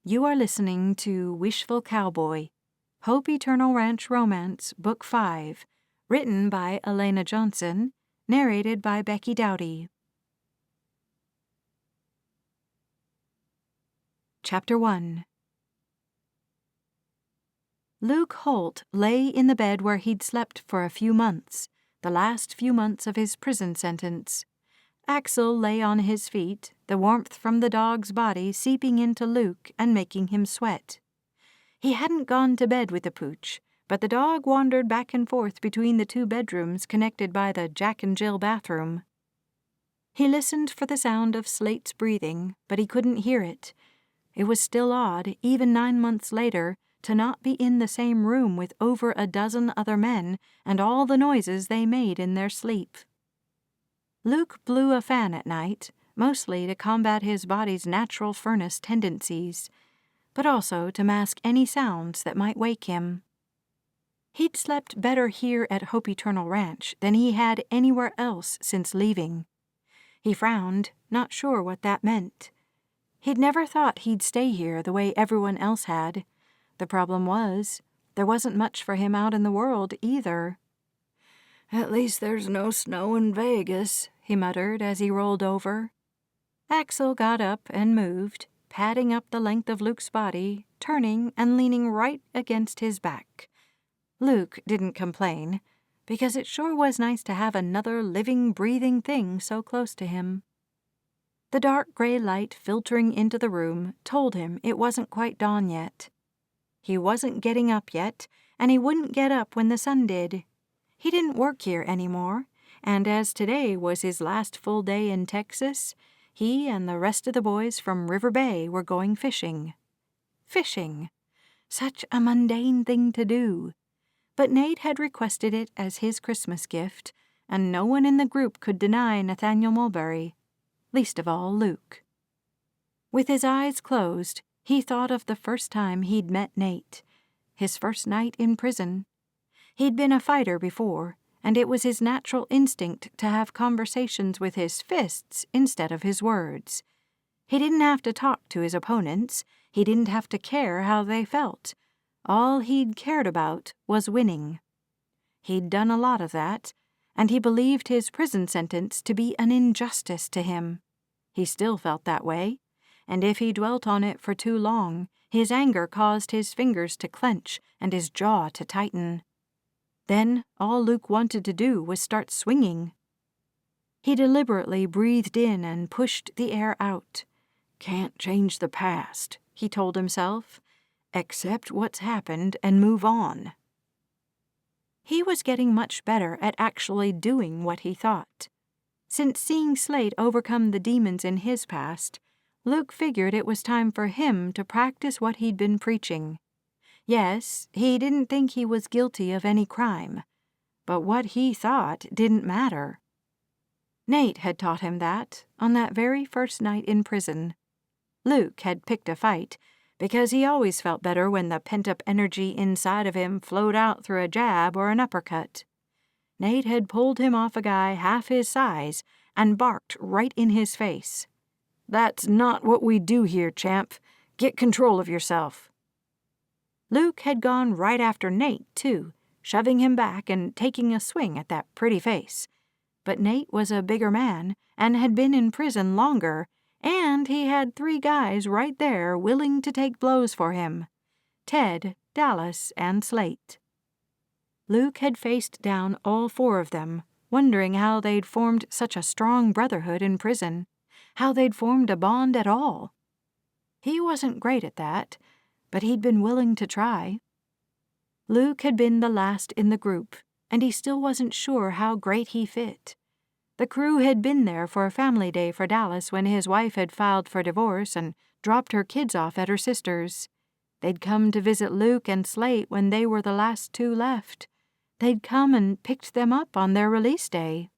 You are listening to Wishful Cowboy, Hope Eternal Ranch Romance, Book 5, written by Elana Johnson, narrated by Becky Dowdy. Chapter 1. Luke Holt lay in the bed where he'd slept for a few months, the last few months of his prison sentence. Axel lay on his feet, the warmth from the dog's body seeping into Luke and making him sweat. He hadn't gone to bed with the pooch, but the dog wandered back and forth between the two bedrooms connected by the Jack and Jill bathroom. He listened for the sound of Slate's breathing, but he couldn't hear it. It was still odd, even 9 months later, to not be in the same room with over a dozen other men and all the noises they made in their sleep. Luke blew a fan at night, mostly to combat his body's natural furnace tendencies, but also to mask any sounds that might wake him. He'd slept better here at Hope Eternal Ranch than he had anywhere else since leaving. He frowned, not sure what that meant. He'd never thought he'd stay here the way everyone else had. The problem was, there wasn't much for him out in the world either. "At least there's no snow in Vegas," he muttered as he rolled over. Axel got up and moved, padding up the length of Luke's body, turning and leaning right against his back. Luke didn't complain, because it sure was nice to have another living, breathing thing so close to him. The dark gray light filtering into the room told him it wasn't quite dawn yet. He wasn't getting up yet, and he wouldn't get up when the sun did. He didn't work here anymore, and as today was his last full day in Texas, he and the rest of the boys from River Bay were going fishing. Fishing! Such a mundane thing to do. But Nate had requested it as his Christmas gift, and no one in the group could deny Nathaniel Mulberry, least of all Luke. With his eyes closed, he thought of the first time he'd met Nate, his first night in prison. He'd been a fighter before, and it was his natural instinct to have conversations with his fists instead of his words. He didn't have to talk to his opponents. He didn't have to care how they felt. All he'd cared about was winning. He'd done a lot of that, and he believed his prison sentence to be an injustice to him. He still felt that way, and if he dwelt on it for too long, his anger caused his fingers to clench and his jaw to tighten. Then all Luke wanted to do was start swinging. He deliberately breathed in and pushed the air out. "Can't change the past," he told himself. "Accept what's happened and move on." He was getting much better at actually doing what he thought. Since seeing Slate overcome the demons in his past, Luke figured it was time for him to practice what he'd been preaching. Yes, he didn't think he was guilty of any crime, but what he thought didn't matter. Nate had taught him that on that very first night in prison. Luke had picked a fight because he always felt better when the pent-up energy inside of him flowed out through a jab or an uppercut. Nate had pulled him off a guy half his size and barked right in his face. "That's not what we do here, champ. Get control of yourself." Luke had gone right after Nate, too, shoving him back and taking a swing at that pretty face. But Nate was a bigger man and had been in prison longer, and he had 3 guys right there willing to take blows for him: Ted, Dallas, and Slate. Luke had faced down all 4 of them, wondering how they'd formed such a strong brotherhood in prison, how they'd formed a bond at all. He wasn't great at that, but he'd been willing to try. Luke had been the last in the group, and he still wasn't sure how great he fit. The crew had been there for a family day for Dallas when his wife had filed for divorce and dropped her kids off at her sister's. They'd come to visit Luke and Slate when they were the last 2 left. They'd come and picked them up on their release day.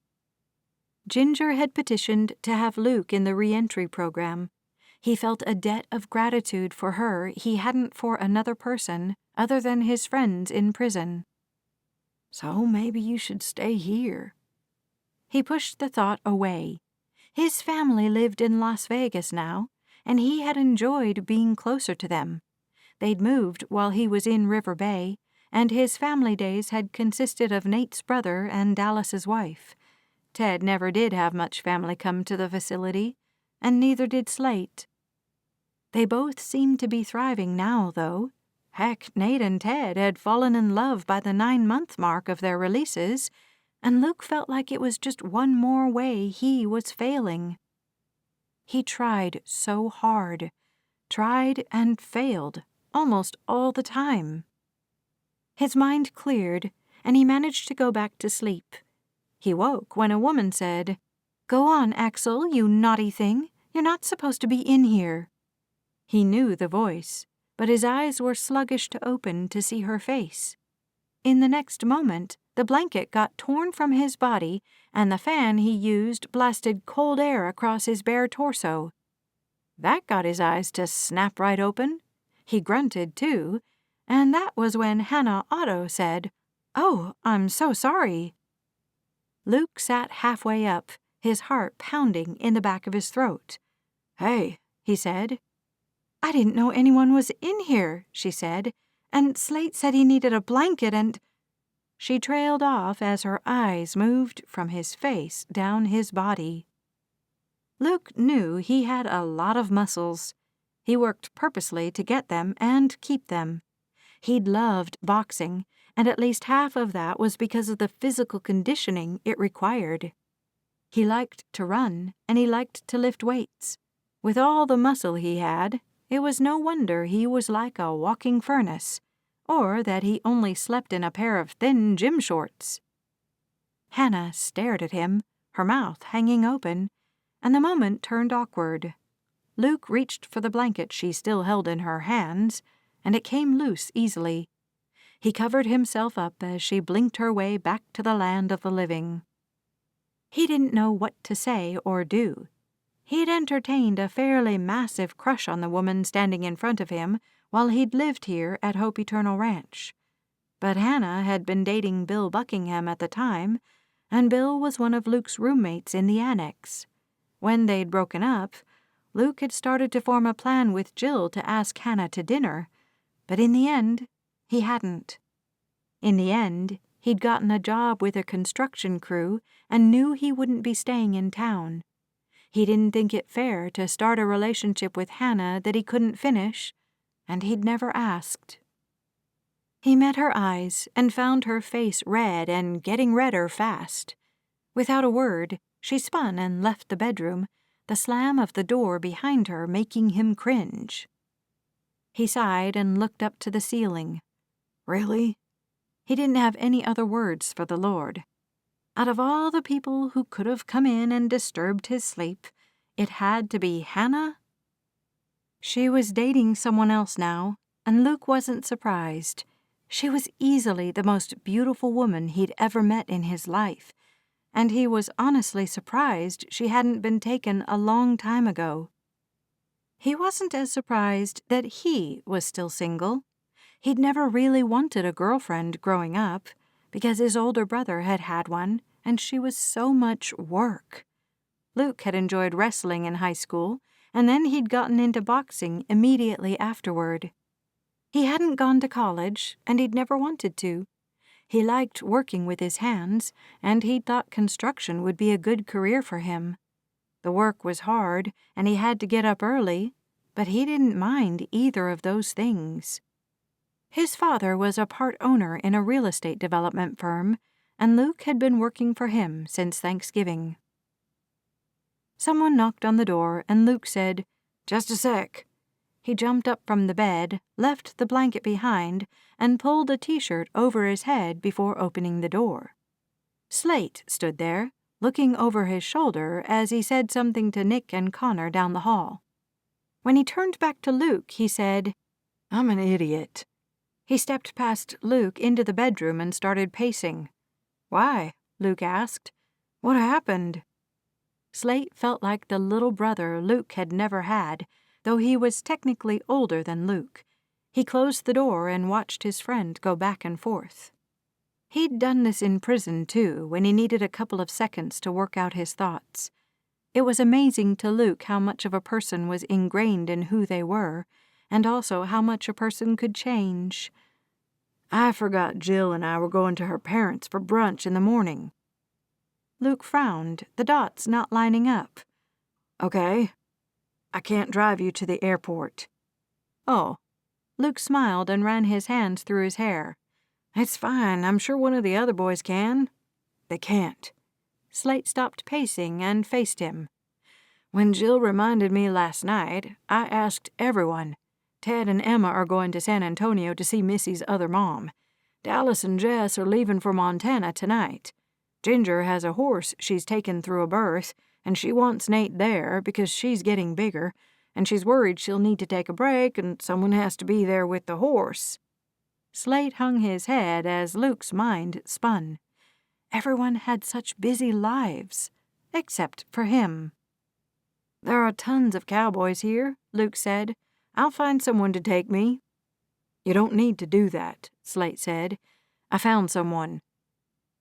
Ginger had petitioned to have Luke in the re-entry program. He felt a debt of gratitude for her he hadn't for another person other than his friends in prison. "So maybe you should stay here." He pushed the thought away. His family lived in Las Vegas now, and he had enjoyed being closer to them. They'd moved while he was in River Bay, and his family days had consisted of Nate's brother and Dallas's wife. Ted never did have much family come to the facility, and neither did Slate. They both seemed to be thriving now, though. Heck, Nate and Ted had fallen in love by the 9-month mark of their releases, and Luke felt like it was just one more way he was failing. He tried so hard, tried and failed almost all the time. His mind cleared, and he managed to go back to sleep. He woke when a woman said, "Go on, Axel, you naughty thing. You're not supposed to be in here." He knew the voice, but his eyes were sluggish to open to see her face. In the next moment, the blanket got torn from his body, and the fan he used blasted cold air across his bare torso. That got his eyes to snap right open. He grunted, too, and that was when Hannah Otto said, "Oh, I'm so sorry." Luke sat halfway up, his heart pounding in the back of his throat. "Hey," he said. "I didn't know anyone was in here," she said, "and Slate said he needed a blanket and—" She trailed off as her eyes moved from his face down his body. Luke knew he had a lot of muscles. He worked purposely to get them and keep them. He'd loved boxing, and at least half of that was because of the physical conditioning it required. He liked to run, and he liked to lift weights. With all the muscle he had, it was no wonder he was like a walking furnace, or that he only slept in a pair of thin gym shorts. Hannah stared at him, her mouth hanging open, and the moment turned awkward. Luke reached for the blanket she still held in her hands, and it came loose easily. He covered himself up as she blinked her way back to the land of the living. He didn't know what to say or do. He'd entertained a fairly massive crush on the woman standing in front of him while he'd lived here at Hope Eternal Ranch. But Hannah had been dating Bill Buckingham at the time, and Bill was one of Luke's roommates in the annex. When they'd broken up, Luke had started to form a plan with Jill to ask Hannah to dinner, but in the end, he hadn't. In the end, he'd gotten a job with a construction crew and knew he wouldn't be staying in town. He didn't think it fair to start a relationship with Hannah that he couldn't finish, and he'd never asked. He met her eyes and found her face red and getting redder fast. Without a word, she spun and left the bedroom, the slam of the door behind her making him cringe. He sighed and looked up to the ceiling. Really? He didn't have any other words for the Lord. Out of all the people who could have come in and disturbed his sleep, it had to be Hannah? She was dating someone else now, and Luke wasn't surprised. She was easily the most beautiful woman he'd ever met in his life, and he was honestly surprised she hadn't been taken a long time ago. He wasn't as surprised that he was still single. He'd never really wanted a girlfriend growing up, because his older brother had had one, and she was so much work. Luke had enjoyed wrestling in high school, and then he'd gotten into boxing immediately afterward. He hadn't gone to college, and he'd never wanted to. He liked working with his hands, and he'd thought construction would be a good career for him. The work was hard, and he had to get up early, but he didn't mind either of those things. His father was a part owner in a real estate development firm, and Luke had been working for him since Thanksgiving. Someone knocked on the door, and Luke said, "Just a sec." He jumped up from the bed, left the blanket behind, and pulled a t-shirt over his head before opening the door. Slate stood there, looking over his shoulder as he said something to Nick and Connor down the hall. When he turned back to Luke, he said, "I'm an idiot." He stepped past Luke into the bedroom and started pacing. "Why?" Luke asked. "What happened?" Slate felt like the little brother Luke had never had, though he was technically older than Luke. He closed the door and watched his friend go back and forth. He'd done this in prison, too, when he needed a couple of seconds to work out his thoughts. It was amazing to Luke how much of a person was ingrained in who they were, and also how much a person could change. "I forgot Jill and I were going to her parents' for brunch in the morning." Luke frowned, the dots not lining up. "Okay. I can't drive you to the airport." "Oh." Luke smiled and ran his hands through his hair. "It's fine. I'm sure one of the other boys can." "They can't." Slate stopped pacing and faced him. "When Jill reminded me last night, I asked everyone. Ted and Emma are going to San Antonio to see Missy's other mom. Dallas and Jess are leaving for Montana tonight. Ginger has a horse she's taken through a birth, and she wants Nate there because she's getting bigger, and she's worried she'll need to take a break and someone has to be there with the horse." Slate hung his head as Luke's mind spun. Everyone had such busy lives, except for him. "There are tons of cowboys here," Luke said. "I'll find someone to take me." "You don't need to do that," Slate said. "I found someone."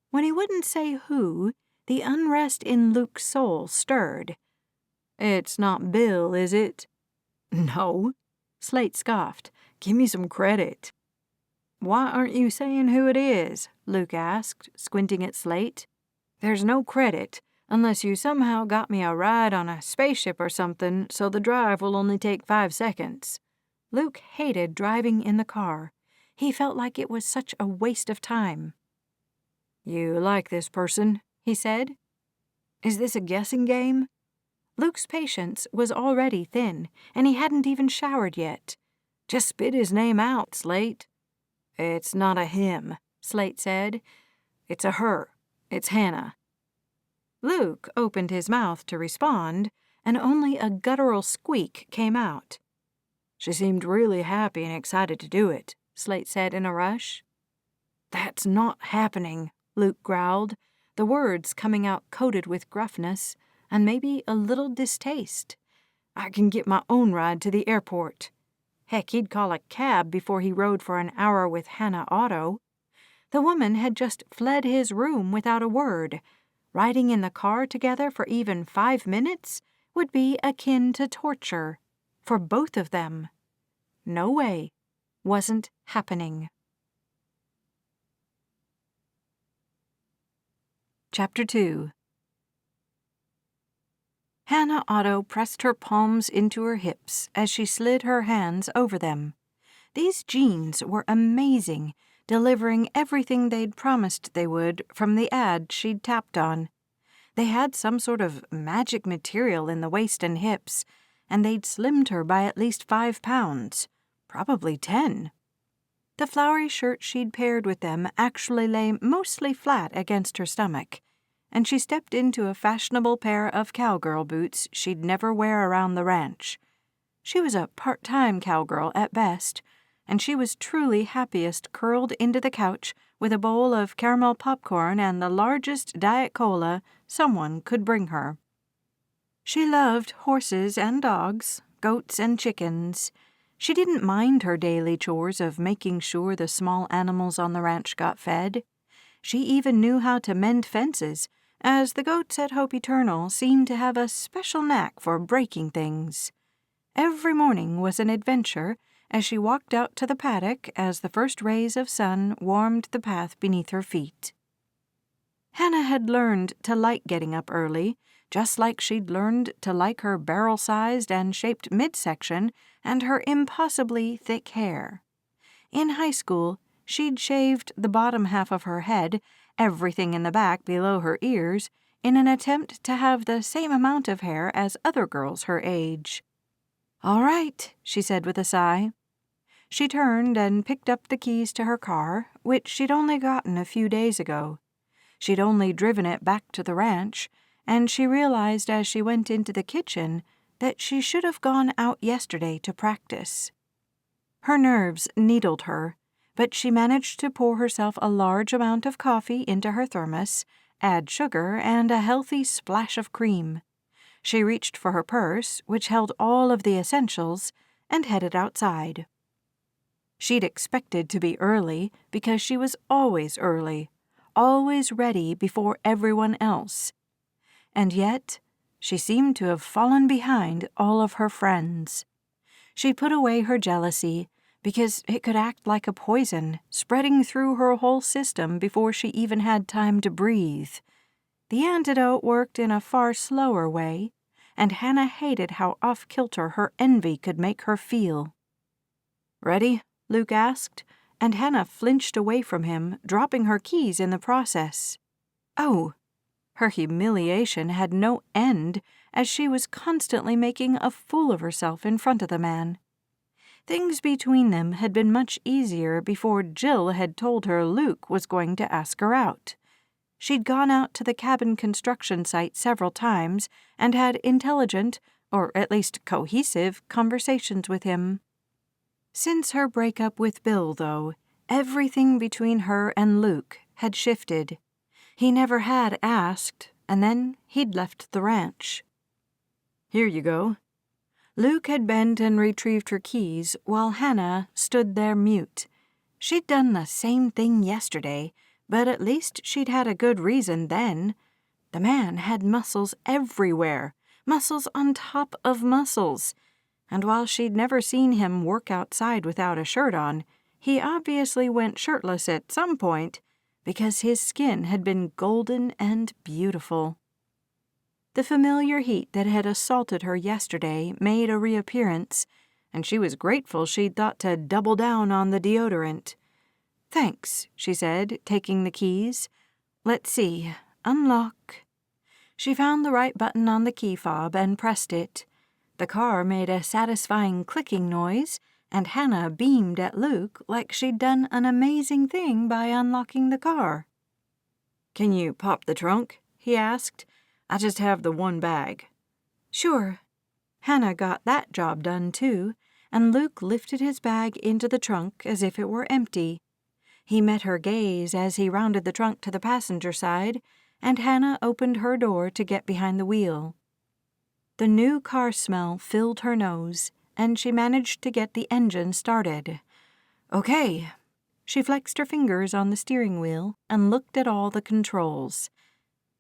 When he wouldn't say who, the unrest in Luke's soul stirred. "It's not Bill, is it?" "No." Slate scoffed. "Give me some credit." "Why aren't you saying who it is?" Luke asked, squinting at Slate. "There's no credit, unless you somehow got me a ride on a spaceship or something, so the drive will only take 5 seconds. Luke hated driving in the car. He felt like it was such a waste of time. "You like this person?" he said. "Is this a guessing game?" Luke's patience was already thin, and he hadn't even showered yet. "Just spit his name out, Slate." "It's not a him," Slate said. "It's a her. It's Hannah." Luke opened his mouth to respond, and only a guttural squeak came out. "She seemed really happy and excited to do it," Slate said in a rush. "That's not happening," Luke growled, the words coming out coated with gruffness and maybe a little distaste. "I can get my own ride to the airport." Heck, he'd call a cab before he rode for an hour with Hannah Otto. The woman had just fled his room without a word. Riding in the car together for even 5 minutes would be akin to torture. For both of them. No way. Wasn't happening. Chapter 2. Hannah Otto pressed her palms into her hips as she slid her hands over them. These jeans were amazing, delivering everything they'd promised they would from the ad she'd tapped on. They had some sort of magic material in the waist and hips, and they'd slimmed her by at least 5 pounds, probably 10. The flowery shirt she'd paired with them actually lay mostly flat against her stomach, and she stepped into a fashionable pair of cowgirl boots she'd never wear around the ranch. She was a part-time cowgirl at best, and she was truly happiest curled into the couch with a bowl of caramel popcorn and the largest Diet Cola someone could bring her. She loved horses and dogs, goats and chickens. She didn't mind her daily chores of making sure the small animals on the ranch got fed. She even knew how to mend fences, as the goats at Hope Eternal seemed to have a special knack for breaking things. Every morning was an adventure as she walked out to the paddock as the first rays of sun warmed the path beneath her feet. Hannah had learned to like getting up early, just like she'd learned to like her barrel-sized and shaped midsection and her impossibly thick hair. In high school, she'd shaved the bottom half of her head, everything in the back below her ears, in an attempt to have the same amount of hair as other girls her age. "All right," she said with a sigh. She turned and picked up the keys to her car, which she'd only gotten a few days ago. She'd only driven it back to the ranch, and she realized as she went into the kitchen that she should have gone out yesterday to practice. Her nerves needled her, but she managed to pour herself a large amount of coffee into her thermos, add sugar and a healthy splash of cream. She reached for her purse, which held all of the essentials, and headed outside. She'd expected to be early because she was always early, always ready before everyone else. And yet, She seemed to have fallen behind all of her friends. She put away her jealousy because it could act like a poison, spreading through her whole system before she even had time to breathe. The antidote worked in a far slower way, and Hannah hated how off-kilter her envy could make her feel. "Ready?" Luke asked, and Hannah flinched away from him, dropping her keys in the process. Oh! Her humiliation had no end, as she was constantly making a fool of herself in front of the man. Things between them had been much easier before Jill had told her Luke was going to ask her out. She'd gone out to the cabin construction site several times and had intelligent, or at least cohesive, conversations with him. Since her breakup with Bill, though, everything between her and Luke had shifted. He never had asked, and then he'd left the ranch. "Here you go." Luke had bent and retrieved her keys while Hannah stood there mute. She'd done the same thing yesterday, but at least she'd had a good reason then. The man had muscles everywhere, muscles on top of muscles. And while she'd never seen him work outside without a shirt on, he obviously went shirtless at some point, because his skin had been golden and beautiful. The familiar heat that had assaulted her yesterday made a reappearance, and she was grateful she'd thought to double down on the deodorant. "Thanks," she said, taking the keys. "Let's see. Unlock." She found the right button on the key fob and pressed it. The car made a satisfying clicking noise, and Hannah beamed at Luke like she'd done an amazing thing by unlocking the car. "Can you pop the trunk?" he asked. "I just have the one bag." "Sure." Hannah got that job done, too, and Luke lifted his bag into the trunk as if it were empty. He met her gaze as he rounded the trunk to the passenger side, and Hannah opened her door to get behind the wheel. The new car smell filled her nose, and she managed to get the engine started. "Okay." She flexed her fingers on the steering wheel and looked at all the controls.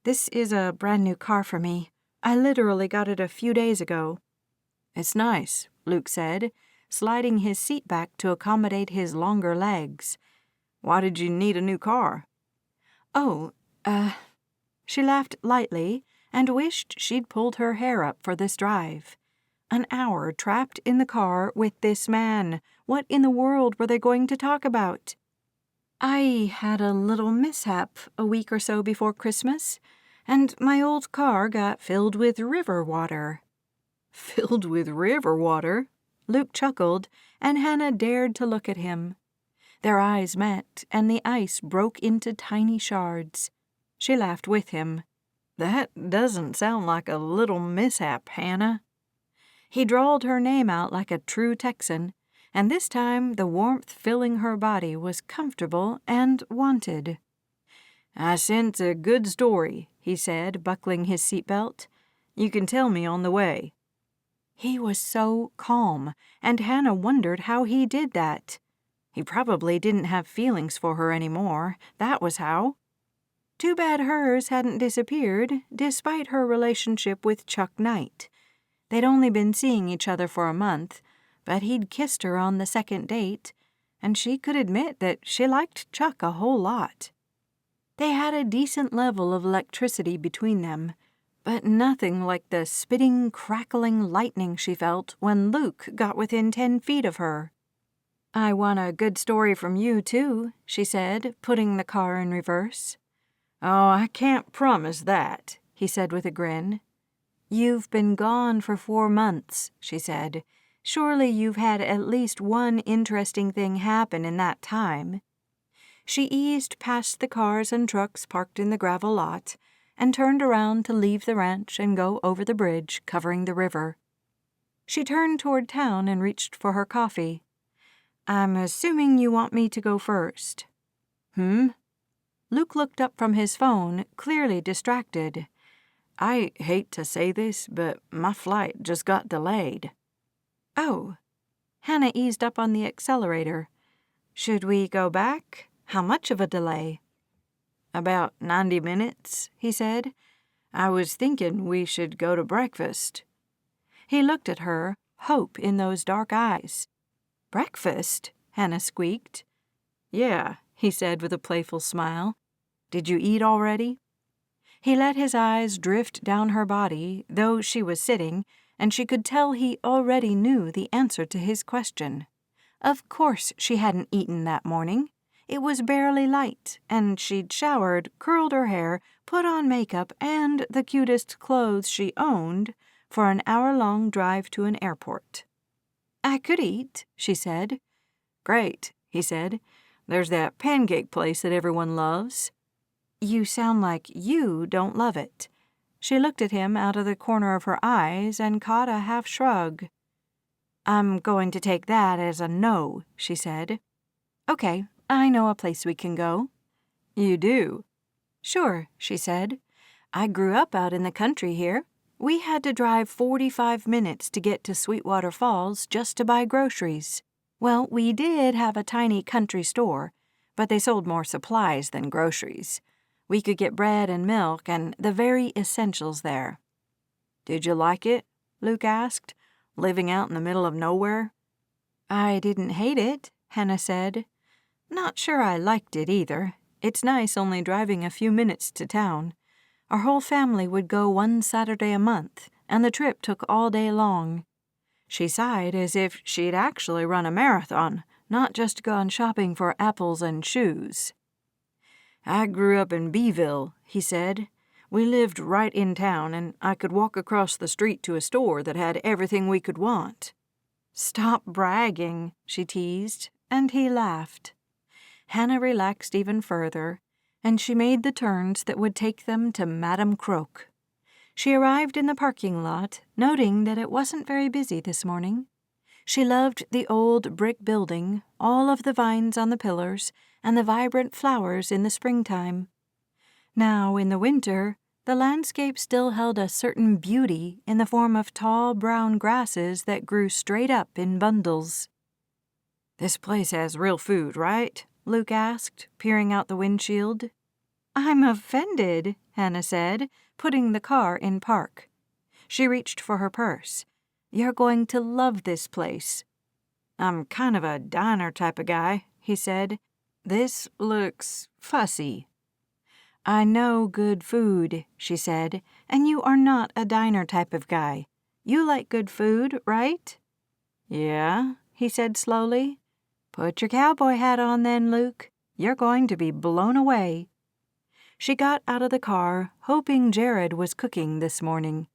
"This is a brand new car for me. I literally got it a few days ago." "It's nice," Luke said, sliding his seat back to accommodate his longer legs. "Why did you need a new car?" "Oh, She laughed lightly and wished she'd pulled her hair up for this drive. An hour trapped in the car with this man. What in the world were they going to talk about? "I had a little mishap a week or so before Christmas, and my old car got filled with river water." "Filled with river water?" Luke chuckled, and Hannah dared to look at him. Their eyes met, and the ice broke into tiny shards. She laughed with him. "That doesn't sound like a little mishap, Hannah." He drawled her name out like a true Texan, and this time the warmth filling her body was comfortable and wanted. "I sense a good story," he said, buckling his seatbelt. "You can tell me on the way." He was so calm, and Hannah wondered how he did that. He probably didn't have feelings for her anymore, that was how. Too bad hers hadn't disappeared, despite her relationship with Chuck Knight. They'd only been seeing each other for a month, but he'd kissed her on the second date, and she could admit that she liked Chuck a whole lot. They had a decent level of electricity between them, but nothing like the spitting, crackling lightning she felt when Luke got within 10 feet of her. "I want a good story from you, too," she said, putting the car in reverse. "Oh, I can't promise that," he said with a grin. "You've been gone for 4 months," she said. "Surely you've had at least one interesting thing happen in that time." She eased past the cars and trucks parked in the gravel lot and turned around to leave the ranch and go over the bridge covering the river. She turned toward town and reached for her coffee. "I'm assuming you want me to go first." "Hmm?" Luke looked up from his phone, clearly distracted. "I hate to say this, but my flight just got delayed." "Oh." Hannah eased up on the accelerator. "Should we go back? How much of a delay?" "About 90 minutes," he said. I was thinking we should go to breakfast." He looked at her, hope in those dark eyes. "Breakfast?" Hannah squeaked. "Yeah," he said with a playful smile. "Did you eat already?" He let his eyes drift down her body, though she was sitting, and she could tell he already knew the answer to his question. Of course she hadn't eaten that morning. It was barely light, and she'd showered, curled her hair, put on makeup and the cutest clothes she owned for an hour-long drive to an airport. "I could eat," she said. "Great," he said. "There's that pancake place that everyone loves." "You sound like you don't love it." She looked at him out of the corner of her eyes and caught a half shrug. "I'm going to take that as a no," she said. "Okay, I know a place we can go." "You do?" "Sure," she said. "I grew up out in the country here. We had to drive 45 minutes to get to Sweetwater Falls just to buy groceries. Well, we did have a tiny country store, but they sold more supplies than groceries. We could get bread and milk and the very essentials there." "Did you like it?" Luke asked, "living out in the middle of nowhere?" "I didn't hate it," Hannah said. "Not sure I liked it either. It's nice only driving a few minutes to town. Our whole family would go one Saturday a month, and the trip took all day long." She sighed as if she'd actually run a marathon, not just gone shopping for apples and shoes. "I grew up in Beeville," he said. "We lived right in town, and I could walk across the street to a store that had everything we could want." "Stop bragging," she teased, and he laughed. Hannah relaxed even further, and she made the turns that would take them to Madame Croque. She arrived in the parking lot, noting that it wasn't very busy this morning. She loved the old brick building, all of the vines on the pillars, and the vibrant flowers in the springtime. Now, in the winter, the landscape still held a certain beauty in the form of tall brown grasses that grew straight up in bundles. "This place has real food, right?" Luke asked, peering out the windshield. "I'm offended," Hannah said, putting the car in park. She reached for her purse. "You're going to love this place." "I'm kind of a diner type of guy," he said. "This looks fussy." "I know good food," she said, "and you are not a diner type of guy. You like good food, right?" "Yeah," he said slowly. "Put your cowboy hat on then, Luke. You're going to be blown away." She got out of the car, hoping Jared was cooking this morning.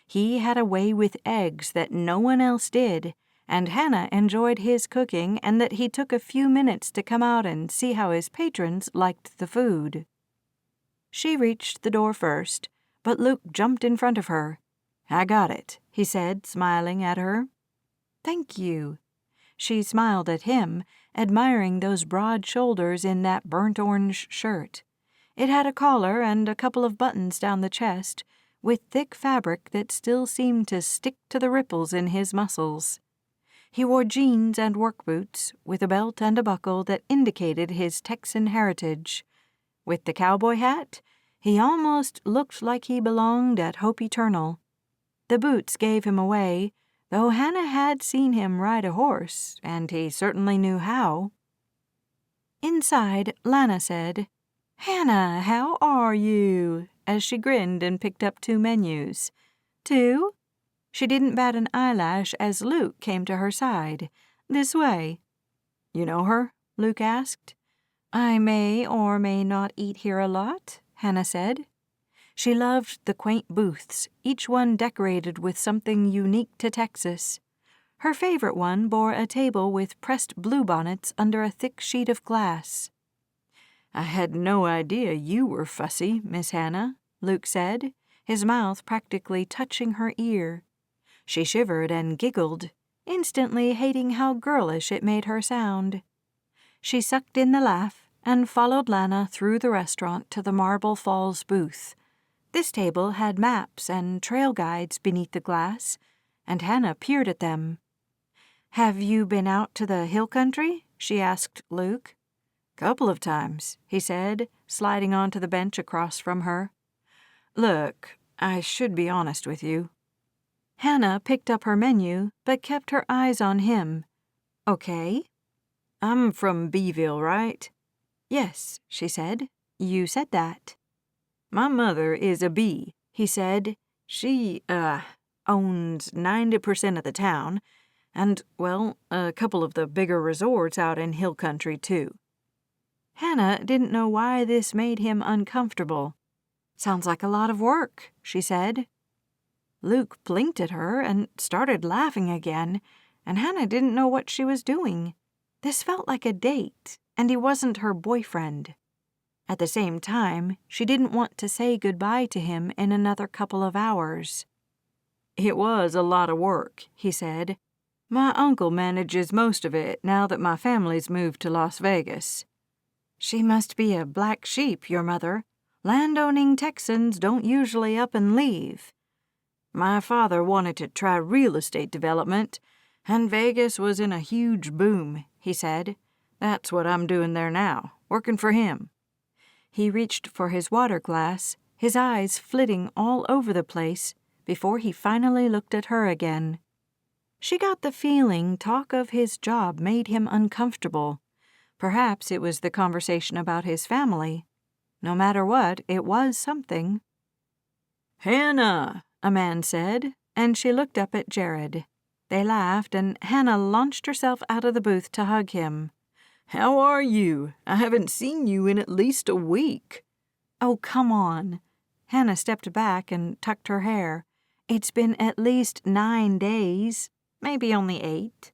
He had a way with eggs that no one else did, and Hannah enjoyed his cooking and that he took a few minutes to come out and see how his patrons liked the food. She reached the door first, but Luke jumped in front of her. "I got it," he said, smiling at her. "Thank you." She smiled at him, admiring those broad shoulders in that burnt orange shirt. It had a collar and a couple of buttons down the chest, with thick fabric that still seemed to stick to the ripples in his muscles. He wore jeans and work boots, with a belt and a buckle that indicated his Texan heritage. With the cowboy hat, he almost looked like he belonged at Hope Eternal. The boots gave him away, though Hannah had seen him ride a horse, and he certainly knew how. Inside, Lana said, "Hannah, how are you?" as she grinned and picked up 2 menus. "2?" She didn't bat an eyelash as Luke came to her side. "This way." "You know her?" Luke asked. "I may or may not eat here a lot," Hannah said. She loved the quaint booths, each one decorated with something unique to Texas. Her favorite one bore a table with pressed bluebonnets under a thick sheet of glass. "I had no idea you were fussy, Miss Hannah," Luke said, his mouth practically touching her ear. She shivered and giggled, instantly hating how girlish it made her sound. She sucked in the laugh and followed Lana through the restaurant to the Marble Falls booth. This table had maps and trail guides beneath the glass, and Hannah peered at them. "Have you been out to the hill country?" she asked Luke. "Couple of times," he said, sliding onto the bench across from her. "Look, I should be honest with you." Hannah picked up her menu, but kept her eyes on him. "Okay." "I'm from Beeville, right?" "Yes," she said. "You said that." "My mother is a bee," he said. "She, owns 90% of the town, and, well, a couple of the bigger resorts out in hill country, too." Hannah didn't know why this made him uncomfortable. "Sounds like a lot of work," she said. Luke blinked at her and started laughing again, and Hannah didn't know what she was doing. This felt like a date, and he wasn't her boyfriend. At the same time, she didn't want to say goodbye to him in another couple of hours. "It was a lot of work," he said. "My uncle manages most of it now that my family's moved to Las Vegas." "She must be a black sheep, your mother. Landowning Texans don't usually up and leave." "My father wanted to try real estate development, and Vegas was in a huge boom," he said. "That's what I'm doing there now, working for him." He reached for his water glass, his eyes flitting all over the place, before he finally looked at her again. She got the feeling talk of his job made him uncomfortable. Perhaps it was the conversation about his family. No matter what, it was something. "Hannah," a man said, and she looked up at Jared. They laughed, and Hannah launched herself out of the booth to hug him. "How are you? I haven't seen you in at least a week." "Oh, come on." Hannah stepped back and tucked her hair. "It's been at least 9 days, maybe only 8.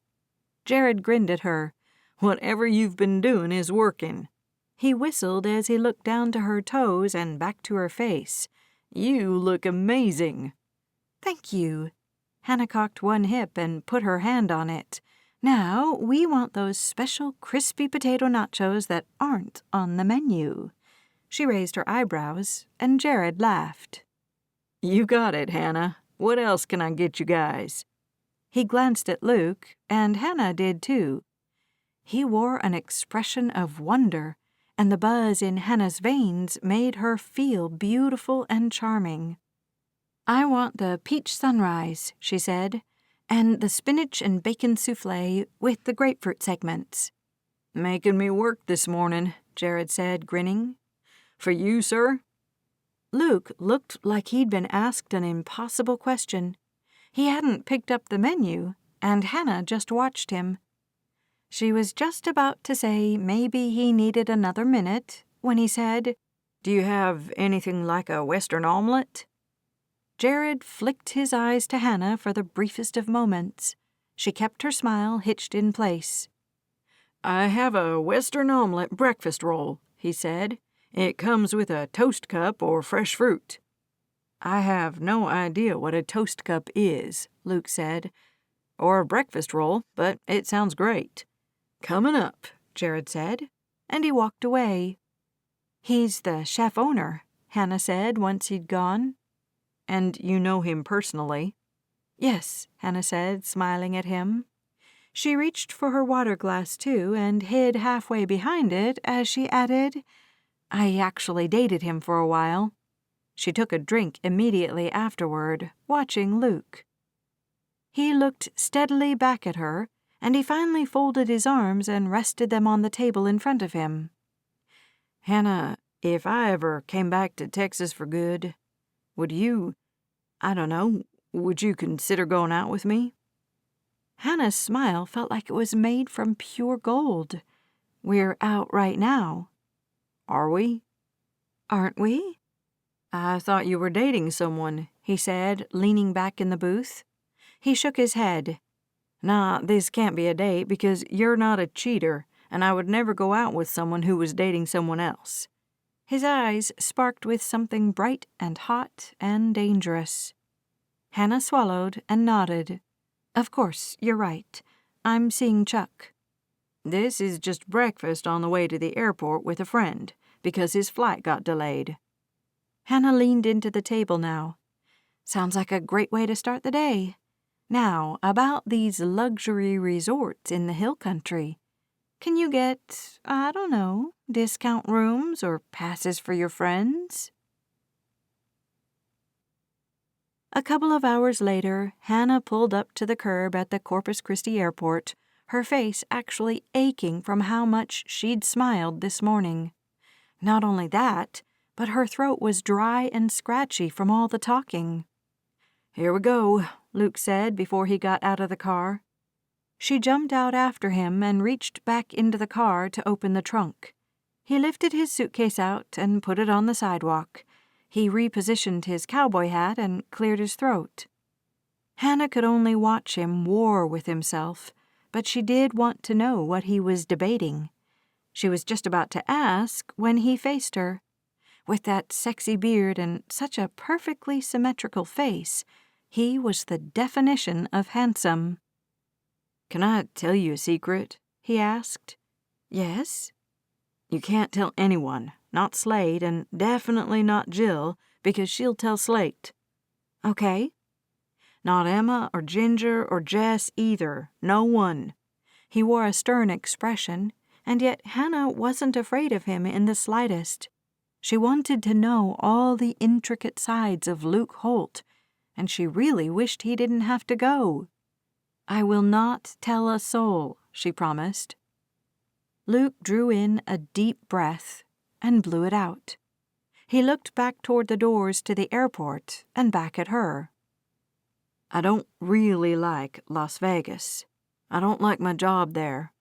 Jared grinned at her. "Whatever you've been doing is working." He whistled as he looked down to her toes and back to her face. "You look amazing." "Thank you." Hannah cocked one hip and put her hand on it. "Now, we want those special crispy potato nachos that aren't on the menu." She raised her eyebrows, and Jared laughed. "You got it, Hannah. What else can I get you guys?" He glanced at Luke, and Hannah did too. He wore an expression of wonder, and the buzz in Hannah's veins made her feel beautiful and charming. "I want the peach sunrise," she said, "and the spinach and bacon souffle with the grapefruit segments." "Making me work this morning," Jared said, grinning. "For you, sir?" Luke looked like he'd been asked an impossible question. He hadn't picked up the menu, and Hannah just watched him. She was just about to say maybe he needed another minute when he said, "Do you have anything like a Western omelet?" Jared flicked his eyes to Hannah for the briefest of moments. She kept her smile hitched in place. "I have a Western omelet breakfast roll," he said. "It comes with a toast cup or fresh fruit." "I have no idea what a toast cup is," Luke said. "Or a breakfast roll, but it sounds great." "Coming up," Jared said, and he walked away. "He's the chef owner," Hannah said once he'd gone. "And you know him personally?" "Yes," Hannah said, smiling at him. She reached for her water glass, too, and hid halfway behind it as she added, "I actually dated him for a while." She took a drink immediately afterward, watching Luke. He looked steadily back at her, and he finally folded his arms and rested them on the table in front of him. "Hannah, if I ever came back to Texas for good, would you, I don't know, would you consider going out with me?" Hannah's smile felt like it was made from pure gold. "We're out right now." "Are we?" "Aren't we?" "I thought you were dating someone," he said, leaning back in the booth. He shook his head. "Nah, this can't be a date because you're not a cheater, and I would never go out with someone who was dating someone else." His eyes sparked with something bright and hot and dangerous. Hannah swallowed and nodded. "Of course, you're right. I'm seeing Chuck." "This is just breakfast on the way to the airport with a friend, because his flight got delayed." Hannah leaned into the table now. "Sounds like a great way to start the day. Now, about these luxury resorts in the hill country. Can you get, I don't know, discount rooms or passes for your friends?" A couple of hours later, Hannah pulled up to the curb at the Corpus Christi airport, her face actually aching from how much she'd smiled this morning. Not only that, but her throat was dry and scratchy from all the talking. "Here we go," Luke said before he got out of the car. She jumped out after him and reached back into the car to open the trunk. He lifted his suitcase out and put it on the sidewalk. He repositioned his cowboy hat and cleared his throat. Hannah could only watch him war with himself, but she did want to know what he was debating. She was just about to ask when he faced her. With that sexy beard and such a perfectly symmetrical face, he was the definition of handsome. "Can I tell you a secret?" he asked. "Yes?" "You can't tell anyone, not Slade, and definitely not Jill, because she'll tell Slate." "Okay." "Not Emma or Ginger or Jess either, no one." He wore a stern expression, and yet Hannah wasn't afraid of him in the slightest. She wanted to know all the intricate sides of Luke Holt, and she really wished he didn't have to go. "I will not tell a soul," she promised. Luke drew in a deep breath and blew it out. He looked back toward the doors to the airport and back at her. "I don't really like Las Vegas. I don't like my job there."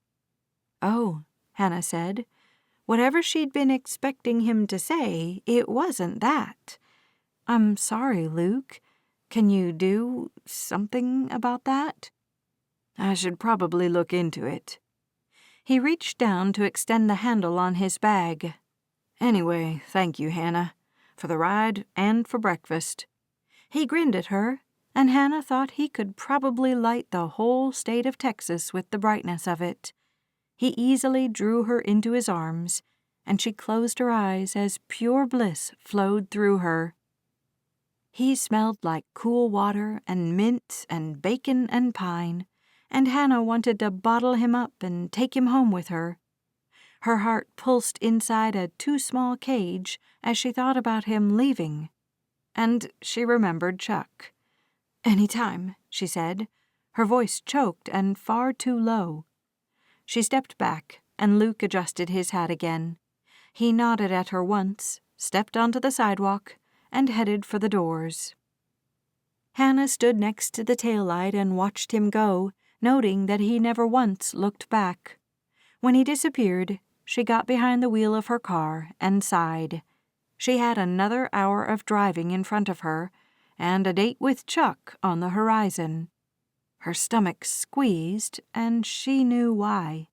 "Oh," Hannah said. Whatever she'd been expecting him to say, it wasn't that. "I'm sorry, Luke. Can you do something about that?" "I should probably look into it." He reached down to extend the handle on his bag. "Anyway, thank you, Hannah, for the ride and for breakfast." He grinned at her, and Hannah thought he could probably light the whole state of Texas with the brightness of it. He easily drew her into his arms, and she closed her eyes as pure bliss flowed through her. He smelled like cool water and mint and bacon and pine, and Hannah wanted to bottle him up and take him home with her. Her heart pulsed inside a too small cage as she thought about him leaving. And she remembered Chuck. "Any time," she said, her voice choked and far too low. She stepped back, and Luke adjusted his hat again. He nodded at her once, stepped onto the sidewalk, and headed for the doors. Hannah stood next to the taillight and watched him go, noting that he never once looked back. When he disappeared, she got behind the wheel of her car and sighed. She had another hour of driving in front of her, and a date with Chuck on the horizon. Her stomach squeezed, and she knew why.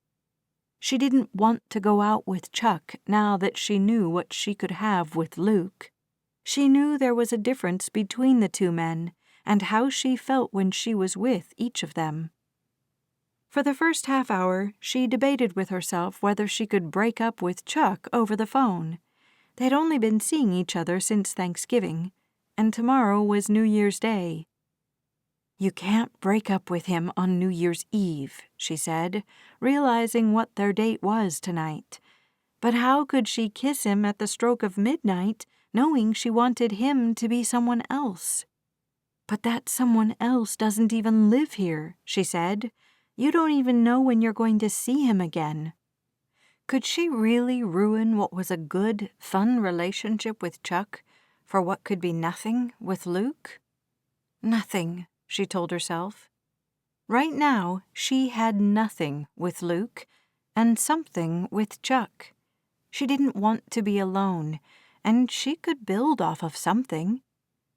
She didn't want to go out with Chuck now that she knew what she could have with Luke. She knew there was a difference between the two men, and how she felt when she was with each of them. For the first half hour, she debated with herself whether she could break up with Chuck over the phone. They'd only been seeing each other since Thanksgiving, and tomorrow was New Year's Day. "You can't break up with him on New Year's Eve," she said, realizing what their date was tonight. But how could she kiss him at the stroke of midnight, knowing she wanted him to be someone else? "But that someone else doesn't even live here," she said. "You don't even know when you're going to see him again." Could she really ruin what was a good, fun relationship with Chuck for what could be nothing with Luke? Nothing, she told herself. Right now, she had nothing with Luke and something with Chuck. She didn't want to be alone, and she could build off of something.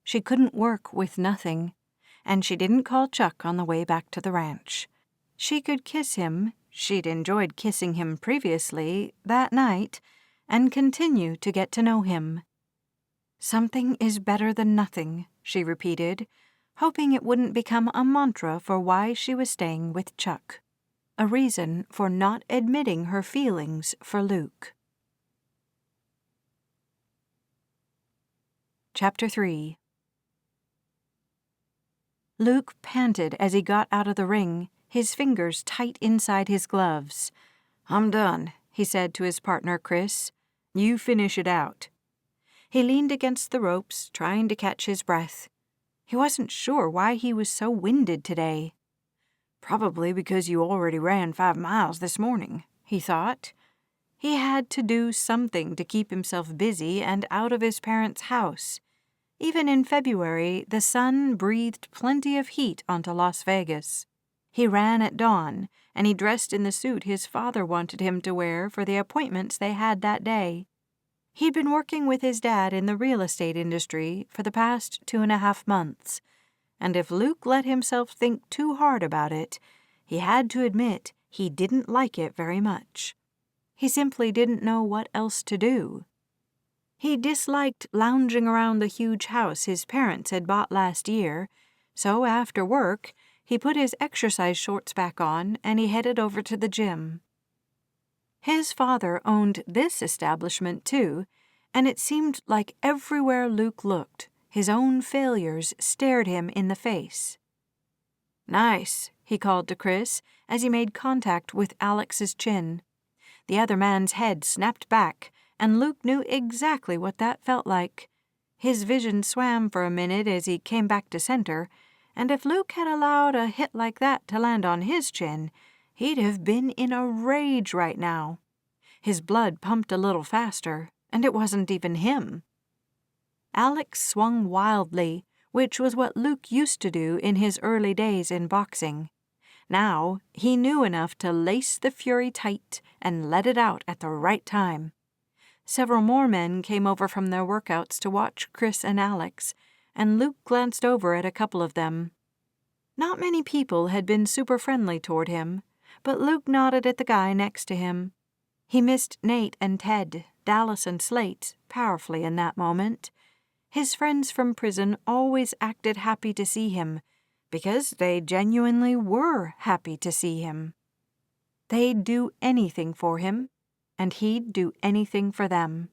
She couldn't work with nothing, and she didn't call Chuck on the way back to the ranch. She could kiss him, she'd enjoyed kissing him previously, that night, and continue to get to know him. "Something is better than nothing," she repeated, hoping it wouldn't become a mantra for why she was staying with Chuck, a reason for not admitting her feelings for Luke. Chapter 3. Luke panted as he got out of the ring, his fingers tight inside his gloves. "I'm done," he said to his partner Chris. "You finish it out." He leaned against the ropes, trying to catch his breath. He wasn't sure why he was so winded today. Probably because you already ran 5 miles this morning, he thought. He had to do something to keep himself busy and out of his parents' house. Even in February, the sun breathed plenty of heat onto Las Vegas. He ran at dawn, and he dressed in the suit his father wanted him to wear for the appointments they had that day. He'd been working with his dad in the real estate industry for the past 2.5 months, and if Luke let himself think too hard about it, he had to admit he didn't like it very much. He simply didn't know what else to do. He disliked lounging around the huge house his parents had bought last year, so after work, he put his exercise shorts back on and he headed over to the gym. His father owned this establishment too, and it seemed like everywhere Luke looked, his own failures stared him in the face. "Nice," he called to Chris as he made contact with Alex's chin. The other man's head snapped back, and Luke knew exactly what that felt like. His vision swam for a minute as he came back to center, and if Luke had allowed a hit like that to land on his chin, he'd have been in a rage right now. His blood pumped a little faster, and it wasn't even him. Alex swung wildly, which was what Luke used to do in his early days in boxing. Now, he knew enough to lace the fury tight and let it out at the right time. Several more men came over from their workouts to watch Chris and Alex, and Luke glanced over at a couple of them. Not many people had been super friendly toward him, but Luke nodded at the guy next to him. He missed Nate and Ted, Dallas and Slate, powerfully in that moment. His friends from prison always acted happy to see him, because they genuinely were happy to see him. They'd do anything for him, and he'd do anything for them.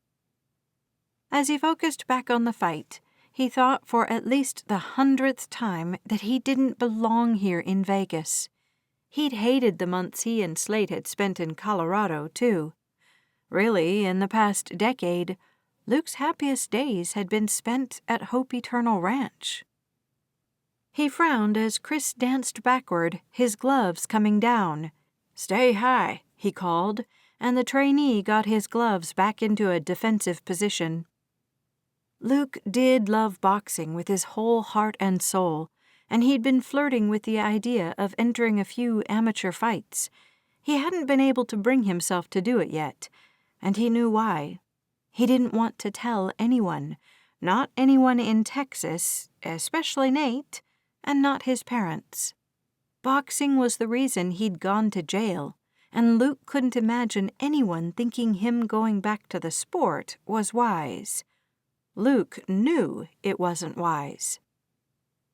As he focused back on the fight, he thought for at least the 100th time that he didn't belong here in Vegas. He'd hated the months he and Slate had spent in Colorado, too. Really, in the past decade, Luke's happiest days had been spent at Hope Eternal Ranch. He frowned as Chris danced backward, his gloves coming down. "Stay high," he called, and the trainee got his gloves back into a defensive position. Luke did love boxing with his whole heart and soul, and he'd been flirting with the idea of entering a few amateur fights. He hadn't been able to bring himself to do it yet, and he knew why. He didn't want to tell anyone, not anyone in Texas, especially Nate, and not his parents. Boxing was the reason he'd gone to jail, and Luke couldn't imagine anyone thinking him going back to the sport was wise. Luke knew it wasn't wise.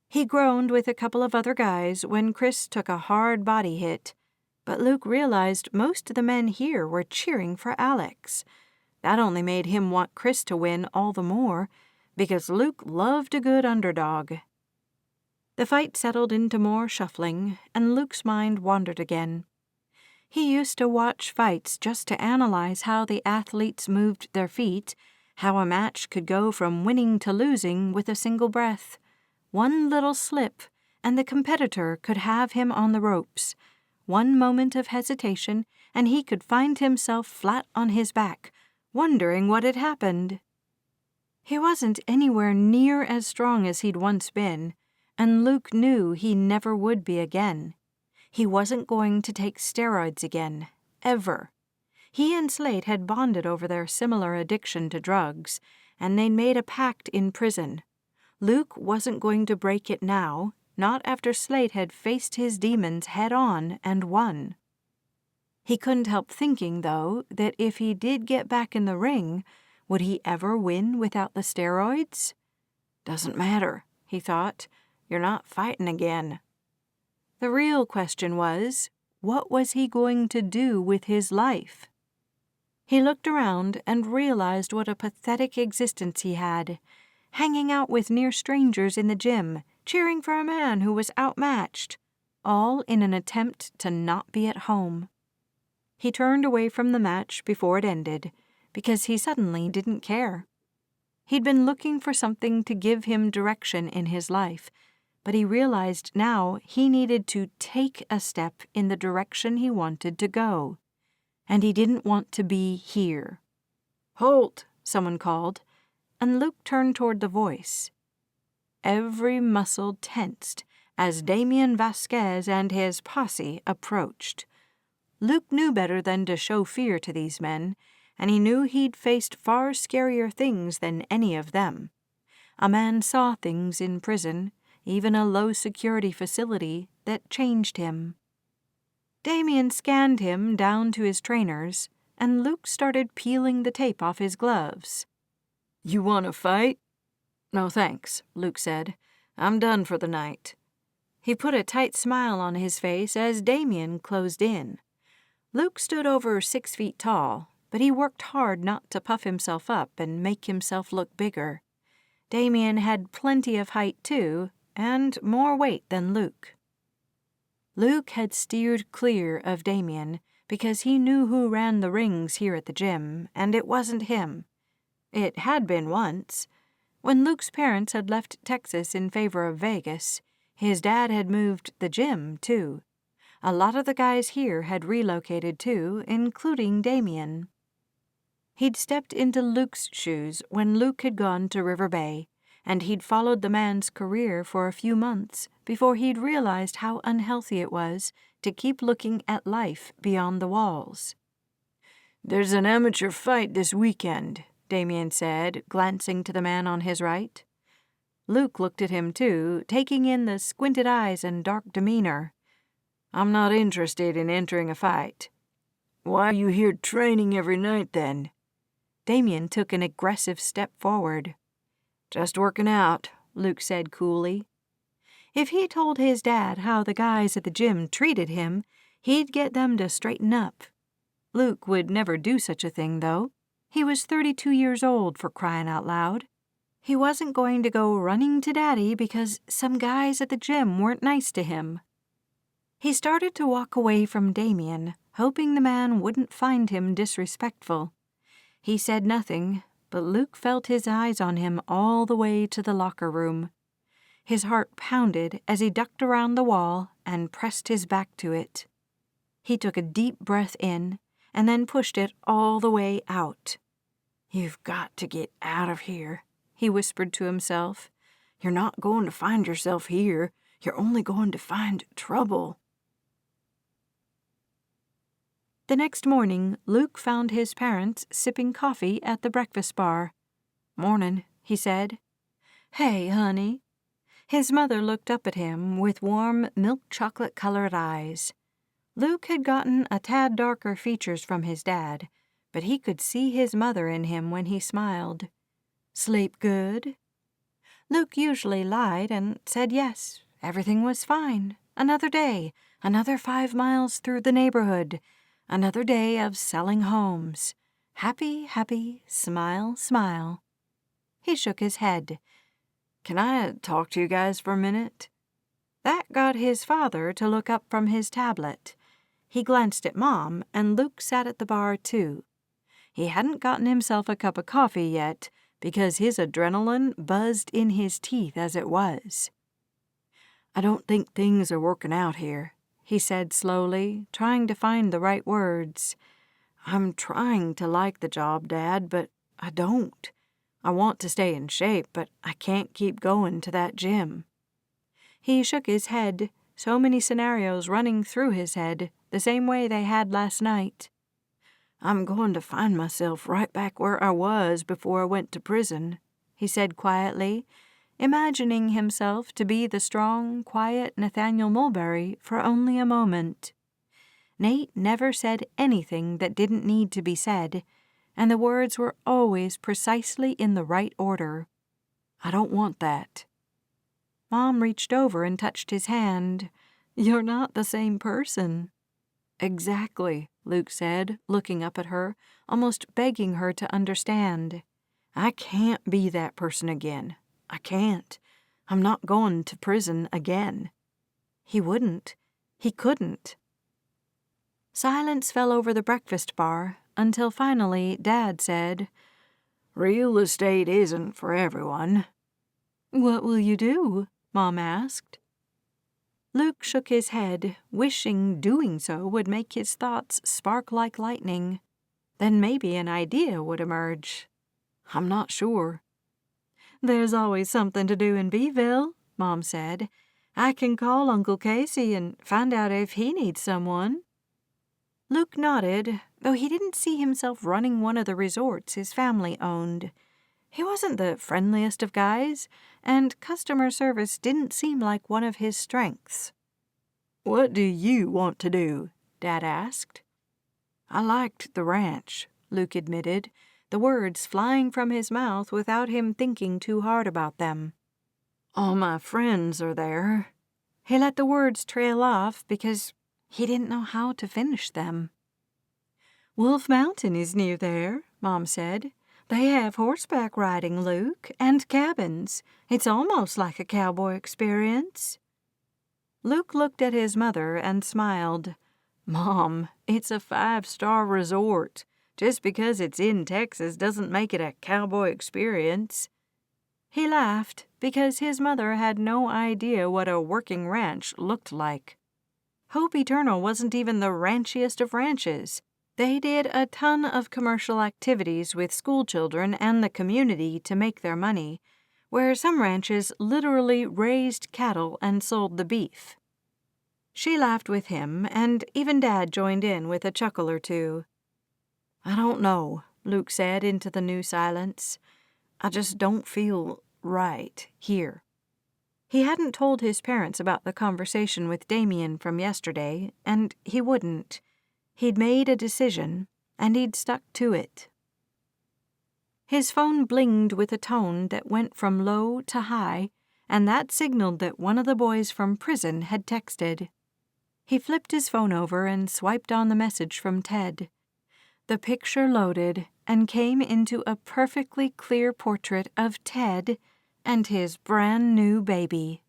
He groaned with a couple of other guys when Chris took a hard body hit, but Luke realized most of the men here were cheering for Alex. That only made him want Chris to win all the more, because Luke loved a good underdog. The fight settled into more shuffling, and Luke's mind wandered again. He used to watch fights just to analyze how the athletes moved their feet, how a match could go from winning to losing with a single breath. One little slip, and the competitor could have him on the ropes. One moment of hesitation, and he could find himself flat on his back, wondering what had happened. He wasn't anywhere near as strong as he'd once been, and Luke knew he never would be again. He wasn't going to take steroids again, ever. He and Slate had bonded over their similar addiction to drugs, and they'd made a pact in prison. Luke wasn't going to break it now, not after Slate had faced his demons head-on and won. He couldn't help thinking, though, that if he did get back in the ring, would he ever win without the steroids? "Doesn't matter," he thought. "You're not fighting again." The real question was, what was he going to do with his life? He looked around and realized what a pathetic existence he had, hanging out with near strangers in the gym, cheering for a man who was outmatched, all in an attempt to not be at home. He turned away from the match before it ended, because he suddenly didn't care. He'd been looking for something to give him direction in his life, but he realized now he needed to take a step in the direction he wanted to go. And he didn't want to be here. "Halt!" someone called, and Luke turned toward the voice. Every muscle tensed as Damien Vasquez and his posse approached. Luke knew better than to show fear to these men, and he knew he'd faced far scarier things than any of them. A man saw things in prison, even a low-security facility, that changed him. Damien scanned him down to his trainers, and Luke started peeling the tape off his gloves. "You want to fight?" "No thanks," Luke said. "I'm done for the night." He put a tight smile on his face as Damien closed in. Luke stood over 6 feet tall, but he worked hard not to puff himself up and make himself look bigger. Damien had plenty of height, too, and more weight than Luke. Luke had steered clear of Damien because he knew who ran the rings here at the gym, and it wasn't him. It had been once. When Luke's parents had left Texas in favor of Vegas, his dad had moved the gym, too. A lot of the guys here had relocated, too, including Damien. He'd stepped into Luke's shoes when Luke had gone to River Bay, and he'd followed the man's career for a few months before he'd realized how unhealthy it was to keep looking at life beyond the walls. "There's an amateur fight this weekend," Damien said, glancing to the man on his right. Luke looked at him, too, taking in the squinted eyes and dark demeanor. "I'm not interested in entering a fight." "Why are you here training every night, then?" Damien took an aggressive step forward. "Just working out," Luke said coolly. If he told his dad how the guys at the gym treated him, he'd get them to straighten up. Luke would never do such a thing, though. He was 32 years old, for crying out loud. He wasn't going to go running to Daddy because some guys at the gym weren't nice to him. He started to walk away from Damien, hoping the man wouldn't find him disrespectful. He said nothing, but Luke felt his eyes on him all the way to the locker room. His heart pounded as he ducked around the wall and pressed his back to it. He took a deep breath in and then pushed it all the way out. "You've got to get out of here," he whispered to himself. "You're not going to find yourself here. You're only going to find trouble." The next morning, Luke found his parents sipping coffee at the breakfast bar. "Morning," he said. "Hey, honey." His mother looked up at him with warm, milk chocolate-colored eyes. Luke had gotten a tad darker features from his dad, but he could see his mother in him when he smiled. "Sleep good?" Luke usually lied and said yes, everything was fine. Another day, another 5 miles through the neighborhood, another day of selling homes. Happy, happy, smile, smile. He shook his head. "Can I talk to you guys for a minute?" That got his father to look up from his tablet. He glanced at Mom, and Luke sat at the bar, too. He hadn't gotten himself a cup of coffee yet, because his adrenaline buzzed in his teeth as it was. "I don't think things are working out here," he said slowly, trying to find the right words. "I'm trying to like the job, Dad, but I don't. I want to stay in shape, but I can't keep going to that gym." He shook his head, so many scenarios running through his head, the same way they had last night. "I'm going to find myself right back where I was before I went to prison," he said quietly, imagining himself to be the strong, quiet Nathaniel Mulberry for only a moment. Nate never said anything that didn't need to be said, and the words were always precisely in the right order. "I don't want that." Mom reached over and touched his hand. "You're not the same person." "Exactly," Luke said, looking up at her, almost begging her to understand. "I can't be that person again. I can't. I'm not going to prison again." He wouldn't. He couldn't. Silence fell over the breakfast bar until finally Dad said, Real estate isn't for everyone." "What will you do?" Mom asked. Luke shook his head, wishing doing so would make his thoughts spark like lightning. Then maybe an idea would emerge. "I'm not sure." "There's always something to do in Beeville," Mom said. "I can call Uncle Casey and find out if he needs someone." Luke nodded, though he didn't see himself running one of the resorts his family owned. He wasn't the friendliest of guys, and customer service didn't seem like one of his strengths. "What do you want to do?" Dad asked. "I liked the ranch," Luke admitted, the words flying from his mouth without him thinking too hard about them. "All my friends are there." He let the words trail off because he didn't know how to finish them. "Wolf Mountain is near there," Mom said. "They have horseback riding, Luke, and cabins. It's almost like a cowboy experience." Luke looked at his mother and smiled. "Mom, it's a 5-star resort. Just because it's in Texas doesn't make it a cowboy experience." He laughed because his mother had no idea what a working ranch looked like. Hope Eternal wasn't even the ranchiest of ranches. They did a ton of commercial activities with school children and the community to make their money, where some ranches literally raised cattle and sold the beef. She laughed with him, and even Dad joined in with a chuckle or two. "I don't know," Luke said into the new silence. "I just don't feel right here." He hadn't told his parents about the conversation with Damien from yesterday, and he wouldn't. He'd made a decision, and he'd stuck to it. His phone blinged with a tone that went from low to high, and that signaled that one of the boys from prison had texted. He flipped his phone over and swiped on the message from Ted. The picture loaded and came into a perfectly clear portrait of Ted and his brand new baby.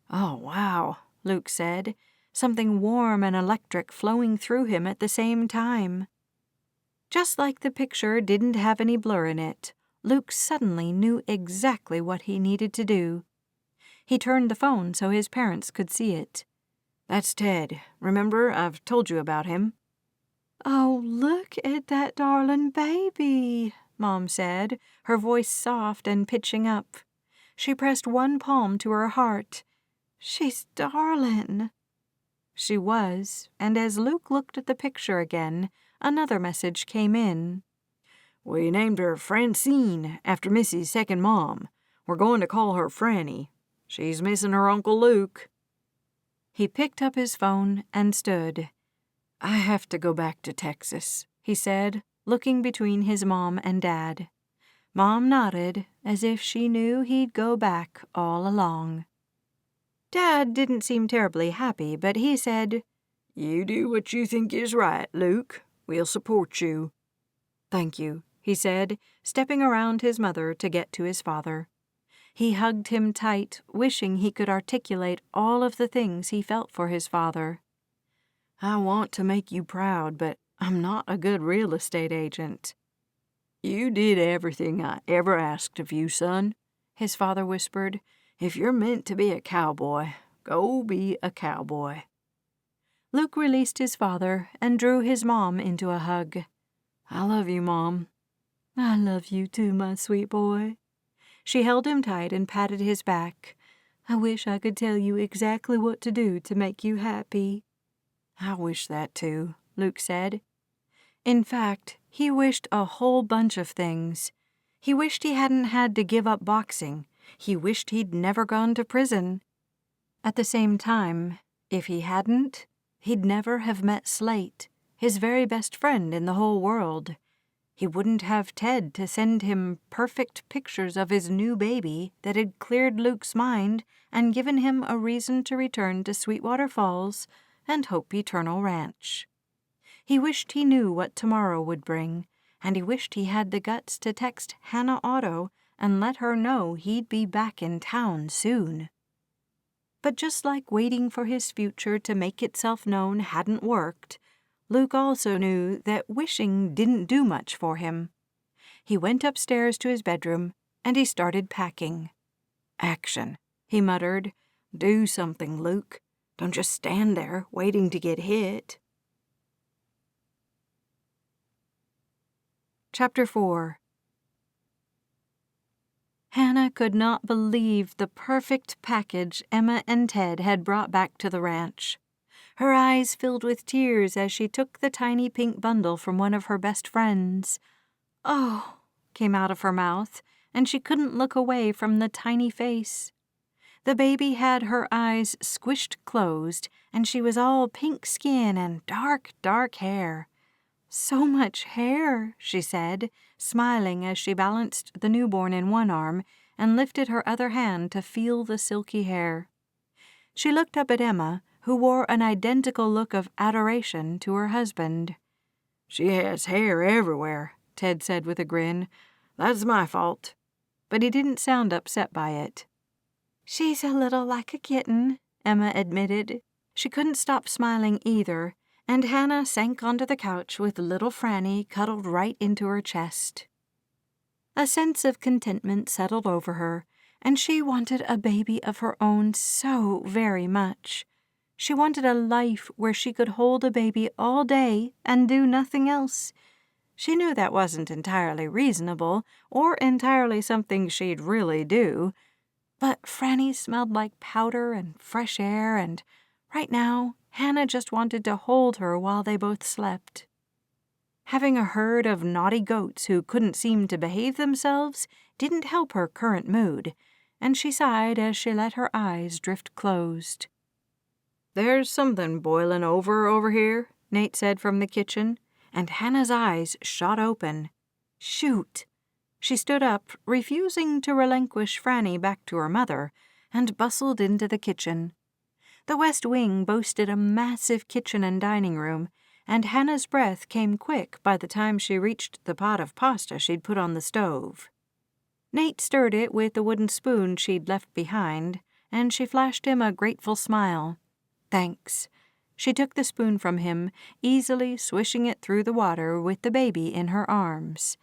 "Oh, wow," Luke said, something warm and electric flowing through him at the same time. Just like the picture didn't have any blur in it, Luke suddenly knew exactly what he needed to do. He turned the phone so his parents could see it. "That's Ted. Remember, I've told you about him." "Oh, look at that darling baby," Mom said, her voice soft and pitching up. She pressed one palm to her heart. "She's darling." She was, and as Luke looked at the picture again, another message came in. "We named her Francine after Missy's second mom. We're going to call her Franny. She's missing her Uncle Luke." He picked up his phone and stood. "I have to go back to Texas," he said, looking between his mom and Dad. Mom nodded, as if she knew he'd go back all along. Dad didn't seem terribly happy, but he said, "You do what you think is right, Luke. We'll support you." "Thank you," he said, stepping around his mother to get to his father. He hugged him tight, wishing he could articulate all of the things he felt for his father. "I want to make you proud, but I'm not a good real estate agent." "You did everything I ever asked of you, son," his father whispered. "If you're meant to be a cowboy, go be a cowboy." Luke released his father and drew his mom into a hug. "I love you, Mom." "I love you too, my sweet boy." She held him tight and patted his back. "I wish I could tell you exactly what to do to make you happy." "I wish that too," Luke said. In fact, he wished a whole bunch of things. He wished he hadn't had to give up boxing. He wished he'd never gone to prison. At the same time, if he hadn't, he'd never have met Slate, his very best friend in the whole world. He wouldn't have Ted to send him perfect pictures of his new baby that had cleared Luke's mind and given him a reason to return to Sweetwater Falls and Hope Eternal Ranch. He wished he knew what tomorrow would bring, and he wished he had the guts to text Hannah Otto and let her know he'd be back in town soon. But just like waiting for his future to make itself known hadn't worked, Luke also knew that wishing didn't do much for him. He went upstairs to his bedroom, and he started packing. "Action," he muttered. "Do something, Luke. Don't just stand there waiting to get hit." Chapter 4. Hannah could not believe the perfect package Emma and Ted had brought back to the ranch. Her eyes filled with tears as she took the tiny pink bundle from one of her best friends. "Oh," came out of her mouth, and she couldn't look away from the tiny face. The baby had her eyes squished closed, and she was all pink skin and dark, dark hair. "So much hair," she said, smiling as she balanced the newborn in one arm and lifted her other hand to feel the silky hair. She looked up at Emma, who wore an identical look of adoration to her husband. "She has hair everywhere," Ted said with a grin. "That's my fault." But he didn't sound upset by it. "She's a little like a kitten," Emma admitted. She couldn't stop smiling either, and Hannah sank onto the couch with little Franny cuddled right into her chest. A sense of contentment settled over her, and she wanted a baby of her own so very much. She wanted a life where she could hold a baby all day and do nothing else. She knew that wasn't entirely reasonable or entirely something she'd really do, but Franny smelled like powder and fresh air, and right now Hannah just wanted to hold her while they both slept. Having a herd of naughty goats who couldn't seem to behave themselves didn't help her current mood, and she sighed as she let her eyes drift closed. "There's something boiling over here," Nate said from the kitchen, and Hannah's eyes shot open. Shoot! She stood up, refusing to relinquish Franny back to her mother, and bustled into the kitchen. The West Wing boasted a massive kitchen and dining room, and Hannah's breath came quick by the time she reached the pot of pasta she'd put on the stove. Nate stirred it with the wooden spoon she'd left behind, and she flashed him a grateful smile. "Thanks." She took the spoon from him, easily swishing it through the water with the baby in her arms.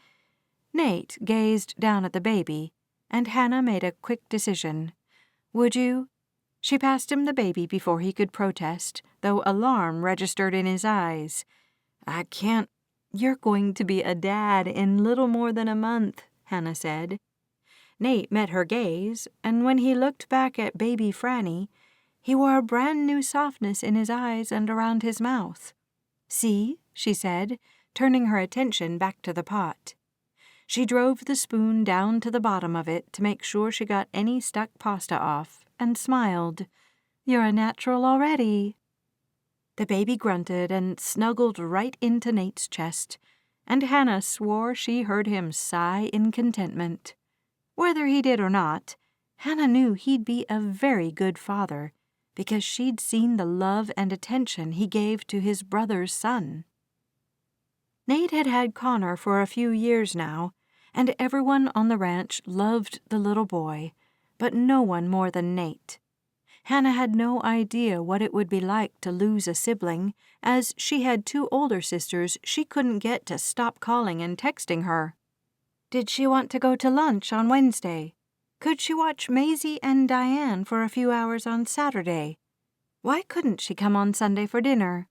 Nate gazed down at the baby, and Hannah made a quick decision. "Would you?" She passed him the baby before he could protest, though alarm registered in his eyes. "I can't." "You're going to be a dad in little more than a month," Hannah said. Nate met her gaze, and when he looked back at baby Franny, he wore a brand new softness in his eyes and around his mouth. "See?" she said, turning her attention back to the pot. She drove the spoon down to the bottom of it to make sure she got any stuck pasta off, and smiled. "You're a natural already." The baby grunted and snuggled right into Nate's chest, and Hannah swore she heard him sigh in contentment. Whether he did or not, Hannah knew he'd be a very good father, because she'd seen the love and attention he gave to his brother's son. Nate had had Connor for a few years now, and everyone on the ranch loved the little boy, but no one more than Nate. Hannah had no idea what it would be like to lose a sibling, as she had 2 older sisters she couldn't get to stop calling and texting her. Did she want to go to lunch on Wednesday? Could she watch Maisie and Diane for a few hours on Saturday? Why couldn't she come on Sunday for dinner?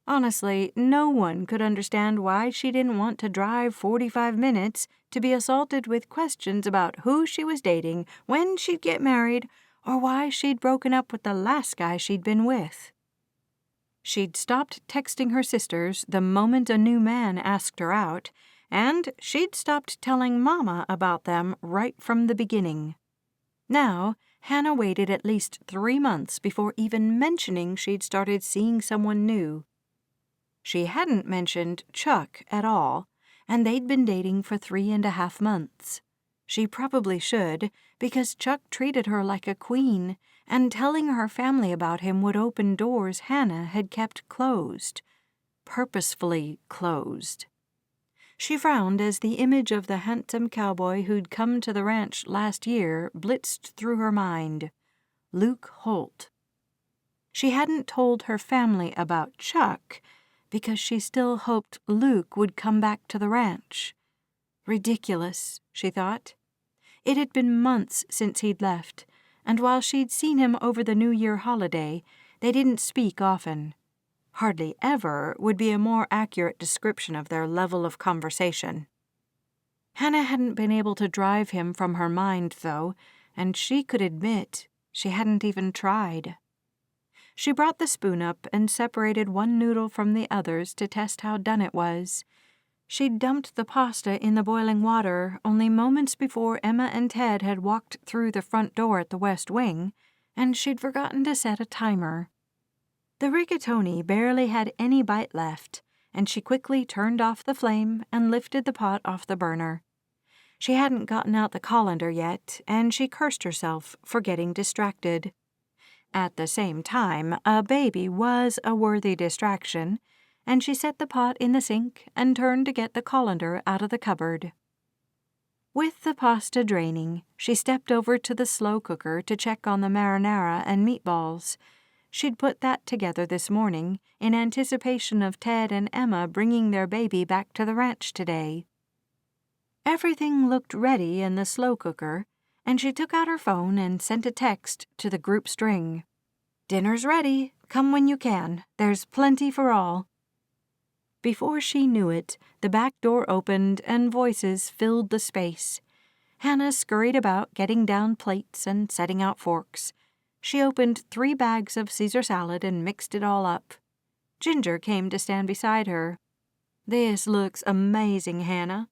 Honestly, no one could understand why she didn't want to drive 45 minutes to be assaulted with questions about who she was dating, when she'd get married, or why she'd broken up with the last guy she'd been with. She'd stopped texting her sisters the moment a new man asked her out, and she'd stopped telling Mama about them right from the beginning. Now, Hannah waited at least 3 months before even mentioning she'd started seeing someone new. She hadn't mentioned Chuck at all, and they'd been dating for 3.5 months. She probably should, because Chuck treated her like a queen, and telling her family about him would open doors Hannah had kept closed. Purposefully closed. She frowned as the image of the handsome cowboy who'd come to the ranch last year blitzed through her mind. Luke Holt. She hadn't told her family about Chuck because she still hoped Luke would come back to the ranch. Ridiculous, she thought. It had been months since he'd left, and while she'd seen him over the New Year holiday, they didn't speak often. Hardly ever would be a more accurate description of their level of conversation. Hannah hadn't been able to drive him from her mind, though, and she could admit she hadn't even tried. She brought the spoon up and separated one noodle from the others to test how done it was. She'd dumped the pasta in the boiling water only moments before Emma and Ted had walked through the front door at the West Wing, and she'd forgotten to set a timer. The rigatoni barely had any bite left, and she quickly turned off the flame and lifted the pot off the burner. She hadn't gotten out the colander yet, and she cursed herself for getting distracted. At the same time, a baby was a worthy distraction, and she set the pot in the sink and turned to get the colander out of the cupboard. With the pasta draining, she stepped over to the slow cooker to check on the marinara and meatballs. She'd put that together this morning in anticipation of Ted and Emma bringing their baby back to the ranch today. Everything looked ready in the slow cooker, and she took out her phone and sent a text to the group string. "Dinner's ready. Come when you can. There's plenty for all." Before she knew it, the back door opened and voices filled the space. Hannah scurried about getting down plates and setting out forks. She opened 3 bags of Caesar salad and mixed it all up. Ginger came to stand beside her. "This looks amazing, Hannah."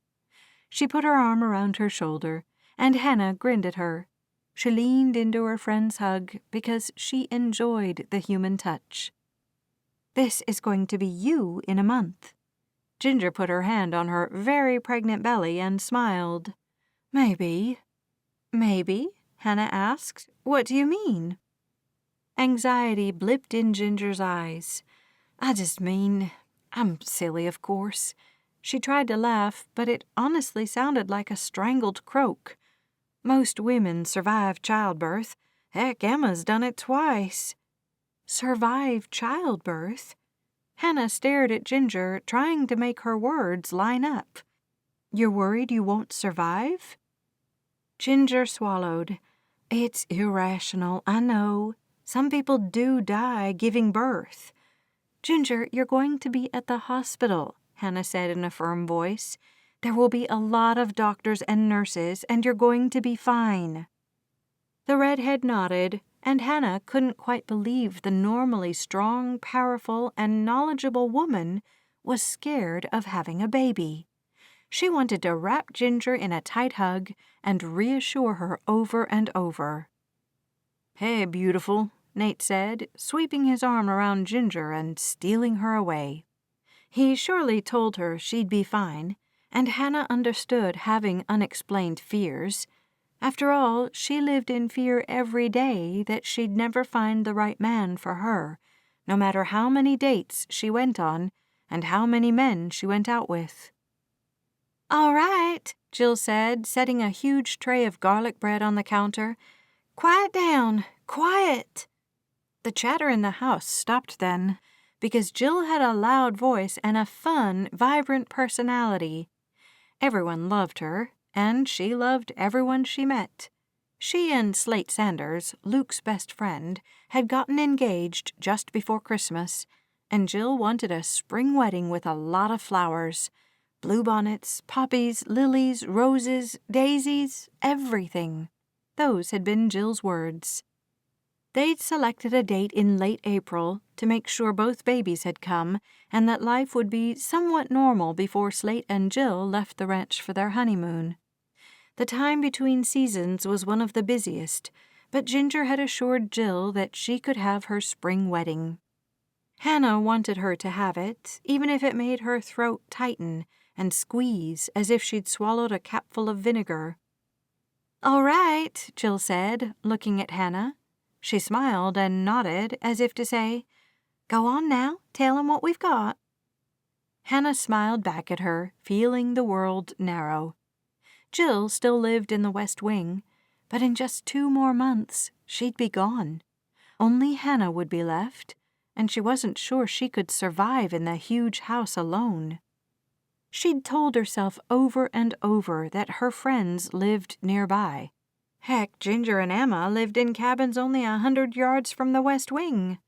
She put her arm around her shoulder, and Hannah grinned at her. She leaned into her friend's hug because she enjoyed the human touch. "This is going to be you in a month." Ginger put her hand on her very pregnant belly and smiled. "Maybe." "Maybe?" Hannah asked. "What do you mean?" Anxiety blipped in Ginger's eyes. "I just mean, I'm silly, of course." She tried to laugh, but it honestly sounded like a strangled croak. "Most women survive childbirth. Heck, Emma's done it twice." Survive childbirth? Hannah stared at Ginger, trying to make her words line up. "You're worried you won't survive?" Ginger swallowed. "It's irrational, I know. Some people do die giving birth." "Ginger, you're going to be at the hospital," Hannah said in a firm voice. "There will be a lot of doctors and nurses, and you're going to be fine." The redhead nodded, and Hannah couldn't quite believe the normally strong, powerful, and knowledgeable woman was scared of having a baby. She wanted to wrap Ginger in a tight hug and reassure her over and over. "Hey, beautiful," Nate said, sweeping his arm around Ginger and stealing her away. He surely told her she'd be fine, and Hannah understood having unexplained fears. After all, she lived in fear every day that she'd never find the right man for her, no matter how many dates she went on and how many men she went out with. "All right," Jill said, setting a huge tray of garlic bread on the counter. "Quiet down, quiet." The chatter in the house stopped then, because Jill had a loud voice and a fun, vibrant personality. Everyone loved her, and she loved everyone she met. She and Slate Sanders, Luke's best friend, had gotten engaged just before Christmas, and Jill wanted a spring wedding with a lot of flowers. Bluebonnets, poppies, lilies, roses, daisies, everything. Those had been Jill's words. They'd selected a date in late April to make sure both babies had come and that life would be somewhat normal before Slate and Jill left the ranch for their honeymoon. The time between seasons was one of the busiest, but Ginger had assured Jill that she could have her spring wedding. Hannah wanted her to have it, even if it made her throat tighten and squeeze as if she'd swallowed a capful of vinegar. "All right," Jill said, looking at Hannah. She smiled and nodded as if to say, "Go on now, tell 'em what we've got." Hannah smiled back at her, feeling the world narrow. Jill still lived in the West Wing, but in just 2 more months she'd be gone. Only Hannah would be left, and she wasn't sure she could survive in the huge house alone. She'd told herself over and over that her friends lived nearby. Heck, Ginger and Emma lived in cabins only 100 yards from the West Wing.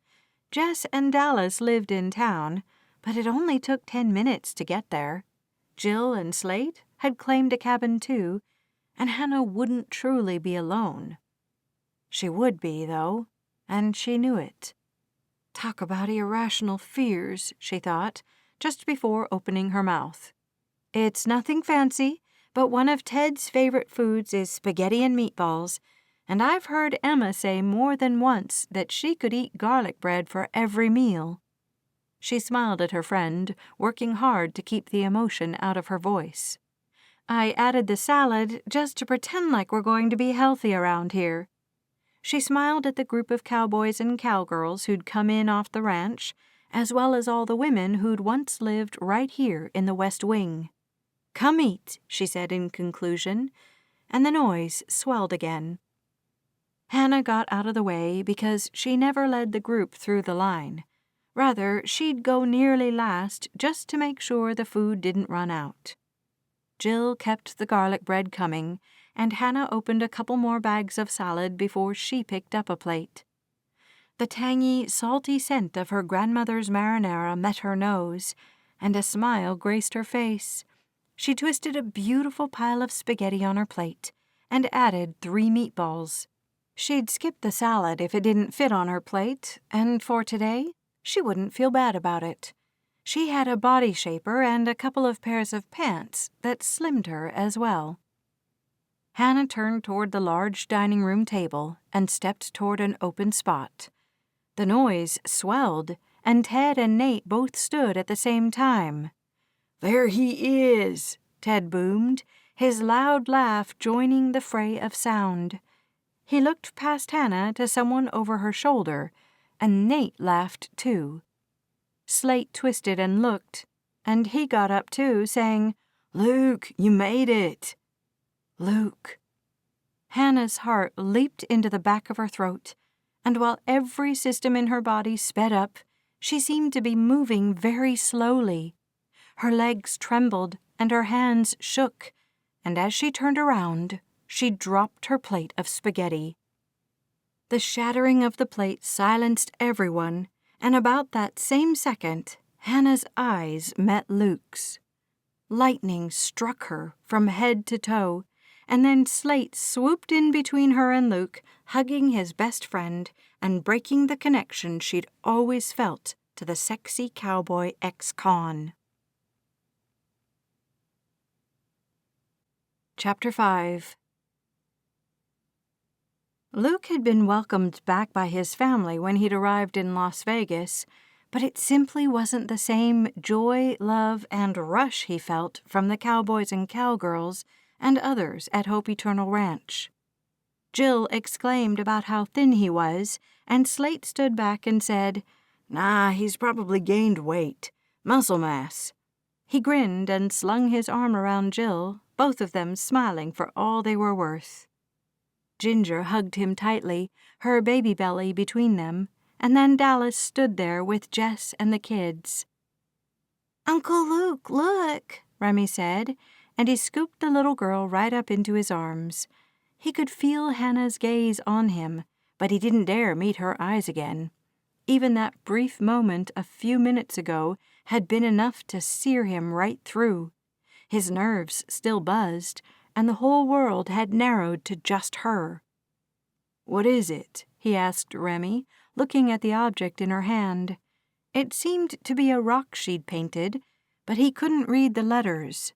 Jess and Dallas lived in town, but it only took 10 minutes to get there. Jill and Slate had claimed a cabin too, and Hannah wouldn't truly be alone. She would be, though, and she knew it. Talk about irrational fears, she thought, just before opening her mouth. It's nothing fancy, but one of Ted's favorite foods is spaghetti and meatballs, and I've heard Emma say more than once that she could eat garlic bread for every meal. She smiled at her friend, working hard to keep the emotion out of her voice. I added the salad just to pretend like we're going to be healthy around here. She smiled at the group of cowboys and cowgirls who'd come in off the ranch, as well as all the women who'd once lived right here in the West Wing. Come eat, she said in conclusion, and the noise swelled again. Hannah got out of the way because she never led the group through the line. Rather, she'd go nearly last just to make sure the food didn't run out. Jill kept the garlic bread coming, and Hannah opened a couple more bags of salad before she picked up a plate. The tangy, salty scent of her grandmother's marinara met her nose, and a smile graced her face. She twisted a beautiful pile of spaghetti on her plate and added 3 meatballs. She'd skip the salad if it didn't fit on her plate, and for today, she wouldn't feel bad about it. She had a body shaper and a couple of pairs of pants that slimmed her as well. Hannah turned toward the large dining room table and stepped toward an open spot. The noise swelled, and Ted and Nate both stood at the same time. "There he is," Ted boomed, his loud laugh joining the fray of sound. He looked past Hannah to someone over her shoulder, and Nate laughed too. Slate twisted and looked, and he got up too, saying, "Luke, you made it." Luke. Hannah's heart leaped into the back of her throat, and while every system in her body sped up, she seemed to be moving very slowly. Her legs trembled and her hands shook, and as she turned around, she dropped her plate of spaghetti. The shattering of the plate silenced everyone, and about that same second, Hannah's eyes met Luke's. Lightning struck her from head to toe, and then Slate swooped in between her and Luke, hugging his best friend and breaking the connection she'd always felt to the sexy cowboy ex-con. Chapter 5. Luke had been welcomed back by his family when he'd arrived in Las Vegas, but it simply wasn't the same joy, love, and rush he felt from the cowboys and cowgirls and others at Hope Eternal Ranch. Jill exclaimed about how thin he was, and Slate stood back and said, "Nah, he's probably gained weight. Muscle mass." He grinned and slung his arm around Jill, both of them smiling for all they were worth. Ginger hugged him tightly, her baby belly between them, and then Dallas stood there with Jess and the kids. "Uncle Luke, look," Remy said, and he scooped the little girl right up into his arms. He could feel Hannah's gaze on him, but he didn't dare meet her eyes again. Even that brief moment a few minutes ago had been enough to sear him right through. His nerves still buzzed, and the whole world had narrowed to just her. "What is it?" he asked Remy, looking at the object in her hand. It seemed to be a rock she'd painted, but he couldn't read the letters.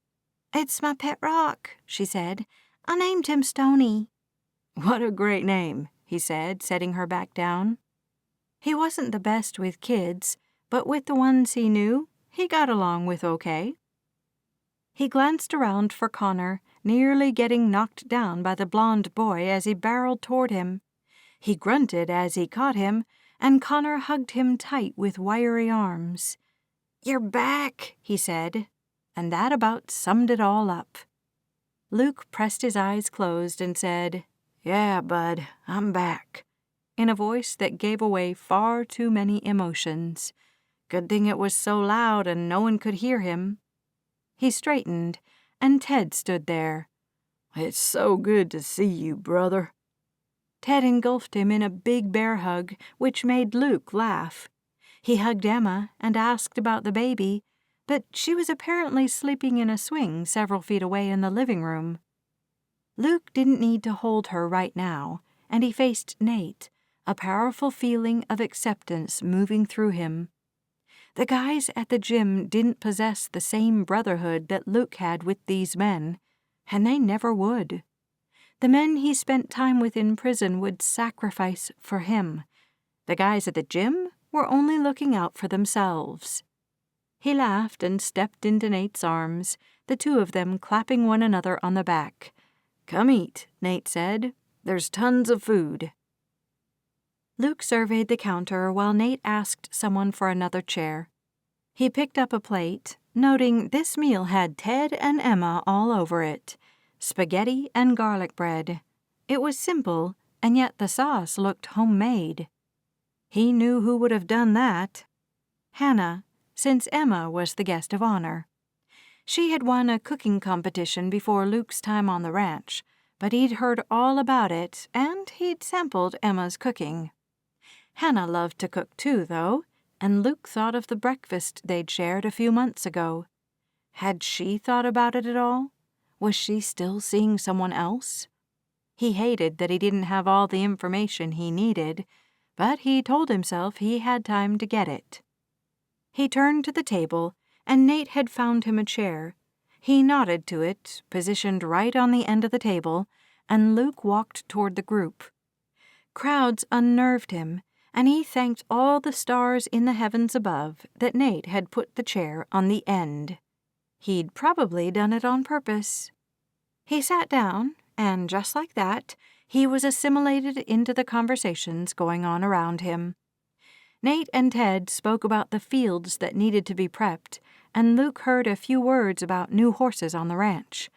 "It's my pet rock," she said. "I named him Stony." "What a great name," he said, setting her back down. He wasn't the best with kids, but with the ones he knew, he got along with okay. He glanced around for Connor, nearly getting knocked down by the blond boy as he barreled toward him. He grunted as he caught him, and Connor hugged him tight with wiry arms. "You're back," he said, and that about summed it all up. Luke pressed his eyes closed and said, "Yeah, bud, I'm back," in a voice that gave away far too many emotions. Good thing it was so loud and no one could hear him. He straightened, and Ted stood there. "It's so good to see you, brother." Ted engulfed him in a big bear hug, which made Luke laugh. He hugged Emma and asked about the baby, but she was apparently sleeping in a swing several feet away in the living room. Luke didn't need to hold her right now, and he faced Nate, a powerful feeling of acceptance moving through him. The guys at the gym didn't possess the same brotherhood that Luke had with these men, and they never would. The men he spent time with in prison would sacrifice for him. The guys at the gym were only looking out for themselves. He laughed and stepped into Nate's arms, the two of them clapping one another on the back. "Come eat," Nate said. "There's tons of food." Luke surveyed the counter while Nate asked someone for another chair. He picked up a plate, noting this meal had Ted and Emma all over it. Spaghetti and garlic bread. It was simple, and yet the sauce looked homemade. He knew who would have done that. Hannah, since Emma was the guest of honor. She had won a cooking competition before Luke's time on the ranch, but he'd heard all about it, and he'd sampled Emma's cooking. Hannah loved to cook too, though, and Luke thought of the breakfast they'd shared a few months ago. Had she thought about it at all? Was she still seeing someone else? He hated that he didn't have all the information he needed, but he told himself he had time to get it. He turned to the table, and Nate had found him a chair. He nodded to it, positioned right on the end of the table, and Luke walked toward the group. Crowds unnerved him, and he thanked all the stars in the heavens above that Nate had put the chair on the end. He'd probably done it on purpose. He sat down, and just like that, he was assimilated into the conversations going on around him. Nate and Ted spoke about the fields that needed to be prepped, and Luke heard a few words about new horses on the ranch.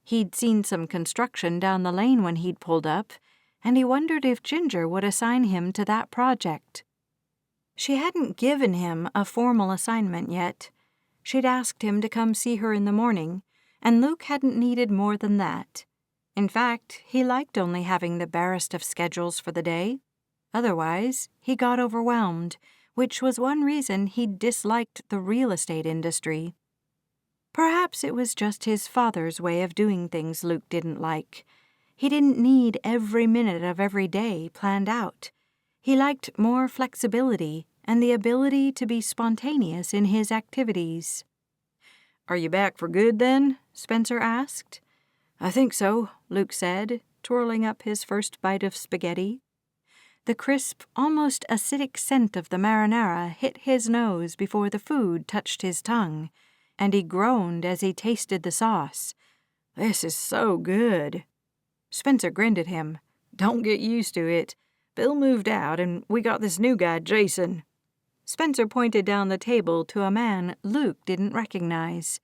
He'd seen some construction down the lane when he'd pulled up, and he wondered if Ginger would assign him to that project. She hadn't given him a formal assignment yet. She'd asked him to come see her in the morning, and Luke hadn't needed more than that. In fact, he liked only having the barest of schedules for the day. Otherwise, he got overwhelmed, which was one reason he disliked the real estate industry. Perhaps it was just his father's way of doing things Luke didn't like. He didn't need every minute of every day planned out. He liked more flexibility and the ability to be spontaneous in his activities. "Are you back for good, then?" Spencer asked. "I think so," Luke said, twirling up his first bite of spaghetti. The crisp, almost acidic scent of the marinara hit his nose before the food touched his tongue, and he groaned as he tasted the sauce. "This is so good." Spencer grinned at him. "Don't get used to it. Bill moved out, and we got this new guy, Jason." Spencer pointed down the table to a man Luke didn't recognize.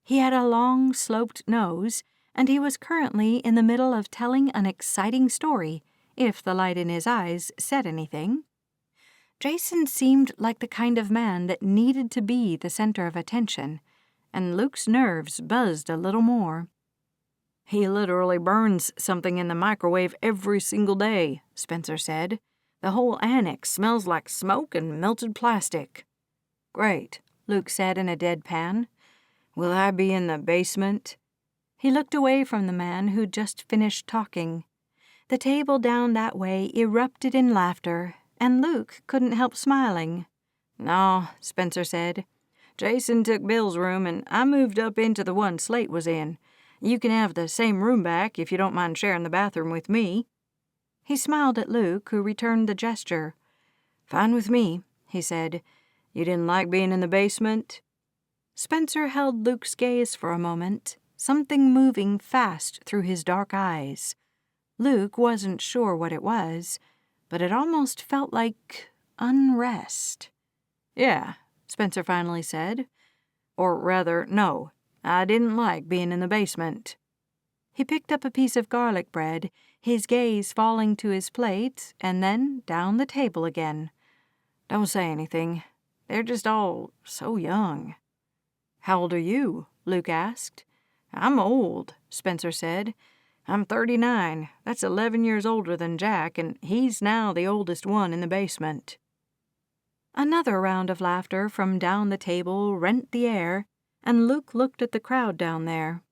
He had a long, sloped nose, and he was currently in the middle of telling an exciting story, if the light in his eyes said anything. Jason seemed like the kind of man that needed to be the center of attention, and Luke's nerves buzzed a little more. "He literally burns something in the microwave every single day," Spencer said. "The whole annex smells like smoke and melted plastic." "Great," Luke said in a deadpan. "Will I be in the basement?" He looked away from the man who'd just finished talking. The table down that way erupted in laughter, and Luke couldn't help smiling. "No," Spencer said. "Jason took Bill's room, and I moved up into the one Slate was in. You can have the same room back if you don't mind sharing the bathroom with me." He smiled at Luke, who returned the gesture. "Fine with me," he said. "You didn't like being in the basement?" Spencer held Luke's gaze for a moment, something moving fast through his dark eyes. Luke wasn't sure what it was, but it almost felt like unrest. "Yeah," Spencer finally said. "Or rather, no, I didn't like being in the basement." He picked up a piece of garlic bread, his gaze falling to his plate and then down the table again. "Don't say anything. They're just all so young." "How old are you?" Luke asked. I'm old, Spencer said. I'm 39. That's 11 years older than Jack, and he's now the oldest one in the basement. Another round of laughter from down the table rent the air, and Luke looked at the crowd down there.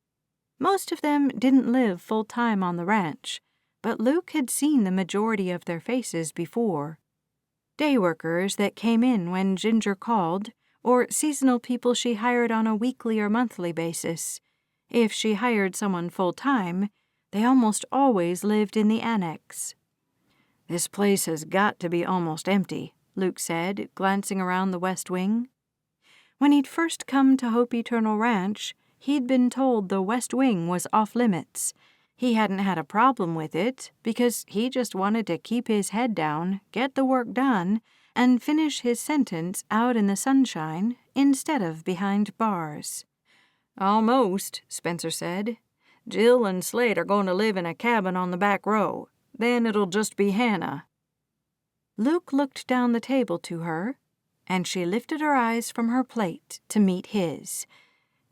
Most of them didn't live full-time on the ranch, but Luke had seen the majority of their faces before. Day workers that came in when Ginger called, or seasonal people she hired on a weekly or monthly basis. If she hired someone full-time, they almost always lived in the annex. This place has got to be almost empty, Luke said, glancing around the west wing. When he'd first come to Hope Eternal Ranch, he'd been told the west wing was off-limits. He hadn't had a problem with it because he just wanted to keep his head down, get the work done, and finish his sentence out in the sunshine instead of behind bars. Almost, Spencer said. Jill and Slade are going to live in a cabin on the back row. Then it'll just be Hannah. Luke looked down the table to her, and she lifted her eyes from her plate to meet his.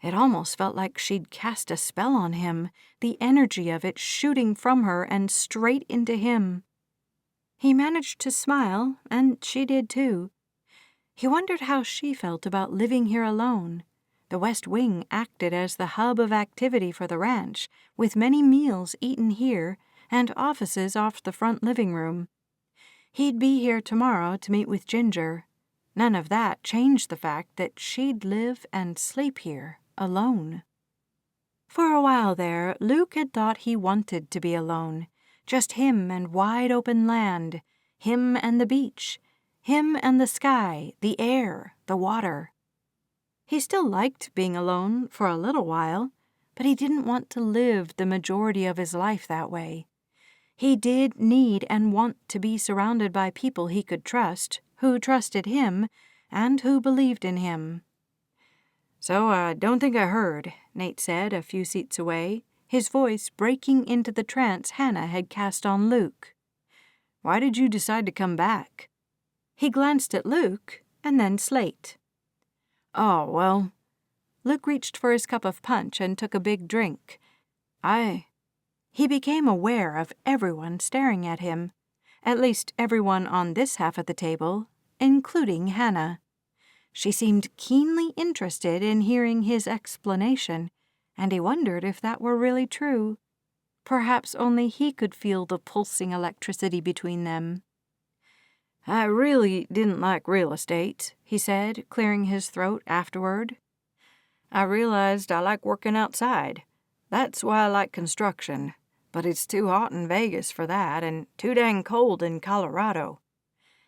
It almost felt like she'd cast a spell on him, the energy of it shooting from her and straight into him. He managed to smile, and she did too. He wondered how she felt about living here alone. The West Wing acted as the hub of activity for the ranch, with many meals eaten here and offices off the front living room. He'd be here tomorrow to meet with Ginger. None of that changed the fact that she'd live and sleep here alone. For a while there, Luke had thought he wanted to be alone. Just him and wide open land, him and the beach, him and the sky, the air, the water. He still liked being alone for a little while, but he didn't want to live the majority of his life that way. He did need and want to be surrounded by people he could trust, who trusted him, and who believed in him. So I don't think I heard, Nate said a few seats away, his voice breaking into the trance Hannah had cast on Luke. Why did you decide to come back? He glanced at Luke and then Slate. Oh, well. Luke reached for his cup of punch and took a big drink. He became aware of everyone staring at him, at least everyone on this half of the table, including Hannah. She seemed keenly interested in hearing his explanation, and he wondered if that were really true. Perhaps only he could feel the pulsing electricity between them. I really didn't like real estate, he said, clearing his throat afterward. I realized I like working outside. That's why I like construction. But it's too hot in Vegas for that, and too dang cold in Colorado.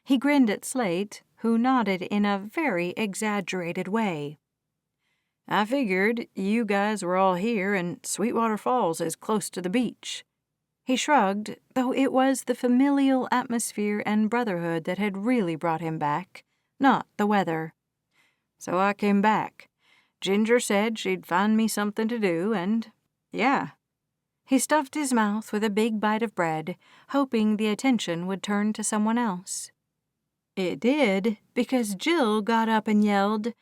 He grinned at Slate, who nodded in a very exaggerated way. I figured you guys were all here, and Sweetwater Falls is close to the beach. He shrugged, though it was the familial atmosphere and brotherhood that had really brought him back, not the weather. So I came back. Ginger said she'd find me something to do, and yeah. He stuffed his mouth with a big bite of bread, hoping the attention would turn to someone else. It did, because Jill got up and yelled,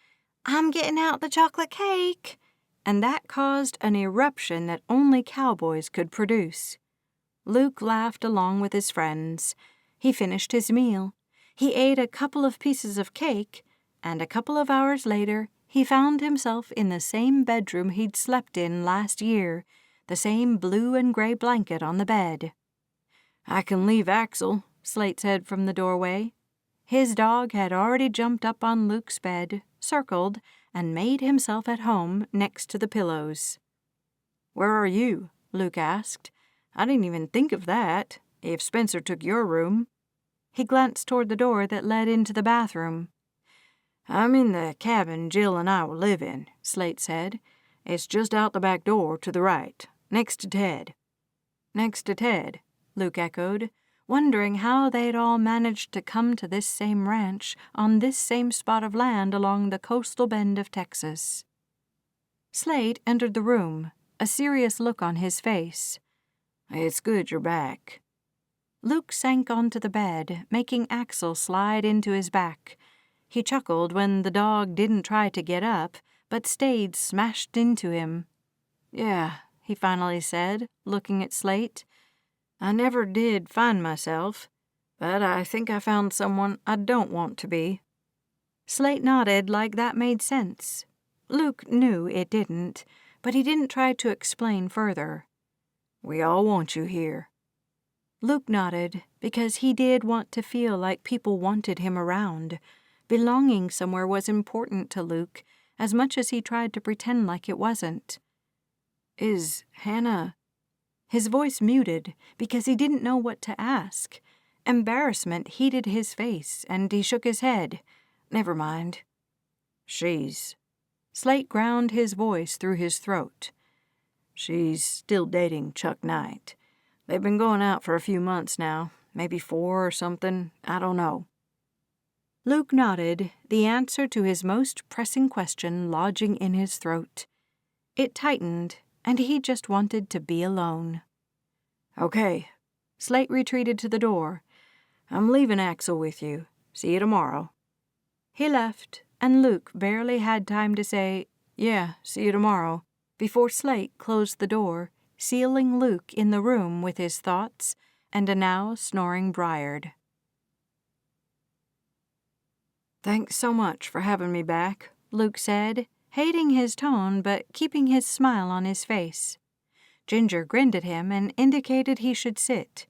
"I'm getting out the chocolate cake!" And that caused an eruption that only cowboys could produce. Luke laughed along with his friends. He finished his meal. He ate a couple of pieces of cake, and a couple of hours later, he found himself in the same bedroom he'd slept in last year, the same blue and gray blanket on the bed. I can leave Axel, Slate said from the doorway. His dog had already jumped up on Luke's bed, circled, and made himself at home next to the pillows. Where are you? Luke asked. I didn't even think of that, if Spencer took your room. He glanced toward the door that led into the bathroom. I'm in the cabin Jill and I will live in, Slate said. It's just out the back door to the right, next to Ted. Next to Ted, Luke echoed, wondering how they'd all managed to come to this same ranch on this same spot of land along the coastal bend of Texas. Slate entered the room, a serious look on his face. It's good you're back. Luke sank onto the bed, making Axel slide into his back. He chuckled when the dog didn't try to get up, but stayed smashed into him. "Yeah," he finally said, looking at Slate. "I never did find myself, but I think I found someone I don't want to be." Slate nodded like that made sense. Luke knew it didn't, but he didn't try to explain further. "We all want you here." Luke nodded because he did want to feel like people wanted him around. Belonging somewhere was important to Luke, as much as he tried to pretend like it wasn't. "Is Hannah—" His voice muted because he didn't know what to ask. Embarrassment heated his face, and he shook his head. "Never mind." "She's—" Slate ground his voice through his throat. "She's still dating Chuck Knight. They've been going out for a few months now, maybe 4 or something, I don't know." Luke nodded, the answer to his most pressing question lodging in his throat. It tightened, and he just wanted to be alone. "Okay." Slate retreated to the door. "I'm leaving Axel with you. See you tomorrow." He left, and Luke barely had time to say, "Yeah, see you tomorrow," before Slate closed the door, sealing Luke in the room with his thoughts and a now snoring Briard. "Thanks so much for having me back," Luke said, hating his tone but keeping his smile on his face. Ginger grinned at him and indicated he should sit.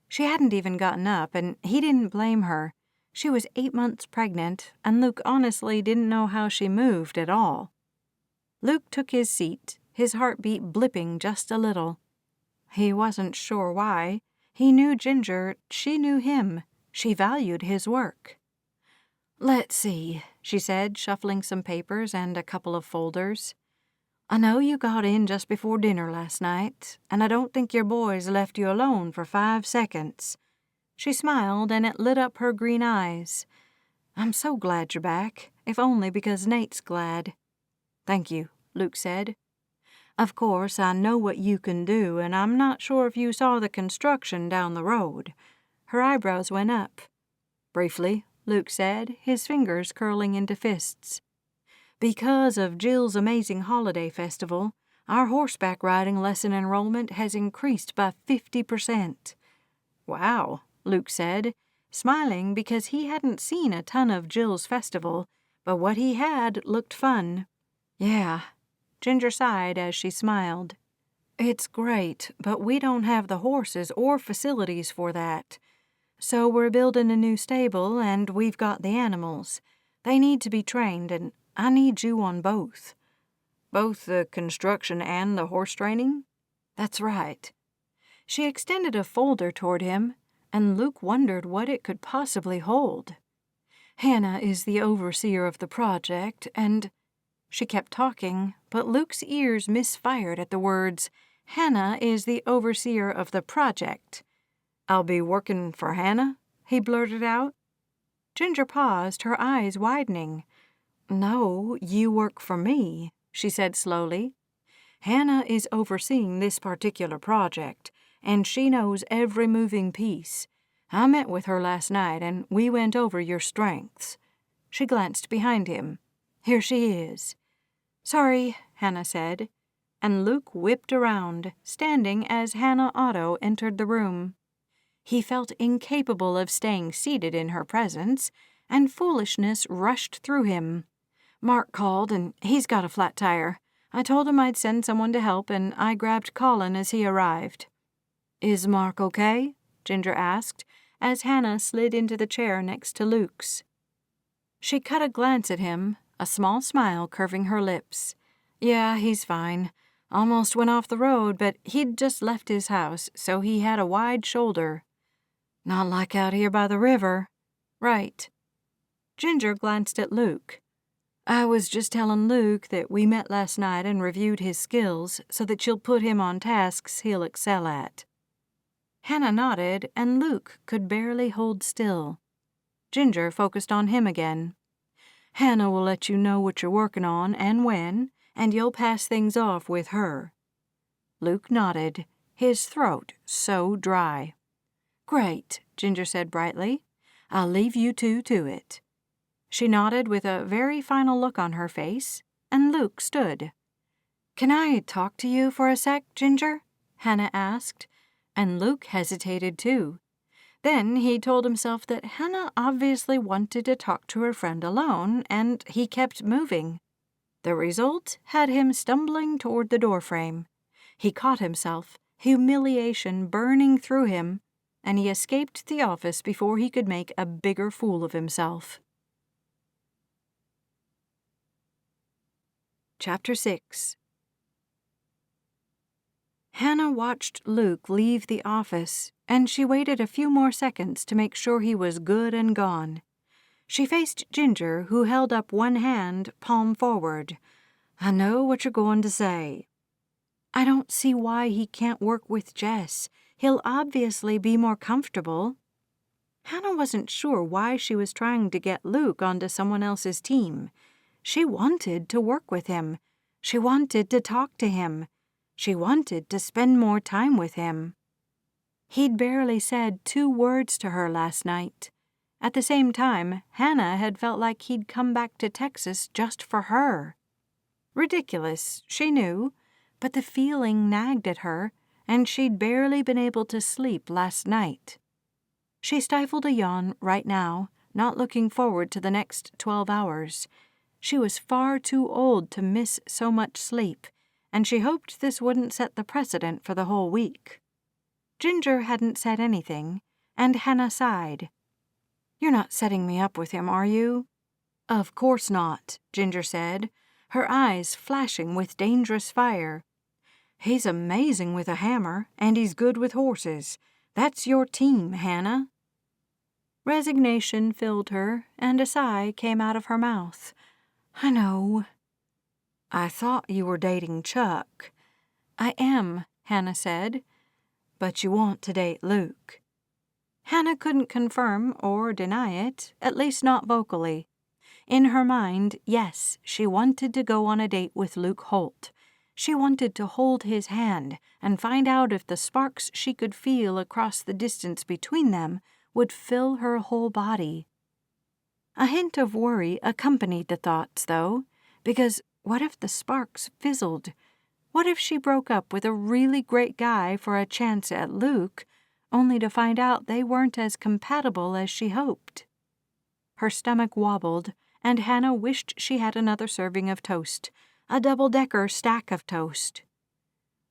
She hadn't even gotten up, and he didn't blame her. She was 8 months pregnant, and Luke honestly didn't know how she moved at all. Luke took his seat, his heartbeat blipping just a little. He wasn't sure why. He knew Ginger, she knew him. She valued his work. "Let's see," she said, shuffling some papers and a couple of folders. "I know you got in just before dinner last night, and I don't think your boys left you alone for 5 seconds. She smiled, and it lit up her green eyes. "I'm so glad you're back, if only because Nate's glad." "Thank you," Luke said. "Of course, I know what you can do, and I'm not sure if you saw the construction down the road." Her eyebrows went up. "Briefly," Luke said, his fingers curling into fists. "Because of Jill's amazing holiday festival, our horseback riding lesson enrollment has increased by 50%. "Wow," Luke said, smiling because he hadn't seen a ton of Jill's festival, but what he had looked fun. "Yeah." Ginger sighed as she smiled. "It's great, but we don't have the horses or facilities for that. So we're building a new stable, and we've got the animals. They need to be trained, and I need you on both." "Both the construction and the horse training?" "That's right." She extended a folder toward him, and Luke wondered what it could possibly hold. "Hannah is the overseer of the project, and—" She kept talking, but Luke's ears misfired at the words, "Hannah is the overseer of the project." "I'll be working for Hannah?" he blurted out. Ginger paused, her eyes widening. "No, you work for me," she said slowly. "Hannah is overseeing this particular project, and she knows every moving piece. I met with her last night, and we went over your strengths." She glanced behind him. "Here she is." "Sorry," Hannah said, and Luke whipped around, standing as Hannah Otto entered the room. He felt incapable of staying seated in her presence, and foolishness rushed through him. "Mark called, and he's got a flat tire. I told him I'd send someone to help, and I grabbed Colin as he arrived." "Is Mark okay?" Ginger asked, as Hannah slid into the chair next to Luke's. She cut a glance at him, a small smile curving her lips. "Yeah, he's fine. Almost went off the road, but he'd just left his house, so he had a wide shoulder." "Not like out here by the river." "Right." Ginger glanced at Luke. "I was just telling Luke that we met last night and reviewed his skills so that you'll put him on tasks he'll excel at." Hannah nodded, and Luke could barely hold still. Ginger focused on him again. "Hannah will let you know what you're working on and when, and you'll pass things off with her." Luke nodded, his throat so dry. "Great," Ginger said brightly. "I'll leave you two to it." She nodded with a very final look on her face, and Luke stood. "Can I talk to you for a sec, Ginger?" Hannah asked, and Luke hesitated too. Then he told himself that Hannah obviously wanted to talk to her friend alone, and he kept moving. The result had him stumbling toward the doorframe. He caught himself, humiliation burning through him, and he escaped the office before he could make a bigger fool of himself. Chapter 6. Hannah watched Luke leave the office, and she waited a few more seconds to make sure he was good and gone. She faced Ginger, who held up one hand, palm forward. "I know what you're going to say." "I don't see why he can't work with Jess. He'll obviously be more comfortable." Hannah wasn't sure why she was trying to get Luke onto someone else's team. She wanted to work with him. She wanted to talk to him. She wanted to spend more time with him. He'd barely said 2 words to her last night. At the same time, Hannah had felt like he'd come back to Texas just for her. Ridiculous, she knew, but the feeling nagged at her, and she'd barely been able to sleep last night. She stifled a yawn right now, not looking forward to the next 12 hours. She was far too old to miss so much sleep, and she hoped this wouldn't set the precedent for the whole week. Ginger hadn't said anything, and Hannah sighed. "You're not setting me up with him, are you?" "Of course not," Ginger said, her eyes flashing with dangerous fire. "He's amazing with a hammer, and he's good with horses. That's your team, Hannah." Resignation filled her, and a sigh came out of her mouth. "I know." "I thought you were dating Chuck." "I am," Hannah said. "But you want to date Luke." Hannah couldn't confirm or deny it, at least not vocally. In her mind, yes, she wanted to go on a date with Luke Holt. She wanted to hold his hand and find out if the sparks she could feel across the distance between them would fill her whole body. A hint of worry accompanied the thoughts, though, because what if the sparks fizzled? What if she broke up with a really great guy for a chance at Luke, only to find out they weren't as compatible as she hoped? Her stomach wobbled, and Hannah wished she had another serving of toast, a double-decker stack of toast.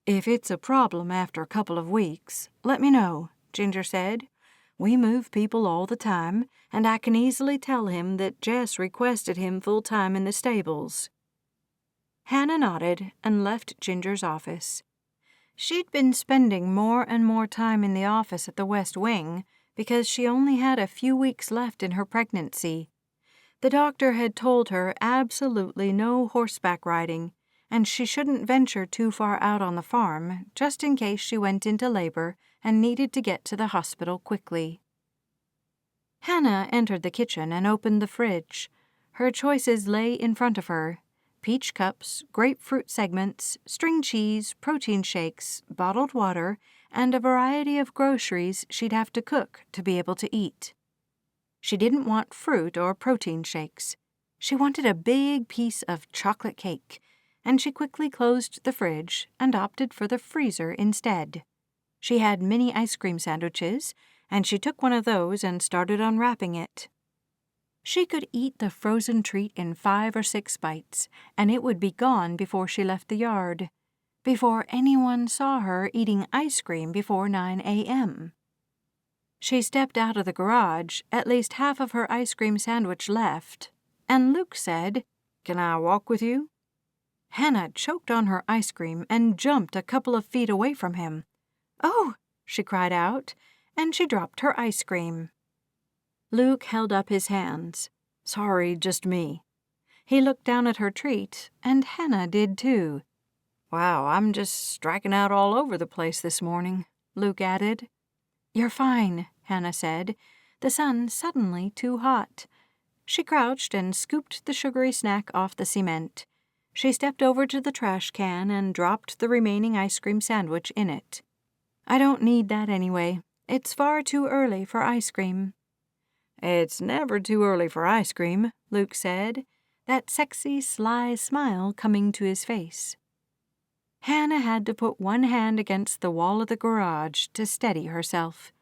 "If it's a problem after a couple of weeks, let me know," Ginger said. "We move people all the time, and I can easily tell him that Jess requested him full-time in the stables." Hannah nodded and left Ginger's office. She'd been spending more and more time in the office at the West Wing because she only had a few weeks left in her pregnancy. The doctor had told her absolutely no horseback riding, and she shouldn't venture too far out on the farm, just in case she went into labor and needed to get to the hospital quickly. Hannah entered the kitchen and opened the fridge. Her choices lay in front of her: peach cups, grapefruit segments, string cheese, protein shakes, bottled water, and a variety of groceries she'd have to cook to be able to eat. She didn't want fruit or protein shakes. She wanted a big piece of chocolate cake, and she quickly closed the fridge and opted for the freezer instead. She had mini ice cream sandwiches, and she took one of those and started unwrapping it. She could eat the frozen treat in 5 or 6 bites, and it would be gone before she left the yard, before anyone saw her eating ice cream before 9 a.m. She stepped out of the garage, at least half of her ice cream sandwich left, and Luke said, "Can I walk with you?" Hannah choked on her ice cream and jumped a couple of feet away from him. "Oh!" she cried out, and she dropped her ice cream. Luke held up his hands. "Sorry, just me." He looked down at her treat, and Hannah did too. "Wow, I'm just striking out all over the place this morning," Luke added. "You're fine," Hannah said, the sun suddenly too hot. She crouched and scooped the sugary snack off the cement. She stepped over to the trash can and dropped the remaining ice cream sandwich in it. "I don't need that anyway. It's far too early for ice cream." "It's never too early for ice cream," Luke said. that sexy, sly smile coming to his face. Hannah had to put one hand against the wall of the garage to steady herself.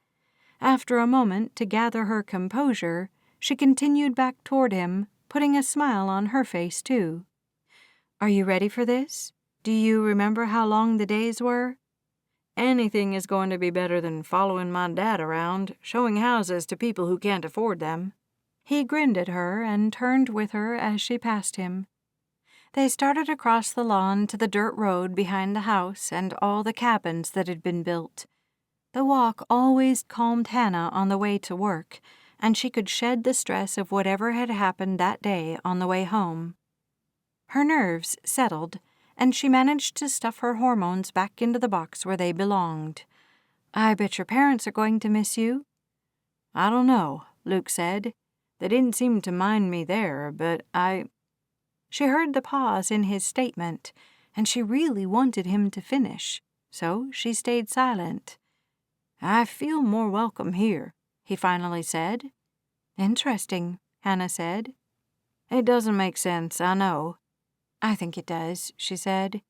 After a moment to gather her composure, she continued back toward him, putting a smile on her face, too. "Are you ready for this? Do you remember how long the days were?" "Anything is going to be better than following my dad around, showing houses to people who can't afford them." He grinned at her and turned with her as she passed him. They started across the lawn to the dirt road behind the house and all the cabins that had been built. The walk always calmed Hannah on the way to work, and she could shed the stress of whatever had happened that day on the way home. Her nerves settled, and she managed to stuff her hormones back into the box where they belonged. "I bet your parents are going to miss you." "I don't know," Luke said. "They didn't seem to mind me there, but She heard the pause in his statement, and she really wanted him to finish, so she stayed silent. "I feel more welcome here," he finally said. "Interesting," Hannah said. "It doesn't make sense, I know." "I think it does," she said.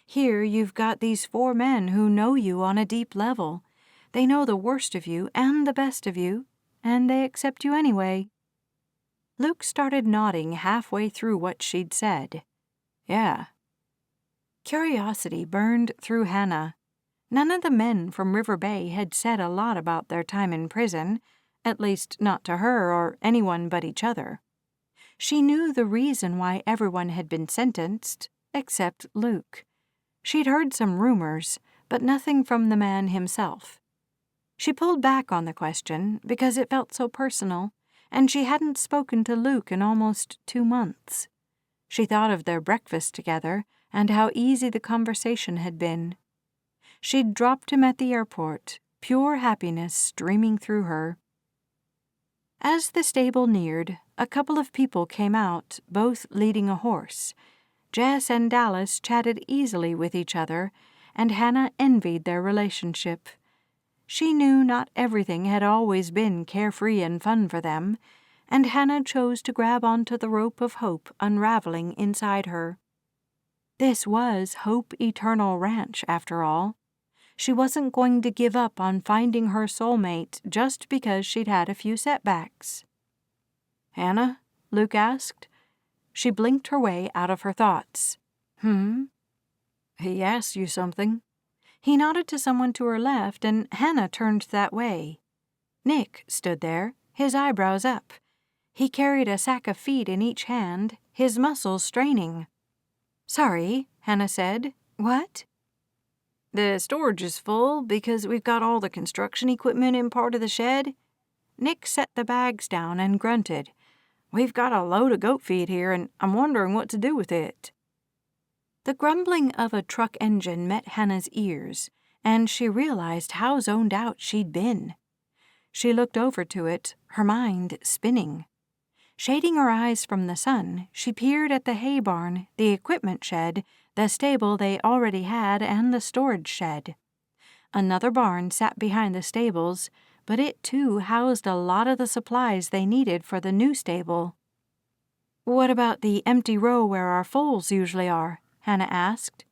"Here you've got these 4 men who know you on a deep level. They know the worst of you and the best of you, and they accept you anyway." Luke started nodding halfway through what she'd said. "Yeah." Curiosity burned through Hannah. None of the men from River Bay had said a lot about their time in prison, at least not to her or anyone but each other. She knew the reason why everyone had been sentenced, except Luke. She'd heard some rumors, but nothing from the man himself. She pulled back on the question because it felt so personal, and she hadn't spoken to Luke in almost 2 months. She thought of their breakfast together and how easy the conversation had been. She'd dropped him at the airport, pure happiness streaming through her. As the stable neared, a couple of people came out, both leading a horse. Jess and Dallas chatted easily with each other, and Hannah envied their relationship. She knew not everything had always been carefree and fun for them, and Hannah chose to grab onto the rope of hope unraveling inside her. This was Hope Eternal Ranch, after all. She wasn't going to give up on finding her soulmate just because she'd had a few setbacks. "Hannah?" Luke asked. She blinked her way out of her thoughts. "He asked you something." He nodded to someone to her left, and Hannah turned that way. Nick stood there, his eyebrows up. He carried a sack of feed in each hand, his muscles straining. "Sorry," Hannah said. "What?" "The storage is full because we've got all the construction equipment in part of the shed." Nick set the bags down and grunted. "We've got a load of goat feed here, and I'm wondering what to do with it." The grumbling of a truck engine met Hannah's ears, and she realized how zoned out she'd been. She looked over to it, her mind spinning. Shading her eyes from the sun, she peered at the hay barn, the equipment shed, the stable they already had, and the storage shed. Another barn sat behind the stables, but it too housed a lot of the supplies they needed for the new stable. "What about the empty row where our foals usually are?" Hannah asked.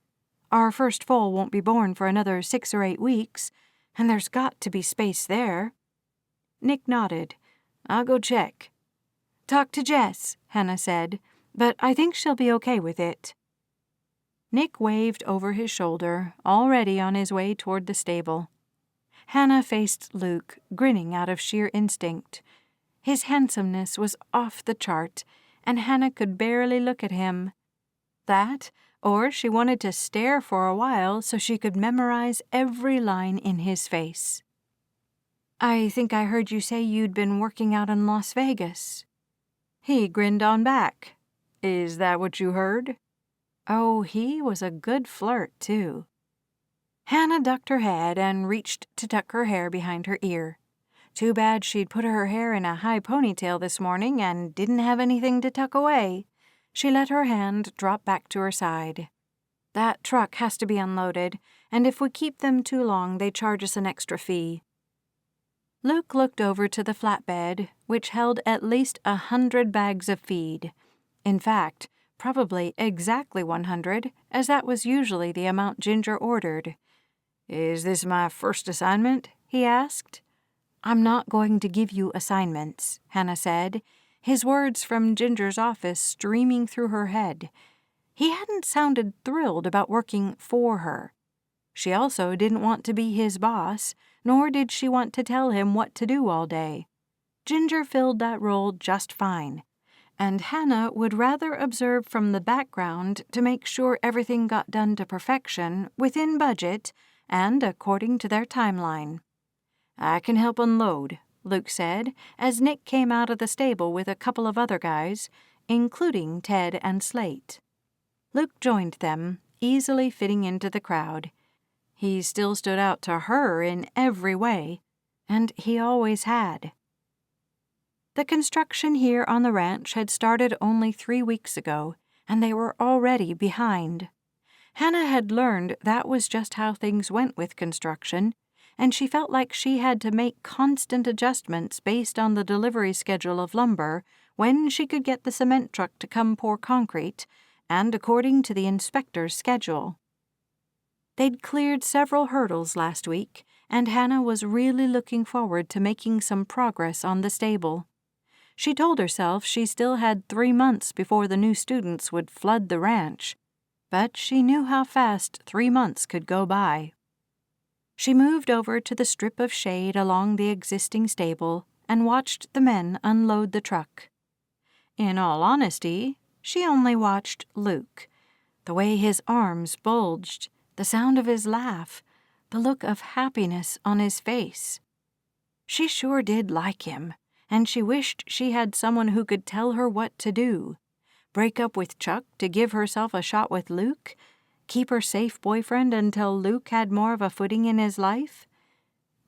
"Our first foal won't be born for another 6 or 8 weeks, and there's got to be space there." Nick nodded. "I'll go check." "Talk to Jess," Hannah said, "but I think she'll be okay with it." Nick waved over his shoulder, already on his way toward the stable. Hannah faced Luke, grinning out of sheer instinct. His handsomeness was off the chart, and Hannah could barely look at him. That, or she wanted to stare for a while so she could memorize every line in his face. "I think I heard you say you'd been working out in Las Vegas." He grinned on back. "Is that what you heard?" Oh, he was a good flirt, too. Hannah ducked her head and reached to tuck her hair behind her ear. Too bad she'd put her hair in a high ponytail this morning and didn't have anything to tuck away. She let her hand drop back to her side. "That truck has to be unloaded, and if we keep them too long, they charge us an extra fee." Luke looked over to the flatbed, which held at least 100 bags of feed. In fact, probably exactly 100, as that was usually the amount Ginger ordered. "Is this my first assignment?" he asked. "I'm not going to give you assignments," Hannah said, his words from Ginger's office streaming through her head. He hadn't sounded thrilled about working for her. She also didn't want to be his boss, nor did she want to tell him what to do all day. Ginger filled that role just fine, and Hannah would rather observe from the background to make sure everything got done to perfection, within budget, and according to their timeline. "I can help unload," Luke said, as Nick came out of the stable with a couple of other guys, including Ted and Slate. Luke joined them, easily fitting into the crowd. He still stood out to her in every way, and he always had. The construction here on the ranch had started only 3 weeks ago, and they were already behind. Hannah had learned that was just how things went with construction, and she felt like she had to make constant adjustments based on the delivery schedule of lumber, when she could get the cement truck to come pour concrete, and according to the inspector's schedule. They'd cleared several hurdles last week, and Hannah was really looking forward to making some progress on the stable. She told herself she still had 3 months before the new students would flood the ranch, but she knew how fast 3 months could go by. She moved over to the strip of shade along the existing stable and watched the men unload the truck. In all honesty, she only watched Luke. The way his arms bulged, the sound of his laugh, the look of happiness on his face. She sure did like him, and she wished she had someone who could tell her what to do. Break up with Chuck to give herself a shot with Luke? Keep her safe boyfriend until Luke had more of a footing in his life?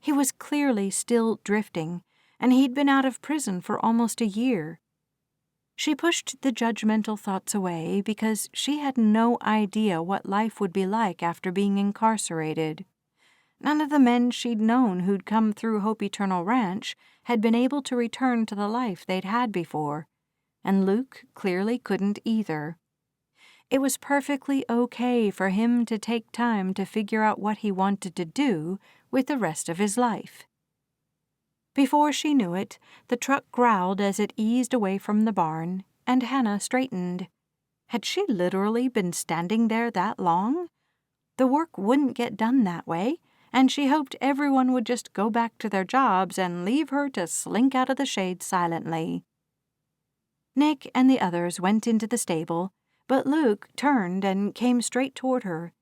He was clearly still drifting, and he'd been out of prison for almost a year. She pushed the judgmental thoughts away because she had no idea what life would be like after being incarcerated. None of the men she'd known who'd come through Hope Eternal Ranch had been able to return to the life they'd had before, and Luke clearly couldn't either. It was perfectly okay for him to take time to figure out what he wanted to do with the rest of his life. Before she knew it, the truck growled as it eased away from the barn, and Hannah straightened. Had she literally been standing there that long? The work wouldn't get done that way, and she hoped everyone would just go back to their jobs and leave her to slink out of the shade silently. Nick and the others went into the stable, but Luke turned and came straight toward her.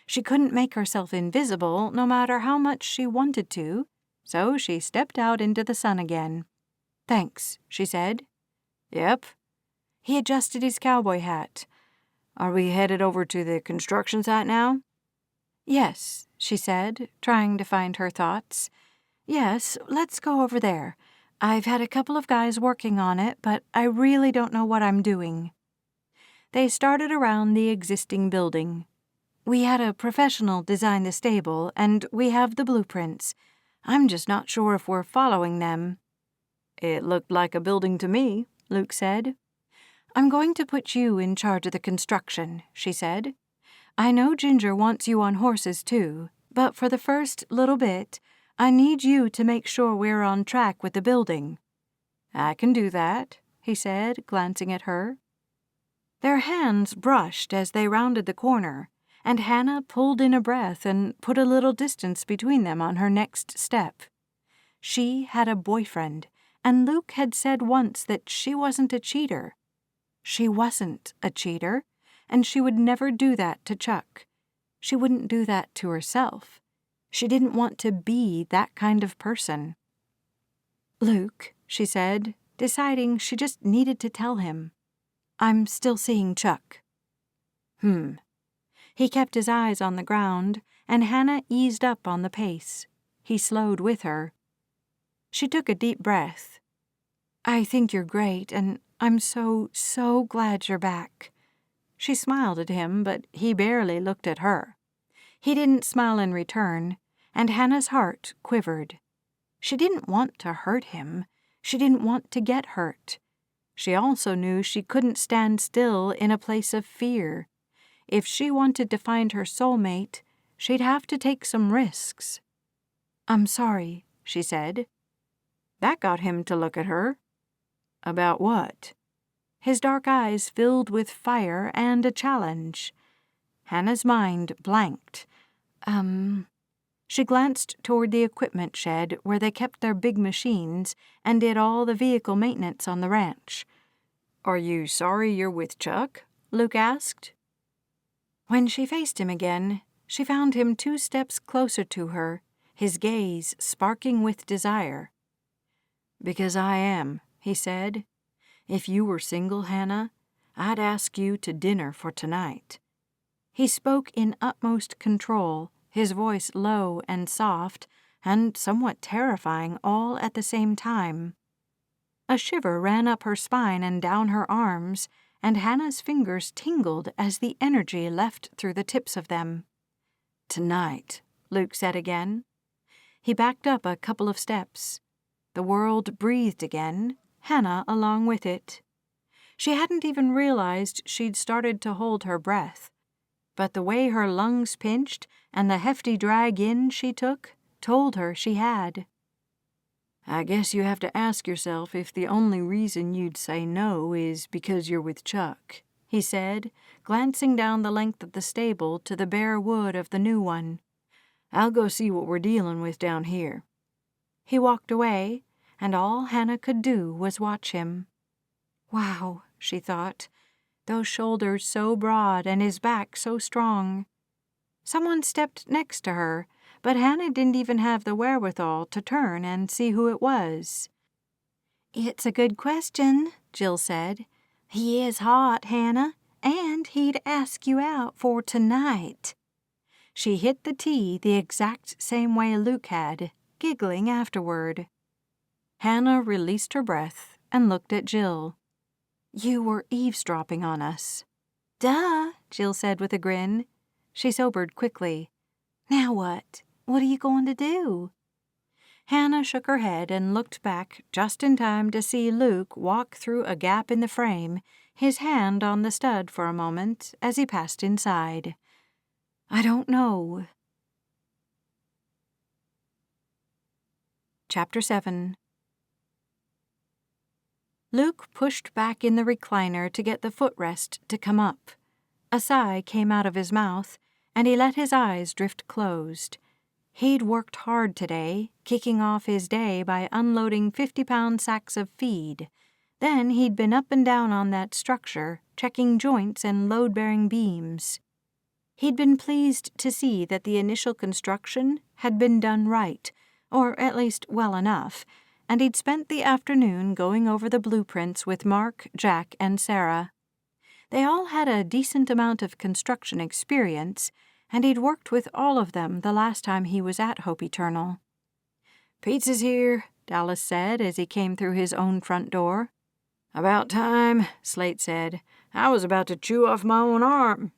She couldn't make herself invisible, no matter how much she wanted to, so she stepped out into the sun again. "Thanks," she said. "Yep." He adjusted his cowboy hat. "Are we headed over to the construction site now?" "Yes," she said, trying to find her thoughts. "Yes, let's go over there. I've had a couple of guys working on it, but I really don't know what I'm doing." They started around the existing building. "We had a professional design the stable, and we have the blueprints. I'm just not sure if we're following them." "It looked like a building to me," Luke said. "I'm going to put you in charge of the construction," she said. "I know Ginger wants you on horses too, but for the first little bit, I need you to make sure we're on track with the building." "I can do that," he said, glancing at her. Their hands brushed as they rounded the corner, and Hannah pulled in a breath and put a little distance between them on her next step. She had a boyfriend, and Luke had said once that she wasn't a cheater. She wasn't a cheater, and she would never do that to Chuck. She wouldn't do that to herself. She didn't want to be that kind of person. "Luke," she said, deciding she just needed to tell him, "I'm still seeing Chuck." He kept his eyes on the ground, and Hannah eased up on the pace. He slowed with her. She took a deep breath. "I think you're great, and I'm so glad you're back." She smiled at him, but he barely looked at her. He didn't smile in return, and Hannah's heart quivered. She didn't want to hurt him. She didn't want to get hurt. She also knew she couldn't stand still in a place of fear. If she wanted to find her soulmate, she'd have to take some risks. "I'm sorry," she said. That got him to look at her. About what? His dark eyes filled with fire and a challenge. Hannah's mind blanked. She glanced toward the equipment shed where they kept their big machines and did all the vehicle maintenance on the ranch. "Are you sorry you're with Chuck?" Luke asked. When she faced him again, she found him 2 steps closer to her, his gaze sparking with desire. "Because I am," he said. "If you were single, Hannah, I'd ask you to dinner for tonight." He spoke in utmost control, his voice low and soft, and somewhat terrifying all at the same time. A shiver ran up her spine and down her arms, and Hannah's fingers tingled as the energy left through the tips of them. "Tonight," Luke said again. He backed up a couple of steps. The world breathed again, Hannah along with it. She hadn't even realized she'd started to hold her breath, but the way her lungs pinched and the hefty drag in she took told her she had. "I guess you have to ask yourself if the only reason you'd say no is because you're with Chuck," he said, glancing down the length of the stable to the bare wood of the new one. "I'll go see what we're dealing with down here." He walked away, and all Hannah could do was watch him. Wow, she thought, those shoulders so broad and his back so strong. Someone stepped next to her, but Hannah didn't even have the wherewithal to turn and see who it was. "It's a good question," Jill said. "He is hot, Hannah, and he'd ask you out for tonight." She hit the tea the exact same way Luke had, giggling afterward. Hannah released her breath and looked at Jill. "You were eavesdropping on us." "Duh," Jill said with a grin. She sobered quickly. "Now what? What are you going to do?" Hannah shook her head and looked back just in time to see Luke walk through a gap in the frame, his hand on the stud for a moment as he passed inside. "I don't know." Chapter 7. Luke pushed back in the recliner to get the footrest to come up. A sigh came out of his mouth, and he let his eyes drift closed. He'd worked hard today, kicking off his day by unloading 50-pound sacks of feed. Then he'd been up and down on that structure, checking joints and load-bearing beams. He'd been pleased to see that the initial construction had been done right, or at least well enough, and he'd spent the afternoon going over the blueprints with Mark, Jack, and Sarah. They all had a decent amount of construction experience, and he'd worked with all of them the last time he was at Hope Eternal. "Pizza's here," Dallas said as he came through his own front door. "About time," Slate said. "I was about to chew off my own arm."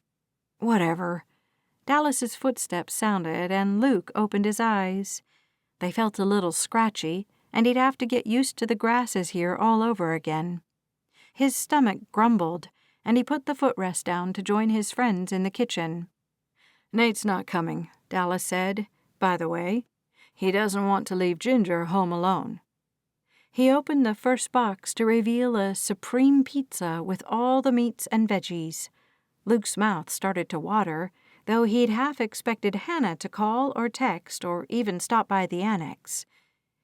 "Whatever." Dallas's footsteps sounded, and Luke opened his eyes. They felt a little scratchy, and he'd have to get used to the grasses here all over again. His stomach grumbled, and he put the footrest down to join his friends in the kitchen. "Nate's not coming," Dallas said. "By the way, he doesn't want to leave Ginger home alone." He opened the first box to reveal a supreme pizza with all the meats and veggies. Luke's mouth started to water, though he'd half expected Hannah to call or text or even stop by the annex.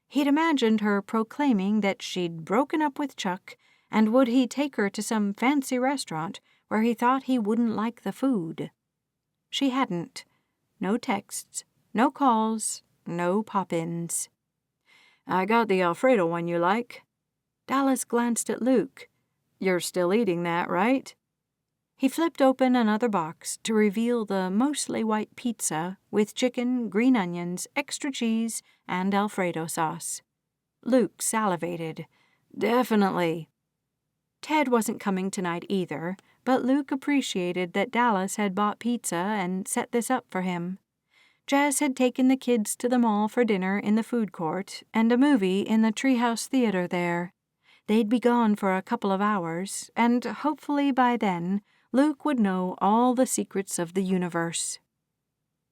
He'd imagined her proclaiming that she'd broken up with Chuck, and would he take her to some fancy restaurant where he thought he wouldn't like the food. She hadn't. No texts, no calls, no pop-ins. "I got the Alfredo one you like." Dallas glanced at Luke. "You're still eating that, right?" He flipped open another box to reveal the mostly white pizza with chicken, green onions, extra cheese, and Alfredo sauce. Luke salivated. "Definitely." Ted wasn't coming tonight either, but Luke appreciated that Dallas had bought pizza and set this up for him. Jess had taken the kids to the mall for dinner in the food court and a movie in the Treehouse Theater there. They'd be gone for a couple of hours, and hopefully by then Luke would know all the secrets of the universe.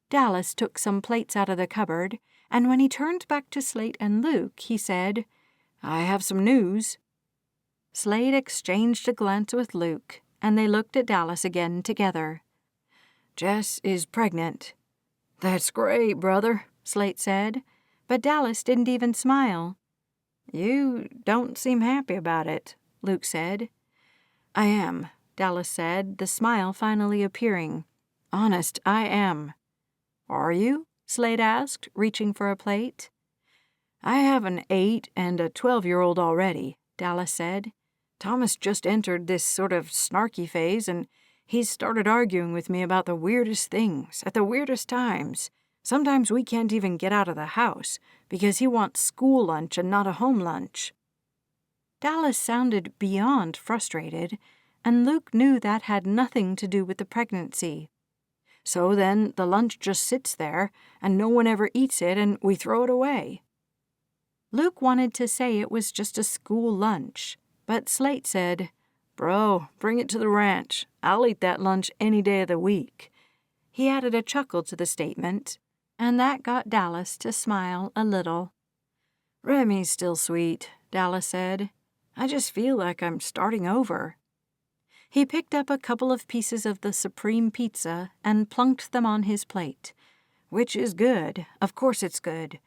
Dallas took some plates out of the cupboard, and when he turned back to Slate and Luke, he said, "I have some news." Slate exchanged a glance with Luke, and they looked at Dallas again together. "Jess is pregnant." "That's great, brother," Slate said, but Dallas didn't even smile. "You don't seem happy about it," Luke said. "I am," Dallas said, the smile finally appearing. "Honest, I am." "Are you?" Slate asked, reaching for a plate. "I have an 8 and a 12-year-old already," Dallas said. "Thomas just entered this sort of snarky phase, and he's started arguing with me about the weirdest things at the weirdest times. Sometimes we can't even get out of the house because he wants school lunch and not a home lunch." Dallas sounded beyond frustrated, and Luke knew that had nothing to do with the pregnancy. "So then the lunch just sits there, and no one ever eats it, and we throw it away." Luke wanted to say it was just a school lunch, but Slate said, "Bro, bring it to the ranch. I'll eat that lunch any day of the week." He added a chuckle to the statement, and that got Dallas to smile a little. "Remy's still sweet," Dallas said. "I just feel like I'm starting over." He picked up a couple of pieces of the supreme pizza and plunked them on his plate. "Which is good. Of course it's good.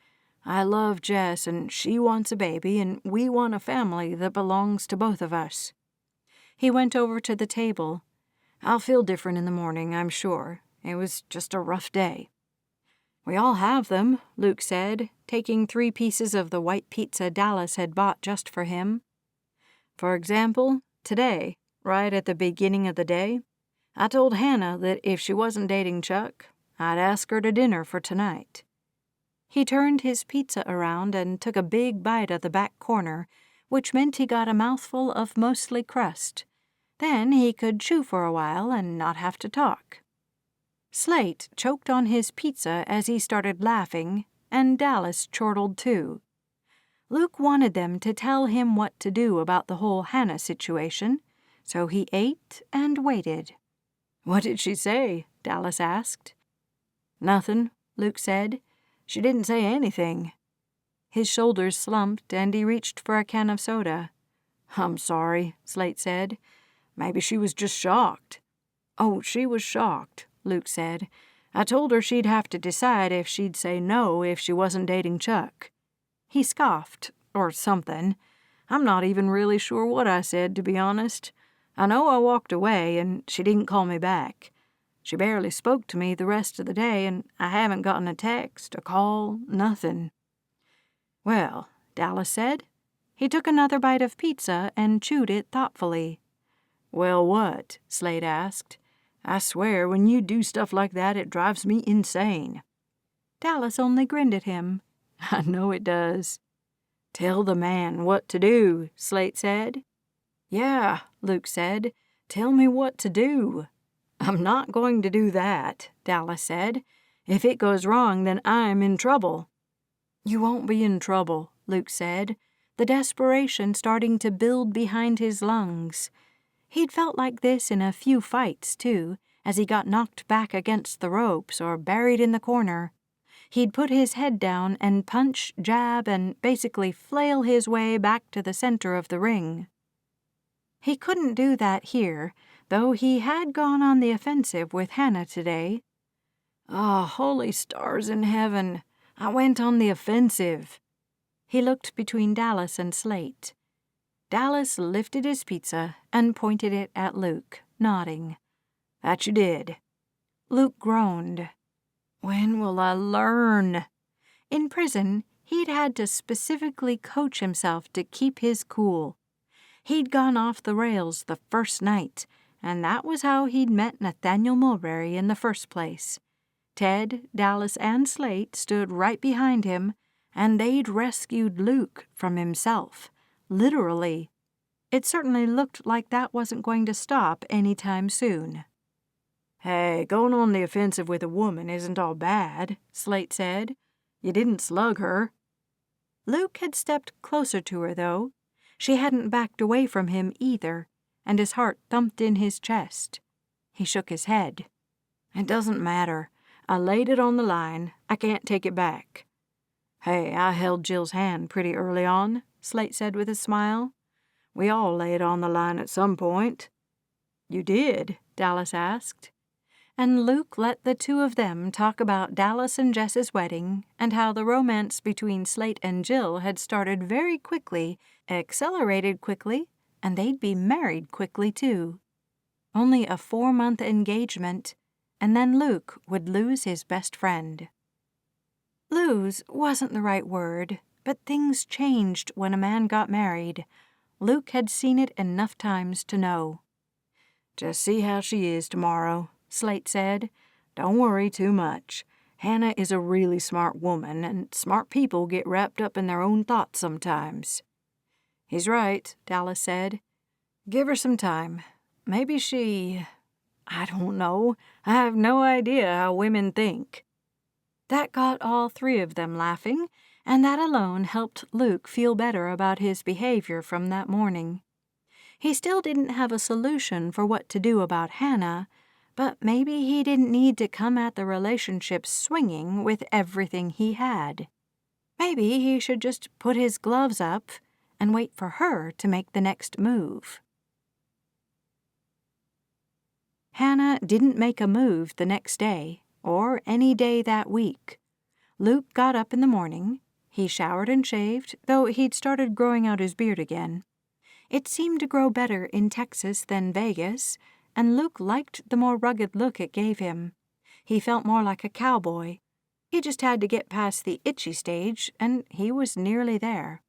I love Jess, and she wants a baby, and we want a family that belongs to both of us." He went over to the table. "I'll feel different in the morning, I'm sure. It was just a rough day." "We all have them," Luke said, taking 3 pieces of the white pizza Dallas had bought just for him. "For example, today, right at the beginning of the day, I told Hannah that if she wasn't dating Chuck, I'd ask her to dinner for tonight." He turned his pizza around and took a big bite of the back corner, which meant he got a mouthful of mostly crust. Then he could chew for a while and not have to talk. Slate choked on his pizza as he started laughing, and Dallas chortled too. Luke wanted them to tell him what to do about the whole Hannah situation, so he ate and waited. "What did she say?" Dallas asked. "Nothing," Luke said. "She didn't say anything." His shoulders slumped, and he reached for a can of soda. "I'm sorry," Slate said. "Maybe she was just shocked." "Oh, she was shocked," Luke said. "I told her she'd have to decide if she'd say no if she wasn't dating Chuck." He scoffed, or something. I'm not even really sure what I said, to be honest. I know I walked away, and she didn't call me back. She barely spoke to me the rest of the day, and I haven't gotten a text, a call, nothing." "Well," Dallas said. He took another bite of pizza and chewed it thoughtfully. "Well, what?" Slate asked. "I swear, when you do stuff like that, it drives me insane." Dallas only grinned at him. "I know it does." "Tell the man what to do," Slate said. "Yeah," Luke said. "Tell me what to do." "I'm not going to do that," Dallas said. "If it goes wrong, then I'm in trouble." "You won't be in trouble," Luke said, the desperation starting to build behind his lungs. He'd felt like this in a few fights, too, as he got knocked back against the ropes or buried in the corner. He'd put his head down and punch, jab, and basically flail his way back to the center of the ring. He couldn't do that here, though he had gone on the offensive with Hannah today. "Oh, holy stars in heaven! I went on the offensive." He looked between Dallas and Slate. Dallas lifted his pizza and pointed it at Luke, nodding. "That you did." Luke groaned. "When will I learn?" In prison, he'd had to specifically coach himself to keep his cool. He'd gone off the rails the first night, and that was how he'd met Nathaniel Mulberry in the first place. Ted, Dallas, and Slate stood right behind him, and they'd rescued Luke from himself, literally. It certainly looked like that wasn't going to stop any time soon. "Hey, going on the offensive with a woman isn't all bad," Slate said. "You didn't slug her." Luke had stepped closer to her, though. She hadn't backed away from him either, and his heart thumped in his chest. He shook his head. "It doesn't matter. I laid it on the line. I can't take it back." "Hey, I held Jill's hand pretty early on," Slate said with a smile. "We all lay it on the line at some point." "You did?" Dallas asked. And Luke let the two of them talk about Dallas and Jess's wedding and how the romance between Slate and Jill had started very quickly, accelerated quickly, and they'd be married quickly too. Only a 4-month engagement, and then Luke would lose his best friend. Lose wasn't the right word, but things changed when a man got married. Luke had seen it enough times to know. "Just see how she is tomorrow," Slate said. "Don't worry too much. Hannah is a really smart woman, and smart people get wrapped up in their own thoughts sometimes." "He's right," Dallas said. "Give her some time. Maybe I don't know. I have no idea how women think." That got all three of them laughing, and that alone helped Luke feel better about his behavior from that morning. He still didn't have a solution for what to do about Hannah, but maybe he didn't need to come at the relationship swinging with everything he had. Maybe he should just put his gloves up and wait for her to make the next move. Hannah didn't make a move the next day, or any day that week. Luke got up in the morning. He showered and shaved, though he'd started growing out his beard again. It seemed to grow better in Texas than Vegas, and Luke liked the more rugged look it gave him. He felt more like a cowboy. He just had to get past the itchy stage, and he was nearly there.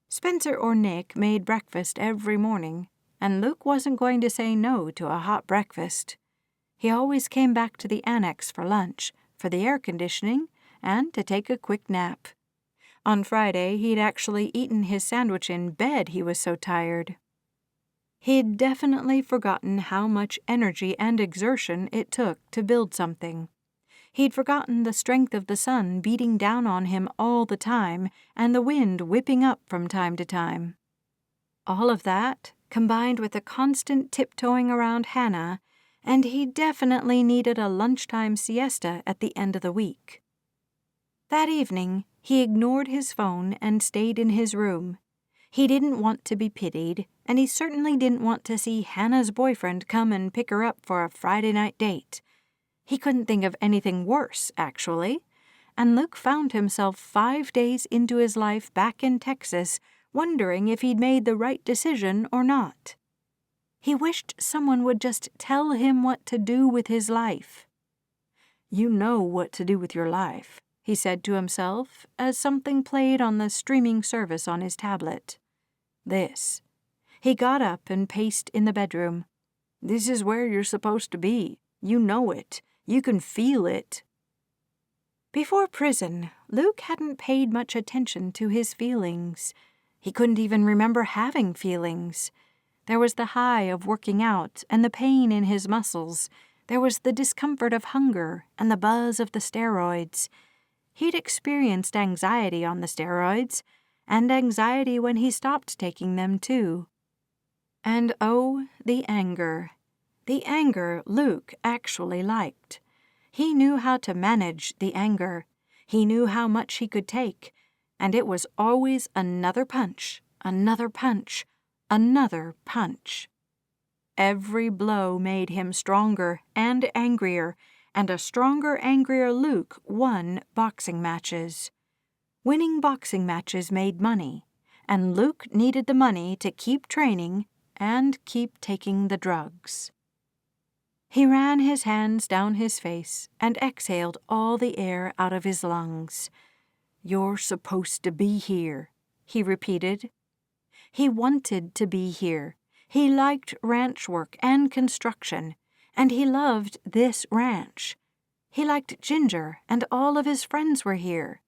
Spencer or Nick made breakfast every morning, and Luke wasn't going to say no to a hot breakfast. He always came back to the annex for lunch, for the air conditioning, and to take a quick nap. On Friday, he'd actually eaten his sandwich in bed, he was so tired. He'd definitely forgotten how much energy and exertion it took to build something. He'd forgotten the strength of the sun beating down on him all the time and the wind whipping up from time to time. All of that, combined with a constant tiptoeing around Hannah, and he definitely needed a lunchtime siesta at the end of the week. That evening, he ignored his phone and stayed in his room. He didn't want to be pitied, and he certainly didn't want to see Hannah's boyfriend come and pick her up for a Friday night date. He couldn't think of anything worse, actually, and Luke found himself 5 days into his life back in Texas, wondering if he'd made the right decision or not. He wished someone would just tell him what to do with his life. "You know what to do with your life," he said to himself as something played on the streaming service on his tablet. This. He got up and paced in the bedroom. "This is where you're supposed to be. You know it. You can feel it." Before prison, Luke hadn't paid much attention to his feelings. He couldn't even remember having feelings. There was the high of working out and the pain in his muscles. There was the discomfort of hunger and the buzz of the steroids. He'd experienced anxiety on the steroids, and anxiety when he stopped taking them too. And oh, the anger. The anger Luke actually liked. He knew how to manage the anger. He knew how much he could take, and it was always another punch, another punch, another punch. Every blow made him stronger and angrier, and a stronger, angrier Luke won boxing matches. Winning boxing matches made money, and Luke needed the money to keep training and keep taking the drugs. He ran his hands down his face and exhaled all the air out of his lungs. "You're supposed to be here," he repeated. He wanted to be here. He liked ranch work and construction, and he loved this ranch. He liked Ginger, and all of his friends were here.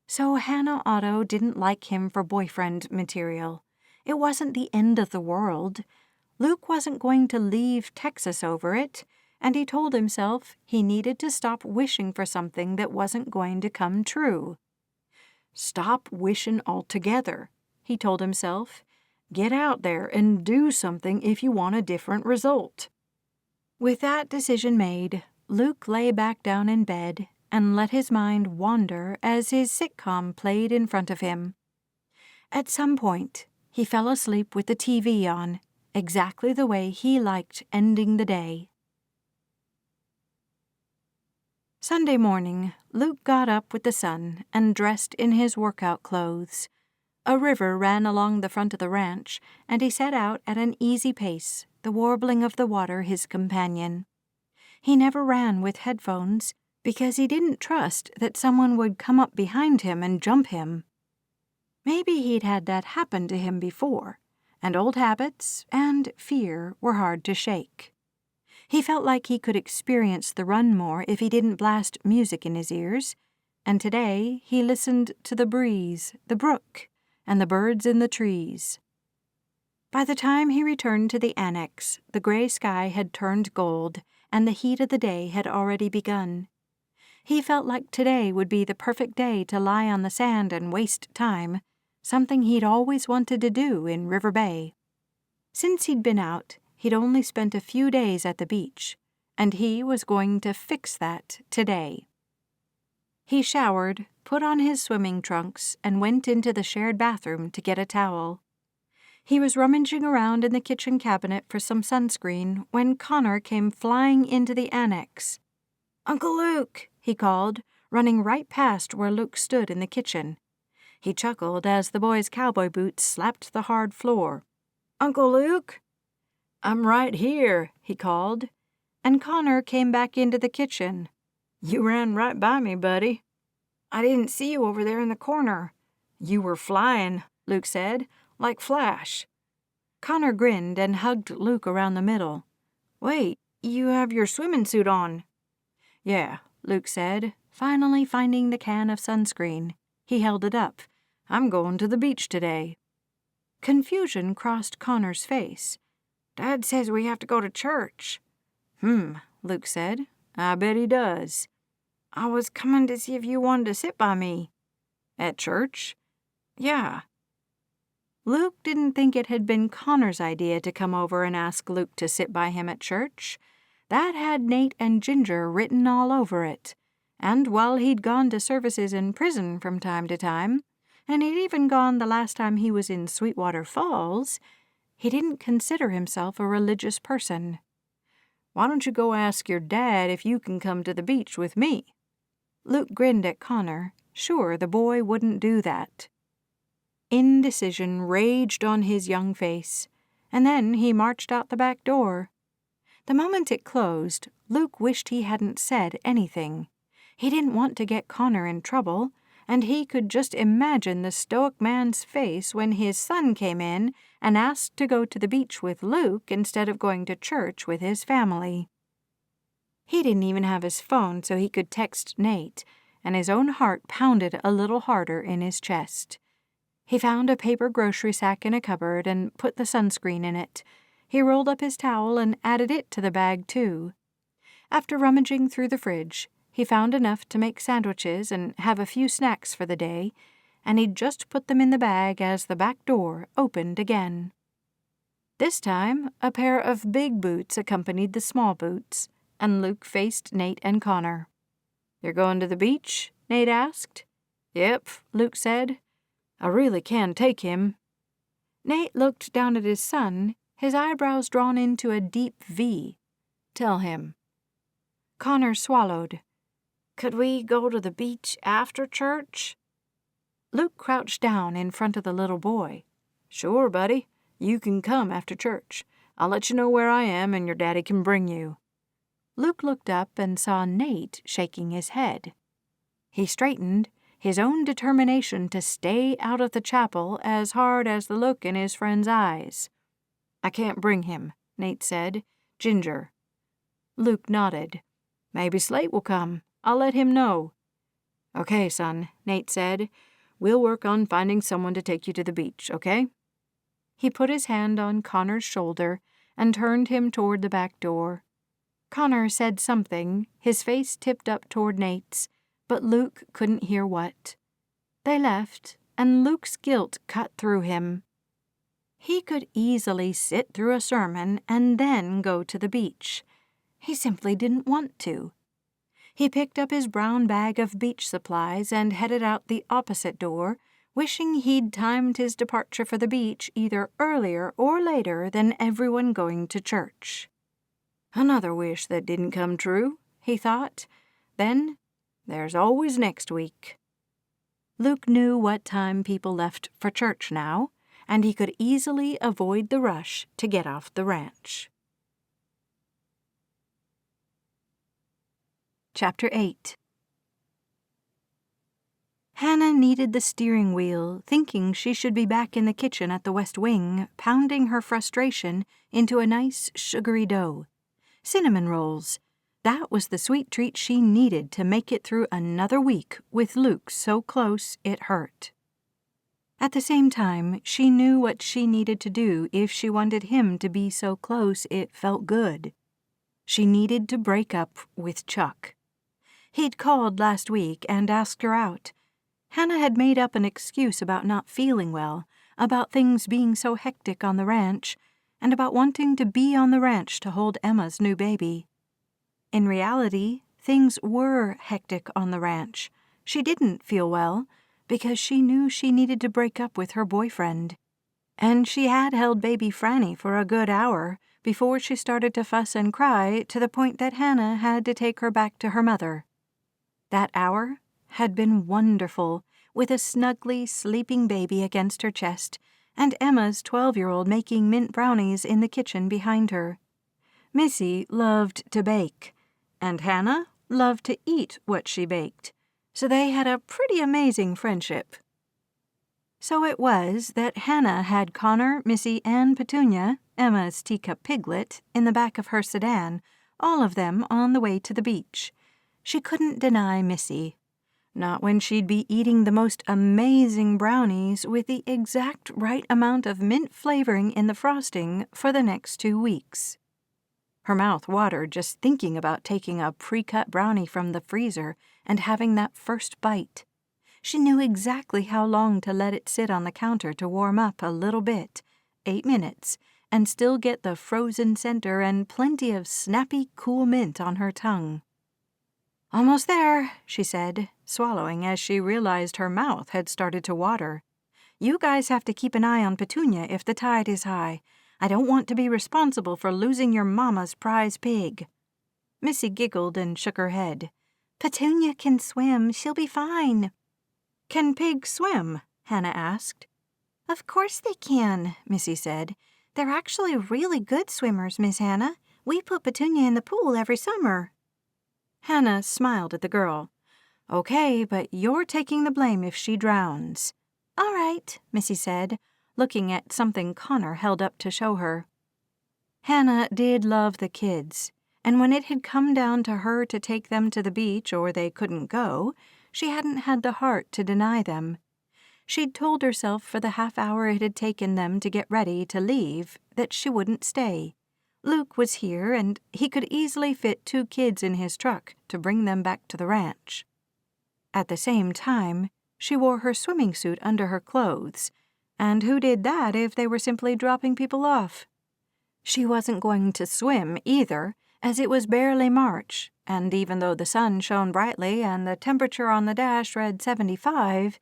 So Hannah Otto didn't like him for boyfriend material. It wasn't the end of the world. Luke wasn't going to leave Texas over it, and he told himself he needed to stop wishing for something that wasn't going to come true. Stop wishing altogether, he told himself. Get out there and do something if you want a different result. With that decision made, Luke lay back down in bed and let his mind wander as his sitcom played in front of him. At some point, he fell asleep with the TV on, exactly the way he liked ending the day. Sunday morning, Luke got up with the sun and dressed in his workout clothes. A river ran along the front of the ranch, and he set out at an easy pace, the warbling of the water his companion. He never ran with headphones, because he didn't trust that someone would come up behind him and jump him. Maybe he'd had that happen to him before, and old habits and fear were hard to shake. He felt like he could experience the run more if he didn't blast music in his ears, and today he listened to the breeze, the brook, and the birds in the trees. By the time he returned to the annex, the gray sky had turned gold, and the heat of the day had already begun. He felt like today would be the perfect day to lie on the sand and waste time, something he'd always wanted to do in River Bay. Since he'd been out, he'd only spent a few days at the beach, and he was going to fix that today. He showered, put on his swimming trunks, and went into the shared bathroom to get a towel. He was rummaging around in the kitchen cabinet for some sunscreen when Connor came flying into the annex. "Uncle Luke," he called, running right past where Luke stood in the kitchen. He chuckled as the boy's cowboy boots slapped the hard floor. "Uncle Luke?" "I'm right here," he called, and Connor came back into the kitchen. "You ran right by me, buddy." "I didn't see you over there in the corner." "You were flying," Luke said, "like Flash." Connor grinned and hugged Luke around the middle. "Wait, you have your swimming suit on." "Yeah," Luke said, finally finding the can of sunscreen. He held it up. "I'm going to the beach today." Confusion crossed Connor's face. "Dad says we have to go to church." Luke said. "I bet he does." "I was coming to see if you wanted to sit by me." "At church?" "Yeah." Luke didn't think it had been Connor's idea to come over and ask Luke to sit by him at church. That had Nate and Ginger written all over it. And while he'd gone to services in prison from time to time, and he'd even gone the last time he was in Sweetwater Falls, he didn't consider himself a religious person. "Why don't you go ask your dad if you can come to the beach with me?" Luke grinned at Connor, sure the boy wouldn't do that. Indecision raged on his young face, and then he marched out the back door. The moment it closed, Luke wished he hadn't said anything. He didn't want to get Connor in trouble, and he could just imagine the stoic man's face when his son came in and asked to go to the beach with Luke instead of going to church with his family. He didn't even have his phone so he could text Nate, and his own heart pounded a little harder in his chest. He found a paper grocery sack in a cupboard and put the sunscreen in it. He rolled up his towel and added it to the bag, too. After rummaging through the fridge, he found enough to make sandwiches and have a few snacks for the day, and he'd just put them in the bag as the back door opened again. This time, a pair of big boots accompanied the small boots, and Luke faced Nate and Connor. "You're going to the beach?" Nate asked. "Yep," Luke said. "I really can take him." Nate looked down at his son, his eyebrows drawn into a deep V. "Tell him." Connor swallowed. "Could we go to the beach after church?" Luke crouched down in front of the little boy. "Sure, buddy. You can come after church. I'll let you know where I am and your daddy can bring you." Luke looked up and saw Nate shaking his head. He straightened, his own determination to stay out of the chapel as hard as the look in his friend's eyes. "I can't bring him," Nate said. "Ginger." Luke nodded. "Maybe Slate will come. I'll let him know." "Okay, son," Nate said. "We'll work on finding someone to take you to the beach, okay?" He put his hand on Connor's shoulder and turned him toward the back door. Connor said something, his face tipped up toward Nate's, but Luke couldn't hear what. They left, and Luke's guilt cut through him. He could easily sit through a sermon and then go to the beach. He simply didn't want to. He picked up his brown bag of beach supplies and headed out the opposite door, wishing he'd timed his departure for the beach either earlier or later than everyone going to church. Another wish that didn't come true, he thought. Then there's always next week. Luke knew what time people left for church now, and he could easily avoid the rush to get off the ranch. Chapter 8. Hannah kneaded the steering wheel, thinking she should be back in the kitchen at the West Wing, pounding her frustration into a nice sugary dough. Cinnamon rolls. That was the sweet treat she needed to make it through another week with Luke so close it hurt. At the same time, she knew what she needed to do if she wanted him to be so close it felt good. She needed to break up with Chuck. He'd called last week and asked her out. Hannah had made up an excuse about not feeling well, about things being so hectic on the ranch, and about wanting to be on the ranch to hold Emma's new baby. In reality, things were hectic on the ranch. She didn't feel well because she knew she needed to break up with her boyfriend. And she had held baby Franny for a good hour before she started to fuss and cry to the point that Hannah had to take her back to her mother. That hour had been wonderful, with a snugly sleeping baby against her chest and Emma's 12-year-old making mint brownies in the kitchen behind her. Missy loved to bake, and Hannah loved to eat what she baked, so they had a pretty amazing friendship. So it was that Hannah had Connor, Missy, and Petunia, Emma's teacup piglet, in the back of her sedan, all of them on the way to the beach. She couldn't deny Missy. Not when she'd be eating the most amazing brownies with the exact right amount of mint flavoring in the frosting for the next 2 weeks. Her mouth watered just thinking about taking a pre-cut brownie from the freezer and having that first bite. She knew exactly how long to let it sit on the counter to warm up a little bit, 8 minutes, and still get the frozen center and plenty of snappy, cool mint on her tongue. "Almost there," she said, swallowing as she realized her mouth had started to water. "You guys have to keep an eye on Petunia if the tide is high. I don't want to be responsible for losing your mama's prize pig." Missy giggled and shook her head. "Petunia can swim. She'll be fine." "Can pigs swim?" Hannah asked. "Of course they can," Missy said. "They're actually really good swimmers, Miss Hannah. We put Petunia in the pool every summer." Hannah smiled at the girl. "Okay, but you're taking the blame if she drowns." "All right," Missy said, looking at something Connor held up to show her. Hannah did love the kids, and when it had come down to her to take them to the beach or they couldn't go, she hadn't had the heart to deny them. She'd told herself for the half hour it had taken them to get ready to leave that she wouldn't stay. Luke was here, and he could easily fit 2 kids in his truck to bring them back to the ranch. At the same time, she wore her swimming suit under her clothes, and who did that if they were simply dropping people off? She wasn't going to swim either, as it was barely March, and even though the sun shone brightly and the temperature on the dash read 75,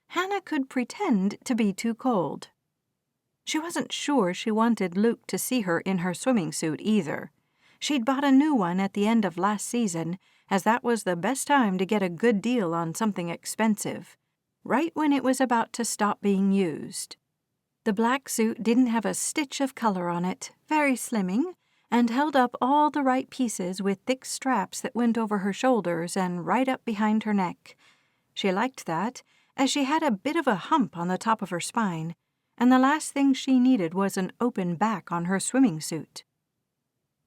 Hannah could pretend to be too cold. She wasn't sure she wanted Luke to see her in her swimming suit either. She'd bought a new one at the end of last season, as that was the best time to get a good deal on something expensive, right when it was about to stop being used. The black suit didn't have a stitch of color on it, very slimming, and held up all the right pieces with thick straps that went over her shoulders and right up behind her neck. She liked that, as she had a bit of a hump on the top of her spine, and the last thing she needed was an open back on her swimming suit.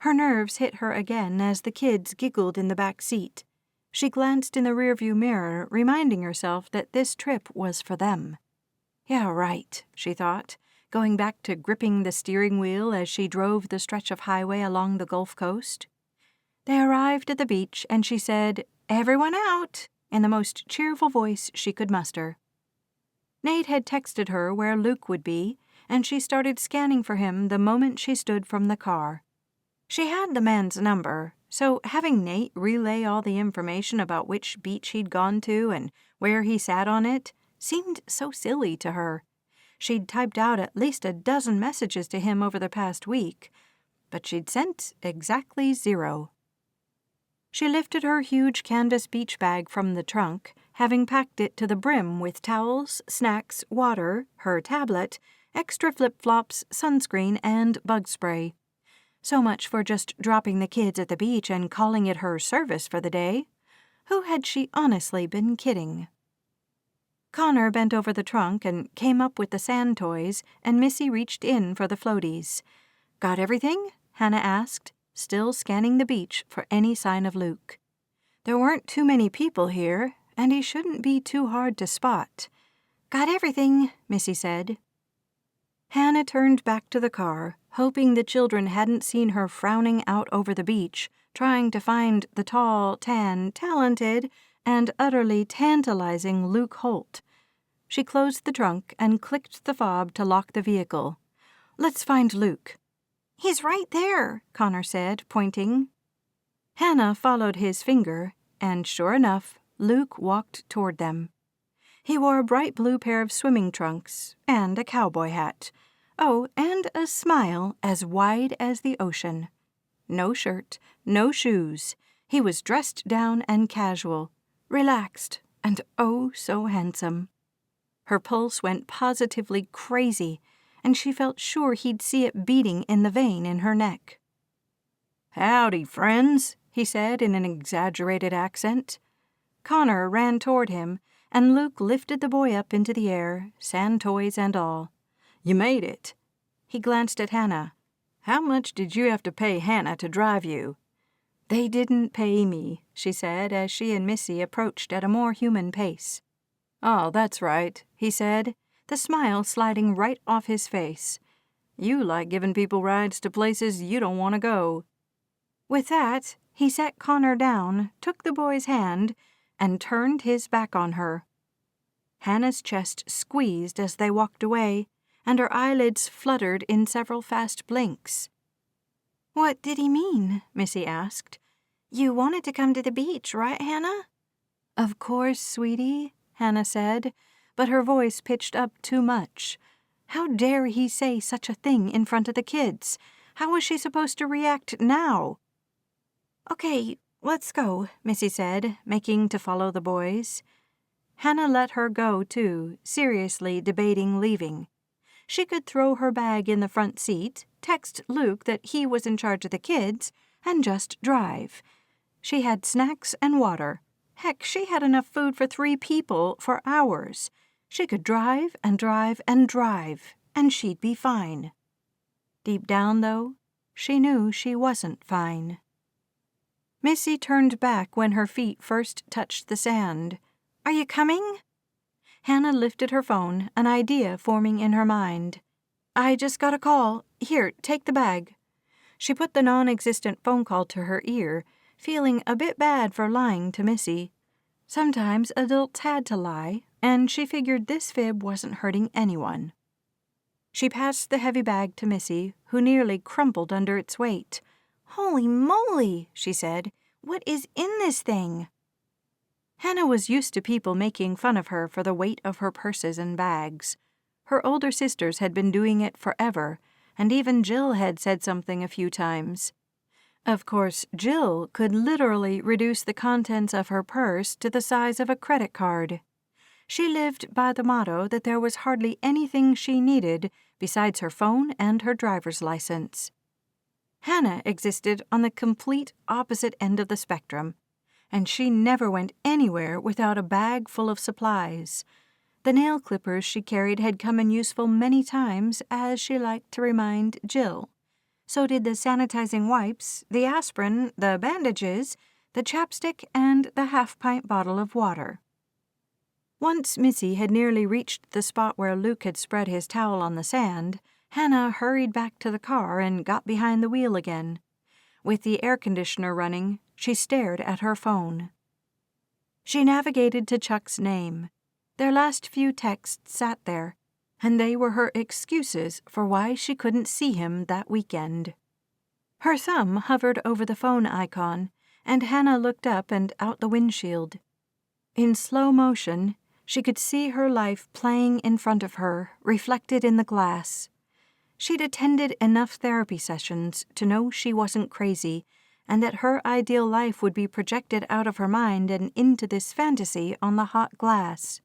Her nerves hit her again as the kids giggled in the back seat. She glanced in the rearview mirror, reminding herself that this trip was for them. "Yeah, right," she thought, going back to gripping the steering wheel as she drove the stretch of highway along the Gulf Coast. They arrived at the beach, and she said, "Everyone out," in the most cheerful voice she could muster. Nate had texted her where Luke would be, and she started scanning for him the moment she stood from the car. She had the man's number, so having Nate relay all the information about which beach he'd gone to and where he sat on it seemed so silly to her. She'd typed out at least a dozen messages to him over the past week, but she'd sent exactly 0. She lifted her huge canvas beach bag from the trunk, having packed it to the brim with towels, snacks, water, her tablet, extra flip-flops, sunscreen, and bug spray. So much for just dropping the kids at the beach and calling it her service for the day. Who had she honestly been kidding? Connor bent over the trunk and came up with the sand toys, and Missy reached in for the floaties. "Got everything?" Hannah asked, still scanning the beach for any sign of Luke. There weren't too many people here, and he shouldn't be too hard to spot. "Got everything," Missy said. Hannah turned back to the car, hoping the children hadn't seen her frowning out over the beach, trying to find the tall, tan, talented, and utterly tantalizing Luke Holt. She closed the trunk and clicked the fob to lock the vehicle. "Let's find Luke." "He's right there," Connor said, pointing. Hannah followed his finger, and sure enough, Luke walked toward them. He wore a bright blue pair of swimming trunks and a cowboy hat. Oh, and a smile as wide as the ocean. No shirt, no shoes. He was dressed down and casual, relaxed, and oh so handsome. Her pulse went positively crazy, and she felt sure he'd see it beating in the vein in her neck. "Howdy, friends," he said in an exaggerated accent. Connor ran toward him, and Luke lifted the boy up into the air, sand toys and all. "You made it." He glanced at Hannah. "How much did you have to pay Hannah to drive you?" "They didn't pay me," she said as she and Missy approached at a more human pace. "Oh, that's right," he said, the smile sliding right off his face. "You like giving people rides to places you don't want to go." With that, he set Connor down, took the boy's hand, and turned his back on her. Hannah's chest squeezed as they walked away, and her eyelids fluttered in several fast blinks. "What did he mean?" Missy asked. "You wanted to come to the beach, right, Hannah?" "Of course, sweetie," Hannah said, but her voice pitched up too much. How dare he say such a thing in front of the kids? How was she supposed to react now? "Okay, let's go," Missy said, making to follow the boys. Hannah let her go, too, seriously debating leaving. She could throw her bag in the front seat, text Luke that he was in charge of the kids, and just drive. She had snacks and water. Heck, she had enough food for 3 people for hours. She could drive and drive and drive, and she'd be fine. Deep down, though, she knew she wasn't fine. Missy turned back when her feet first touched the sand. "Are you coming?" Hannah lifted her phone, an idea forming in her mind. "I just got a call. Here, take the bag." She put the non-existent phone call to her ear, feeling a bit bad for lying to Missy. Sometimes adults had to lie, and she figured this fib wasn't hurting anyone. She passed the heavy bag to Missy, who nearly crumpled under its weight. "Holy moly," she said. "What is in this thing?" Hannah was used to people making fun of her for the weight of her purses and bags. Her older sisters had been doing it forever, and even Jill had said something a few times. Of course, Jill could literally reduce the contents of her purse to the size of a credit card. She lived by the motto that there was hardly anything she needed besides her phone and her driver's license. Hannah existed on the complete opposite end of the spectrum, and she never went anywhere without a bag full of supplies. The nail clippers she carried had come in useful many times, as she liked to remind Jill. So did the sanitizing wipes, the aspirin, the bandages, the chapstick, and the half-pint bottle of water. Once Missy had nearly reached the spot where Luke had spread his towel on the sand, Hannah hurried back to the car and got behind the wheel again. With the air conditioner running, she stared at her phone. She navigated to Chuck's name. Their last few texts sat there, and they were her excuses for why she couldn't see him that weekend. Her thumb hovered over the phone icon, and Hannah looked up and out the windshield. In slow motion, she could see her life playing in front of her, reflected in the glass. She'd attended enough therapy sessions to know she wasn't crazy, and that her ideal life would be projected out of her mind and into this fantasy on the hot glass.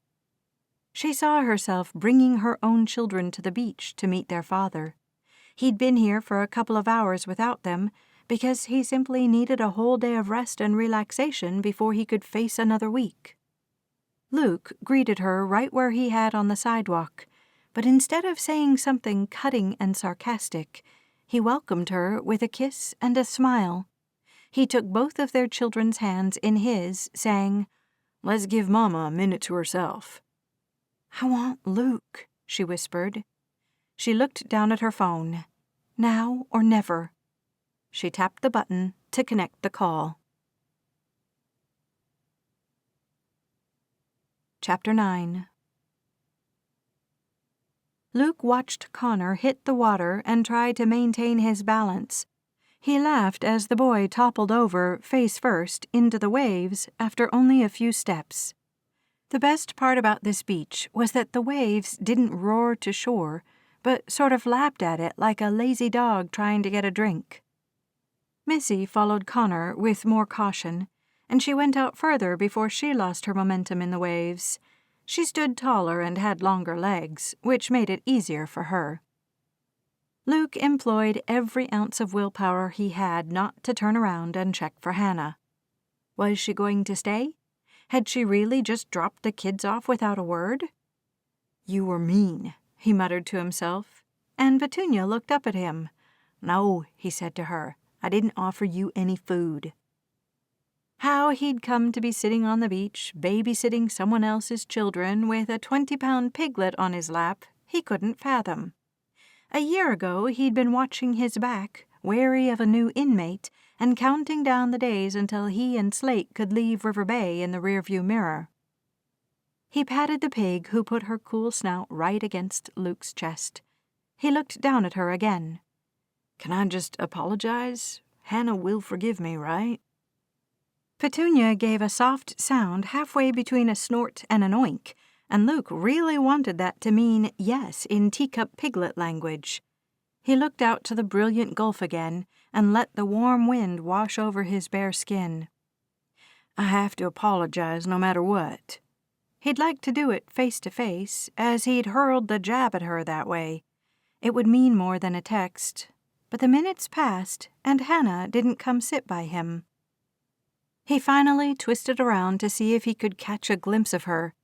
She saw herself bringing her own children to the beach to meet their father. He'd been here for a couple of hours without them because he simply needed a whole day of rest and relaxation before he could face another week. Luke greeted her right where he had on the sidewalk, but instead of saying something cutting and sarcastic, he welcomed her with a kiss and a smile. He took both of their children's hands in his, saying, "Let's give Mama a minute to herself." "I want Luke," she whispered. She looked down at her phone. Now or never. She tapped the button to connect the call. Chapter 9. Luke watched Connor hit the water and try to maintain his balance. He laughed as the boy toppled over, face first, into the waves after only a few steps. The best part about this beach was that the waves didn't roar to shore, but sort of lapped at it like a lazy dog trying to get a drink. Missy followed Connor with more caution, and she went out further before she lost her momentum in the waves. She stood taller and had longer legs, which made it easier for her. Luke employed every ounce of willpower he had not to turn around and check for Hannah. Was she going to stay? Had she really just dropped the kids off without a word? "You were mean," he muttered to himself, and Petunia looked up at him. "No," he said to her, "I didn't offer you any food." How he'd come to be sitting on the beach, babysitting someone else's children with a 20-pound piglet on his lap, he couldn't fathom. A year ago, he'd been watching his back, wary of a new inmate, and counting down the days until he and Slate could leave River Bay in the rearview mirror. He patted the pig who put her cool snout right against Luke's chest. He looked down at her again. "Can I just apologize? Hannah will forgive me, right?" Petunia gave a soft sound halfway between a snort and an oink, and Luke really wanted that to mean yes in teacup piglet language. He looked out to the brilliant Gulf again and let the warm wind wash over his bare skin. "I have to apologize no matter what." He'd like to do it face to face, as he'd hurled the jab at her that way. It would mean more than a text, but the minutes passed and Hannah didn't come sit by him. He finally twisted around to see if he could catch a glimpse of her.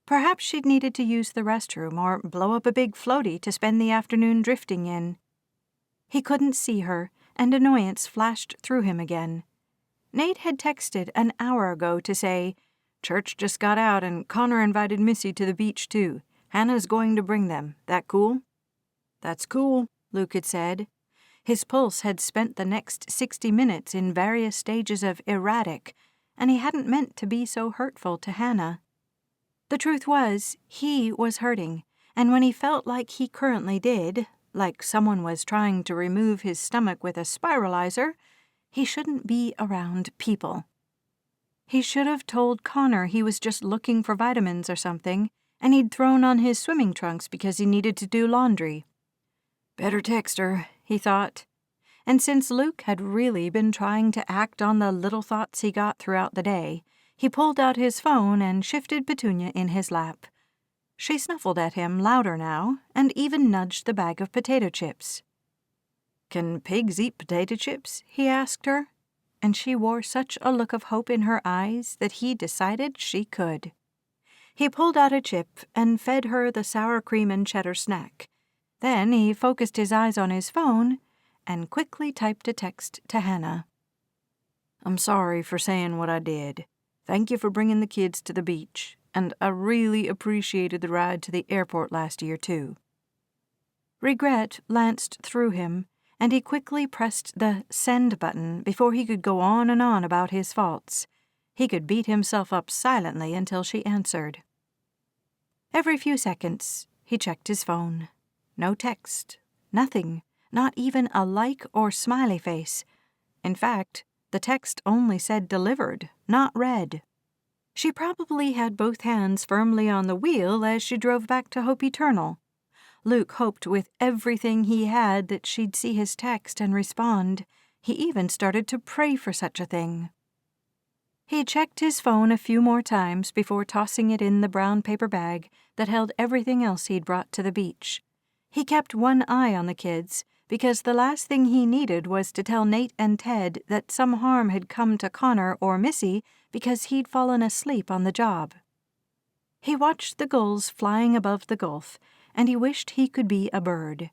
Perhaps she'd needed to use the restroom or blow up a big floaty to spend the afternoon drifting in. He couldn't see her, and annoyance flashed through him again. Nate had texted an hour ago to say, "Church just got out and Connor invited Missy to the beach too. Hannah's going to bring them. That cool?" "That's cool," Luke had said. His pulse had spent the next 60 minutes in various stages of erratic, and he hadn't meant to be so hurtful to Hannah. The truth was, he was hurting, and when he felt like he currently did, like someone was trying to remove his stomach with a spiralizer, he shouldn't be around people. He should have told Connor he was just looking for vitamins or something, and he'd thrown on his swimming trunks because he needed to do laundry. Better text her, he thought. And since Luke had really been trying to act on the little thoughts he got throughout the day, he pulled out his phone and shifted Petunia in his lap. She snuffled at him louder now, and even nudged the bag of potato chips. "Can pigs eat potato chips?" he asked her, and she wore such a look of hope in her eyes that he decided she could. He pulled out a chip and fed her the sour cream and cheddar snack. Then he focused his eyes on his phone and quickly typed a text to Hannah. "I'm sorry for saying what I did. Thank you for bringing the kids to the beach, and I really appreciated the ride to the airport last year, too." Regret lanced through him, and he quickly pressed the send button before he could go on and on about his faults. He could beat himself up silently until she answered. Every few seconds, he checked his phone. No text, nothing, not even a like or smiley face. In fact, the text only said delivered, not read. She probably had both hands firmly on the wheel as she drove back to Hope Eternal. Luke hoped with everything he had that she'd see his text and respond. He even started to pray for such a thing. He checked his phone a few more times before tossing it in the brown paper bag that held everything else he'd brought to the beach. He kept one eye on the kids, because the last thing he needed was to tell Nate and Ted that some harm had come to Connor or Missy because he'd fallen asleep on the job. He watched the gulls flying above the gulf, and he wished he could be a bird.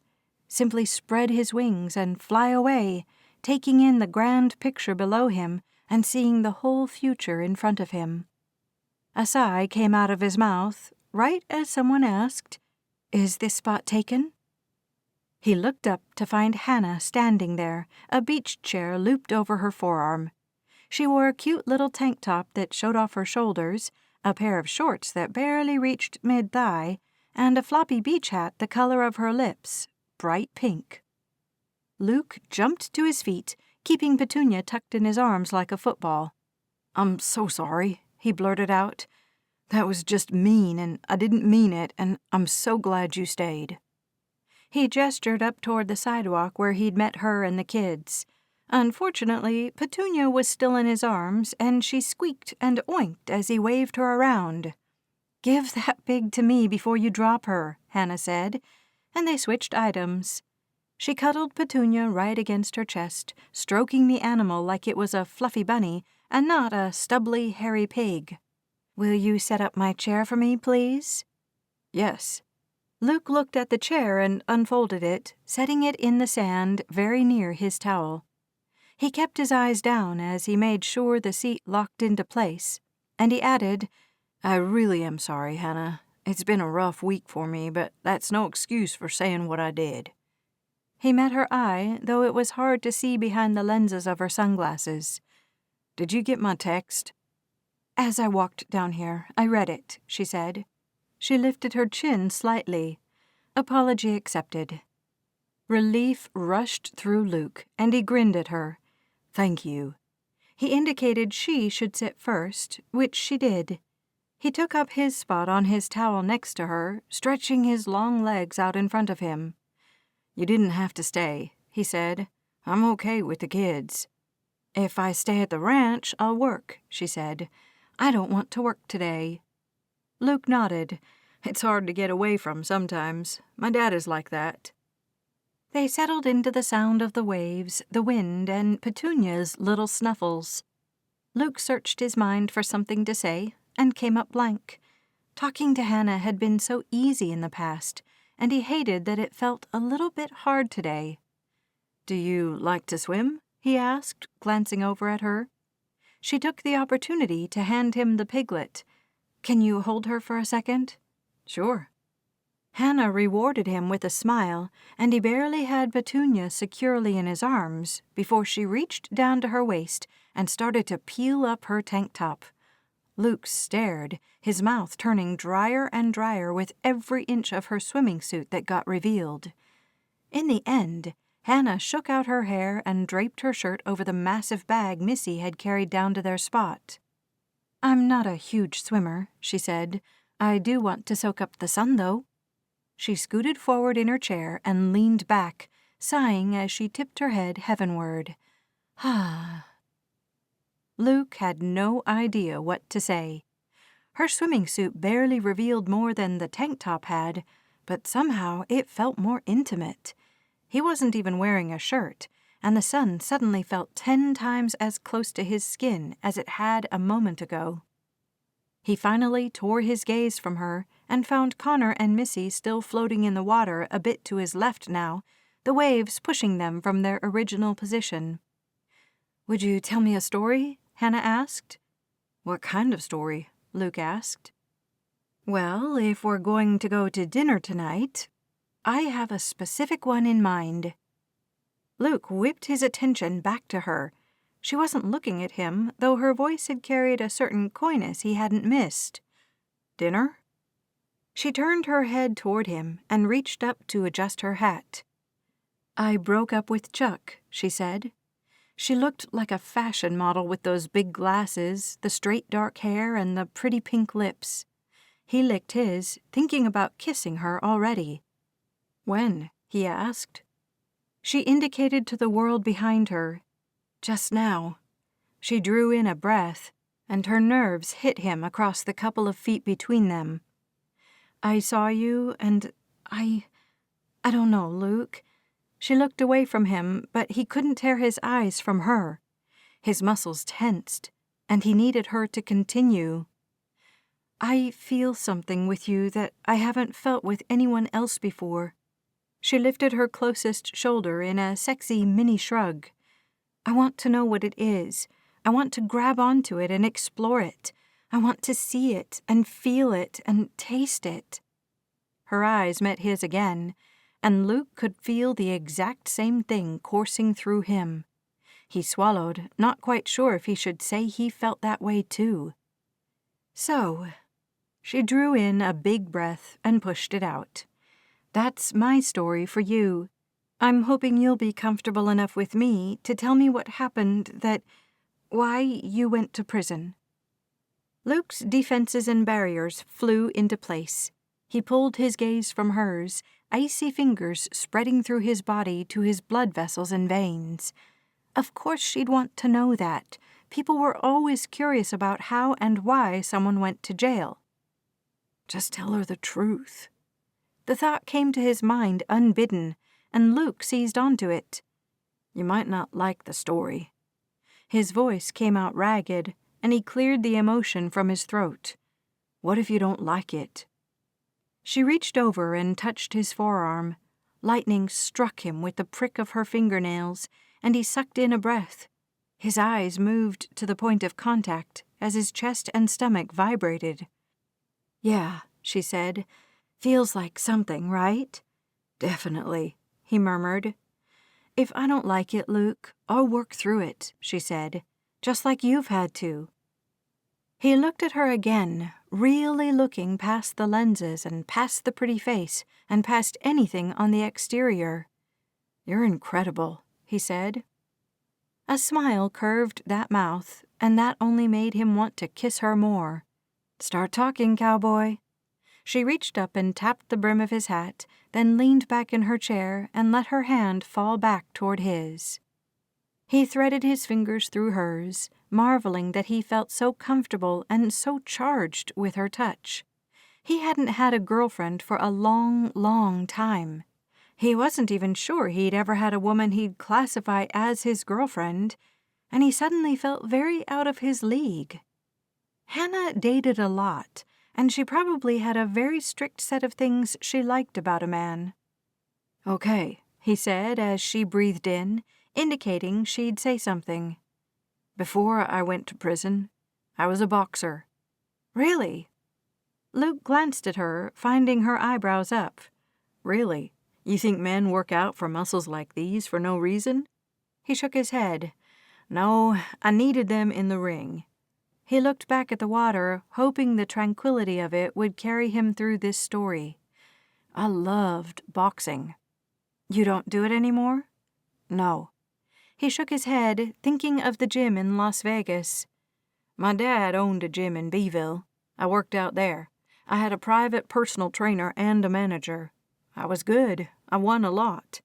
Simply spread his wings and fly away, taking in the grand picture below him and seeing the whole future in front of him. A sigh came out of his mouth, right as someone asked, "Is this spot taken?" He looked up to find Hannah standing there, a beach chair looped over her forearm. She wore a cute little tank top that showed off her shoulders, a pair of shorts that barely reached mid-thigh, and a floppy beach hat the color of her lips, bright pink. Luke jumped to his feet, keeping Petunia tucked in his arms like a football. "I'm so sorry," he blurted out. "That was just mean, and I didn't mean it, and I'm so glad you stayed." He gestured up toward the sidewalk where he'd met her and the kids. Unfortunately, Petunia was still in his arms, and she squeaked and oinked as he waved her around. "Give that pig to me before you drop her," Hannah said, and they switched items. She cuddled Petunia right against her chest, stroking the animal like it was a fluffy bunny and not a stubbly, hairy pig. "Will you set up my chair for me, please?" "Yes." Luke looked at the chair and unfolded it, setting it in the sand very near his towel. He kept his eyes down as he made sure the seat locked into place, and he added, "I really am sorry, Hannah. It's been a rough week for me, but that's no excuse for saying what I did." He met her eye, though it was hard to see behind the lenses of her sunglasses. "Did you get my text?" "As I walked down here, I read it," she said. She lifted her chin slightly. Apology accepted. Relief rushed through Luke, and he grinned at her. "Thank you." He indicated she should sit first, which she did. He took up his spot on his towel next to her, stretching his long legs out in front of him. "You didn't have to stay," he said. "I'm okay with the kids." "If I stay at the ranch, I'll work," she said. "I don't want to work today." Luke nodded. "It's hard to get away from sometimes. My dad is like that." They settled into the sound of the waves, the wind, and Petunia's little snuffles. Luke searched his mind for something to say and came up blank. Talking to Hannah had been so easy in the past, and he hated that it felt a little bit hard today. "Do you like to swim?" he asked, glancing over at her. She took the opportunity to hand him the piglet. "Can you hold her for a second?" "Sure." Hannah rewarded him with a smile, and he barely had Petunia securely in his arms before she reached down to her waist and started to peel up her tank top. Luke stared, his mouth turning drier and drier with every inch of her swimming suit that got revealed. In the end, Hannah shook out her hair and draped her shirt over the massive bag Missy had carried down to their spot. "I'm not a huge swimmer," she said. "I do want to soak up the sun, though." She scooted forward in her chair and leaned back, sighing as she tipped her head heavenward. "Ah." Luke had no idea what to say. Her swimming suit barely revealed more than the tank top had, but somehow it felt more intimate. He wasn't even wearing a shirt, and the sun suddenly felt 10 times as close to his skin as it had a moment ago. He finally tore his gaze from her and found Connor and Missy still floating in the water a bit to his left now, the waves pushing them from their original position. "Would you tell me a story?" Hannah asked. "What kind of story?" Luke asked. "Well, if we're going to go to dinner tonight, I have a specific one in mind." Luke whipped his attention back to her. She wasn't looking at him, though her voice had carried a certain coyness he hadn't missed. "Dinner?" She turned her head toward him and reached up to adjust her hat. "I broke up with Chuck," she said. She looked like a fashion model with those big glasses, the straight dark hair, and the pretty pink lips. He licked his, thinking about kissing her already. "When?" he asked. She indicated to the world behind her. "Just now." She drew in a breath, and her nerves hit him across the couple of feet between them. "I saw you, and I don't know, Luke." She looked away from him, but he couldn't tear his eyes from her. His muscles tensed, and he needed her to continue. "I feel something with you that I haven't felt with anyone else before." She lifted her closest shoulder in a sexy mini shrug. "I want to know what it is. I want to grab onto it and explore it. I want to see it and feel it and taste it." Her eyes met his again, and Luke could feel the exact same thing coursing through him. He swallowed, not quite sure if he should say he felt that way too. "So," she drew in a big breath and pushed it out. "That's my story for you. I'm hoping you'll be comfortable enough with me to tell me what happened why you went to prison." Luke's defenses and barriers flew into place. He pulled his gaze from hers, icy fingers spreading through his body to his blood vessels and veins. Of course she'd want to know that. People were always curious about how and why someone went to jail. Just tell her the truth. The thought came to his mind unbidden, and Luke seized onto it. "You might not like the story." His voice came out ragged, and he cleared the emotion from his throat. "What if you don't like it?" She reached over and touched his forearm. Lightning struck him with the prick of her fingernails, and he sucked in a breath. His eyes moved to the point of contact as his chest and stomach vibrated. "Yeah," she said. "Feels like something, right?" "Definitely," he murmured. "If I don't like it, Luke, I'll work through it," she said, "just like you've had to." He looked at her again, really looking past the lenses and past the pretty face and past anything on the exterior. "You're incredible," he said. A smile curved that mouth, and that only made him want to kiss her more. "Start talking, Cowboy." She reached up and tapped the brim of his hat, then leaned back in her chair and let her hand fall back toward his. He threaded his fingers through hers, marveling that he felt so comfortable and so charged with her touch. He hadn't had a girlfriend for a long, long time. He wasn't even sure he'd ever had a woman he'd classify as his girlfriend, and he suddenly felt very out of his league. Hannah dated a lot, and she probably had a very strict set of things she liked about a man. "Okay," he said as she breathed in, indicating she'd say something. "Before I went to prison, I was a boxer." "Really?" Luke glanced at her, finding her eyebrows up. "Really? You think men work out for muscles like these for no reason?" He shook his head. "No, I needed them in the ring." He looked back at the water, hoping the tranquility of it would carry him through this story. "I loved boxing." "You don't do it anymore?" "No." He shook his head, thinking of the gym in Las Vegas. "My dad owned a gym in Beeville. I worked out there. I had a private personal trainer and a manager. I was good. I won a lot."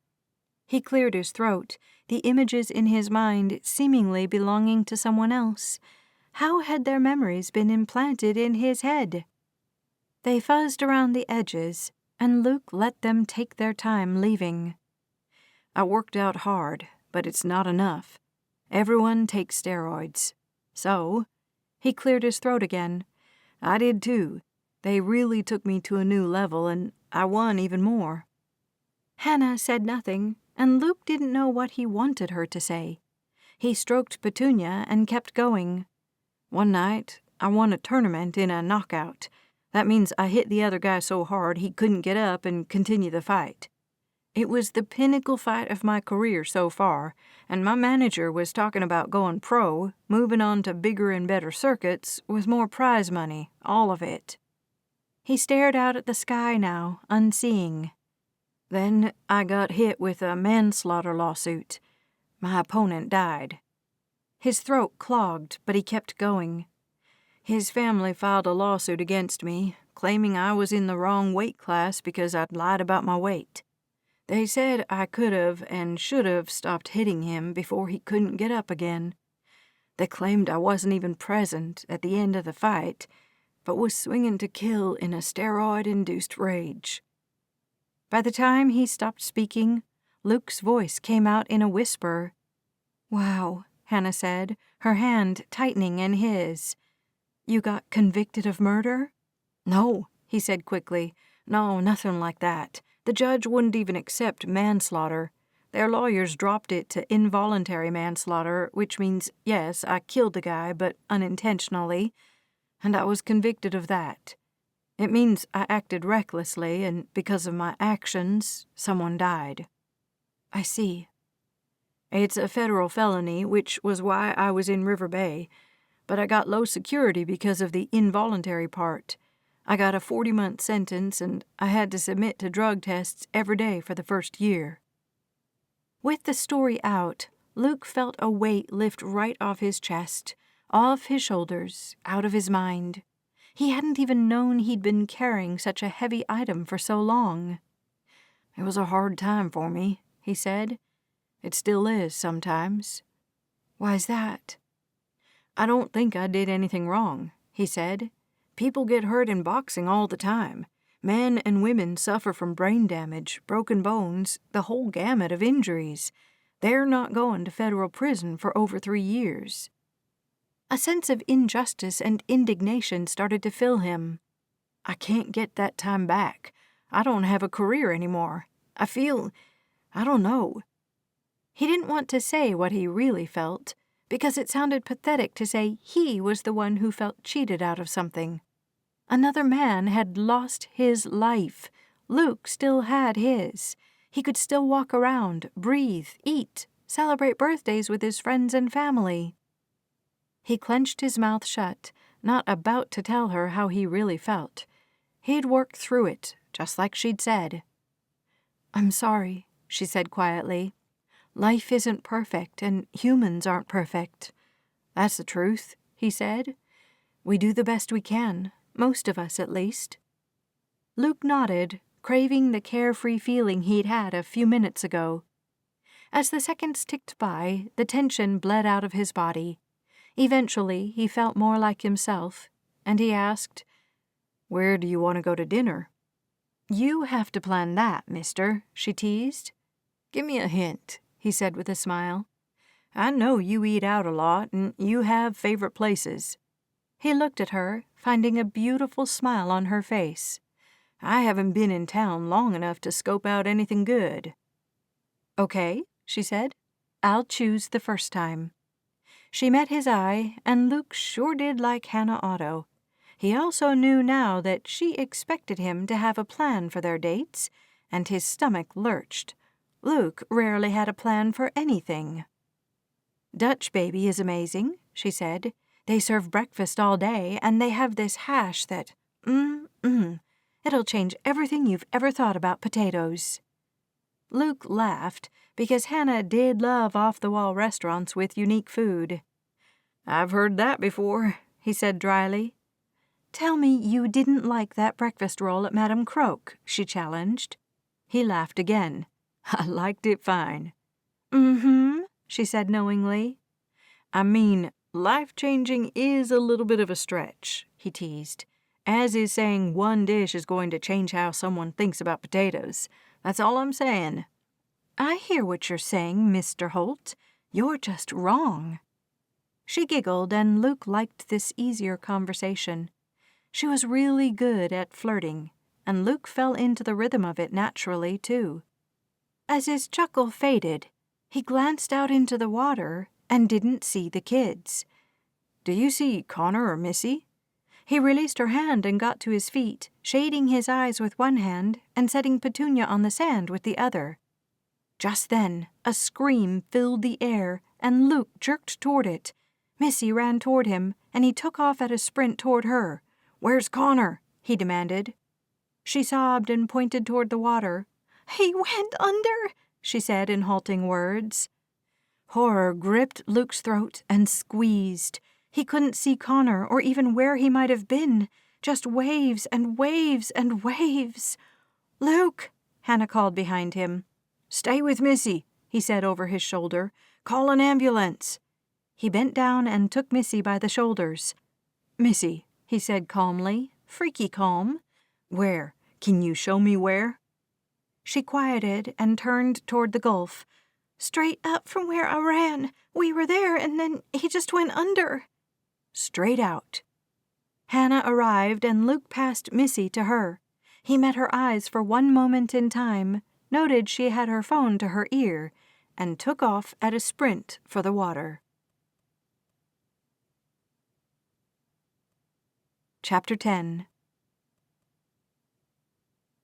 He cleared his throat, the images in his mind seemingly belonging to someone else. How had their memories been implanted in his head? They fuzzed around the edges, and Luke let them take their time leaving. "I worked out hard, but it's not enough. Everyone takes steroids. So," he cleared his throat again, "I did too. They really took me to a new level, and I won even more." Hannah said nothing, and Luke didn't know what he wanted her to say. He stroked Petunia and kept going. "One night, I won a tournament in a knockout. That means I hit the other guy so hard he couldn't get up and continue the fight. It was the pinnacle fight of my career so far, and my manager was talking about going pro, moving on to bigger and better circuits with more prize money, all of it." He stared out at the sky now, unseeing. Then I got hit with a manslaughter lawsuit. My opponent died. His throat clogged, but he kept going. His family filed a lawsuit against me, claiming I was in the wrong weight class because I'd lied about my weight. They said I could have and should have stopped hitting him before he couldn't get up again. They claimed I wasn't even present at the end of the fight, but was swinging to kill in a steroid-induced rage. By the time he stopped speaking, Luke's voice came out in a whisper. "Wow," Hannah said, her hand tightening in his. "You got convicted of murder?" "No," he said quickly. "No, nothing like that. The judge wouldn't even accept manslaughter. Their lawyers dropped it to involuntary manslaughter, which means, yes, I killed the guy, but unintentionally, and I was convicted of that. It means I acted recklessly, and because of my actions, someone died." "I see." "It's a federal felony, which was why I was in River Bay, but I got low security because of the involuntary part. I got a 40-month sentence, and I had to submit to drug tests every day for the first year." With the story out, Luke felt a weight lift right off his chest, off his shoulders, out of his mind. He hadn't even known he'd been carrying such a heavy item for so long. "It was a hard time for me," he said. "It still is sometimes." "Why's that?" "I don't think I did anything wrong," he said. "People get hurt in boxing all the time. Men and women suffer from brain damage, broken bones, the whole gamut of injuries. They're not going to federal prison for over 3 years." A sense of injustice and indignation started to fill him. "I can't get that time back. I don't have a career anymore. I don't know." He didn't want to say what he really felt, because it sounded pathetic to say he was the one who felt cheated out of something. Another man had lost his life. Luke still had his. He could still walk around, breathe, eat, celebrate birthdays with his friends and family. He clenched his mouth shut, not about to tell her how he really felt. He'd worked through it, just like she'd said. "I'm sorry," she said quietly. "Life isn't perfect, and humans aren't perfect." "That's the truth," he said. "We do the best we can, most of us at least." Luke nodded, craving the carefree feeling he'd had a few minutes ago. As the seconds ticked by, the tension bled out of his body. Eventually, he felt more like himself, and he asked, "Where do you want to go to dinner?" "You have to plan that, mister," she teased. "Give me a hint," he said with a smile. "I know you eat out a lot, and you have favorite places." He looked at her, finding a beautiful smile on her face. "I haven't been in town long enough to scope out anything good." "Okay," she said. "I'll choose the first time." She met his eye, and Luke sure did like Hannah Otto. He also knew now that she expected him to have a plan for their dates, and his stomach lurched. Luke rarely had a plan for anything. "Dutch Baby is amazing," she said. "They serve breakfast all day, and they have this hash that, it'll change everything you've ever thought about potatoes." Luke laughed, because Hannah did love off-the-wall restaurants with unique food. "I've heard that before," he said dryly. "Tell me you didn't like that breakfast roll at Madame Croque," she challenged. He laughed again. "I liked it fine." "Mm-hmm," she said knowingly. "I mean, life-changing is a little bit of a stretch," he teased, "as is saying one dish is going to change how someone thinks about potatoes. That's all I'm saying." "I hear what you're saying, Mr. Holt. You're just wrong." She giggled, and Luke liked this easier conversation. She was really good at flirting, and Luke fell into the rhythm of it naturally, too. As his chuckle faded, he glanced out into the water and didn't see the kids. "Do you see Connor or Missy?" He released her hand and got to his feet, shading his eyes with one hand and setting Petunia on the sand with the other. Just then, a scream filled the air, and Luke jerked toward it. Missy ran toward him, and he took off at a sprint toward her. "Where's Connor?" he demanded. She sobbed and pointed toward the water. "He went under," she said in halting words. Horror gripped Luke's throat and squeezed. He couldn't see Connor or even where he might have been, just waves and waves and waves. "Luke!" Hannah called behind him. "Stay with Missy," he said over his shoulder. "Call an ambulance." He bent down and took Missy by the shoulders. "Missy," he said calmly, freaky calm. "Where? Can you show me where?" She quieted and turned toward the Gulf. "Straight up from where I ran. We were there, and then he just went under." "Straight out." Hannah arrived, and Luke passed Missy to her. He met her eyes for one moment in time, noted she had her phone to her ear, and took off at a sprint for the water. Chapter 10.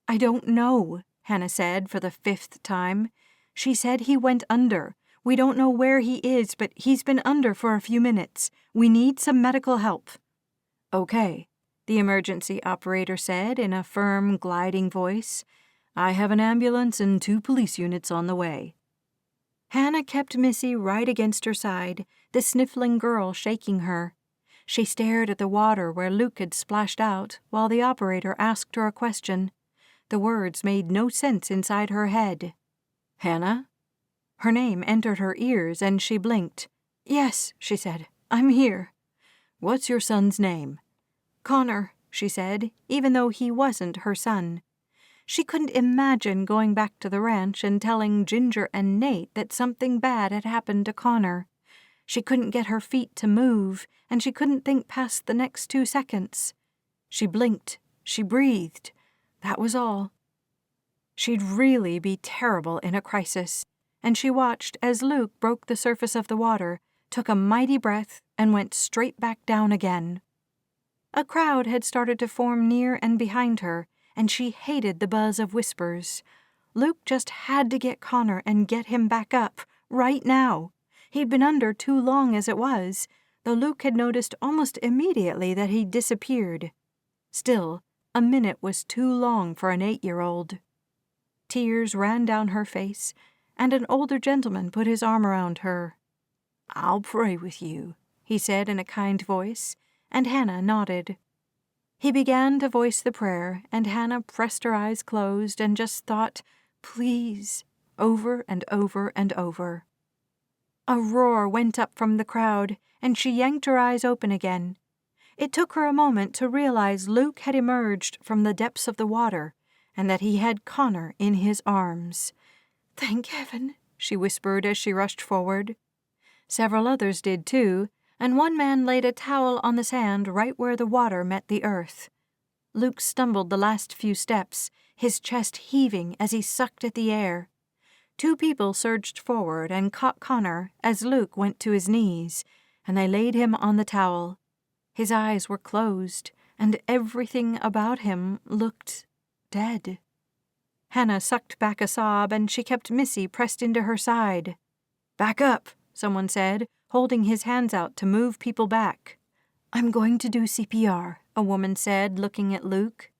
"I don't know," Hannah said for the 5th time. "She said he went under. We don't know where he is, but he's been under for a few minutes. We need some medical help." "Okay," the emergency operator said in a firm, gliding voice. "I have an ambulance and 2 police units on the way." Hannah kept Missy right against her side, the sniffling girl shaking her. She stared at the water where Luke had splashed out while the operator asked her a question. The words made no sense inside her head. "Hannah?" Her name entered her ears and she blinked. "Yes," she said, "I'm here." "What's your son's name?" "Connor," she said, even though he wasn't her son. She couldn't imagine going back to the ranch and telling Ginger and Nate that something bad had happened to Connor. She couldn't get her feet to move, and she couldn't think past the next 2 seconds. She blinked. She breathed. That was all. She'd really be terrible in a crisis, and she watched as Luke broke the surface of the water, took a mighty breath, and went straight back down again. A crowd had started to form near and behind her, and she hated the buzz of whispers. Luke just had to get Connor and get him back up, right now. He'd been under too long as it was, though Luke had noticed almost immediately that he'd disappeared. Still, a minute was too long for an 8-year-old. Tears ran down her face, and an older gentleman put his arm around her. "I'll pray with you," he said in a kind voice, and Hannah nodded. He began to voice the prayer, and Hannah pressed her eyes closed and just thought, "Please," over and over and over. A roar went up from the crowd, and she yanked her eyes open again. It took her a moment to realize Luke had emerged from the depths of the water, and that he had Connor in his arms. "Thank heaven," she whispered as she rushed forward. Several others did too, and one man laid a towel on the sand right where the water met the earth. Luke stumbled the last few steps, his chest heaving as he sucked at the air. 2 people surged forward and caught Connor as Luke went to his knees, and they laid him on the towel. His eyes were closed, and everything about him looked dead. Hannah sucked back a sob, and she kept Missy pressed into her side. "Back up," someone said, holding his hands out to move people back. "I'm going to do CPR," a woman said, looking at Luke.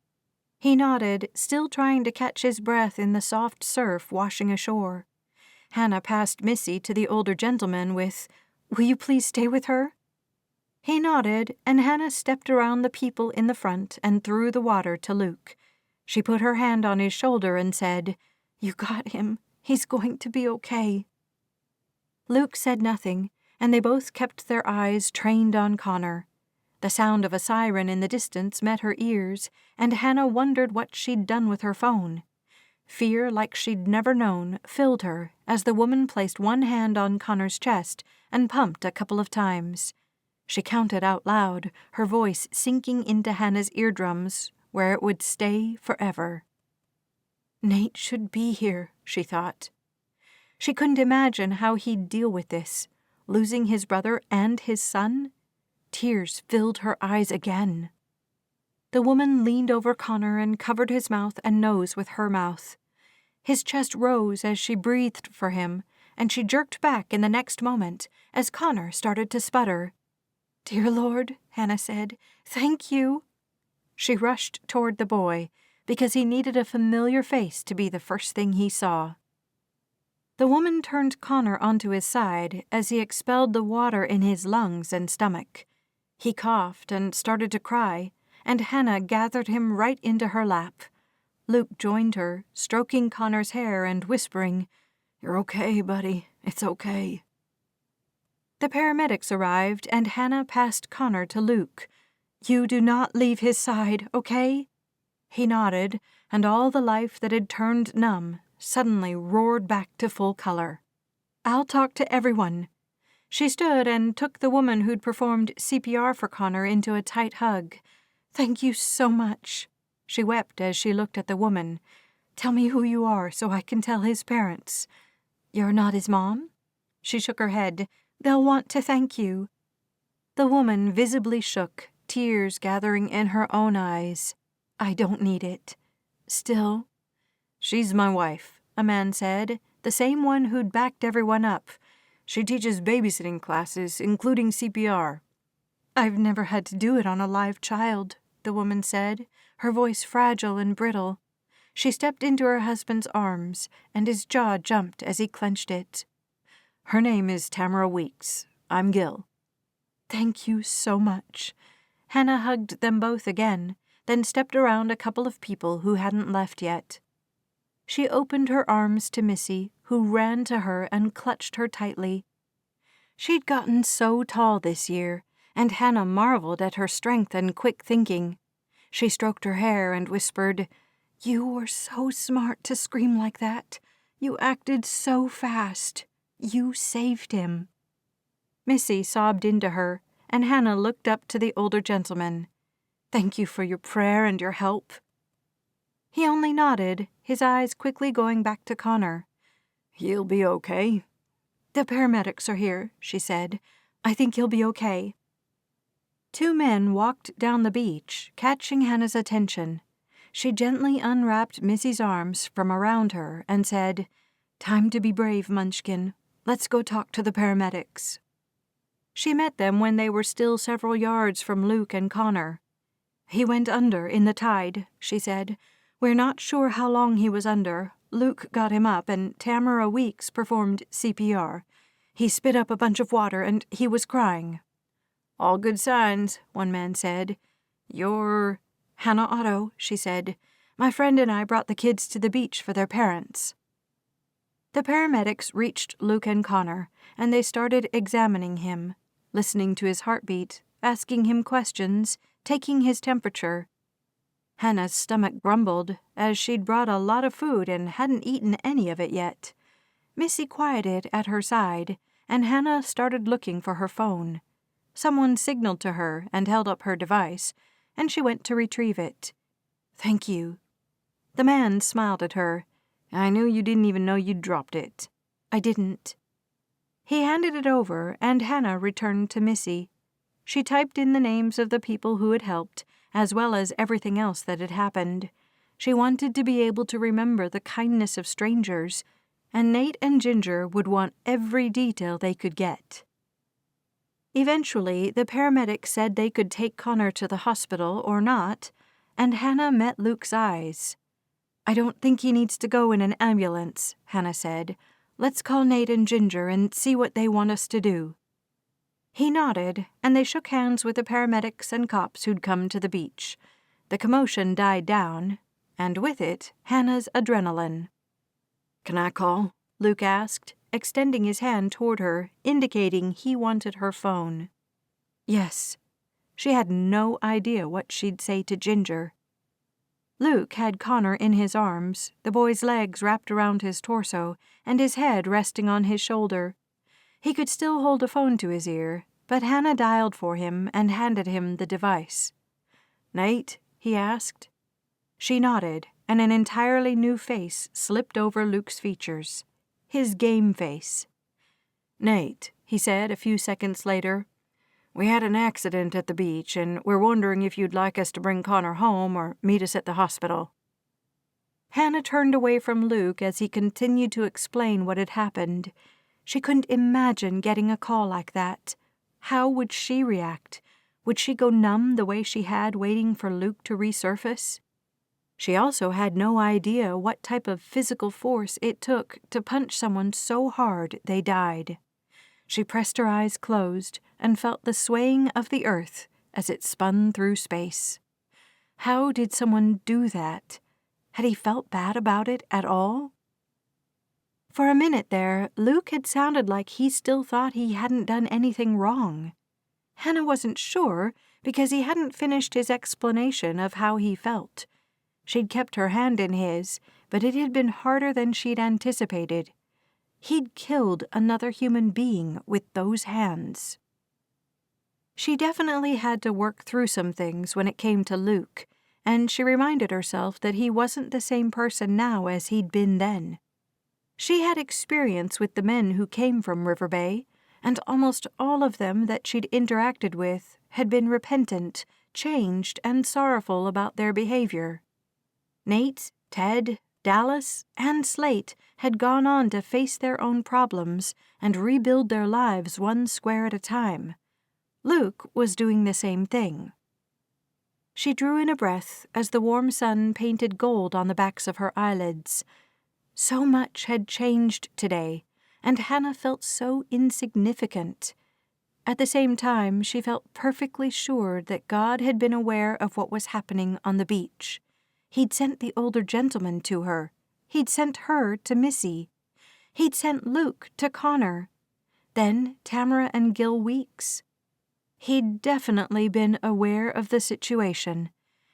He nodded, still trying to catch his breath in the soft surf washing ashore. Hannah passed Missy to the older gentleman with, "Will you please stay with her?" He nodded, and Hannah stepped around the people in the front and through the water to Luke. She put her hand on his shoulder and said, "You got him. He's going to be okay." Luke said nothing, and they both kept their eyes trained on Connor. The sound of a siren in the distance met her ears, and Hannah wondered what she'd done with her phone. Fear like she'd never known filled her as the woman placed one hand on Connor's chest and pumped a couple of times. She counted out loud, her voice sinking into Hannah's eardrums, where it would stay forever. Nate should be here, she thought. She couldn't imagine how he'd deal with this, losing his brother and his son. Tears filled her eyes again. The woman leaned over Connor and covered his mouth and nose with her mouth. His chest rose as she breathed for him, and she jerked back in the next moment as Connor started to sputter. "Dear Lord," Hannah said, "thank you." She rushed toward the boy because he needed a familiar face to be the first thing he saw. The woman turned Connor onto his side as he expelled the water in his lungs and stomach. He coughed and started to cry, and Hannah gathered him right into her lap. Luke joined her, stroking Connor's hair and whispering, "You're okay, buddy. It's okay." The paramedics arrived, and Hannah passed Connor to Luke. "You do not leave his side, okay?" He nodded, and all the life that had turned numb suddenly roared back to full color. "I'll talk to everyone." She stood and took the woman who'd performed CPR for Connor into a tight hug. "Thank you so much." She wept as she looked at the woman. "Tell me who you are so I can tell his parents." "You're not his mom?" She shook her head. "They'll want to thank you." The woman visibly shook, tears gathering in her own eyes. "I don't need it." "Still?" "She's my wife," a man said, the same one who'd backed everyone up. "She teaches babysitting classes, including CPR. "I've never had to do it on a live child," the woman said, her voice fragile and brittle. She stepped into her husband's arms, and his jaw jumped as he clenched it. "Her name is Tamara Weeks. I'm Gil." "Thank you so much." Hannah hugged them both again, then stepped around a couple of people who hadn't left yet. She opened her arms to Missy, who ran to her and clutched her tightly. She'd gotten so tall this year, and Hannah marveled at her strength and quick thinking. She stroked her hair and whispered, "You were so smart to scream like that. You acted so fast. You saved him." Missy sobbed into her, and Hannah looked up to the older gentleman. "Thank you for your prayer and your help." He only nodded, his eyes quickly going back to Connor. "He'll be okay." "The paramedics are here," she said. "I think he'll be okay." Two men walked down the beach, catching Hannah's attention. She gently unwrapped Missy's arms from around her and said, "Time to be brave, Munchkin. Let's go talk to the paramedics." She met them when they were still several yards from Luke and Connor. "He went under in the tide," she said. "We're not sure how long he was under. Luke got him up, and Tamara Weeks performed CPR. He spit up a bunch of water, and he was crying." "All good signs," one man said. "You're—" "Hannah Otto," she said. "My friend and I brought the kids to the beach for their parents." The paramedics reached Luke and Connor, and they started examining him, listening to his heartbeat, asking him questions, taking his temperature. Hannah's stomach grumbled, as she'd brought a lot of food and hadn't eaten any of it yet. Missy quieted at her side, and Hannah started looking for her phone. Someone signaled to her and held up her device, and she went to retrieve it. "Thank you." The man smiled at her. "I knew you didn't even know you'd dropped it." "I didn't." He handed it over, and Hannah returned to Missy. She typed in the names of the people who had helped, as well as everything else that had happened. She wanted to be able to remember the kindness of strangers, and Nate and Ginger would want every detail they could get. Eventually, the paramedics said they could take Connor to the hospital or not, and Hannah met Luke's eyes. "I don't think he needs to go in an ambulance," Hannah said. "Let's call Nate and Ginger and see what they want us to do." He nodded, and they shook hands with the paramedics and cops who'd come to the beach. The commotion died down, and with it, Hannah's adrenaline. "Can I call?" Luke asked, extending his hand toward her, indicating he wanted her phone. "Yes." She had no idea what she'd say to Ginger. Luke had Connor in his arms, the boy's legs wrapped around his torso, and his head resting on his shoulder. He could still hold a phone to his ear, but Hannah dialed for him and handed him the device. "Nate?" he asked. She nodded, and an entirely new face slipped over Luke's features. His game face. "Nate," he said a few seconds later, "we had an accident at the beach, and we're wondering if you'd like us to bring Connor home or meet us at the hospital." Hannah turned away from Luke as he continued to explain what had happened. She couldn't imagine getting a call like that. How would she react? Would she go numb the way she had waiting for Luke to resurface? She also had no idea what type of physical force it took to punch someone so hard they died. She pressed her eyes closed and felt the swaying of the earth as it spun through space. How did someone do that? Had he felt bad about it at all? For a minute there, Luke had sounded like he still thought he hadn't done anything wrong. Hannah wasn't sure because he hadn't finished his explanation of how he felt. She'd kept her hand in his, but it had been harder than she'd anticipated. He'd killed another human being with those hands. She definitely had to work through some things when it came to Luke, and she reminded herself that he wasn't the same person now as he'd been then. She had experience with the men who came from River Bay, and almost all of them that she'd interacted with had been repentant, changed, and sorrowful about their behavior. Nate, Ted, Dallas, and Slate had gone on to face their own problems and rebuild their lives one square at a time. Luke was doing the same thing. She drew in a breath as the warm sun painted gold on the backs of her eyelids. So much had changed today, and Hannah felt so insignificant. At the same time, she felt perfectly sure that God had been aware of what was happening on the beach. He'd sent the older gentleman to her. He'd sent her to Missy. He'd sent Luke to Connor. Then Tamara and Gil Weeks. He'd definitely been aware of the situation,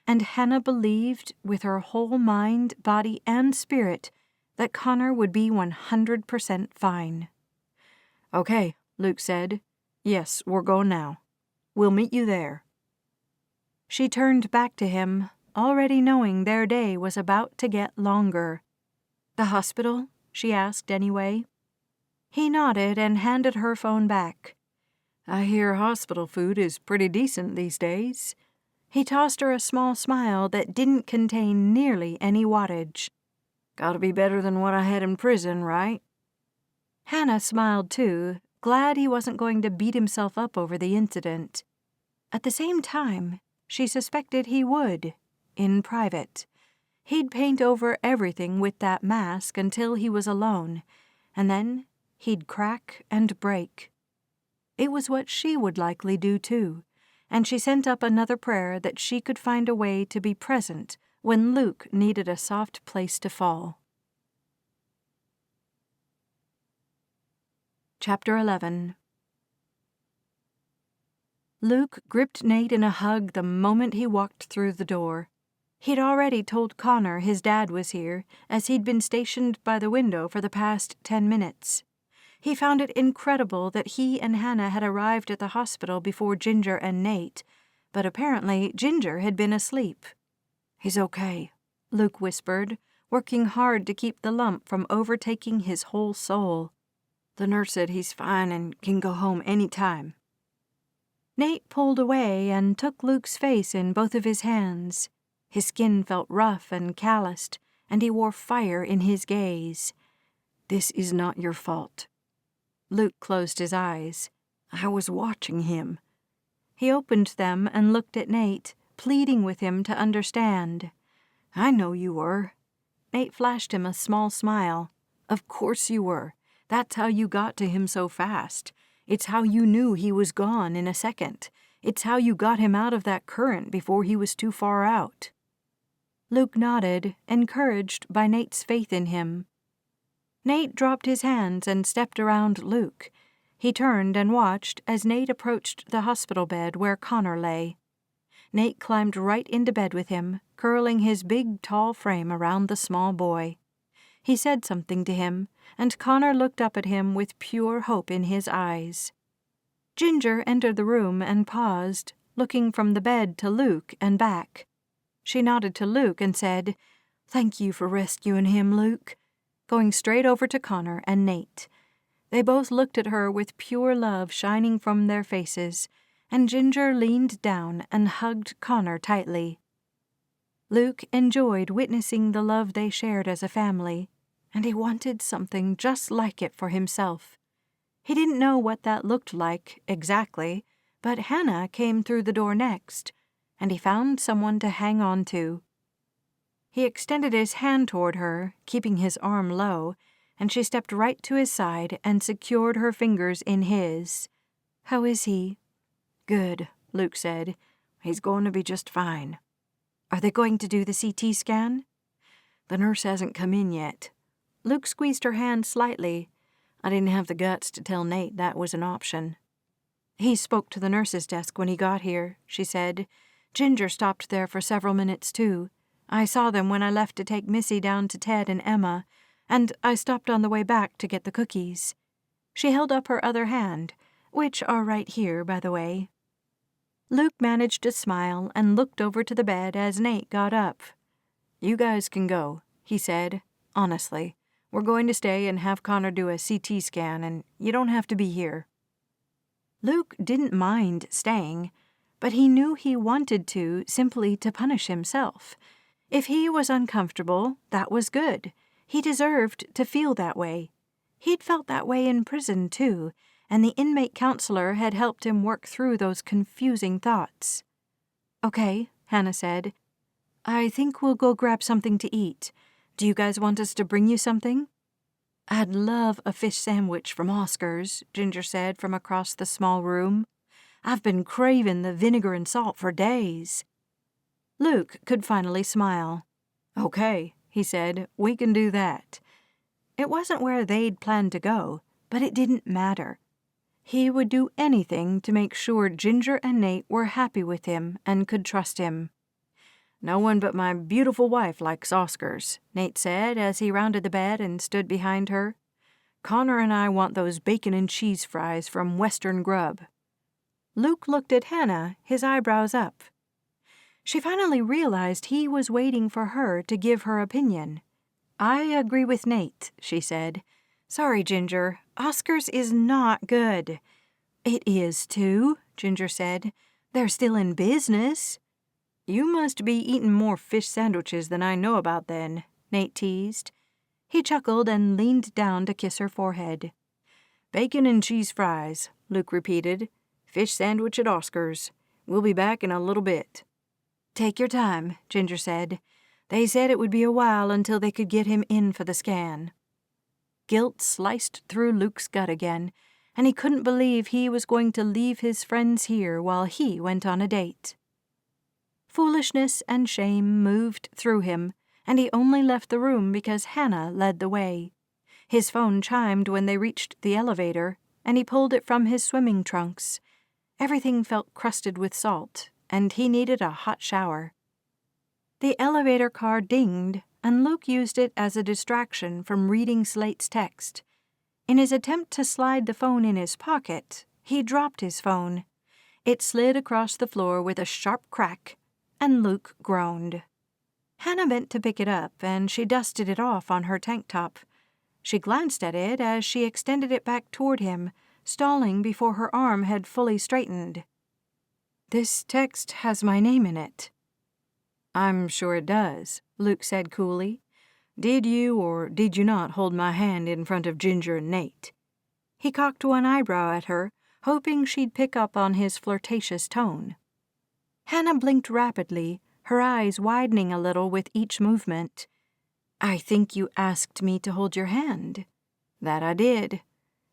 and Hannah believed with her whole mind, body, and spirit that Connor would be 100% fine. "Okay," Luke said. "Yes, we're going now. We'll meet you there." She turned back to him, already knowing their day was about to get longer. "The hospital?" she asked anyway. He nodded and handed her phone back. "I hear hospital food is pretty decent these days." He tossed her a small smile that didn't contain nearly any wattage. "Gotta be better than what I had in prison, right?" Hannah smiled too, glad he wasn't going to beat himself up over the incident. At the same time, she suspected he would, in private. He'd paint over everything with that mask until he was alone, and then he'd crack and break. It was what she would likely do too, and she sent up another prayer that she could find a way to be present when Luke needed a soft place to fall. Chapter 11. Luke gripped Nate in a hug the moment he walked through the door. He'd already told Connor his dad was here, as he'd been stationed by the window for the past 10 minutes. He found it incredible that he and Hannah had arrived at the hospital before Ginger and Nate, but apparently Ginger had been asleep. "He's okay," Luke whispered, working hard to keep the lump from overtaking his whole soul. "The nurse said he's fine and can go home any time." Nate pulled away and took Luke's face in both of his hands. His skin felt rough and calloused, and he wore fire in his gaze. "This is not your fault." Luke closed his eyes. "I was watching him." He opened them and looked at Nate, pleading with him to understand. "I know you were." Nate flashed him a small smile. "Of course you were. That's how you got to him so fast. It's how you knew he was gone in a second. It's how you got him out of that current before he was too far out." Luke nodded, encouraged by Nate's faith in him. Nate dropped his hands and stepped around Luke. He turned and watched as Nate approached the hospital bed where Connor lay. Nate climbed right into bed with him, curling his big, tall frame around the small boy. He said something to him, and Connor looked up at him with pure hope in his eyes. Ginger entered the room and paused, looking from the bed to Luke and back. She nodded to Luke and said, "Thank you for rescuing him, Luke," going straight over to Connor and Nate. They both looked at her with pure love shining from their faces, and Ginger leaned down and hugged Connor tightly. Luke enjoyed witnessing the love they shared as a family, and he wanted something just like it for himself. He didn't know what that looked like exactly, But Hannah came through the door next, and he found someone to hang on to. He extended his hand toward her, keeping his arm low, and she stepped right to his side and secured her fingers in his. "How is he?" "Good," Luke said. "He's going to be just fine." "Are they going to do the CT scan?" "The nurse hasn't come in yet." Luke squeezed her hand slightly. "I didn't have the guts to tell Nate that was an option." "He spoke to the nurse's desk when he got here," she said. "Ginger stopped there for several minutes, too. I saw them when I left to take Missy down to Ted and Emma, and I stopped on the way back to get the cookies." She held up her other hand, which are right here, by the way. Luke managed a smile and looked over to the bed as Nate got up. "You guys can go," he said. "Honestly, we're going to stay and have Connor do a CT scan, and you don't have to be here." Luke didn't mind staying, but he knew he wanted to simply to punish himself. If he was uncomfortable, that was good. He deserved to feel that way. He'd felt that way in prison, too, and the inmate counselor had helped him work through those confusing thoughts. "Okay," Hannah said. "I think we'll go grab something to eat. Do you guys want us to bring you something?" "I'd love a fish sandwich from Oscar's," Ginger said from across the small room. "I've been craving the vinegar and salt for days." Luke could finally smile. "Okay," he said, "we can do that." It wasn't where they'd planned to go, but it didn't matter. He would do anything to make sure Ginger and Nate were happy with him and could trust him. "No one but my beautiful wife likes Oscars," Nate said as he rounded the bed and stood behind her. "Connor and I want those bacon and cheese fries from Western Grub." Luke looked at Hannah, his eyebrows up. She finally realized he was waiting for her to give her opinion. "I agree with Nate," she said. "Sorry, Ginger. Oscar's is not good." "It is, too," Ginger said. "They're still in business." "You must be eating more fish sandwiches than I know about then," Nate teased. He chuckled and leaned down to kiss her forehead. "Bacon and cheese fries," Luke repeated. "Fish sandwich at Oscar's. We'll be back in a little bit." "Take your time," Ginger said. "They said it would be a while until they could get him in for the scan." Guilt sliced through Luke's gut again, and he couldn't believe he was going to leave his friends here while he went on a date. Foolishness and shame moved through him, and he only left the room because Hannah led the way. His phone chimed when they reached the elevator, and he pulled it from his swimming trunks. Everything felt crusted with salt, and he needed a hot shower. The elevator car dinged, and Luke used it as a distraction from reading Slate's text. In his attempt to slide the phone in his pocket, he dropped his phone. It slid across the floor with a sharp crack, and Luke groaned. Hannah bent to pick it up, and she dusted it off on her tank top. She glanced at it as she extended it back toward him, stalling before her arm had fully straightened. "This text has my name in it." "I'm sure it does," Luke said coolly. "Did you or did you not hold my hand in front of Ginger and Nate?" He cocked one eyebrow at her, hoping she'd pick up on his flirtatious tone. Hannah blinked rapidly, her eyes widening a little with each movement. "I think you asked me to hold your hand." "That I did."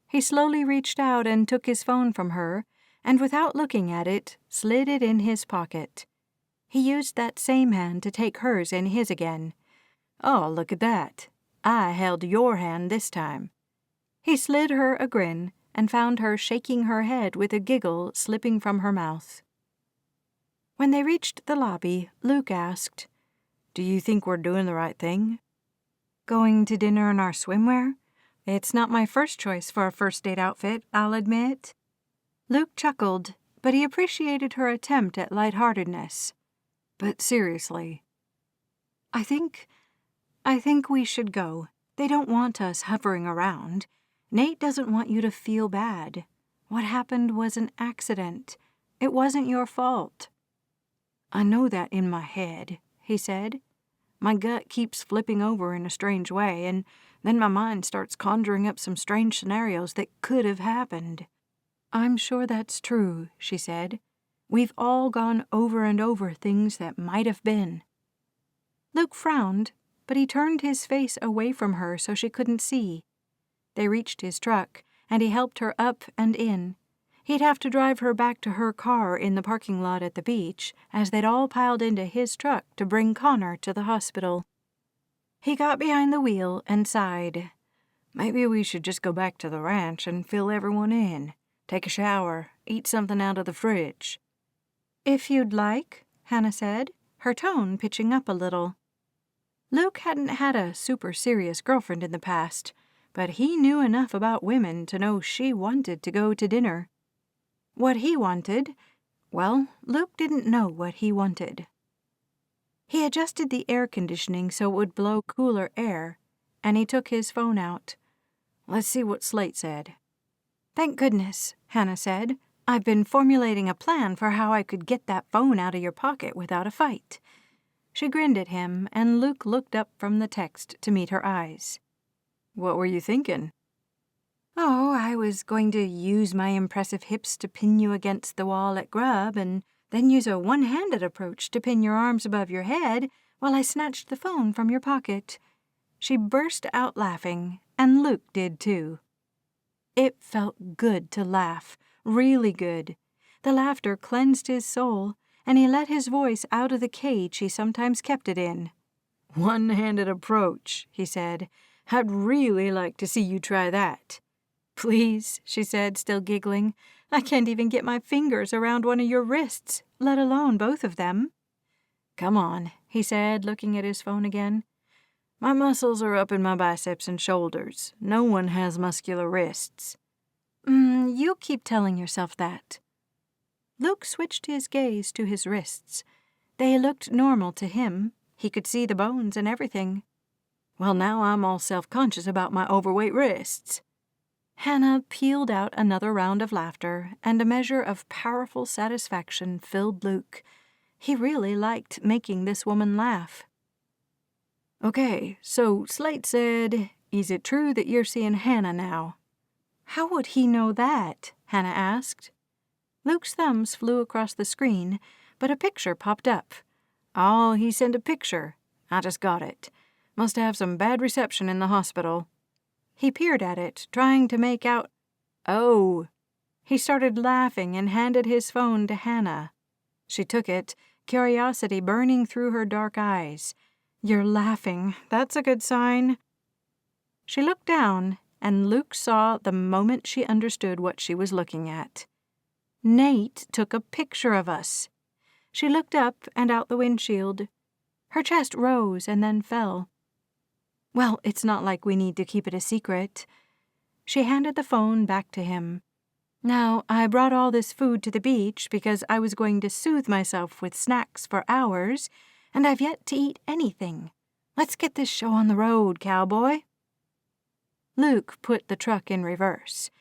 He slowly reached out and took his phone from her, and without looking at it, slid it in his pocket. He used that same hand to take hers in his again. "Oh, look at that. I held your hand this time." He slid her a grin and found her shaking her head with a giggle slipping from her mouth. When they reached the lobby, Luke asked, "Do you think we're doing the right thing?" "Going to dinner in our swimwear? It's not my first choice for a first date outfit, I'll admit." Luke chuckled, but he appreciated her attempt at lightheartedness. "But seriously." I think we should go. They don't want us hovering around. Nate doesn't want you to feel bad. What happened was an accident. It wasn't your fault." "I know that in my head," he said. "My gut keeps flipping over in a strange way, and then my mind starts conjuring up some strange scenarios that could have happened." I'm sure that's true, she said. We've all gone over and over things that might have been. Luke frowned, but he turned his face away from her so she couldn't see. They reached his truck, and he helped her up and in. He'd have to drive her back to her car in the parking lot at the beach, as they'd all piled into his truck to bring Connor to the hospital. He got behind the wheel and sighed. Maybe we should just go back to the ranch and fill everyone in. Take a shower, eat something out of the fridge. If you'd like, Hannah said, her tone pitching up a little. Luke hadn't had a super serious girlfriend in the past, but he knew enough about women to know she wanted to go to dinner. What he wanted, well, Luke didn't know what he wanted. He adjusted the air conditioning so it would blow cooler air, and he took his phone out. Let's see what Slate said. Thank goodness, Hannah said. I've been formulating a plan for how I could get that phone out of your pocket without a fight. She grinned at him, and Luke looked up from the text to meet her eyes. What were you thinking? Oh, I was going to use my impressive hips to pin you against the wall at Grub, and then use a one-handed approach to pin your arms above your head while I snatched the phone from your pocket. She burst out laughing, and Luke did too. It felt good to laugh, really good. The laughter cleansed his soul, and he let his voice out of the cage he sometimes kept it in. One-handed approach, he said. I'd really like to see you try that. Please, she said, still giggling. I can't even get my fingers around one of your wrists, let alone both of them. Come on, he said, looking at his phone again. My muscles are up in my biceps and shoulders. No one has muscular wrists. You keep telling yourself that. Luke switched his gaze to his wrists. They looked normal to him. He could see the bones and everything. Well, now I'm all self-conscious about my overweight wrists. Hannah pealed out another round of laughter, and a measure of powerful satisfaction filled Luke. He really liked making this woman laugh. Okay, so Slate said, is it true that you're seeing Hannah now? How would he know that? Hannah asked. Luke's thumbs flew across the screen, but a picture popped up. Oh, he sent a picture. I just got it. Must have some bad reception in the hospital. He peered at it, trying to make out. Oh. He started laughing and handed his phone to Hannah. She took it, curiosity burning through her dark eyes. You're laughing. That's a good sign. She looked down, and Luke saw the moment she understood what she was looking at. Nate took a picture of us. She looked up and out the windshield. Her chest rose and then fell. Well, it's not like we need to keep it a secret. She handed the phone back to him. Now, I brought all this food to the beach because I was going to soothe myself with snacks for hours, and I've yet to eat anything. Let's get this show on the road, Cowboy. Luke put the truck in reverse.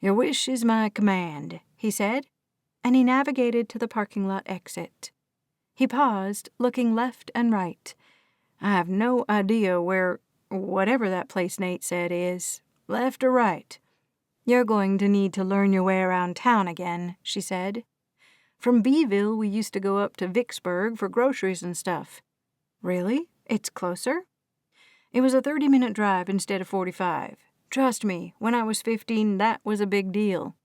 Your wish is my command, he said, and he navigated to the parking lot exit. He paused, looking left and right. I have no idea where, whatever that place Nate said is, left or right. You're going to need to learn your way around town again, she said. From Beeville, we used to go up to Vicksburg for groceries and stuff. Really? It's closer? It was a 30-minute drive instead of 45. Trust me, when I was 15, that was a big deal.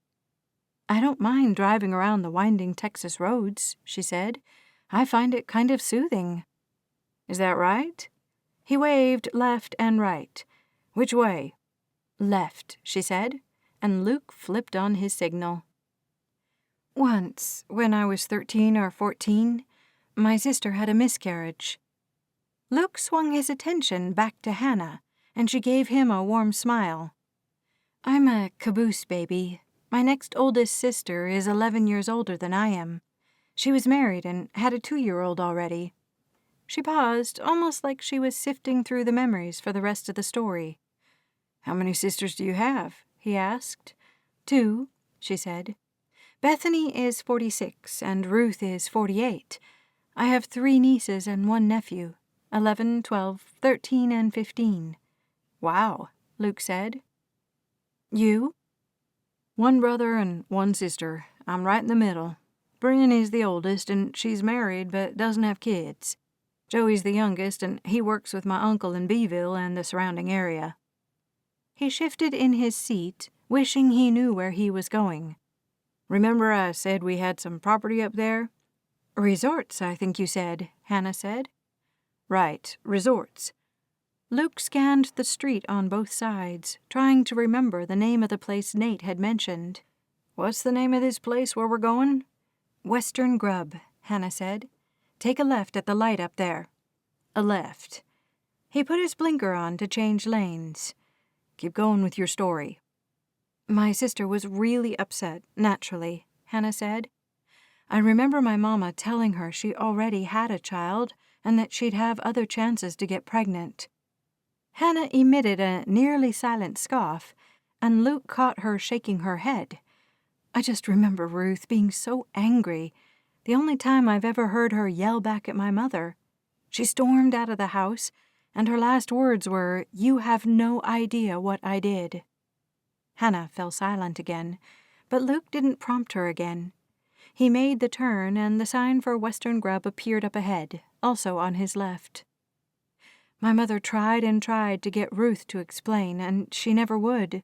I don't mind driving around the winding Texas roads, she said. I find it kind of soothing. Is that right? He waved left and right. Which way? Left, she said, and Luke flipped on his signal. Once, when I was 13 or 14, my sister had a miscarriage. Luke swung his attention back to Hannah, and she gave him a warm smile. I'm a caboose baby. My next oldest sister is 11 years older than I am. She was married and had a 2-year-old already. She paused, almost like she was sifting through the memories for the rest of the story. How many sisters do you have? He asked. 2, she said. Bethany is 46 and Ruth is 48. I have 3 nieces and 1 nephew, 11, 12, 13, and 15. Wow, Luke said. You? One brother and one sister. I'm right in the middle. Bryn is the oldest, and she's married but doesn't have kids. Joey's the youngest, and he works with my uncle in Beeville and the surrounding area." He shifted in his seat, wishing he knew where he was going. "Remember I said we had some property up there?" "Resorts, I think you said," Hannah said. "Right, resorts." Luke scanned the street on both sides, trying to remember the name of the place Nate had mentioned. "What's the name of this place where we're going?" "Western Grub," Hannah said. "Take a left at the light up there." A left. He put his blinker on to change lanes. "Keep going with your story." "My sister was really upset, naturally," Hannah said. "I remember my mama telling her she already had a child and that she'd have other chances to get pregnant." Hannah emitted a nearly silent scoff, and Luke caught her shaking her head. "I just remember Ruth being so angry. The only time I've ever heard her yell back at my mother. She stormed out of the house, and her last words were, 'You have no idea what I did.'" Hannah fell silent again, but Luke didn't prompt her again. He made the turn, and the sign for Western Grub appeared up ahead, also on his left. "My mother tried and tried to get Ruth to explain, and she never would.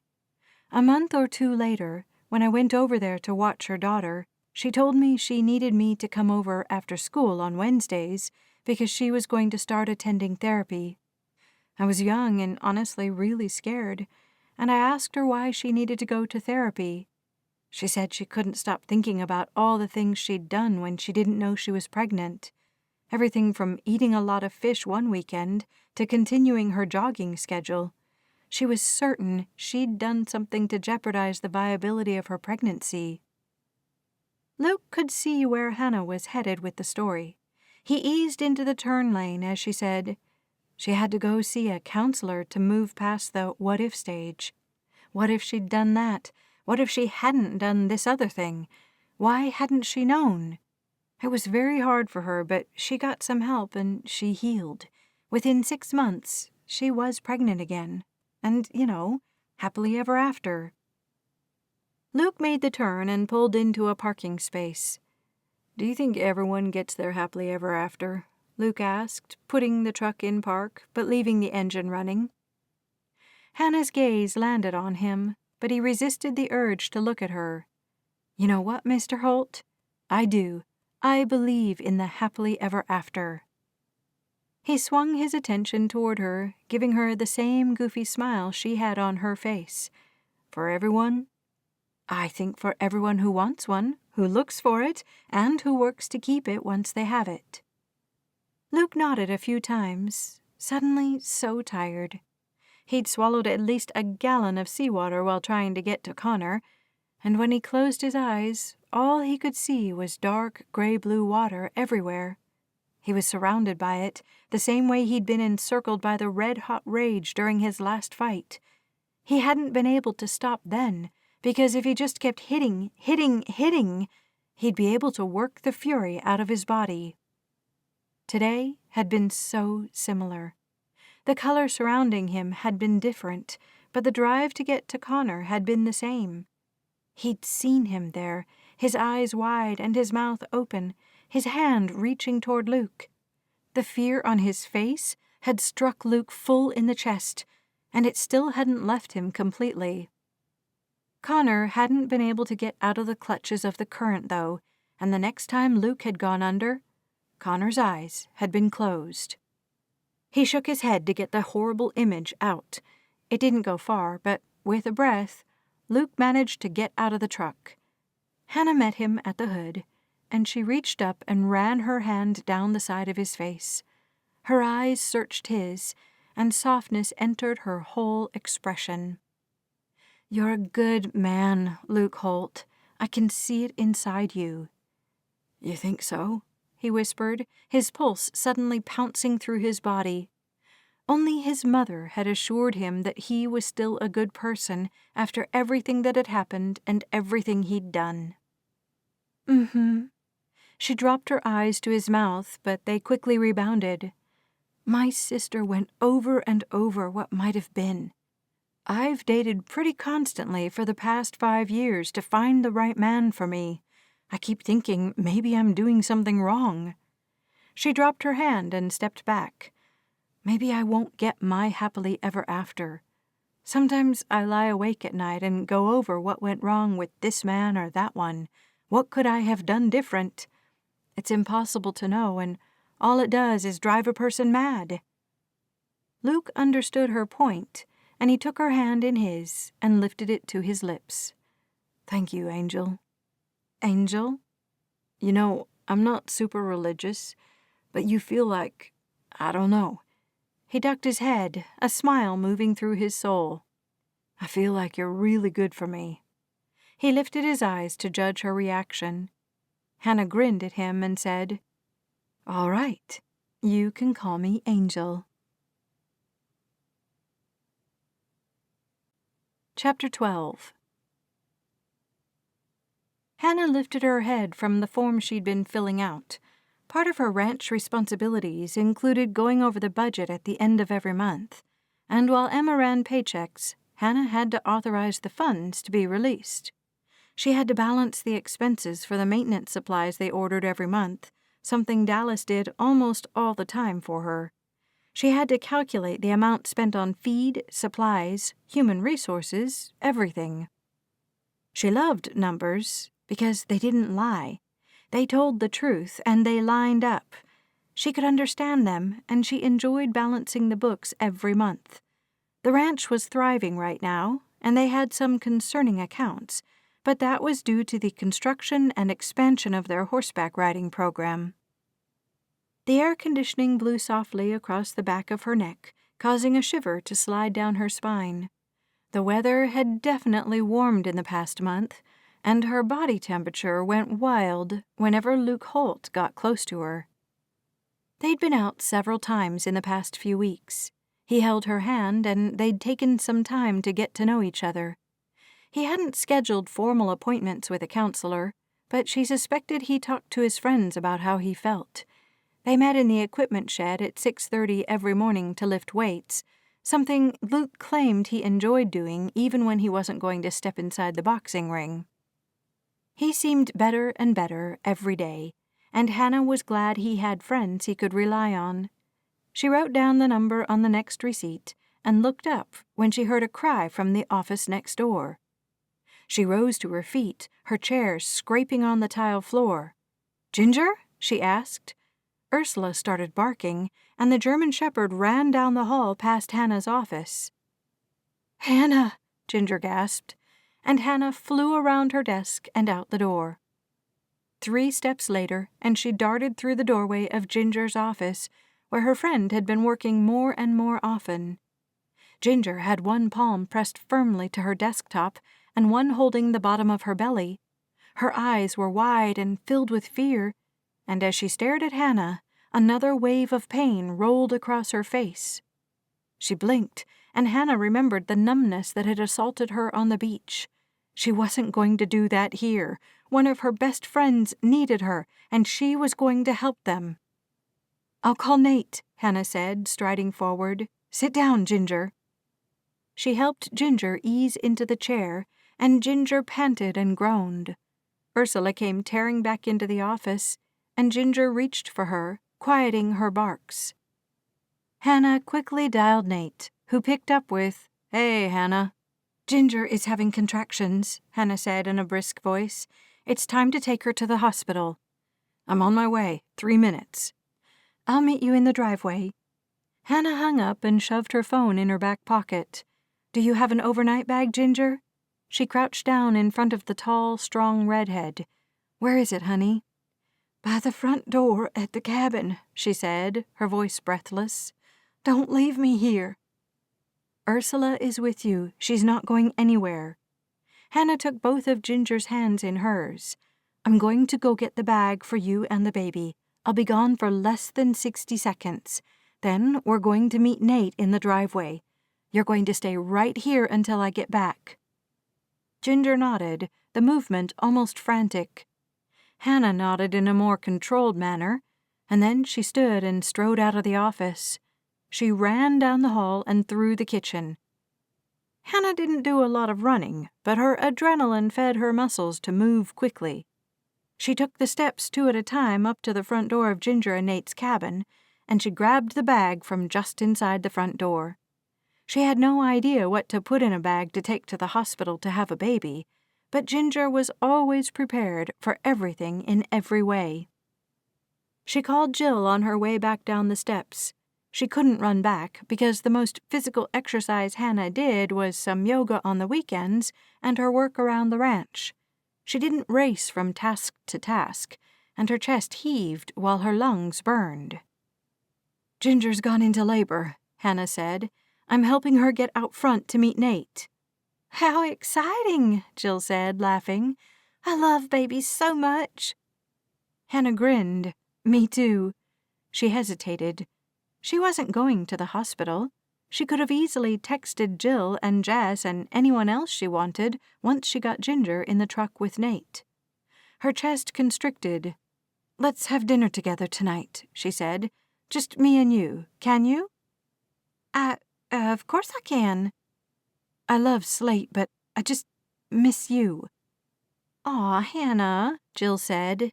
A month or two later, when I went over there to watch her daughter, she told me she needed me to come over after school on Wednesdays because she was going to start attending therapy. I was young and honestly really scared, and I asked her why she needed to go to therapy. She said she couldn't stop thinking about all the things she'd done when she didn't know she was pregnant. Everything from eating a lot of fish one weekend to continuing her jogging schedule. She was certain she'd done something to jeopardize the viability of her pregnancy." Luke could see where Hannah was headed with the story. He eased into the turn lane as she said, "She had to go see a counselor to move past the what-if stage. What if she'd done that? What if she hadn't done this other thing? Why hadn't she known? It was very hard for her, but she got some help and she healed. Within 6 months, she was pregnant again. And, happily ever after." Luke made the turn and pulled into a parking space. "Do you think everyone gets their happily ever after?" Luke asked, putting the truck in park, but leaving the engine running. Hannah's gaze landed on him, but he resisted the urge to look at her. "You know what, Mr. Holt? I do. I believe in the happily ever after." He swung his attention toward her, giving her the same goofy smile she had on her face. "For everyone?" "I think for everyone who wants one, who looks for it, and who works to keep it once they have it." Luke nodded a few times, suddenly so tired. He'd swallowed at least a gallon of seawater while trying to get to Connor, and when he closed his eyes, all he could see was dark gray-blue water everywhere. He was surrounded by it, the same way he'd been encircled by the red-hot rage during his last fight. He hadn't been able to stop then, because if he just kept hitting, he'd be able to work the fury out of his body. Today had been so similar. The color surrounding him had been different, but the drive to get to Connor had been the same. He'd seen him there, his eyes wide and his mouth open, his hand reaching toward Luke. The fear on his face had struck Luke full in the chest, and it still hadn't left him completely. Connor hadn't been able to get out of the clutches of the current, though, and the next time Luke had gone under, Connor's eyes had been closed. He shook his head to get the horrible image out. It didn't go far, but with a breath, Luke managed to get out of the truck. Hannah met him at the hood, and she reached up and ran her hand down the side of his face. Her eyes searched his, and softness entered her whole expression. "You're a good man, Luke Holt. I can see it inside you." "You think so?" he whispered, his pulse suddenly pouncing through his body. Only his mother had assured him that he was still a good person after everything that had happened and everything he'd done. "Mm-hmm." She dropped her eyes to his mouth, but they quickly rebounded. "My sister went over and over what might have been. I've dated pretty constantly for the past 5 years to find the right man for me. I keep thinking maybe I'm doing something wrong." She dropped her hand and stepped back. "Maybe I won't get my happily ever after. Sometimes I lie awake at night and go over what went wrong with this man or that one. What could I have done different? It's impossible to know, and all it does is drive a person mad." Luke understood her point, and he took her hand in his and lifted it to his lips. "Thank you, Angel." "Angel? You know, I'm not super religious, but you feel like, I don't know." He ducked his head, a smile moving through his soul. "I feel like you're really good for me." He lifted his eyes to judge her reaction. Hannah grinned at him and said, "All right, you can call me Angel." Chapter 12. Hannah lifted her head from the form she'd been filling out. Part of her ranch responsibilities included going over the budget at the end of every month, and while Emma ran paychecks, Hannah had to authorize the funds to be released. She had to balance the expenses for the maintenance supplies they ordered every month, something Dallas did almost all the time for her. She had to calculate the amount spent on feed, supplies, human resources, everything. She loved numbers because they didn't lie. They told the truth, and they lined up. She could understand them, and she enjoyed balancing the books every month. The ranch was thriving right now, and they had some concerning accounts, but that was due to the construction and expansion of their horseback riding program. The air conditioning blew softly across the back of her neck, causing a shiver to slide down her spine. The weather had definitely warmed in the past month, and her body temperature went wild whenever Luke Holt got close to her. They'd been out several times in the past few weeks. He held her hand, and they'd taken some time to get to know each other. He hadn't scheduled formal appointments with a counselor, but she suspected he talked to his friends about how he felt. They met in the equipment shed at 6:30 every morning to lift weights, something Luke claimed he enjoyed doing even when he wasn't going to step inside the boxing ring. He seemed better and better every day, and Hannah was glad he had friends he could rely on. She wrote down the number on the next receipt and looked up when she heard a cry from the office next door. She rose to her feet, her chair scraping on the tile floor. "Ginger?" she asked. Ursula started barking, and the German Shepherd ran down the hall past Hannah's office. "Hannah!" Ginger gasped, and Hannah flew around her desk and out the door. 3 steps later, and she darted through the doorway of Ginger's office, where her friend had been working more and more often. Ginger had one palm pressed firmly to her desktop and one holding the bottom of her belly. Her eyes were wide and filled with fear, and as she stared at Hannah, another wave of pain rolled across her face. She blinked, and Hannah remembered the numbness that had assaulted her on the beach. She wasn't going to do that here. One of her best friends needed her, and she was going to help them. "I'll call Nate," Hannah said, striding forward. "Sit down, Ginger." She helped Ginger ease into the chair, and Ginger panted and groaned. Ursula came tearing back into the office, and Ginger reached for her, quieting her barks. Hannah quickly dialed Nate, who picked up with, "Hey, Hannah." "Ginger is having contractions," Hannah said in a brisk voice. "It's time to take her to the hospital." "I'm on my way. 3 minutes." "I'll meet you in the driveway." Hannah hung up and shoved her phone in her back pocket. "Do you have an overnight bag, Ginger?" She crouched down in front of the tall, strong redhead. "Where is it, honey?" "By the front door at the cabin," she said, her voice breathless. "Don't leave me here." "Ursula is with you. She's not going anywhere." Hannah took both of Ginger's hands in hers. "I'm going to go get the bag for you and the baby. I'll be gone for less than 60 seconds. Then we're going to meet Nate in the driveway. You're going to stay right here until I get back." Ginger nodded, the movement almost frantic. Hannah nodded in a more controlled manner, and then she stood and strode out of the office. She ran down the hall and through the kitchen. Hannah didn't do a lot of running, but her adrenaline fed her muscles to move quickly. She took the steps 2 at a time up to the front door of Ginger and Nate's cabin, and she grabbed the bag from just inside the front door. She had no idea what to put in a bag to take to the hospital to have a baby, but Ginger was always prepared for everything in every way. She called Jill on her way back down the steps. She couldn't run back because the most physical exercise Hannah did was some yoga on the weekends and her work around the ranch. She didn't race from task to task, and her chest heaved while her lungs burned. "Ginger's gone into labor," Hannah said. "I'm helping her get out front to meet Nate." "How exciting," Jill said, laughing. "I love babies so much." Hannah grinned. "Me too." She hesitated. She wasn't going to the hospital. She could have easily texted Jill and Jess and anyone else she wanted once she got Ginger in the truck with Nate. Her chest constricted. "Let's have dinner together tonight," she said. "Just me and you. Can you?" Of course I can." "I love Slate, but I just miss you." "Aw, Hannah," Jill said.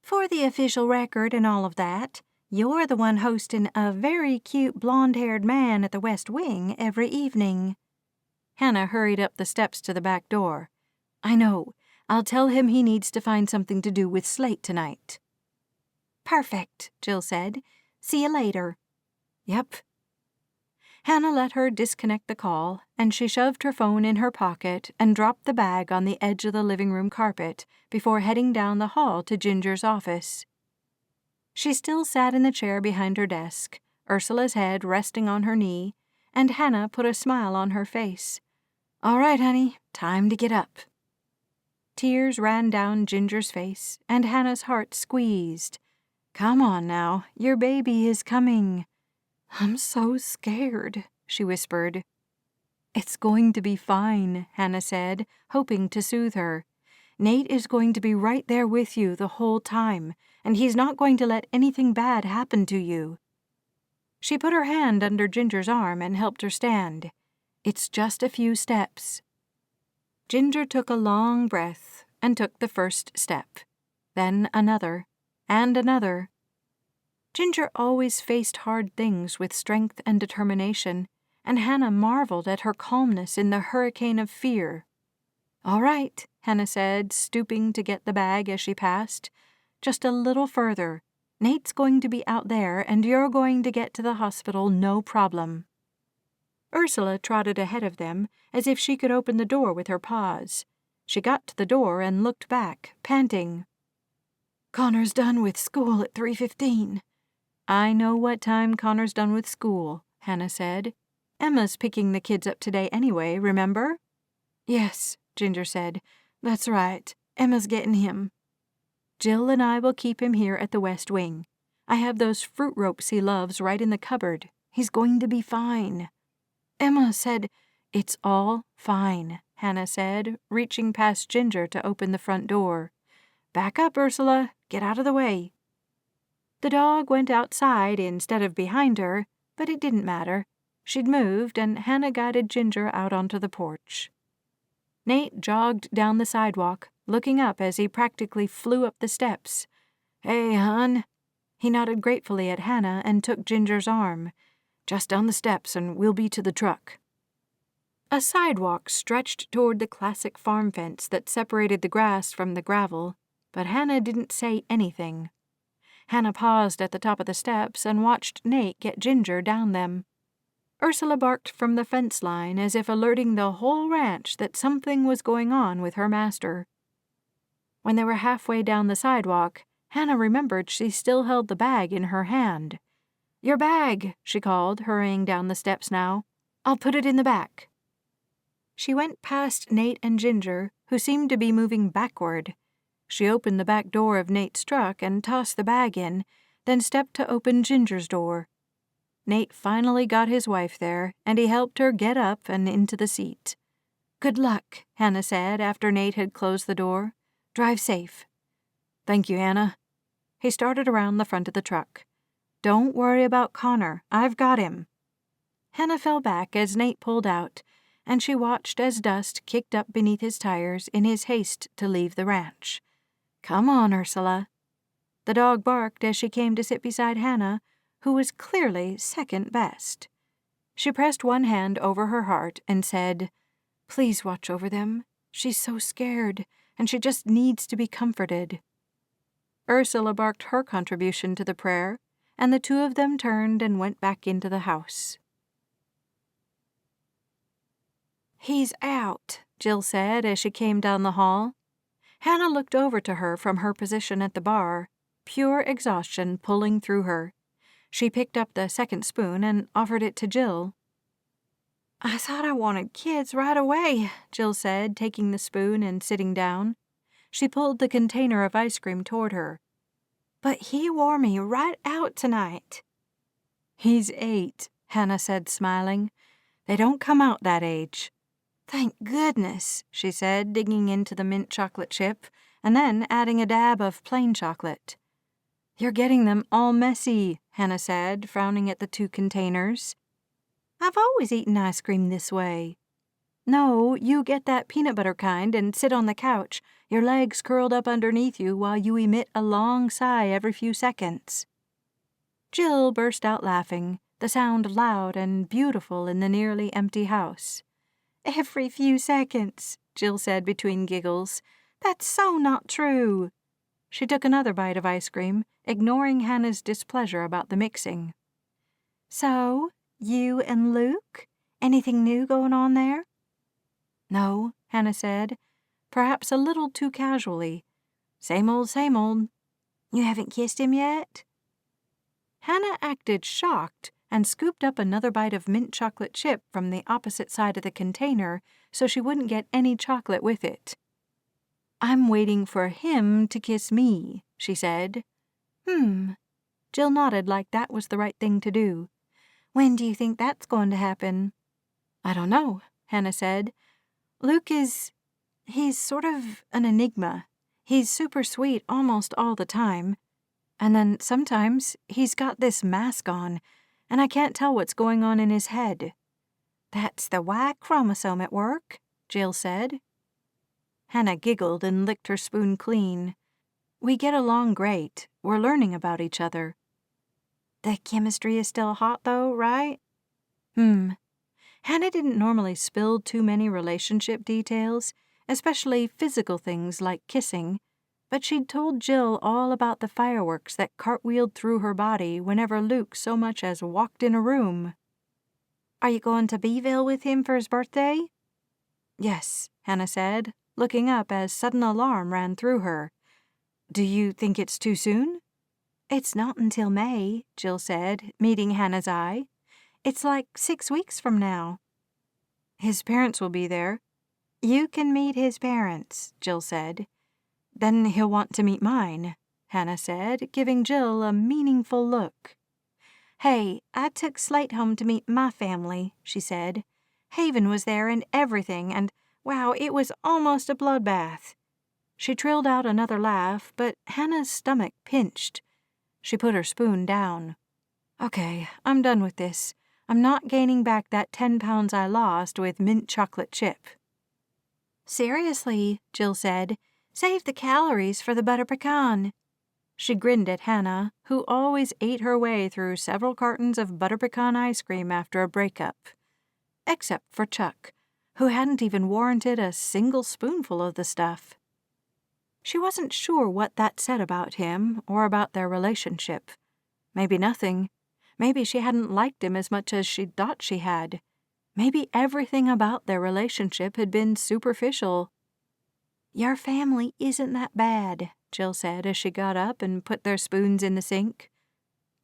"For the official record and all of that, you're the one hosting a very cute blonde-haired man at the West Wing every evening." Hannah hurried up the steps to the back door. "I know. I'll tell him he needs to find something to do with Slate tonight." "Perfect," Jill said. "See you later." "Yep." Hannah let her disconnect the call, and she shoved her phone in her pocket and dropped the bag on the edge of the living room carpet before heading down the hall to Ginger's office. She still sat in the chair behind her desk, Ursula's head resting on her knee, and Hannah put a smile on her face. "All right, honey, time to get up." Tears ran down Ginger's face, and Hannah's heart squeezed. "Come on now, your baby is coming." "I'm so scared," she whispered. "It's going to be fine," Hannah said, hoping to soothe her. "Nate is going to be right there with you the whole time, and he's not going to let anything bad happen to you." She put her hand under Ginger's arm and helped her stand. "It's just a few steps." Ginger took a long breath and took the first step, then another, and another. Ginger always faced hard things with strength and determination, and Hannah marveled at her calmness in the hurricane of fear. "All right," Hannah said, stooping to get the bag as she passed. "Just a little further. Nate's going to be out there, and you're going to get to the hospital no problem." Ursula trotted ahead of them, as if she could open the door with her paws. She got to the door and looked back, panting. "Connor's done with school at 3:15. "I know what time Connor's done with school," Hannah said. "Emma's picking the kids up today anyway, remember?" "Yes," Ginger said. "That's right. Emma's getting him. Jill and I will keep him here at the West Wing. I have those fruit ropes he loves right in the cupboard. He's going to be fine." Emma said, "It's all fine," Hannah said, reaching past Ginger to open the front door. "Back up, Ursula. Get out of the way." The dog went outside instead of behind her, but it didn't matter. She'd moved, and Hannah guided Ginger out onto the porch. Nate jogged down the sidewalk, looking up as he practically flew up the steps. "Hey, hon." He nodded gratefully at Hannah and took Ginger's arm. "Just down the steps and we'll be to the truck." A sidewalk stretched toward the classic farm fence that separated the grass from the gravel, but Hannah didn't say anything. Hannah paused at the top of the steps and watched Nate get Ginger down them. Ursula barked from the fence line as if alerting the whole ranch that something was going on with her master. When they were halfway down the sidewalk, Hannah remembered she still held the bag in her hand. "Your bag," she called, hurrying down the steps now. "I'll put it in the back." She went past Nate and Ginger, who seemed to be moving backward. She opened the back door of Nate's truck and tossed the bag in, then stepped to open Ginger's door. Nate finally got his wife there, and he helped her get up and into the seat. "Good luck," Hannah said after Nate had closed the door. "Drive safe." "Thank you, Hannah." He started around the front of the truck. "Don't worry about Connor. I've got him." Hannah fell back as Nate pulled out, and she watched as dust kicked up beneath his tires in his haste to leave the ranch. "Come on, Ursula." The dog barked as she came to sit beside Hannah, who was clearly second best. She pressed one hand over her heart and said, "Please watch over them. She's so scared, and she just needs to be comforted." Ursula barked her contribution to the prayer, and the two of them turned and went back into the house. "He's out," Jill said as she came down the hall. Hannah looked over to her from her position at the bar, pure exhaustion pulling through her. She picked up the second spoon and offered it to Jill. "I thought I wanted kids right away," Jill said, taking the spoon and sitting down. She pulled the container of ice cream toward her. "But he wore me right out tonight." "He's 8, Hannah said, smiling. "They don't come out that age." "Thank goodness," she said, digging into the mint chocolate chip, and then adding a dab of plain chocolate. "You're getting them all messy," Hannah said, frowning at the 2 containers. "I've always eaten ice cream this way." "No, you get that peanut butter kind and sit on the couch, your legs curled up underneath you while you emit a long sigh every few seconds." Jill burst out laughing, the sound loud and beautiful in the nearly empty house. "Every few seconds," Jill said between giggles. "That's so not true." She took another bite of ice cream, ignoring Hannah's displeasure about the mixing. "So, you and Luke? Anything new going on there?" "No," Hannah said, perhaps a little too casually. "Same old, same old." "You haven't kissed him yet?" Hannah acted shocked and scooped up another bite of mint chocolate chip from the opposite side of the container so she wouldn't get any chocolate with it. "I'm waiting for him to kiss me," she said. Jill nodded like that was the right thing to do. "When do you think that's going to happen?" "I don't know," Hannah said. "Luke he's sort of an enigma. He's super sweet almost all the time. And then sometimes he's got this mask on, and I can't tell what's going on in his head." "That's the Y chromosome at work," Jill said. Hannah giggled and licked her spoon clean. "We get along great. We're learning about each other." "The chemistry is still hot, though, right?" Hannah didn't normally spill too many relationship details, especially physical things like kissing, but she'd told Jill all about the fireworks that cartwheeled through her body whenever Luke so much as walked in a room. "Are you going to Beeville with him for his birthday?" "Yes," Hannah said, looking up as sudden alarm ran through her. "Do you think it's too soon?" "It's not until May," Jill said, meeting Hannah's eye. "It's like 6 weeks from now." "His parents will be there." "You can meet his parents," Jill said. "Then he'll want to meet mine," Hannah said, giving Jill a meaningful look. "Hey, I took Slate home to meet my family," she said. "Haven was there and everything, and wow, it was almost a bloodbath." She trilled out another laugh, but Hannah's stomach pinched. She put her spoon down. "Okay, I'm done with this. I'm not gaining back that 10 pounds I lost with mint chocolate chip." "Seriously," Jill said, "save the calories for the butter pecan." She grinned at Hannah, who always ate her way through several cartons of butter pecan ice cream after a breakup. Except for Chuck, who hadn't even warranted a single spoonful of the stuff. She wasn't sure what that said about him or about their relationship. Maybe nothing. Maybe she hadn't liked him as much as she'd thought she had. Maybe everything about their relationship had been superficial. "Your family isn't that bad," Jill said as she got up and put their spoons in the sink.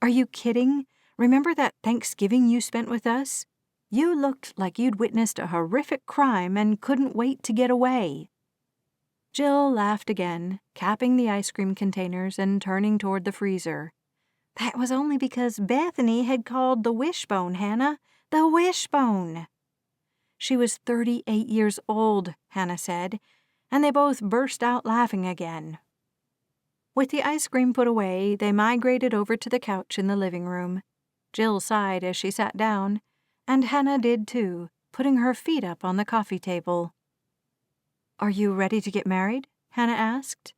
"Are you kidding? Remember that Thanksgiving you spent with us? You looked like you'd witnessed a horrific crime and couldn't wait to get away." Jill laughed again, capping the ice cream containers and turning toward the freezer. "That was only because Bethany had called the wishbone, Hannah. The wishbone." "She was 38 years old," Hannah said, and they both burst out laughing again. With the ice cream put away, they migrated over to the couch in the living room. Jill sighed as she sat down, and Hannah did too, putting her feet up on the coffee table. "Are you ready to get married?" Hannah asked.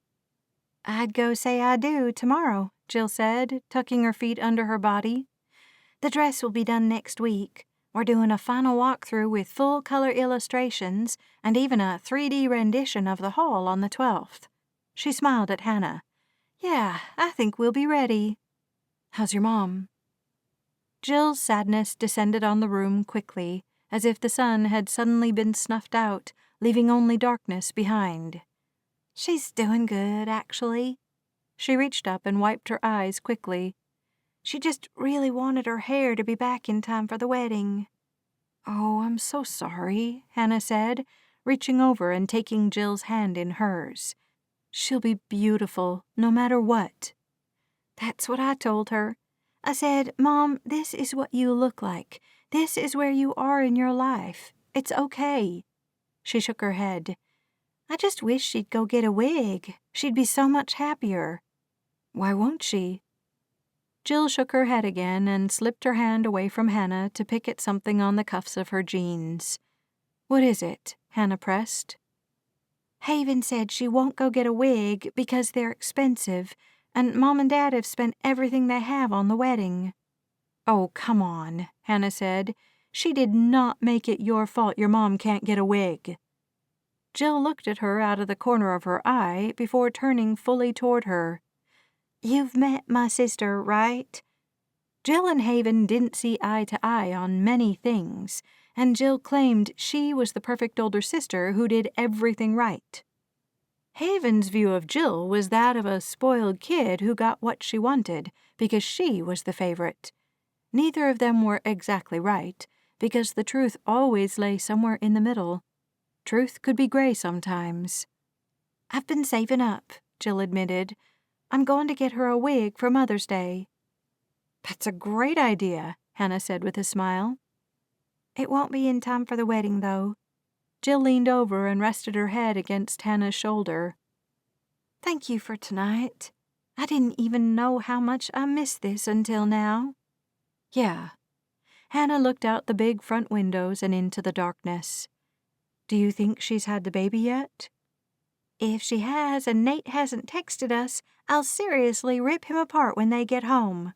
"I'd go say I do tomorrow," Jill said, tucking her feet under her body. "The dress will be done next week. We're doing a final walkthrough with full-color illustrations and even a 3D rendition of the hall on the 12th. She smiled at Hannah. "Yeah, I think we'll be ready." "How's your mom?" Jill's sadness descended on the room quickly, as if the sun had suddenly been snuffed out, leaving only darkness behind. "She's doing good, actually." She reached up and wiped her eyes quickly. "She just really wanted her hair to be back in time for the wedding." "Oh, I'm so sorry," Hannah said, reaching over and taking Jill's hand in hers. "She'll be beautiful, no matter what." "That's what I told her. I said, 'Mom, this is what you look like. This is where you are in your life. It's okay.'" She shook her head. "I just wish she'd go get a wig. She'd be so much happier." "Why won't she?" Jill shook her head again and slipped her hand away from Hannah to pick at something on the cuffs of her jeans. "What is it?" Hannah pressed. "Haven said she won't go get a wig because they're expensive, and Mom and Dad have spent everything they have on the wedding." "Oh, come on," Hannah said. "She did not make it your fault your mom can't get a wig." Jill looked at her out of the corner of her eye before turning fully toward her. "You've met my sister, right?" Jill and Haven didn't see eye to eye on many things, and Jill claimed she was the perfect older sister who did everything right. Haven's view of Jill was that of a spoiled kid who got what she wanted because she was the favorite. Neither of them were exactly right, because the truth always lay somewhere in the middle. Truth could be gray sometimes. "I've been saving up," Jill admitted. "I'm going to get her a wig for Mother's Day." "That's a great idea," Hannah said with a smile. "It won't be in time for the wedding, though." Jill leaned over and rested her head against Hannah's shoulder. "Thank you for tonight. I didn't even know how much I missed this until now." "Yeah." Hannah looked out the big front windows and into the darkness. "Do you think she's had the baby yet?" "If she has and Nate hasn't texted us, I'll seriously rip him apart when they get home."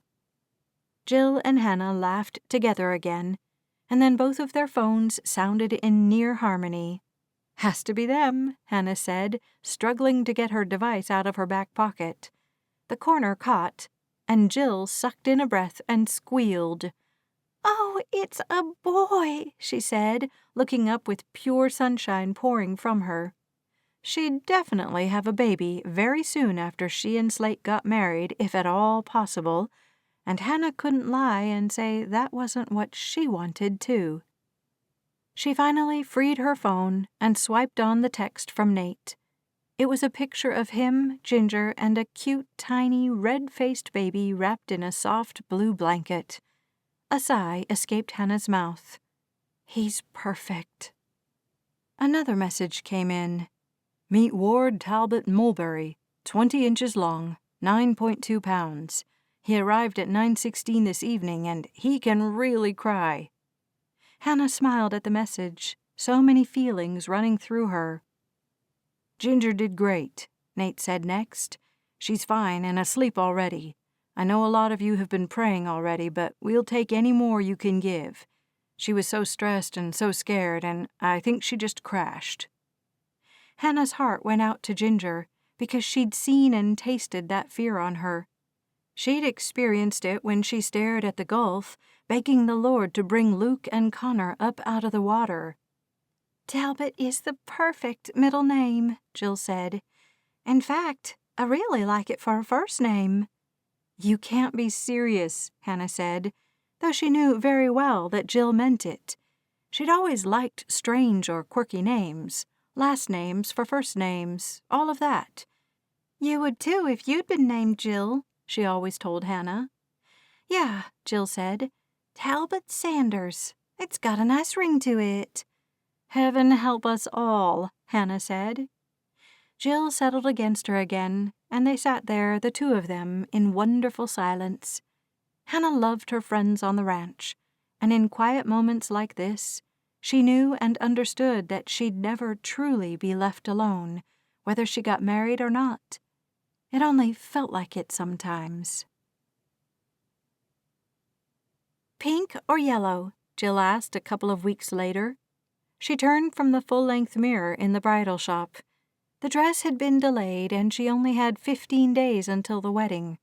Jill and Hannah laughed together again, and then both of their phones sounded in near harmony. "Has to be them," Hannah said, struggling to get her device out of her back pocket. The corner caught, and Jill sucked in a breath and squealed. "Oh, it's a boy," she said, looking up with pure sunshine pouring from her. She'd definitely have a baby very soon after she and Slate got married, if at all possible, and Hannah couldn't lie and say that wasn't what she wanted, too. She finally freed her phone and swiped on the text from Nate. It was a picture of him, Ginger, and a cute, tiny, red-faced baby wrapped in a soft blue blanket. A sigh escaped Hannah's mouth. "He's perfect." Another message came in. "Meet Ward Talbot Mulberry, 20 inches long, 9.2 pounds. He arrived at 9:16 this evening, and he can really cry." Hannah smiled at the message, so many feelings running through her. "Ginger did great," Nate said next. "She's fine and asleep already. I know a lot of you have been praying already, but we'll take any more you can give. She was so stressed and so scared, and I think she just crashed." Hannah's heart went out to Ginger, because she'd seen and tasted that fear on her. She'd experienced it when she stared at the Gulf, begging the Lord to bring Luke and Connor up out of the water. "Talbot is the perfect middle name," Jill said. "In fact, I really like it for a first name." "You can't be serious," Hannah said, though she knew very well that Jill meant it. She'd always liked strange or quirky names, last names for first names, all of that. "You would too if you'd been named Jill," she always told Hannah. "Yeah," Jill said. "Talbot Sanders. It's got a nice ring to it." "Heaven help us all," Hannah said. Jill settled against her again, and they sat there, the two of them, in wonderful silence. Hannah loved her friends on the ranch, and in quiet moments like this, She knew and understood that she'd never truly be left alone, whether she got married or not. It only felt like it sometimes. "Pink or yellow?" Jill asked a couple of weeks later. She turned from the full-length mirror in the bridal shop. The dress had been delayed, and she only had 15 days until the wedding.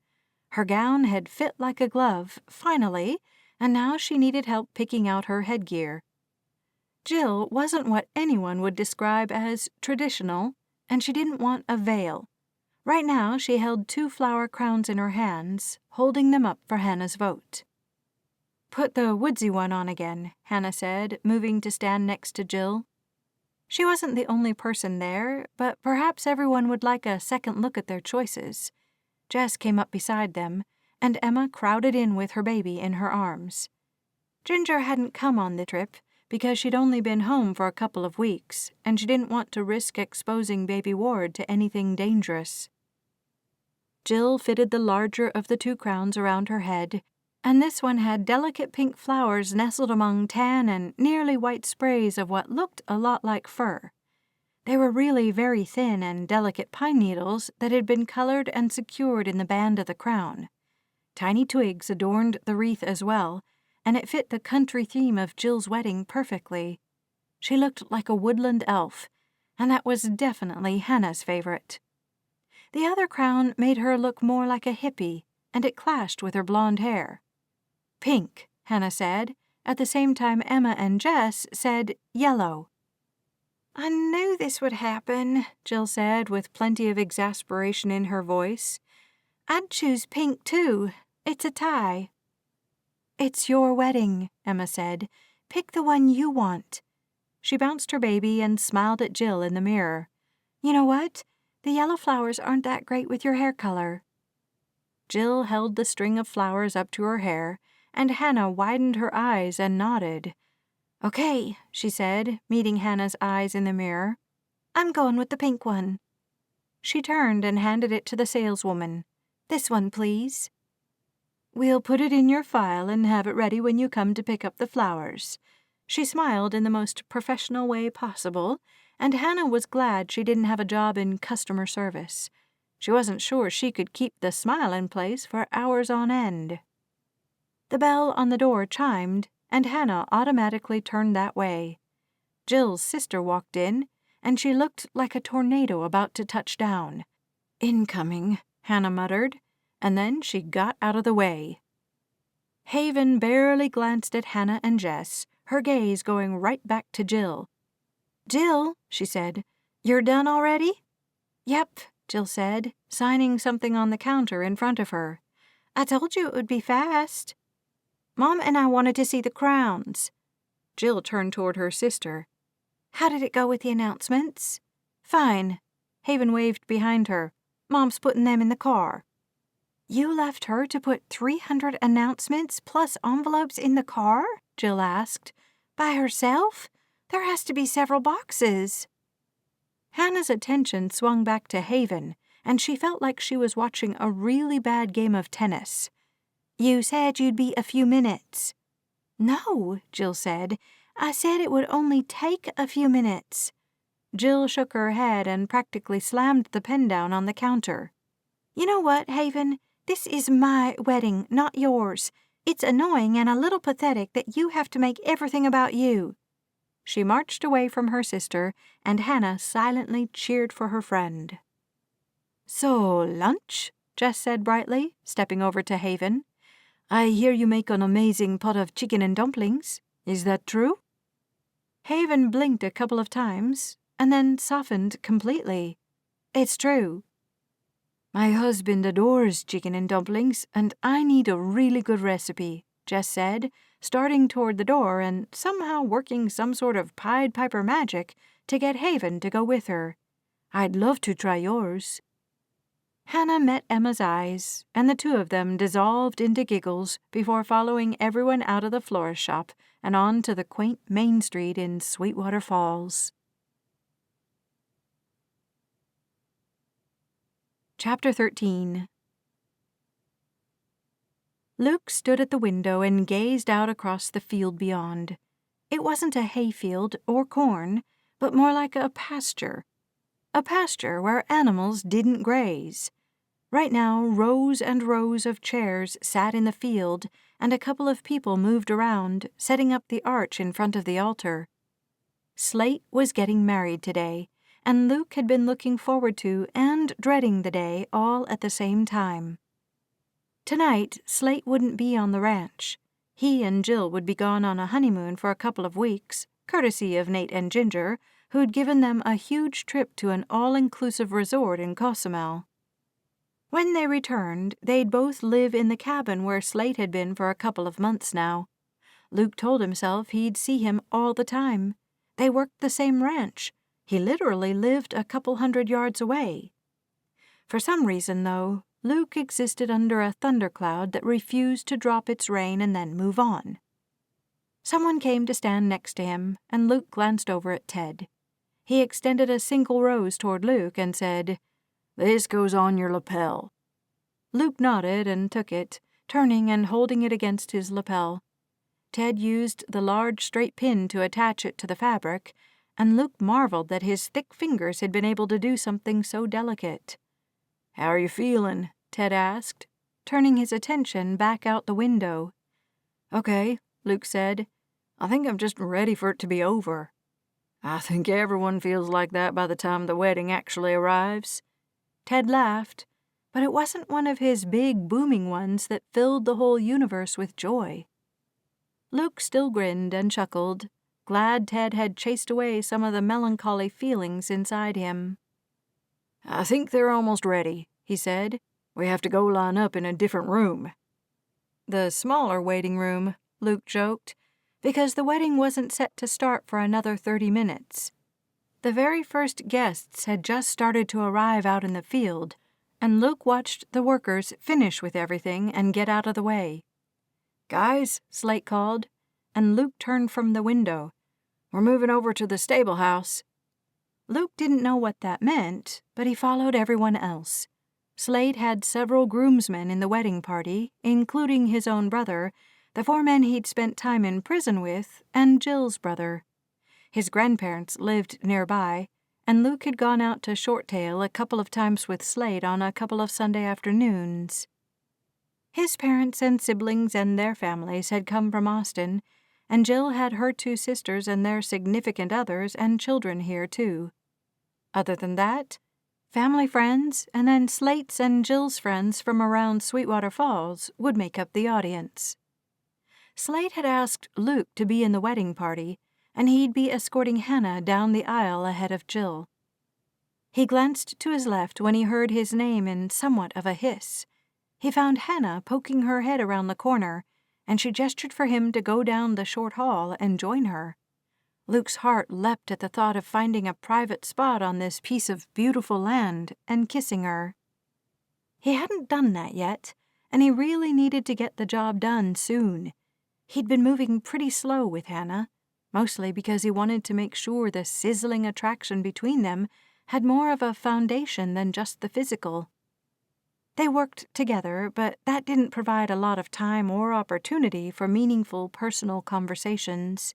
Her gown had fit like a glove, finally, and now she needed help picking out her headgear. Jill wasn't what anyone would describe as traditional, and she didn't want a veil. Right now she held 2 flower crowns in her hands, holding them up for Hannah's vote. "Put the woodsy one on again," Hannah said, moving to stand next to Jill. She wasn't the only person there, but perhaps everyone would like a second look at their choices. Jess came up beside them, and Emma crowded in with her baby in her arms. Ginger hadn't come on the trip because she'd only been home for a couple of weeks, and she didn't want to risk exposing baby Ward to anything dangerous. Jill fitted the larger of the 2 crowns around her head, and this one had delicate pink flowers nestled among tan and nearly white sprays of what looked a lot like fur. They were really very thin and delicate pine needles that had been colored and secured in the band of the crown. Tiny twigs adorned the wreath as well, and it fit the country theme of Jill's wedding perfectly. She looked like a woodland elf, and that was definitely Hannah's favorite. The other crown made her look more like a hippie, and it clashed with her blonde hair. "Pink," Hannah said, at the same time Emma and Jess said yellow. "I knew this would happen," Jill said with plenty of exasperation in her voice. "I'd choose pink too. It's a tie." "It's your wedding," Emma said. "Pick the one you want." She bounced her baby and smiled at Jill in the mirror. "You know what? The yellow flowers aren't that great with your hair color." Jill held the string of flowers up to her hair, and Hannah widened her eyes and nodded. "Okay," she said, meeting Hannah's eyes in the mirror. "I'm going with the pink one." She turned and handed it to the saleswoman. "This one, please." "We'll put it in your file and have it ready when you come to pick up the flowers." She smiled in the most professional way possible, and Hannah was glad she didn't have a job in customer service. She wasn't sure she could keep the smile in place for hours on end. The bell on the door chimed, and Hannah automatically turned that way. Jill's sister walked in, and she looked like a tornado about to touch down. "Incoming," Hannah muttered, and then she got out of the way. Haven barely glanced at Hannah and Jess, her gaze going right back to Jill. "Jill," she said, "you're done already?" "Yep," Jill said, signing something on the counter in front of her. "I told you it would be fast." "Mom and I wanted to see the crowns." Jill turned toward her sister. "How did it go with the announcements?" "Fine." Haven waved behind her. "Mom's putting them in the car." "You left her to put 300 announcements plus envelopes in the car?" Jill asked. "By herself? There has to be several boxes." Hannah's attention swung back to Haven, and she felt like she was watching a really bad game of tennis. "You said you'd be a few minutes." "No," Jill said. "I said it would only take a few minutes." Jill shook her head and practically slammed the pen down on the counter. "You know what, Haven? This is my wedding, not yours. It's annoying and a little pathetic that you have to make everything about you." She marched away from her sister, and Hannah silently cheered for her friend. "So, lunch?" Jess said brightly, stepping over to Haven. "I hear you make an amazing pot of chicken and dumplings. Is that true?" Haven blinked a couple of times, and then softened completely. "It's true." "My husband adores chicken and dumplings, and I need a really good recipe," Jess said, starting toward the door and somehow working some sort of Pied Piper magic to get Haven to go with her. "I'd love to try yours." Hannah met Emma's eyes, and the two of them dissolved into giggles before following everyone out of the florist shop and on to the quaint Main Street in Sweetwater Falls. Chapter 13. Luke stood at the window and gazed out across the field beyond. It wasn't a hayfield or corn, but more like a pasture where animals didn't graze. Right now, rows and rows of chairs sat in the field, and a couple of people moved around, setting up the arch in front of the altar. Slate was getting married today, and Luke had been looking forward to and dreading the day all at the same time. Tonight, Slate wouldn't be on the ranch. He and Jill would be gone on a honeymoon for a couple of weeks, courtesy of Nate and Ginger, who'd given them a huge trip to an all-inclusive resort in Cozumel. When they returned, they'd both live in the cabin where Slate had been for a couple of months now. Luke told himself he'd see him all the time. They worked the same ranch. He literally lived a couple 100 yards away. For some reason, though, Luke existed under a thundercloud that refused to drop its rain and then move on. Someone came to stand next to him, and Luke glanced over at Ted. He extended a single rose toward Luke and said, "This goes on your lapel." Luke nodded and took it, turning and holding it against his lapel. Ted used the large straight pin to attach it to the fabric, and Luke marveled that his thick fingers had been able to do something so delicate. "How are you feeling?" Ted asked, turning his attention back out the window. "Okay," Luke said. "I think I'm just ready for it to be over." "I think everyone feels like that by the time the wedding actually arrives." Ted laughed, but it wasn't one of his big, booming ones that filled the whole universe with joy. Luke still grinned and chuckled, glad Ted had chased away some of the melancholy feelings inside him. "I think they're almost ready," he said. "We have to go line up in a different room." "The smaller waiting room," Luke joked, because the wedding wasn't set to start for another 30 minutes. The very first guests had just started to arrive out in the field, and Luke watched the workers finish with everything and get out of the way. "Guys," Slate called, and Luke turned from the window. "We're moving over to the stable house." Luke didn't know what that meant, but he followed everyone else. Slate had several groomsmen in the wedding party, including his own brother, the 4 men he'd spent time in prison with, and Jill's brother. His grandparents lived nearby, and Luke had gone out to Shorttail a couple of times with Slate on a couple of Sunday afternoons. His parents and siblings and their families had come from Austin, and Jill had her 2 sisters and their significant others and children here, too. Other than that, family friends, and then Slate's and Jill's friends from around Sweetwater Falls would make up the audience. Slate had asked Luke to be in the wedding party, and he'd be escorting Hannah down the aisle ahead of Jill. He glanced to his left when he heard his name in somewhat of a hiss. He found Hannah poking her head around the corner, and she gestured for him to go down the short hall and join her. Luke's heart leapt at the thought of finding a private spot on this piece of beautiful land and kissing her. He hadn't done that yet, and he really needed to get the job done soon. He'd been moving pretty slow with Hannah, mostly because he wanted to make sure the sizzling attraction between them had more of a foundation than just the physical. They worked together, but that didn't provide a lot of time or opportunity for meaningful personal conversations.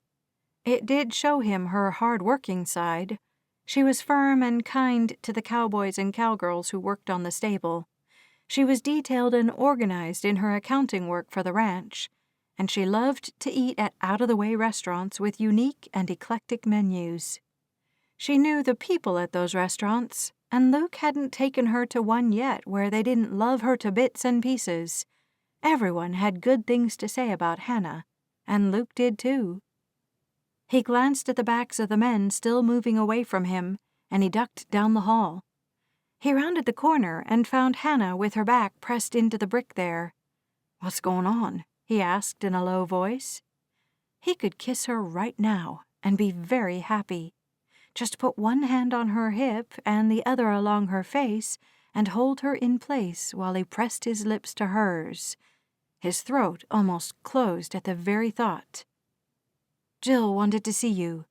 It did show him her hard-working side. She was firm and kind to the cowboys and cowgirls who worked on the stable. She was detailed and organized in her accounting work for the ranch, and she loved to eat at out-of-the-way restaurants with unique and eclectic menus. She knew the people at those restaurants, and Luke hadn't taken her to one yet where they didn't love her to bits and pieces. Everyone had good things to say about Hannah, and Luke did too. He glanced at the backs of the men still moving away from him, and he ducked down the hall. He rounded the corner and found Hannah with her back pressed into the brick there. "What's going on?" he asked in a low voice. He could kiss her right now and be very happy. Just put one hand on her hip and the other along her face and hold her in place while he pressed his lips to hers. His throat almost closed at the very thought. "Jill wanted to see you."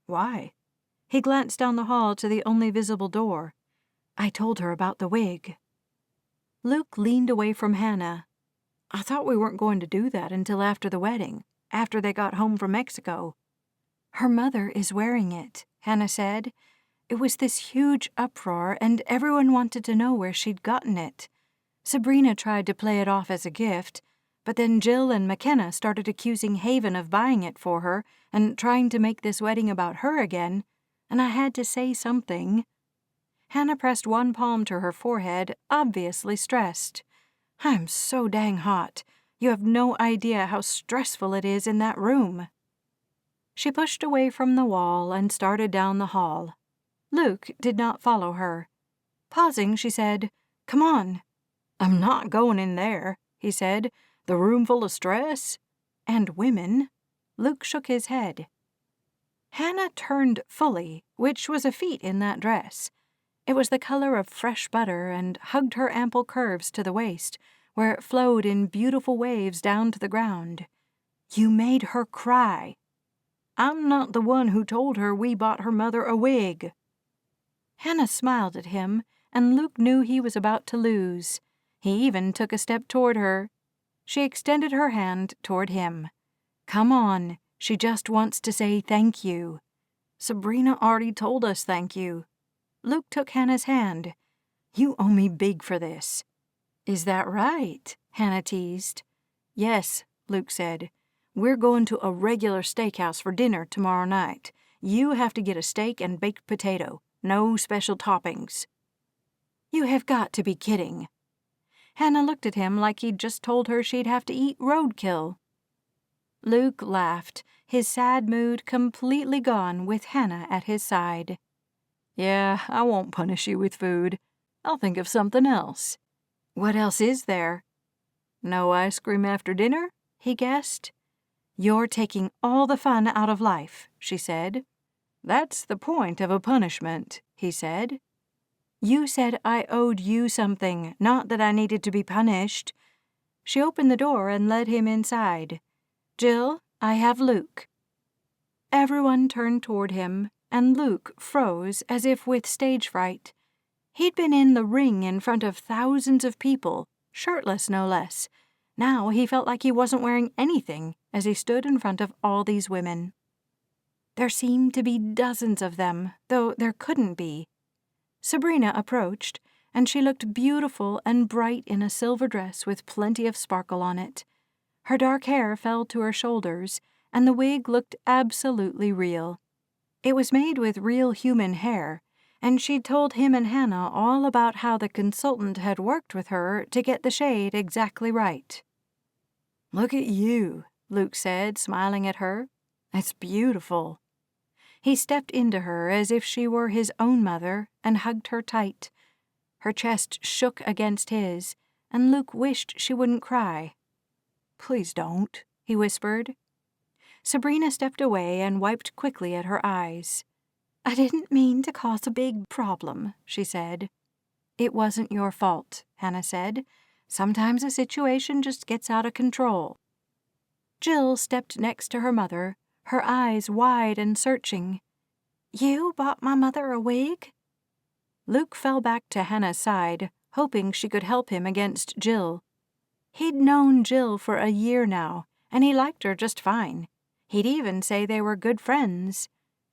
"Why?" He glanced down the hall to the only visible door. "I told her about the wig." Luke leaned away from Hannah. "I thought we weren't going to do that until after the wedding, after they got home from Mexico." Her mother is wearing it, Hannah said. It was this huge uproar, and everyone wanted to know where she'd gotten it. Sabrina tried to play it off as a gift, but then Jill and McKenna started accusing Haven of buying it for her and trying to make this wedding about her again, and I had to say something. Hannah pressed one palm to her forehead, obviously stressed. I'm so dang hot. You have no idea how stressful it is in that room. She pushed away from the wall and started down the hall. Luke did not follow her. Pausing, she said, "Come on." "I'm not going in there," he said. "The room full of stress? And women." Luke shook his head. Hannah turned fully, which was a feat in that dress. It was the color of fresh butter and hugged her ample curves to the waist, where it flowed in beautiful waves down to the ground. You made her cry. I'm not the one who told her we bought her mother a wig. Hannah smiled at him, and Luke knew he was about to lose. He even took a step toward her. She extended her hand toward him. Come on, she just wants to say thank you. Sabrina already told us thank you. Luke took Hannah's hand. You owe me big for this. Is that right? Hannah teased. Yes, Luke said. We're going to a regular steakhouse for dinner tomorrow night. You have to get a steak and baked potato. No special toppings. You have got to be kidding. Hannah looked at him like he'd just told her she'd have to eat roadkill. Luke laughed, his sad mood completely gone with Hannah at his side. Yeah, I won't punish you with food. I'll think of something else. What else is there? No ice cream after dinner? He guessed. You're taking all the fun out of life, she said. That's the point of a punishment, he said. You said I owed you something, not that I needed to be punished. She opened the door and led him inside. Jill, I have Luke. Everyone turned toward him, and Luke froze as if with stage fright. He'd been in the ring in front of thousands of people, shirtless no less. Now he felt like he wasn't wearing anything as he stood in front of all these women. There seemed to be dozens of them, though there couldn't be. Sabrina approached, and she looked beautiful and bright in a silver dress with plenty of sparkle on it. Her dark hair fell to her shoulders, and the wig looked absolutely real. It was made with real human hair, and she'd told him and Hannah all about how the consultant had worked with her to get the shade exactly right. Look at you, Luke said, smiling at her. It's beautiful. He stepped into her as if she were his own mother and hugged her tight. Her chest shook against his, and Luke wished she wouldn't cry. Please don't, he whispered. Sabrina stepped away and wiped quickly at her eyes. I didn't mean to cause a big problem, she said. It wasn't your fault, Hannah said. Sometimes a situation just gets out of control. Jill stepped next to her mother, her eyes wide and searching. You bought my mother a wig? Luke fell back to Hannah's side, hoping she could help him against Jill. He'd known Jill for a year now, and he liked her just fine. He'd even say they were good friends.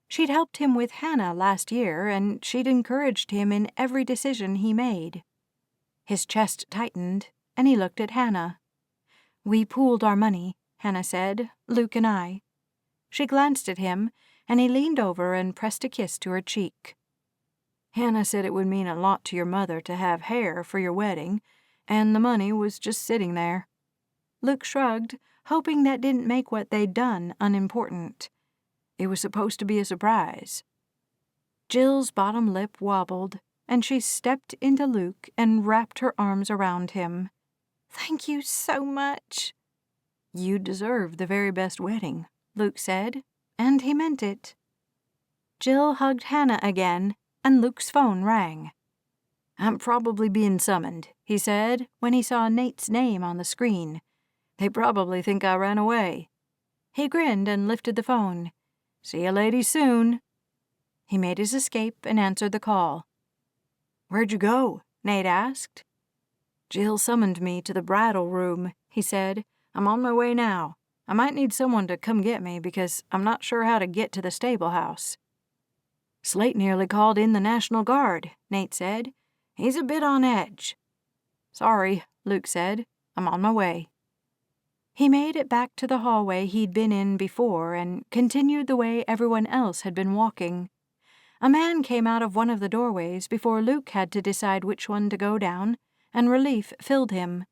She'd helped him with Hannah last year, and she'd encouraged him in every decision he made. His chest tightened, and he looked at Hannah. We pooled our money, Hannah said, Luke and I. She glanced at him, and he leaned over and pressed a kiss to her cheek. Hannah said it would mean a lot to your mother to have hair for your wedding, and the money was just sitting there. Luke shrugged, hoping that didn't make what they'd done unimportant. It was supposed to be a surprise. Jill's bottom lip wobbled, and she stepped into Luke and wrapped her arms around him. Thank you so much. You deserve the very best wedding, Luke said, and he meant it. Jill hugged Hannah again, and Luke's phone rang. I'm probably being summoned, he said when he saw Nate's name on the screen. They probably think I ran away. He grinned and lifted the phone. See you ladies soon. He made his escape and answered the call. Where'd you go? Nate asked. Jill summoned me to the bridal room, he said. I'm on my way now. I might need someone to come get me because I'm not sure how to get to the stable house." "Slate nearly called in the National Guard," Nate said. "He's a bit on edge." "Sorry," Luke said. "I'm on my way." He made it back to the hallway he'd been in before and continued the way everyone else had been walking. A man came out of one of the doorways before Luke had to decide which one to go down, and relief filled him.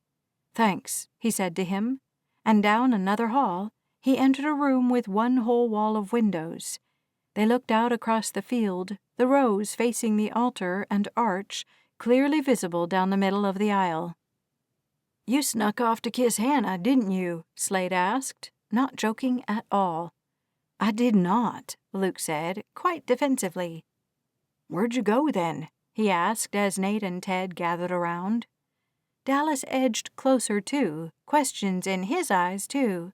"Thanks," he said to him, and down another hall he entered a room with one whole wall of windows. They looked out across the field, the rows facing the altar and arch clearly visible down the middle of the aisle. "You snuck off to kiss Hannah, didn't you?" Slate asked, not joking at all. "I did not," Luke said, quite defensively. "Where'd you go then?" he asked as Nate and Ted gathered around. Dallas edged closer too, questions in his eyes too.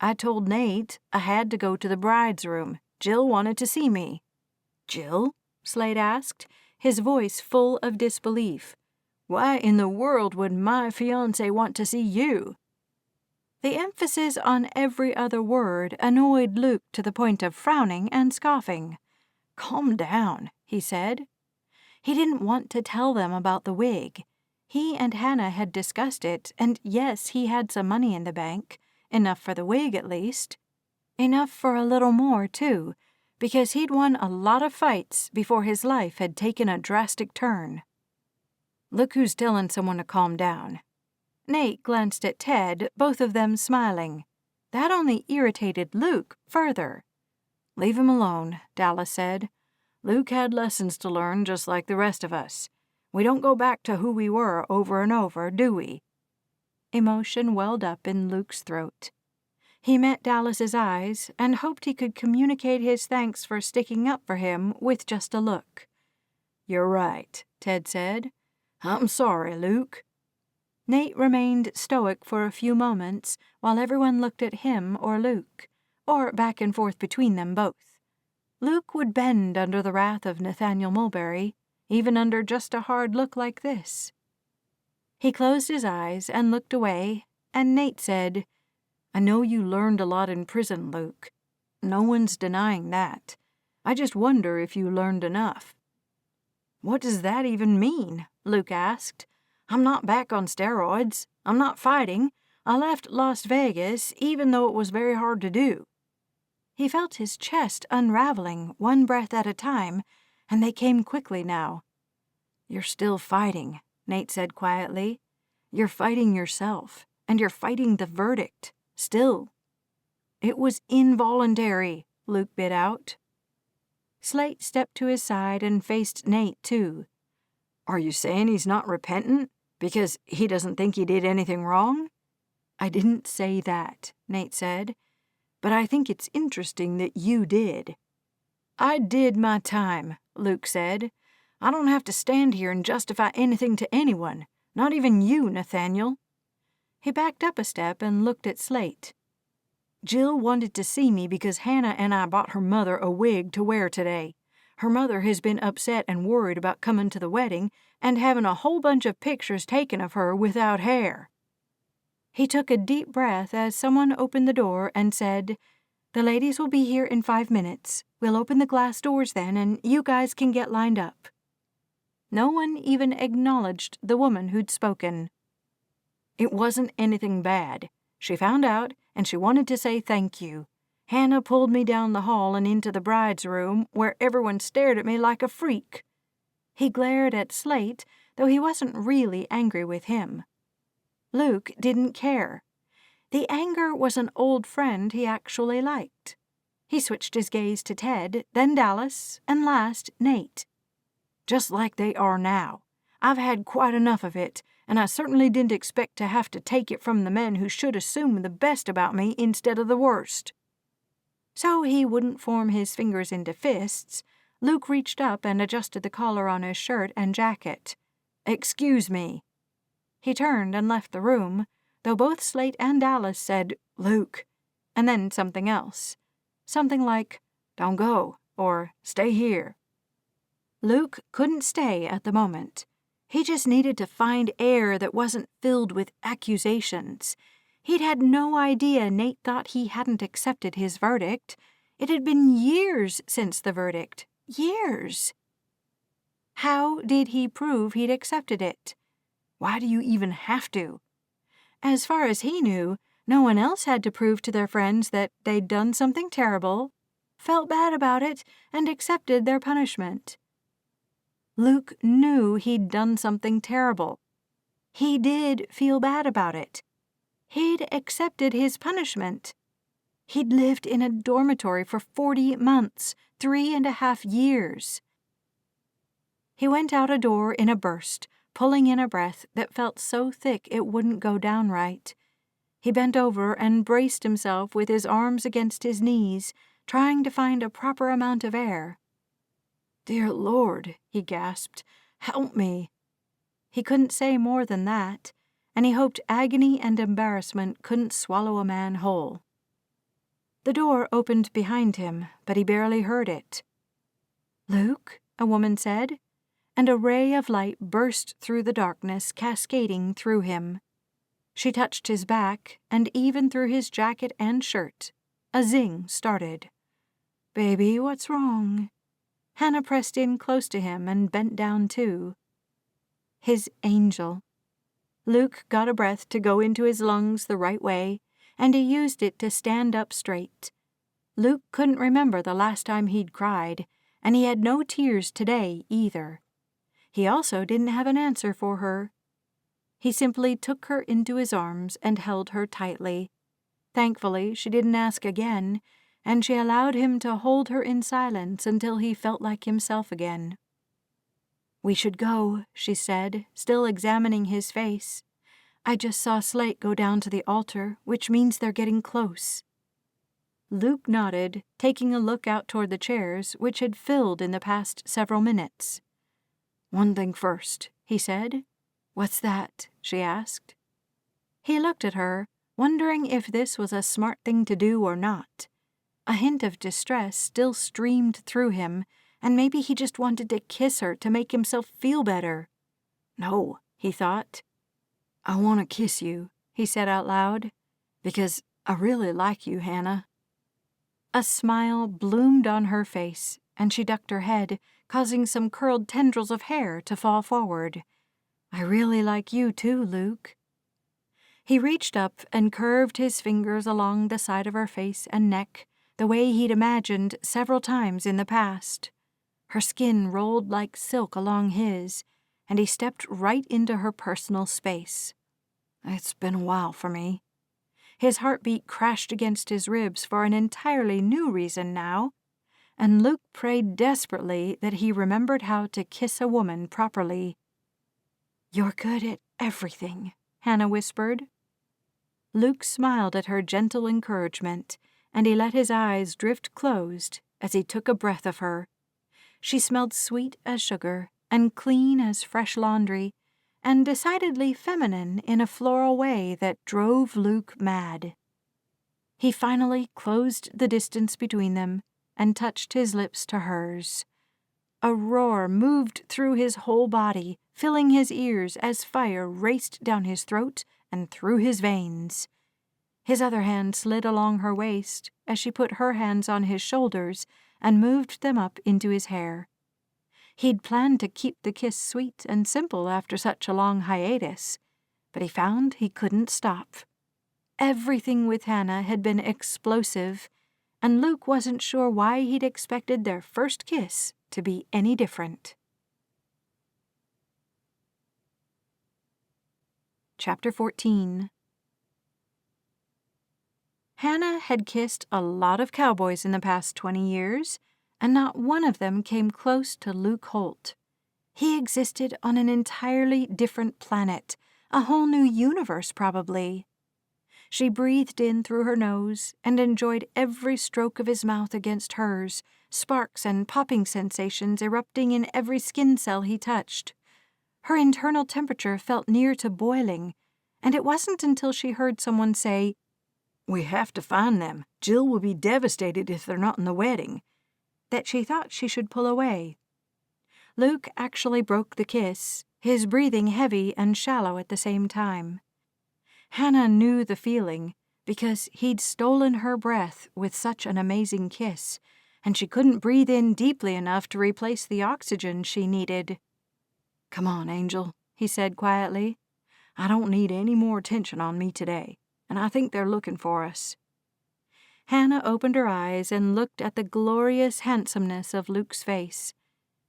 "I told Nate I had to go to the bride's room. Jill wanted to see me." "Jill?" Slate asked, his voice full of disbelief. "Why in the world would my fiancé want to see you?" The emphasis on every other word annoyed Luke to the point of frowning and scoffing. "Calm down," he said. He didn't want to tell them about the wig. He and Hannah had discussed it, and yes, he had some money in the bank, enough for the wig at least. Enough for a little more, too, because he'd won a lot of fights before his life had taken a drastic turn. "Look who's telling someone to calm down." Nate glanced at Ted, both of them smiling. That only irritated Luke further. "Leave him alone," Dallas said. "Luke had lessons to learn just like the rest of us. We don't go back to who we were over and over, do we?" Emotion welled up in Luke's throat. He met Dallas's eyes and hoped he could communicate his thanks for sticking up for him with just a look. "You're right," Ted said. "I'm sorry, Luke." Nate remained stoic for a few moments while everyone looked at him or Luke, or back and forth between them both. Luke would bend under the wrath of Nathaniel Mulberry, even under just a hard look like this. He closed his eyes and looked away, and Nate said, "I know you learned a lot in prison, Luke. No one's denying that. I just wonder if you learned enough." "What does that even mean?" Luke asked. "I'm not back on steroids. I'm not fighting. I left Las Vegas, even though it was very hard to do." He felt his chest unraveling, one breath at a time, and they came quickly now. "You're still fighting," Nate said quietly. "You're fighting yourself, and you're fighting the verdict, still." "It was involuntary," Luke bit out. Slate stepped to his side and faced Nate, too. "Are you saying he's not repentant? Because he doesn't think he did anything wrong?" "I didn't say that," Nate said. "But I think it's interesting that you did." "I did my time," Luke said. "I don't have to stand here and justify anything to anyone, not even you, Nathaniel." He backed up a step and looked at Slate. "Jill wanted to see me because Hannah and I bought her mother a wig to wear today. Her mother has been upset and worried about coming to the wedding and having a whole bunch of pictures taken of her without hair." He took a deep breath as someone opened the door and said, "The ladies will be here in 5 minutes. We'll open the glass doors then, and you guys can get lined up." No one even acknowledged the woman who'd spoken. "It wasn't anything bad. She found out, and she wanted to say thank you. Hannah pulled me down the hall and into the bride's room, where everyone stared at me like a freak." He glared at Slate, though he wasn't really angry with him. Luke didn't care. The anger was an old friend he actually liked. He switched his gaze to Ted, then Dallas, and last Nate. "Just like they are now. I've had quite enough of it, and I certainly didn't expect to have to take it from the men who should assume the best about me instead of the worst." So he wouldn't form his fingers into fists, Luke reached up and adjusted the collar on his shirt and jacket. "Excuse me." He turned and left the room, though both Slate and Dallas said, "Luke," and then something else. Something like, "Don't go," or "Stay here." Luke couldn't stay at the moment. He just needed to find air that wasn't filled with accusations. He'd had no idea Nate thought he hadn't accepted his verdict. It had been years since the verdict. Years. How did he prove he'd accepted it? Why do you even have to? As far as he knew, no one else had to prove to their friends that they'd done something terrible, felt bad about it, and accepted their punishment. Luke knew he'd done something terrible. He did feel bad about it. He'd accepted his punishment. He'd lived in a dormitory for 40 months, 3.5 years. He went out a door in a burst, pulling in a breath that felt so thick it wouldn't go down right. He bent over and braced himself with his arms against his knees, trying to find a proper amount of air. "Dear Lord," he gasped, "help me." He couldn't say more than that, and he hoped agony and embarrassment couldn't swallow a man whole. The door opened behind him, but he barely heard it. "Luke," a woman said, and a ray of light burst through the darkness, cascading through him. She touched his back, and even through his jacket and shirt. A zing started. "Baby, what's wrong?" Hannah pressed in close to him and bent down too. His angel. Luke got a breath to go into his lungs the right way, and he used it to stand up straight. Luke couldn't remember the last time he'd cried, and he had no tears today either. He also didn't have an answer for her. He simply took her into his arms and held her tightly. Thankfully, she didn't ask again, and she allowed him to hold her in silence until he felt like himself again. "We should go," she said, still examining his face. "I just saw Slate go down to the altar, which means they're getting close." Luke nodded, taking a look out toward the chairs, which had filled in the past several minutes. "One thing first," he said. "What's that?" she asked. He looked at her, wondering if this was a smart thing to do or not. A hint of distress still streamed through him, and maybe he just wanted to kiss her to make himself feel better. "No," he thought. "I want to kiss you," he said out loud, "because I really like you, Hannah." A smile bloomed on her face, and she ducked her head, causing some curled tendrils of hair to fall forward. "I really like you too, Luke." He reached up and curved his fingers along the side of her face and neck, the way he'd imagined several times in the past. Her skin rolled like silk along his, and he stepped right into her personal space. "It's been a while for me." His heartbeat crashed against his ribs for an entirely new reason now, and Luke prayed desperately that he remembered how to kiss a woman properly. "You're good at everything," Hannah whispered. Luke smiled at her gentle encouragement, and he let his eyes drift closed as he took a breath of her. She smelled sweet as sugar and clean as fresh laundry, and decidedly feminine in a floral way that drove Luke mad. He finally closed the distance between them and touched his lips to hers. A roar moved through his whole body, filling his ears as fire raced down his throat and through his veins. His other hand slid along her waist as she put her hands on his shoulders and moved them up into his hair. He'd planned to keep the kiss sweet and simple after such a long hiatus, but he found he couldn't stop. Everything with Hannah had been explosive, and Luke wasn't sure why he'd expected their first kiss to be any different. Chapter 14. Hannah had kissed a lot of cowboys in the past 20 years, and not one of them came close to Luke Holt. He existed on an entirely different planet, a whole new universe probably. She breathed in through her nose and enjoyed every stroke of his mouth against hers, sparks and popping sensations erupting in every skin cell he touched. Her internal temperature felt near to boiling, and it wasn't until she heard someone say, "We have to find them. Jill will be devastated if they're not in the wedding," that she thought she should pull away. Luke actually broke the kiss, his breathing heavy and shallow at the same time. Hannah knew the feeling because he'd stolen her breath with such an amazing kiss, and she couldn't breathe in deeply enough to replace the oxygen she needed. "Come on, Angel," he said quietly. "I don't need any more attention on me today, and I think they're looking for us." Hannah opened her eyes and looked at the glorious handsomeness of Luke's face.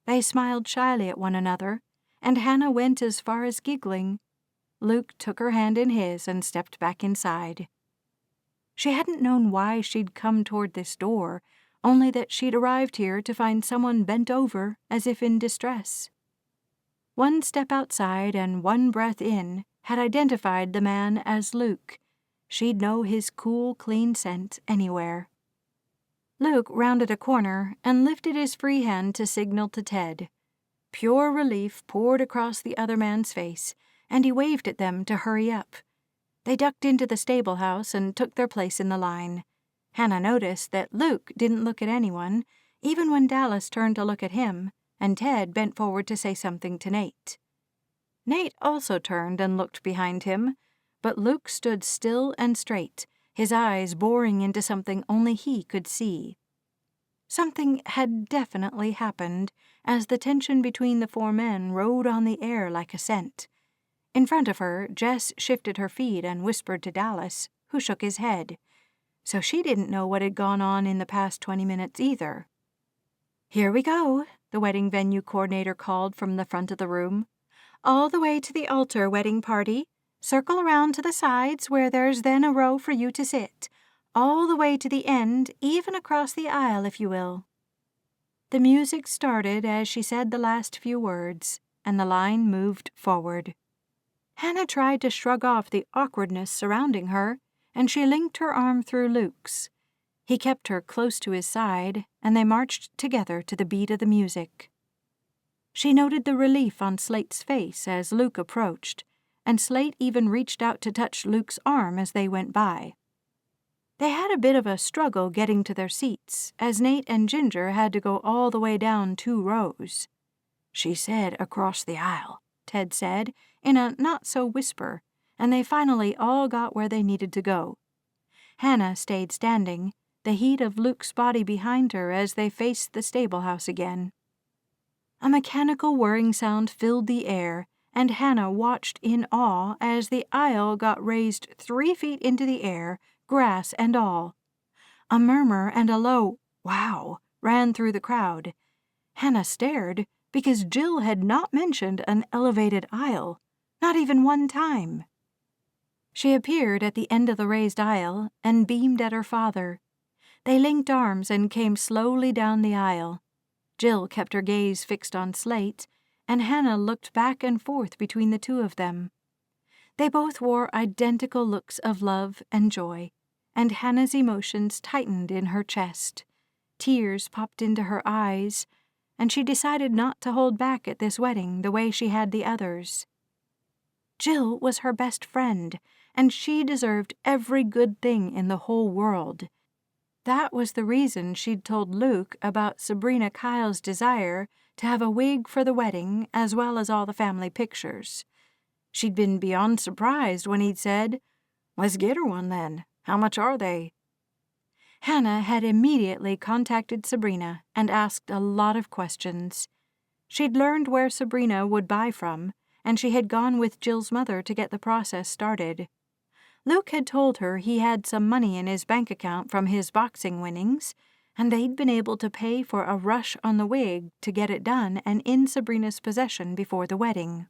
They smiled shyly at one another, and Hannah went as far as giggling. Luke took her hand in his and stepped back inside. She hadn't known why she'd come toward this door, only that she'd arrived here to find someone bent over as if in distress. One step outside and one breath in had identified the man as Luke. She'd know his cool, clean scent anywhere. Luke rounded a corner and lifted his free hand to signal to Ted. Pure relief poured across the other man's face, and he waved at them to hurry up. They ducked into the stable house and took their place in the line. Hannah noticed that Luke didn't look at anyone, even when Dallas turned to look at him, and Ted bent forward to say something to Nate. Nate also turned and looked behind him, but Luke stood still and straight, his eyes boring into something only he could see. Something had definitely happened as the tension between the four men rode on the air like a scent. In front of her, Jess shifted her feet and whispered to Dallas, who shook his head. So she didn't know what had gone on in the past 20 minutes either. "Here we go," the wedding venue coordinator called from the front of the room. "All the way to the altar, wedding party. Circle around to the sides where there's then a row for you to sit. All the way to the end, even across the aisle, if you will." The music started as she said the last few words, and the line moved forward. Hannah tried to shrug off the awkwardness surrounding her, and she linked her arm through Luke's. He kept her close to his side, and they marched together to the beat of the music. She noted the relief on Slate's face as Luke approached, and Slate even reached out to touch Luke's arm as they went by. They had a bit of a struggle getting to their seats, as Nate and Ginger had to go all the way down 2 rows. "She said across the aisle," Ted said, in a not-so-whisper, and they finally all got where they needed to go. Hannah stayed standing, the heat of Luke's body behind her as they faced the stable house again. A mechanical whirring sound filled the air, and Hannah watched in awe as the aisle got raised 3 feet into the air, grass and all. A murmur and a low "wow" ran through the crowd. Hannah stared because Jill had not mentioned an elevated aisle, not even one time. She appeared at the end of the raised aisle and beamed at her father. They linked arms and came slowly down the aisle. Jill kept her gaze fixed on Slate, and Hannah looked back and forth between the two of them. They both wore identical looks of love and joy, and Hannah's emotions tightened in her chest. Tears popped into her eyes, and she decided not to hold back at this wedding the way she had the others. Jill was her best friend, and she deserved every good thing in the whole world. That was the reason she'd told Luke about Sabrina Kyle's desire to have a wig for the wedding as well as all the family pictures. She'd been beyond surprised when he'd said, "Let's get her one then. How much are they?" Hannah had immediately contacted Sabrina and asked a lot of questions. She'd learned where Sabrina would buy from, and she had gone with Jill's mother to get the process started. Luke had told her he had some money in his bank account from his boxing winnings, and they'd been able to pay for a rush on the wig to get it done and in Sabrina's possession before the wedding.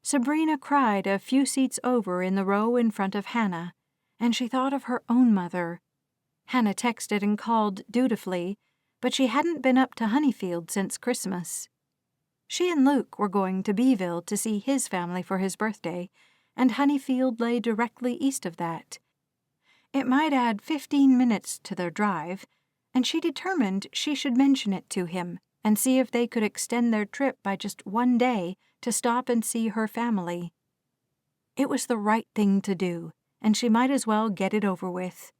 Sabrina cried a few seats over in the row in front of Hannah, and she thought of her own mother. Hannah texted and called dutifully, but she hadn't been up to Honeyfield since Christmas. She and Luke were going to Beeville to see his family for his birthday, and Honeyfield lay directly east of that. It might add 15 minutes to their drive, and she determined she should mention it to him and see if they could extend their trip by just 1 day to stop and see her family. It was the right thing to do, and she might as well get it over with.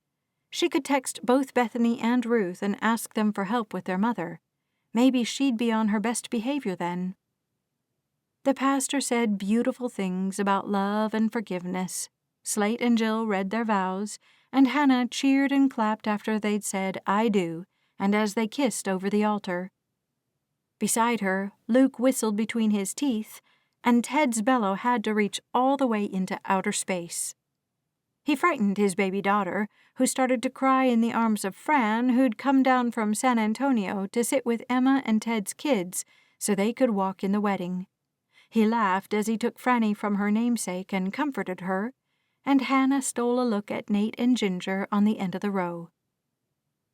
She could text both Bethany and Ruth and ask them for help with their mother. Maybe she'd be on her best behavior then. The pastor said beautiful things about love and forgiveness. Slate and Jill read their vows, and Hannah cheered and clapped after they'd said, "I do," and as they kissed over the altar. Beside her, Luke whistled between his teeth, and Ted's bellow had to reach all the way into outer space. He frightened his baby daughter, who started to cry in the arms of Fran, who'd come down from San Antonio to sit with Emma and Ted's kids so they could walk in the wedding. He laughed as he took Franny from her namesake and comforted her, and Hannah stole a look at Nate and Ginger on the end of the row.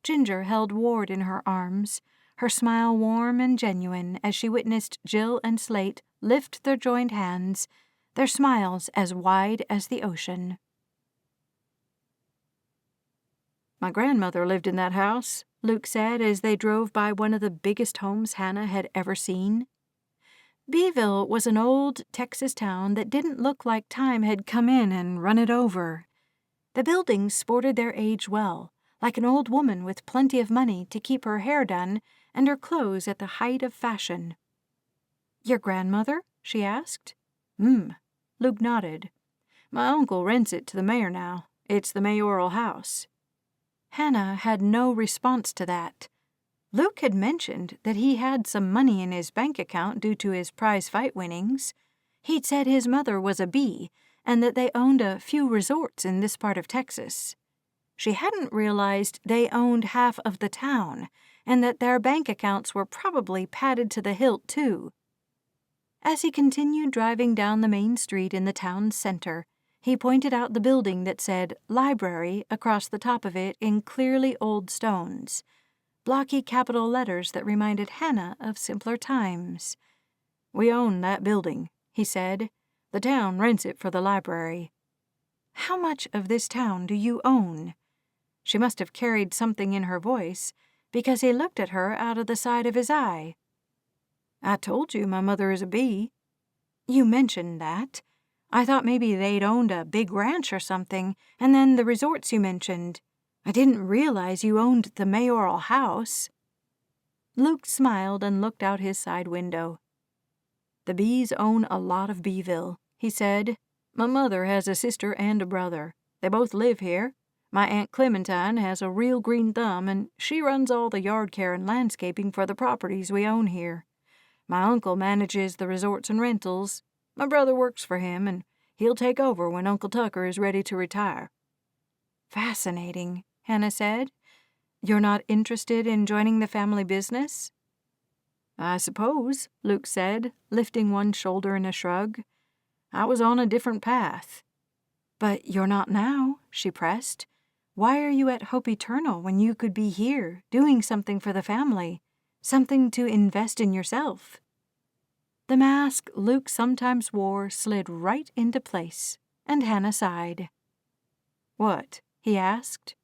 Ginger held Ward in her arms, her smile warm and genuine as she witnessed Jill and Slate lift their joined hands, their smiles as wide as the ocean. "My grandmother lived in that house," Luke said as they drove by one of the biggest homes Hannah had ever seen. Beeville was an old Texas town that didn't look like time had come in and run it over. The buildings sported their age well, like an old woman with plenty of money to keep her hair done and her clothes at the height of fashion. "Your grandmother?" she asked. Luke nodded. "My uncle rents it to the mayor now. It's the mayoral house." Hannah had no response to that. Luke had mentioned that he had some money in his bank account due to his prize fight winnings. He'd said his mother was a bee and that they owned a few resorts in this part of Texas. She hadn't realized they owned half of the town and that their bank accounts were probably padded to the hilt, too. As he continued driving down the main street in the town's center, he pointed out the building that said "Library" across the top of it in clearly old stones, blocky capital letters that reminded Hannah of simpler times. "We own that building," he said. "The town rents it for the library." "How much of this town do you own?" She must have carried something in her voice, because he looked at her out of the side of his eye. "I told you my mother is a bee." "You mentioned that. I thought maybe they'd owned a big ranch or something, and then the resorts you mentioned. I didn't realize you owned the mayoral house." Luke smiled and looked out his side window. "The bees own a lot of Beeville," he said. "My mother has a sister and a brother. They both live here. My Aunt Clementine has a real green thumb, and she runs all the yard care and landscaping for the properties we own here. My uncle manages the resorts and rentals. My brother works for him, and he'll take over when Uncle Tucker is ready to retire." "Fascinating," Hannah said. "You're not interested in joining the family business?" "I suppose," Luke said, lifting one shoulder in a shrug. "I was on a different path." "But you're not now," she pressed. "Why are you at Hope Eternal when you could be here, doing something for the family, something to invest in yourself?" The mask Luke sometimes wore slid right into place, and Hannah sighed. "What?" he asked.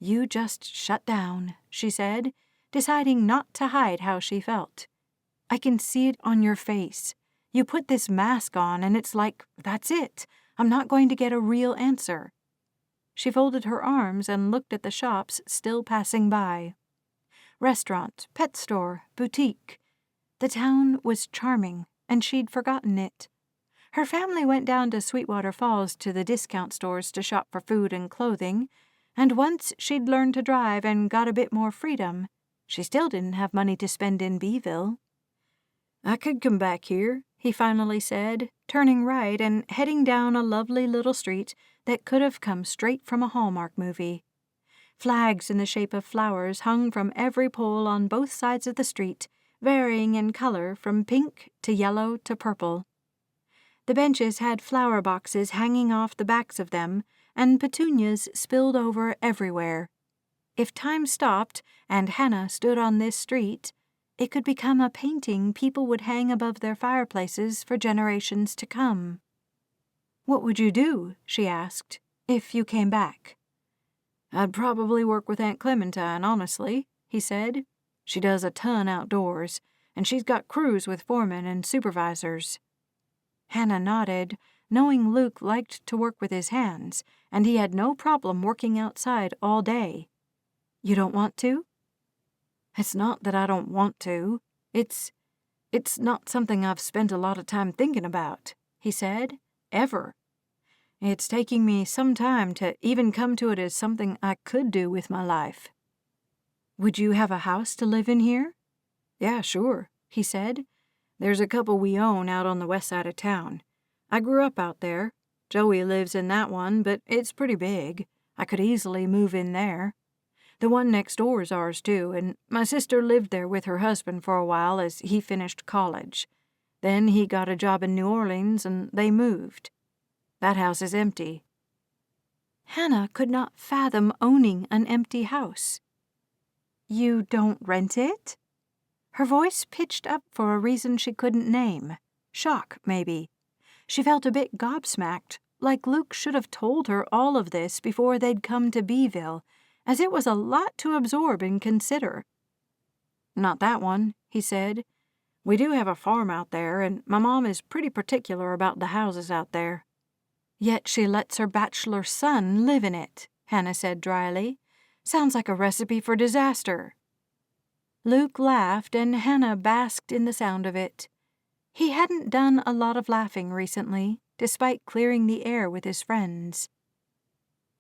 "You just shut down," she said, deciding not to hide how she felt. "I can see it on your face. You put this mask on, and it's like, that's it. I'm not going to get a real answer." She folded her arms and looked at the shops still passing by. Restaurant, pet store, boutique. The town was charming, and she'd forgotten it. Her family went down to Sweetwater Falls to the discount stores to shop for food and clothing, and once she'd learned to drive and got a bit more freedom, she still didn't have money to spend in Beeville. "I could come back here," he finally said, turning right and heading down a lovely little street that could have come straight from a Hallmark movie. Flags in the shape of flowers hung from every pole on both sides of the street, varying in color from pink to yellow to purple. The benches had flower boxes hanging off the backs of them, and petunias spilled over everywhere. If time stopped and Hannah stood on this street, it could become a painting people would hang above their fireplaces for generations to come. "What would you do," she asked, "if you came back?" "I'd probably work with Aunt Clementine, honestly," he said. "She does a ton outdoors, and she's got crews with foremen and supervisors." Hannah nodded, knowing Luke liked to work with his hands, and he had no problem working outside all day. "You don't want to?" "It's not that I don't want to. It's not something I've spent a lot of time thinking about," he said. "Ever. It's taking me some time to even come to it as something I could do with my life." "Would you have a house to live in here?" "Yeah, sure," he said. "There's a couple we own out on the west side of town. I grew up out there. Joey lives in that one, but it's pretty big. I could easily move in there. The one next door is ours, too, and my sister lived there with her husband for a while as he finished college. Then he got a job in New Orleans, and they moved. That house is empty." Hannah could not fathom owning an empty house. "You don't rent it?" Her voice pitched up for a reason she couldn't name. Shock, maybe. She felt a bit gobsmacked, like Luke should have told her all of this before they'd come to Beeville, as it was a lot to absorb and consider. "Not that one," he said. "We do have a farm out there, and my mom is pretty particular about the houses out there." "Yet she lets her bachelor son live in it," Hannah said dryly. "Sounds like a recipe for disaster." Luke laughed, and Hannah basked in the sound of it. He hadn't done a lot of laughing recently, despite clearing the air with his friends.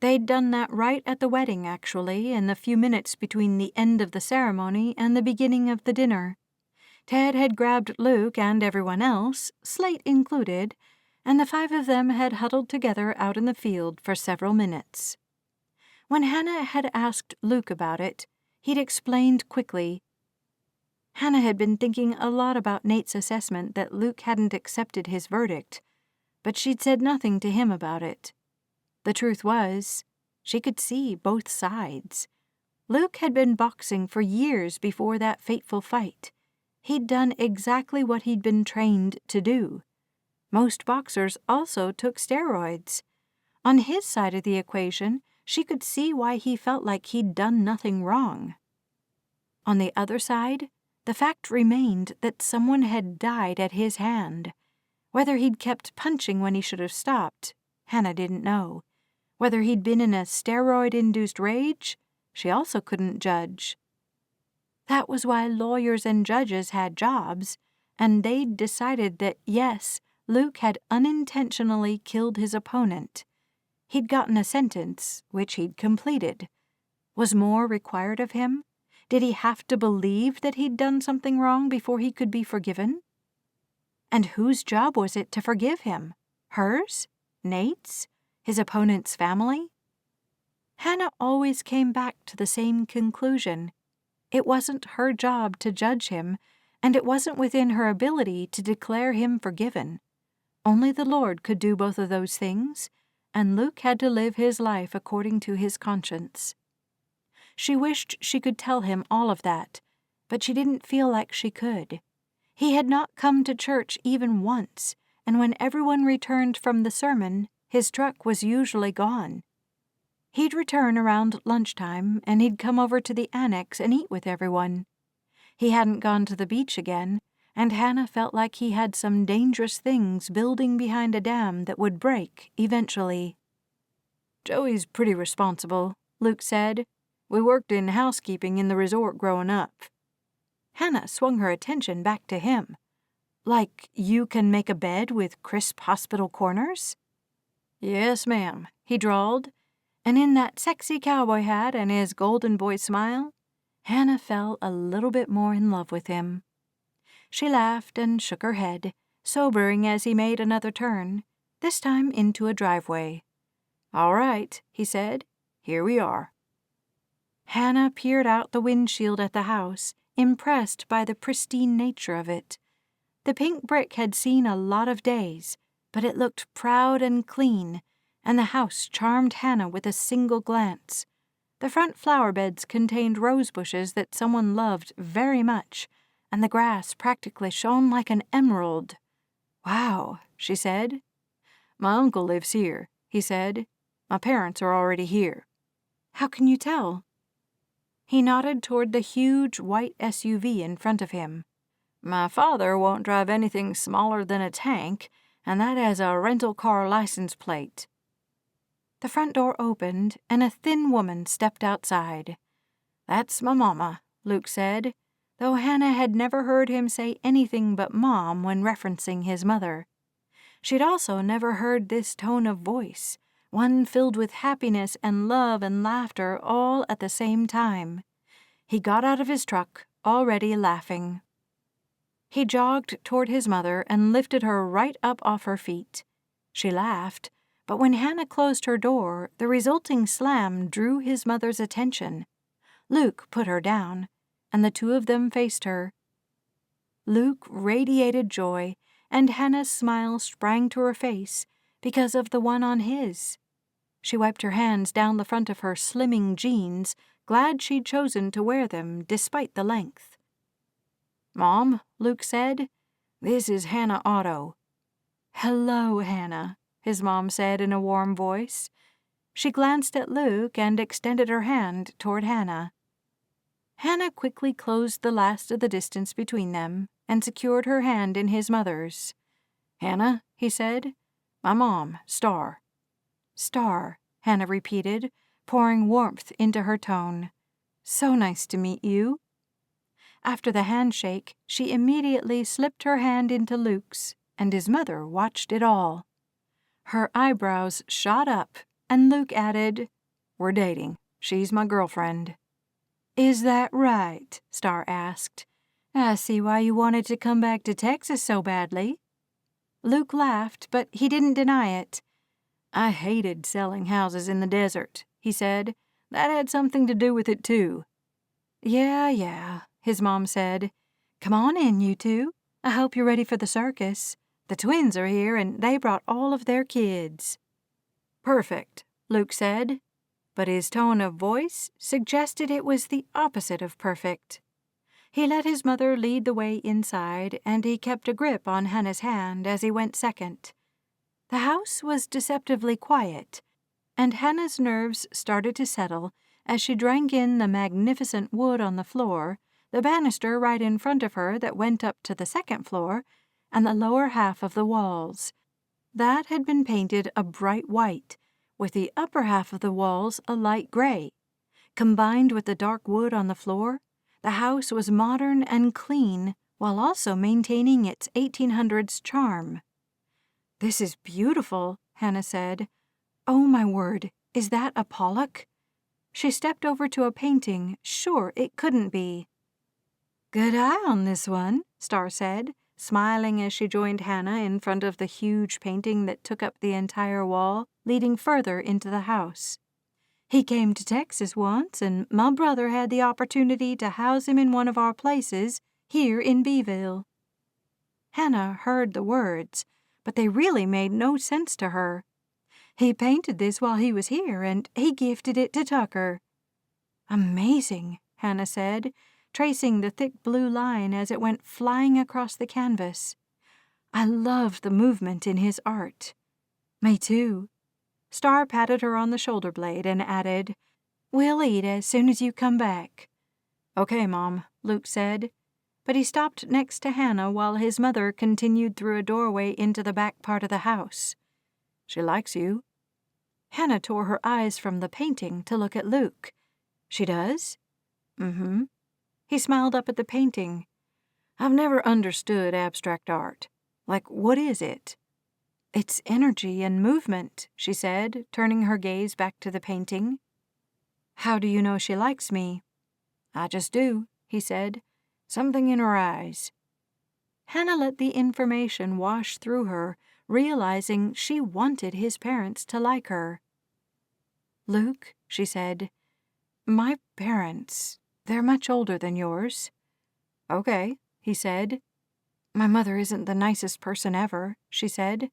They'd done that right at the wedding, actually, in the few minutes between the end of the ceremony and the beginning of the dinner. Ted had grabbed Luke and everyone else, Slate included, and the 5 of them had huddled together out in the field for several minutes. When Hannah had asked Luke about it, he'd explained quickly. Hannah had been thinking a lot about Nate's assessment that Luke hadn't accepted his verdict, but she'd said nothing to him about it. The truth was, she could see both sides. Luke had been boxing for years before that fateful fight. He'd done exactly what he'd been trained to do. Most boxers also took steroids. On his side of the equation, she could see why he felt like he'd done nothing wrong. On the other side, the fact remained that someone had died at his hand. Whether he'd kept punching when he should have stopped, Hannah didn't know. Whether he'd been in a steroid-induced rage, she also couldn't judge. That was why lawyers and judges had jobs, and they'd decided that, yes, Luke had unintentionally killed his opponent. He'd gotten a sentence, which he'd completed. Was more required of him? Did he have to believe that he'd done something wrong before he could be forgiven? And whose job was it to forgive him? Hers? Nate's? His opponent's family? Hannah always came back to the same conclusion. It wasn't her job to judge him, and it wasn't within her ability to declare him forgiven. Only the Lord could do both of those things, and Luke had to live his life according to his conscience. She wished she could tell him all of that, but she didn't feel like she could. He had not come to church even once, and when everyone returned from the sermon, his truck was usually gone. He'd return around lunchtime, and he'd come over to the annex and eat with everyone. He hadn't gone to the beach again, and Hannah felt like he had some dangerous things building behind a dam that would break eventually. "Joey's pretty responsible," Luke said. "We worked in housekeeping in the resort growing up." Hannah swung her attention back to him. "Like you can make a bed with crisp hospital corners?" "Yes, ma'am," he drawled, and in that sexy cowboy hat and his golden boy smile, Hannah fell a little bit more in love with him. She laughed and shook her head, sobering as he made another turn, this time into a driveway. "All right," he said. "Here we are." Hannah peered out the windshield at the house, impressed by the pristine nature of it. The pink brick had seen a lot of days, but it looked proud and clean, and the house charmed Hannah with a single glance. The front flower beds contained rose bushes that someone loved very much, and the grass practically shone like an emerald. "Wow," she said. "My uncle lives here," he said. "My parents are already here." "How can you tell?" He nodded toward the huge white SUV in front of him. "My father won't drive anything smaller than a tank, and that has a rental car license plate." The front door opened, and a thin woman stepped outside. "That's my mama," Luke said, though Hannah had never heard him say anything but Mom when referencing his mother. She'd also never heard this tone of voice, one filled with happiness and love and laughter all at the same time. He got out of his truck, already laughing. He jogged toward his mother and lifted her right up off her feet. She laughed, but when Hannah closed her door, the resulting slam drew his mother's attention. Luke put her down, and the two of them faced her. Luke radiated joy, and Hannah's smile sprang to her face because of the one on his. She wiped her hands down the front of her slimming jeans, glad she'd chosen to wear them despite the length. "Mom," Luke said, "this is Hannah Otto." "Hello, Hannah," his mom said in a warm voice. She glanced at Luke and extended her hand toward Hannah. Hannah quickly closed the last of the distance between them and secured her hand in his mother's. "Hannah," he said, "my mom, Star." "Star," Hannah repeated, pouring warmth into her tone. "So nice to meet you." After the handshake, she immediately slipped her hand into Luke's, and his mother watched it all. Her eyebrows shot up, and Luke added, "We're dating. She's my girlfriend." "Is that right?" Star asked. "I see why you wanted to come back to Texas so badly." Luke laughed, but he didn't deny it. "I hated selling houses in the desert," he said. "That had something to do with it, too." Yeah, his mom said. "Come on in, you two. I hope you're ready for the circus. The twins are here, and they brought all of their kids." "Perfect," Luke said, but his tone of voice suggested it was the opposite of perfect. He let his mother lead the way inside, and he kept a grip on Hannah's hand as he went second. The house was deceptively quiet, and Hannah's nerves started to settle as she drank in the magnificent wood on the floor, the banister right in front of her that went up to the second floor, and the lower half of the walls. That had been painted a bright white, with the upper half of the walls a light gray. Combined with the dark wood on the floor, the house was modern and clean while also maintaining its 1800s charm. "This is beautiful," Hannah said. "Oh, my word, is that a Pollock?" She stepped over to a painting, sure it couldn't be. "Good eye on this one," Star said, smiling as she joined Hannah in front of the huge painting that took up the entire wall, leading further into the house. "He came to Texas once, and my brother had the opportunity to house him in one of our places here in Beeville." Hannah heard the words, but they really made no sense to her. "He painted this while he was here, and he gifted it to Tucker." "Amazing," Hannah said, tracing the thick blue line as it went flying across the canvas. "I love the movement in his art." "Me too." Star patted her on the shoulder blade and added, "We'll eat as soon as you come back." "Okay, Mom," Luke said, but he stopped next to Hannah while his mother continued through a doorway into the back part of the house. "She likes you." Hannah tore her eyes from the painting to look at Luke. "She does?" "Mm-hmm." He smiled up at the painting. "I've never understood abstract art. Like, what is it?" "It's energy and movement," she said, turning her gaze back to the painting. "How do you know she likes me?" "I just do," he said. "Something in her eyes." Hannah let the information wash through her, realizing she wanted his parents to like her. "Luke," she said, "my parents, they're much older than yours." "Okay," he said. "My mother isn't the nicest person ever," she said.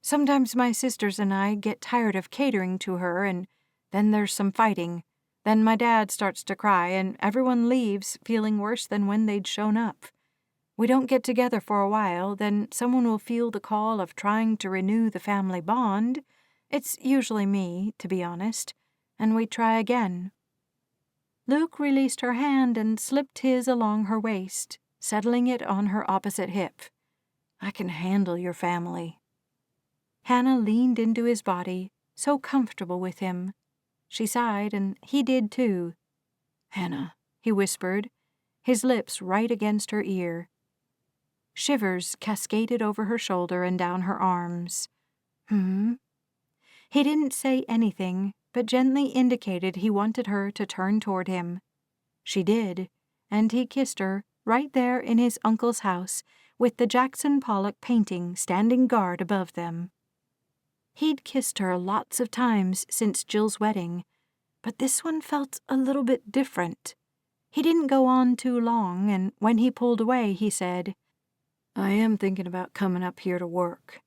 "Sometimes my sisters and I get tired of catering to her, and then there's some fighting. Then my dad starts to cry, and everyone leaves feeling worse than when they'd shown up. We don't get together for a while, then someone will feel the call of trying to renew the family bond. It's usually me, to be honest, and we try again." Luke released her hand and slipped his along her waist, settling it on her opposite hip. "I can handle your family." Hannah leaned into his body, so comfortable with him. She sighed, and he did too. "Hannah," he whispered, his lips right against her ear. Shivers cascaded over her shoulder and down her arms. He didn't say anything, but gently indicated he wanted her to turn toward him. She did, and he kissed her right there in his uncle's house, with the Jackson Pollock painting standing guard above them. He'd kissed her lots of times since Jill's wedding, but this one felt a little bit different. He didn't go on too long, and when he pulled away, he said, "I am thinking about coming up here to work."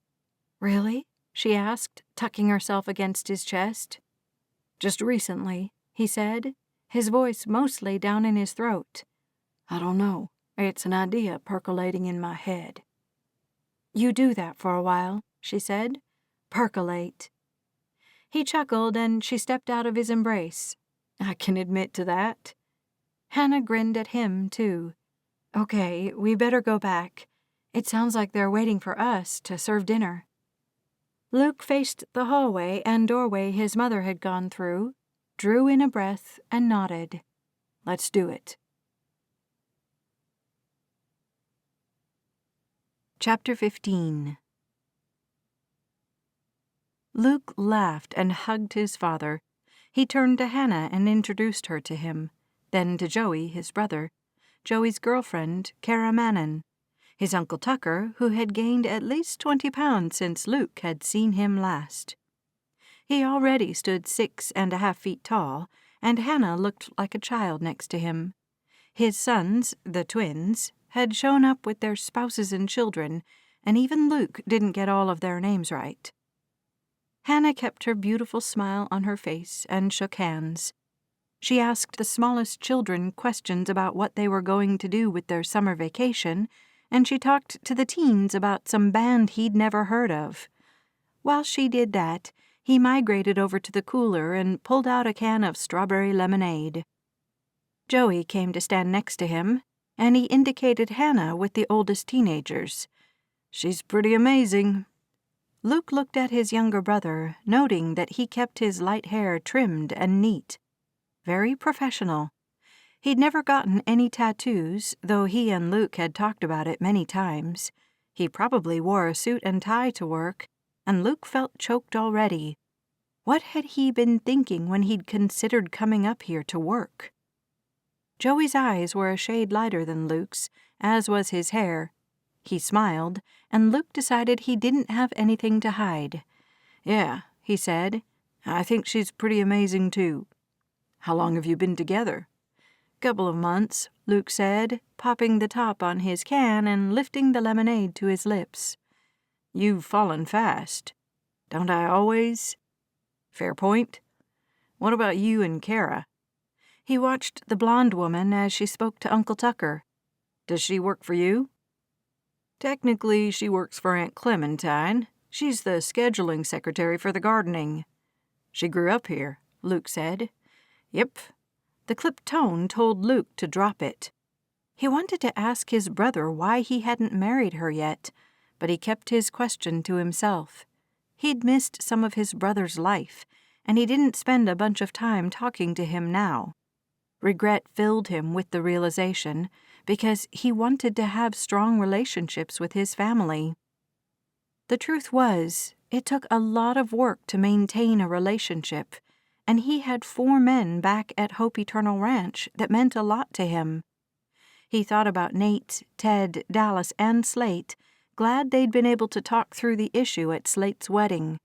"Really?" she asked, tucking herself against his chest. "Just recently," he said, his voice mostly down in his throat. "I don't know. It's an idea percolating in my head." "You do that for a while," she said. "Percolate." He chuckled, and she stepped out of his embrace. "I can admit to that." Hannah grinned at him, too. "Okay, we better go back. It sounds like they're waiting for us to serve dinner." Luke faced the hallway and doorway his mother had gone through, drew in a breath, and nodded. "Let's do it." Chapter 15. Luke laughed and hugged his father. He turned to Hannah and introduced her to him, then to Joey, his brother, Joey's girlfriend, Cara Mannon, his Uncle Tucker, who had gained at least 20 pounds since Luke had seen him last. He already stood 6.5 feet tall, and Hannah looked like a child next to him. His sons, the twins, had shown up with their spouses and children, and even Luke didn't get all of their names right. Hannah kept her beautiful smile on her face and shook hands. She asked the smallest children questions about what they were going to do with their summer vacation, and she talked to the teens about some band he'd never heard of. While she did that, he migrated over to the cooler and pulled out a can of strawberry lemonade. Joey came to stand next to him, and he indicated Hannah with the oldest teenagers. "She's pretty amazing." Luke looked at his younger brother, noting that he kept his light hair trimmed and neat. Very professional. He'd never gotten any tattoos, though he and Luke had talked about it many times. He probably wore a suit and tie to work, and Luke felt choked already. What had he been thinking when he'd considered coming up here to work? Joey's eyes were a shade lighter than Luke's, as was his hair. He smiled, and Luke decided he didn't have anything to hide. "Yeah," he said, "I think she's pretty amazing, too." "How long have you been together?" "Couple of months," Luke said, popping the top on his can and lifting the lemonade to his lips. "You've fallen fast." "Don't I always?" "Fair point. What about you and Cara?" He watched the blonde woman as she spoke to Uncle Tucker. "Does she work for you?" "Technically, she works for Aunt Clementine. She's the scheduling secretary for the gardening." "She grew up here," Luke said. "Yep." The clipped tone told Luke to drop it. He wanted to ask his brother why he hadn't married her yet, but he kept his question to himself. He'd missed some of his brother's life, and he didn't spend a bunch of time talking to him now. Regret filled him with the realization, because he wanted to have strong relationships with his family. The truth was, it took a lot of work to maintain a relationship, and he had 4 men back at Hope Eternal Ranch that meant a lot to him. He thought about Nate, Ted, Dallas, and Slate, glad they'd been able to talk through the issue at Slate's wedding.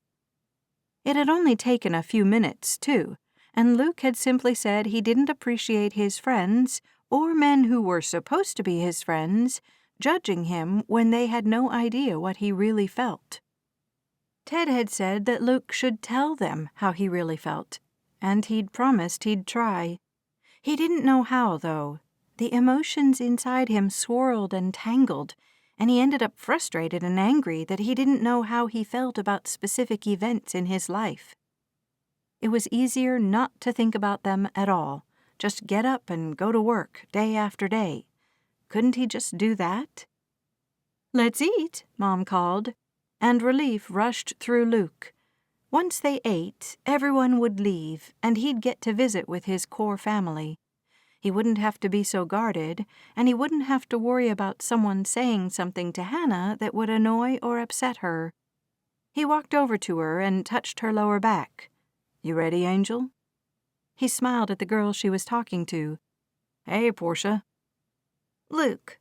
It had only taken a few minutes, too, and Luke had simply said he didn't appreciate his friends, or men who were supposed to be his friends, judging him when they had no idea what he really felt. Ted had said that Luke should tell them how he really felt, and he'd promised he'd try. He didn't know how, though. The emotions inside him swirled and tangled, and he ended up frustrated and angry that he didn't know how he felt about specific events in his life. It was easier not to think about them at all. Just get up and go to work day after day. Couldn't he just do that? "Let's eat," Mom called, and relief rushed through Luke. Once they ate, everyone would leave, and he'd get to visit with his core family. He wouldn't have to be so guarded, and he wouldn't have to worry about someone saying something to Hannah that would annoy or upset her. He walked over to her and touched her lower back. "You ready, Angel?" He smiled at the girl she was talking to. "Hey, Portia." "Luke."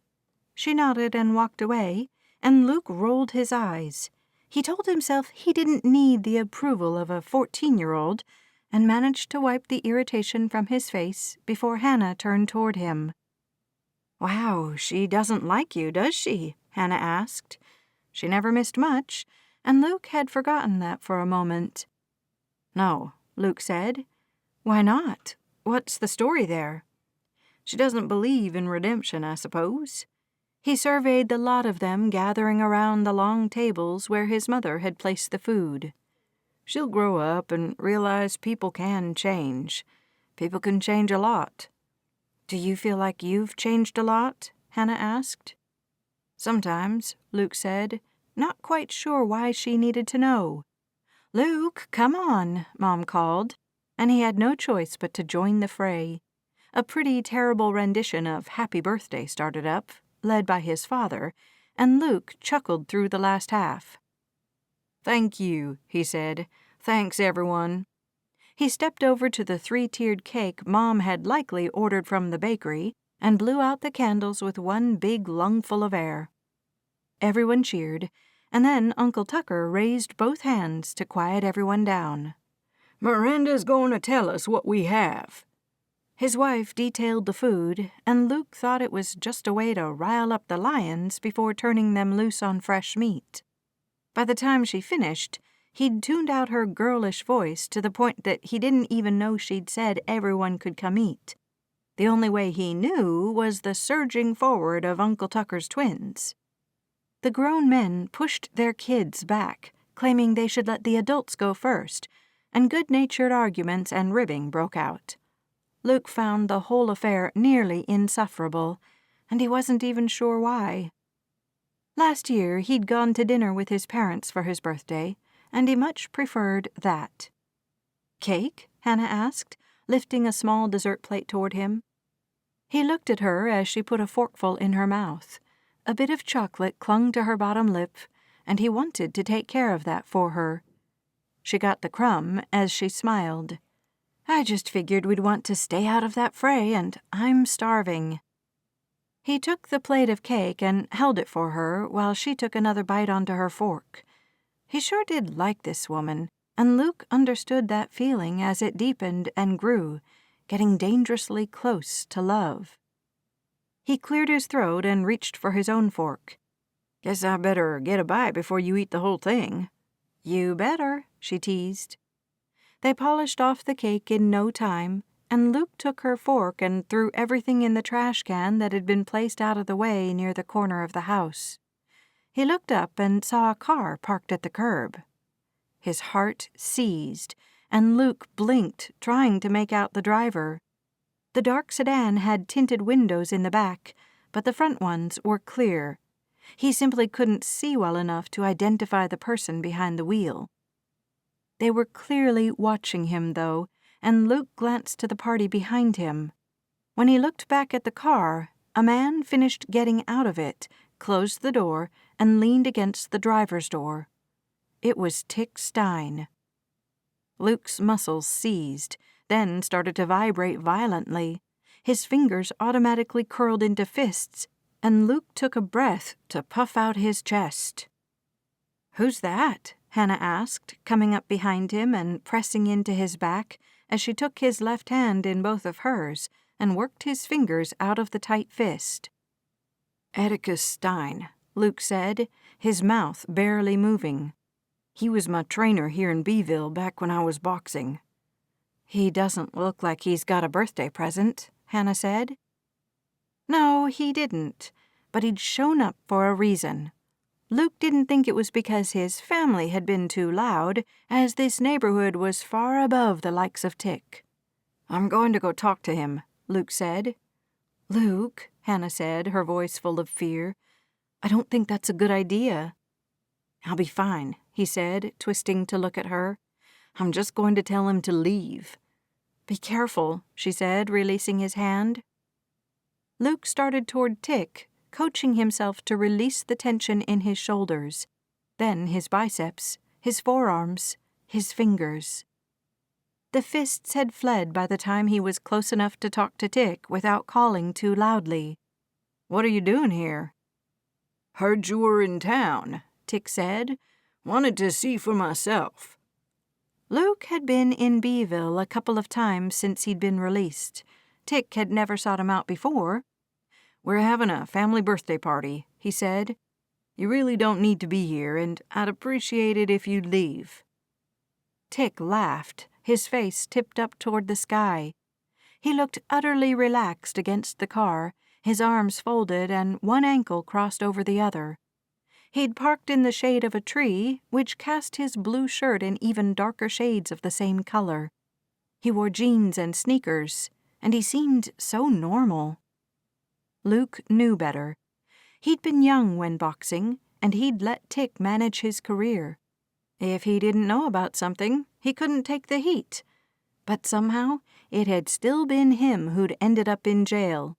She nodded and walked away, and Luke rolled his eyes. He told himself he didn't need the approval of a 14-year-old, and managed to wipe the irritation from his face before Hannah turned toward him. "Wow, she doesn't like you, does she?" Hannah asked. She never missed much, and Luke had forgotten that for a moment. "No," Luke said. "Why not? What's the story there?" "She doesn't believe in redemption, I suppose." He surveyed the lot of them gathering around the long tables where his mother had placed the food. "She'll grow up and realize people can change. People can change a lot." "Do you feel like you've changed a lot?" Hannah asked. "Sometimes," Luke said, not quite sure why she needed to know. "Luke, come on," Mom called, and he had no choice but to join the fray. A pretty terrible rendition of Happy Birthday started up, led by his father, and Luke chuckled through the last half. "Thank you," he said. "Thanks, everyone." He stepped over to the 3-tiered cake Mom had likely ordered from the bakery and blew out the candles with one big lungful of air. Everyone cheered, and then Uncle Tucker raised both hands to quiet everyone down. "Miranda's going to tell us what we have." His wife detailed the food, and Luke thought it was just a way to rile up the lions before turning them loose on fresh meat. By the time she finished, he'd tuned out her girlish voice to the point that he didn't even know she'd said everyone could come eat. The only way he knew was the surging forward of Uncle Tucker's twins. The grown men pushed their kids back, claiming they should let the adults go first, and good-natured arguments and ribbing broke out. Luke found the whole affair nearly insufferable, and he wasn't even sure why. Last year he'd gone to dinner with his parents for his birthday, and he much preferred that. "Cake?" Hannah asked, lifting a small dessert plate toward him. He looked at her as she put a forkful in her mouth. A bit of chocolate clung to her bottom lip, and he wanted to take care of that for her. She got the crumb as she smiled. "I just figured we'd want to stay out of that fray, and I'm starving." He took the plate of cake and held it for her while she took another bite onto her fork. He sure did like this woman, and Luke understood that feeling as it deepened and grew, getting dangerously close to love. He cleared his throat and reached for his own fork. "Guess I better get a bite before you eat the whole thing." "You better," she teased. They polished off the cake in no time, and Luke took her fork and threw everything in the trash can that had been placed out of the way near the corner of the house. He looked up and saw a car parked at the curb. His heart seized, and Luke blinked, trying to make out the driver. The dark sedan had tinted windows in the back, but the front ones were clear. He simply couldn't see well enough to identify the person behind the wheel. They were clearly watching him, though, and Luke glanced to the party behind him. When he looked back at the car, a man finished getting out of it, closed the door, and leaned against the driver's door. It was Tick Stein. Luke's muscles seized, then started to vibrate violently. His fingers automatically curled into fists, and Luke took a breath to puff out his chest. "Who's that?" Hannah asked, coming up behind him and pressing into his back as she took his left hand in both of hers and worked his fingers out of the tight fist. "Atticus Stein," Luke said, his mouth barely moving. "He was my trainer here in Beeville back when I was boxing." "He doesn't look like he's got a birthday present," Hannah said. No, he didn't, but he'd shown up for a reason. Luke didn't think it was because his family had been too loud, as this neighborhood was far above the likes of Tick. "I'm going to go talk to him," Luke said. "Luke," Hannah said, her voice full of fear, "I don't think that's a good idea." "I'll be fine," he said, twisting to look at her. "I'm just going to tell him to leave." "Be careful," she said, releasing his hand. Luke started toward Tick, coaching himself to release the tension in his shoulders, then his biceps, his forearms, his fingers. The fists had fled by the time he was close enough to talk to Tick without calling too loudly. "What are you doing here?" "Heard you were in town," Tick said. "Wanted to see for myself." Luke had been in Beeville a couple of times since he'd been released. Tick had never sought him out before. "We're having a family birthday party," he said. "You really don't need to be here, and I'd appreciate it if you'd leave." Tick laughed, his face tipped up toward the sky. He looked utterly relaxed against the car, his arms folded and one ankle crossed over the other. He'd parked in the shade of a tree, which cast his blue shirt in even darker shades of the same color. He wore jeans and sneakers, and he seemed so normal. Luke knew better. He'd been young when boxing, and he'd let Tick manage his career. If he didn't know about something, he couldn't take the heat. But somehow, it had still been him who'd ended up in jail.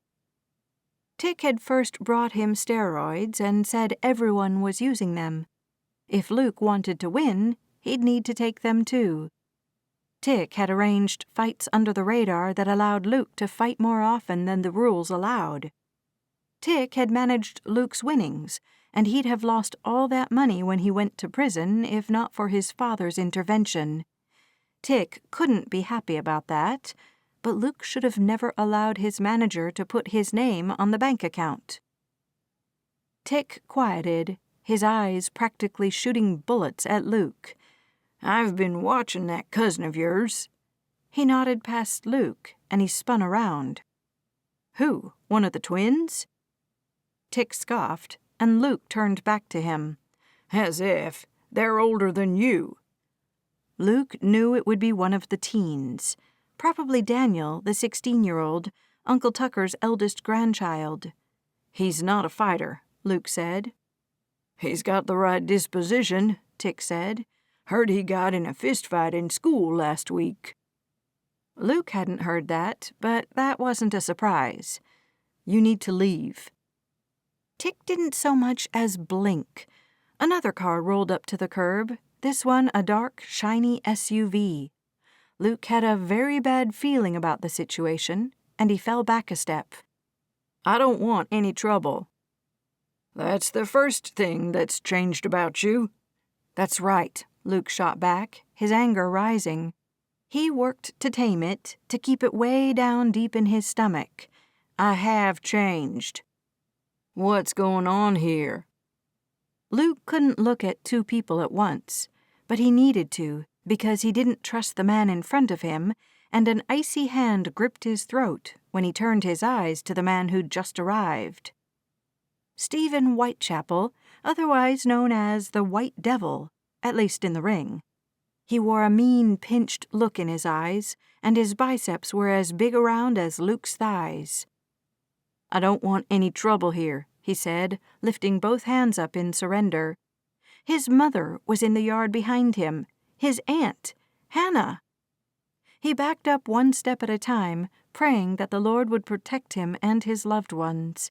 Tick had first brought him steroids and said everyone was using them. If Luke wanted to win, he'd need to take them too. Tick had arranged fights under the radar that allowed Luke to fight more often than the rules allowed. Tick had managed Luke's winnings, and he'd have lost all that money when he went to prison if not for his father's intervention. Tick couldn't be happy about that, but Luke should have never allowed his manager to put his name on the bank account. Tick quieted, his eyes practically shooting bullets at Luke. "I've been watching that cousin of yours." He nodded past Luke, and he spun around. "Who? One of the twins?" Tick scoffed, and Luke turned back to him. "As if. They're older than you." Luke knew it would be one of the teens. Probably Daniel, the 16-year-old, Uncle Tucker's eldest grandchild. "He's not a fighter," Luke said. "He's got the right disposition," Tick said. "Heard he got in a fist fight in school last week." Luke hadn't heard that, but that wasn't a surprise. "You need to leave." Tick didn't so much as blink. Another car rolled up to the curb, this one a dark, shiny SUV. Luke had a very bad feeling about the situation, and he fell back a step. "I don't want any trouble." "That's the first thing that's changed about you." "That's right," Luke shot back, his anger rising. He worked to tame it, to keep it way down deep in his stomach. "I have changed." "What's going on here?" Luke couldn't look at two people at once, but he needed to, because he didn't trust the man in front of him, and an icy hand gripped his throat when he turned his eyes to the man who'd just arrived. Stephen Whitechapel, otherwise known as the White Devil, at least in the ring. He wore a mean, pinched look in his eyes, and his biceps were as big around as Luke's thighs. "I don't want any trouble here," he said, lifting both hands up in surrender. His mother was in the yard behind him, his aunt, Hannah. He backed up one step at a time, praying that the Lord would protect him and his loved ones.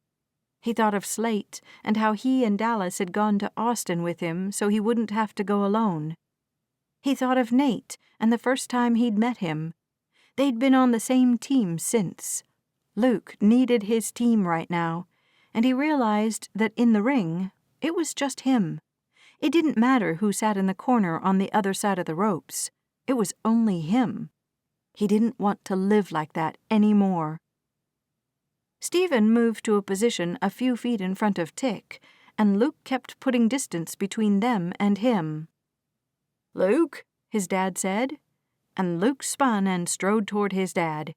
He thought of Slate and how he and Dallas had gone to Austin with him so he wouldn't have to go alone. He thought of Nate and the first time he'd met him. They'd been on the same team since. Luke needed his team right now, and he realized that in the ring, it was just him. It didn't matter who sat in the corner on the other side of the ropes. It was only him. He didn't want to live like that anymore. Stephen moved to a position a few feet in front of Tick, and Luke kept putting distance between them and him. "Luke?" his dad said, and Luke spun and strode toward his dad.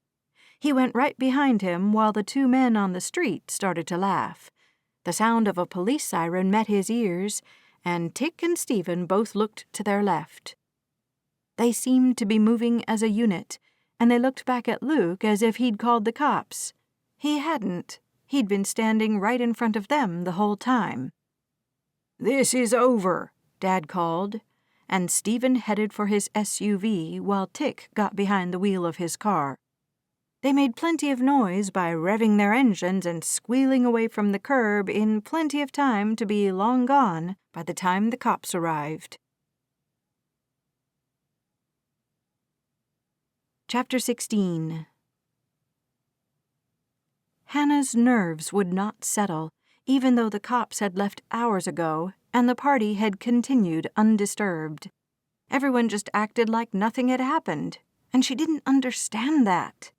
He went right behind him while the two men on the street started to laugh. The sound of a police siren met his ears, and Tick and Stephen both looked to their left. They seemed to be moving as a unit, and they looked back at Luke as if he'd called the cops. He hadn't. He'd been standing right in front of them the whole time. "This is over," Dad called, and Stephen headed for his SUV while Tick got behind the wheel of his car. They made plenty of noise by revving their engines and squealing away from the curb in plenty of time to be long gone by the time the cops arrived. Chapter 16. Hannah's nerves would not settle, even though the cops had left hours ago and the party had continued undisturbed. Everyone just acted like nothing had happened, and she didn't understand that.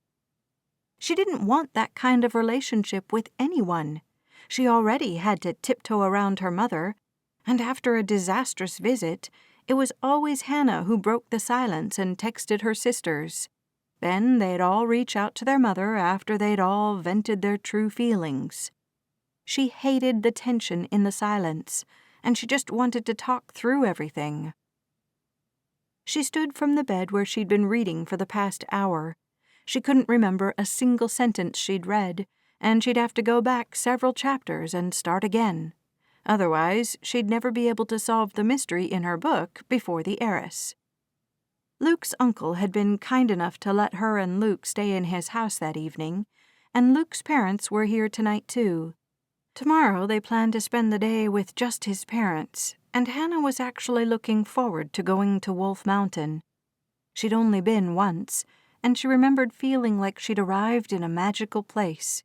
She didn't want that kind of relationship with anyone. She already had to tiptoe around her mother, and after a disastrous visit, it was always Hannah who broke the silence and texted her sisters. Then they'd all reach out to their mother after they'd all vented their true feelings. She hated the tension in the silence, and she just wanted to talk through everything. She stood from the bed where she'd been reading for the past hour. She couldn't remember a single sentence she'd read, and she'd have to go back several chapters and start again. Otherwise, she'd never be able to solve the mystery in her book before the heiress. Luke's uncle had been kind enough to let her and Luke stay in his house that evening, and Luke's parents were here tonight too. Tomorrow they planned to spend the day with just his parents, and Hannah was actually looking forward to going to Wolf Mountain. She'd only been once, and she remembered feeling like she'd arrived in a magical place.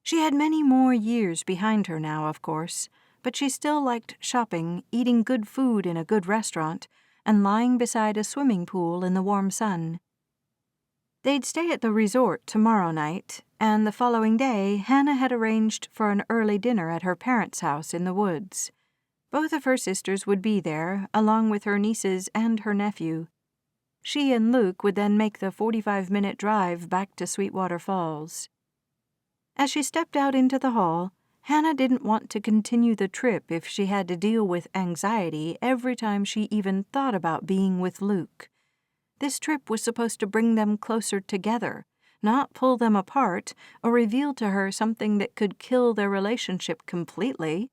She had many more years behind her now, of course, but she still liked shopping, eating good food in a good restaurant, and lying beside a swimming pool in the warm sun. They'd stay at the resort tomorrow night, and the following day Hannah had arranged for an early dinner at her parents' house in the woods. Both of her sisters would be there, along with her nieces and her nephew. She and Luke would then make the 45-minute drive back to Sweetwater Falls. As she stepped out into the hall, Hannah didn't want to continue the trip if she had to deal with anxiety every time she even thought about being with Luke. This trip was supposed to bring them closer together, not pull them apart or reveal to her something that could kill their relationship completely.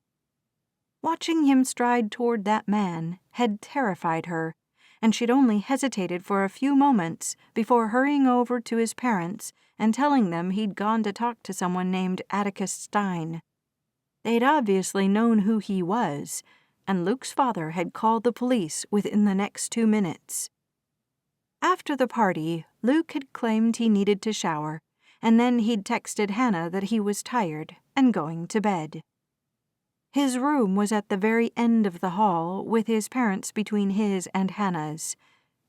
Watching him stride toward that man had terrified her, and she'd only hesitated for a few moments before hurrying over to his parents and telling them he'd gone to talk to someone named Atticus Stein. They'd obviously known who he was, and Luke's father had called the police within the next 2 minutes. After the party, Luke had claimed he needed to shower, and then he'd texted Hannah that he was tired and going to bed. His room was at the very end of the hall, with his parents between his and Hannah's.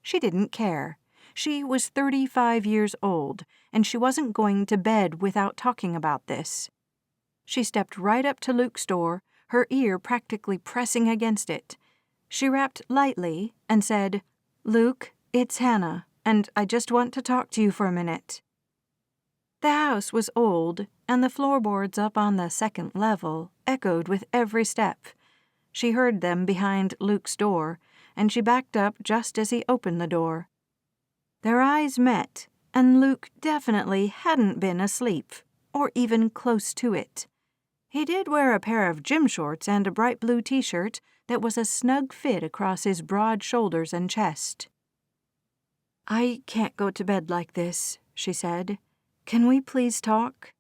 She didn't care. She was 35 years old, and she wasn't going to bed without talking about this. She stepped right up to Luke's door, her ear practically pressing against it. She rapped lightly and said, "Luke, it's Hannah, and I just want to talk to you for a minute." The house was old, and the floorboards up on the second level echoed with every step. She heard them behind Luke's door, and she backed up just as he opened the door. Their eyes met, and Luke definitely hadn't been asleep, or even close to it. He did wear a pair of gym shorts and a bright blue t-shirt that was a snug fit across his broad shoulders and chest. "I can't go to bed like this," she said. "Can we please talk?"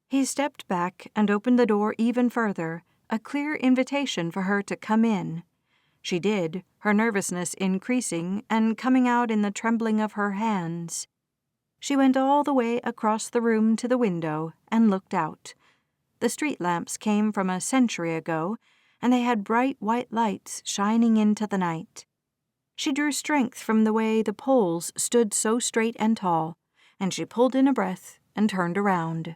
He stepped back and opened the door even further, a clear invitation for her to come in. She did, her nervousness increasing and coming out in the trembling of her hands. She went all the way across the room to the window and looked out. The street lamps came from a century ago, and they had bright white lights shining into the night. She drew strength from the way the poles stood so straight and tall, and she pulled in a breath and turned around.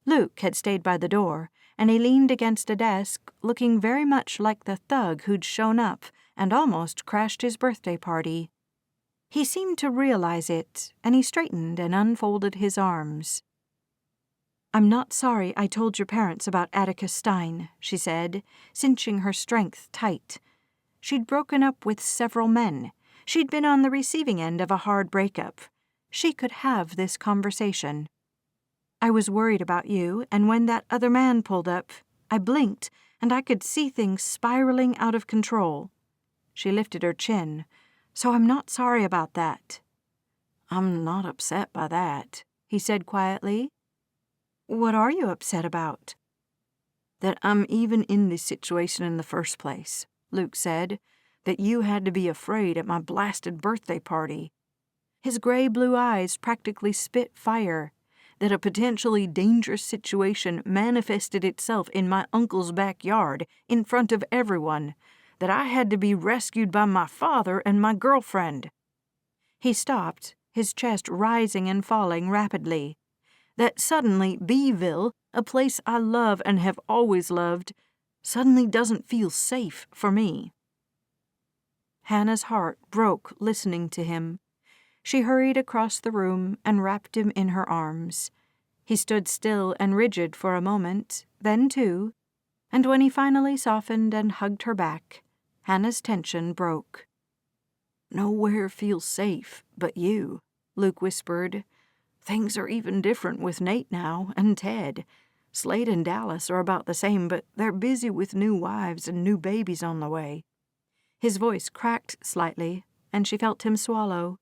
Luke had stayed by the door, and he leaned against a desk, looking very much like the thug who'd shown up and almost crashed his birthday party. He seemed to realize it, and he straightened and unfolded his arms. "I'm not sorry I told your parents about Atticus Stein," she said, cinching her strength tight. She'd broken up with several men. She'd been on the receiving end of a hard breakup. She could have this conversation. "I was worried about you, and when that other man pulled up, I blinked, and I could see things spiraling out of control." She lifted her chin. "So I'm not sorry about that." I'm not upset by that, he said quietly. What are you upset about? That I'm even in this situation in the first place, Luke said. That you had to be afraid at my blasted birthday party. His gray-blue eyes practically spit fire. That a potentially dangerous situation manifested itself in my uncle's backyard in front of everyone. That I had to be rescued by my father and my girlfriend. He stopped, his chest rising and falling rapidly. That suddenly Beeville, a place I love and have always loved, suddenly doesn't feel safe for me. Hannah's heart broke listening to him. She hurried across the room and wrapped him in her arms. He stood still and rigid for a moment, then two, and when he finally softened and hugged her back, Hannah's tension broke. Nowhere feels safe but you, Luke whispered. Things are even different with Nate now, and Ted. Slade and Dallas are about the same, but they're busy with new wives and new babies on the way. His voice cracked slightly, and she felt him swallow.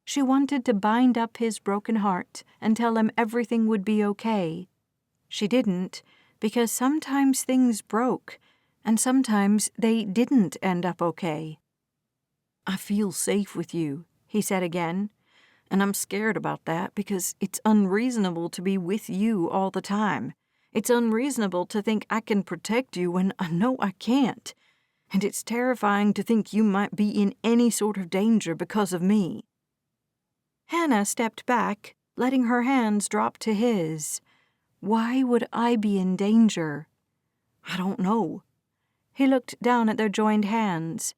She wanted to bind up his broken heart and tell him everything would be okay. She didn't, because sometimes things broke, and sometimes they didn't end up okay. I feel safe with you, he said again, and I'm scared about that because it's unreasonable to be with you all the time. It's unreasonable to think I can protect you when I know I can't. And it's terrifying to think you might be in any sort of danger because of me. Hannah stepped back, letting her hands drop to his. Why would I be in danger? I don't know. He looked down at their joined hands.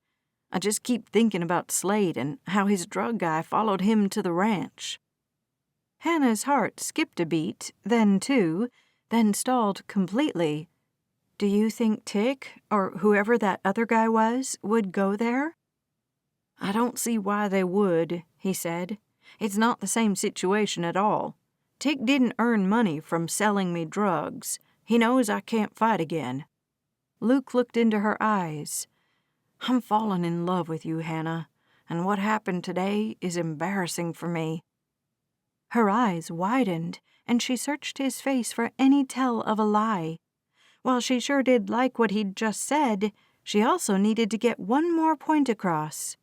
I just keep thinking about Slade and how his drug guy followed him to the ranch. Hannah's heart skipped a beat, then two, then stalled completely. Do you think Tick, or whoever that other guy was, would go there? I don't see why they would, he said. It's not the same situation at all. Tick didn't earn money from selling me drugs. He knows I can't fight again. Luke looked into her eyes. I'm falling in love with you, Hannah, and what happened today is embarrassing for me. Her eyes widened, and she searched his face for any tell of a lie. While she sure did like what he'd just said, she also needed to get one more point across.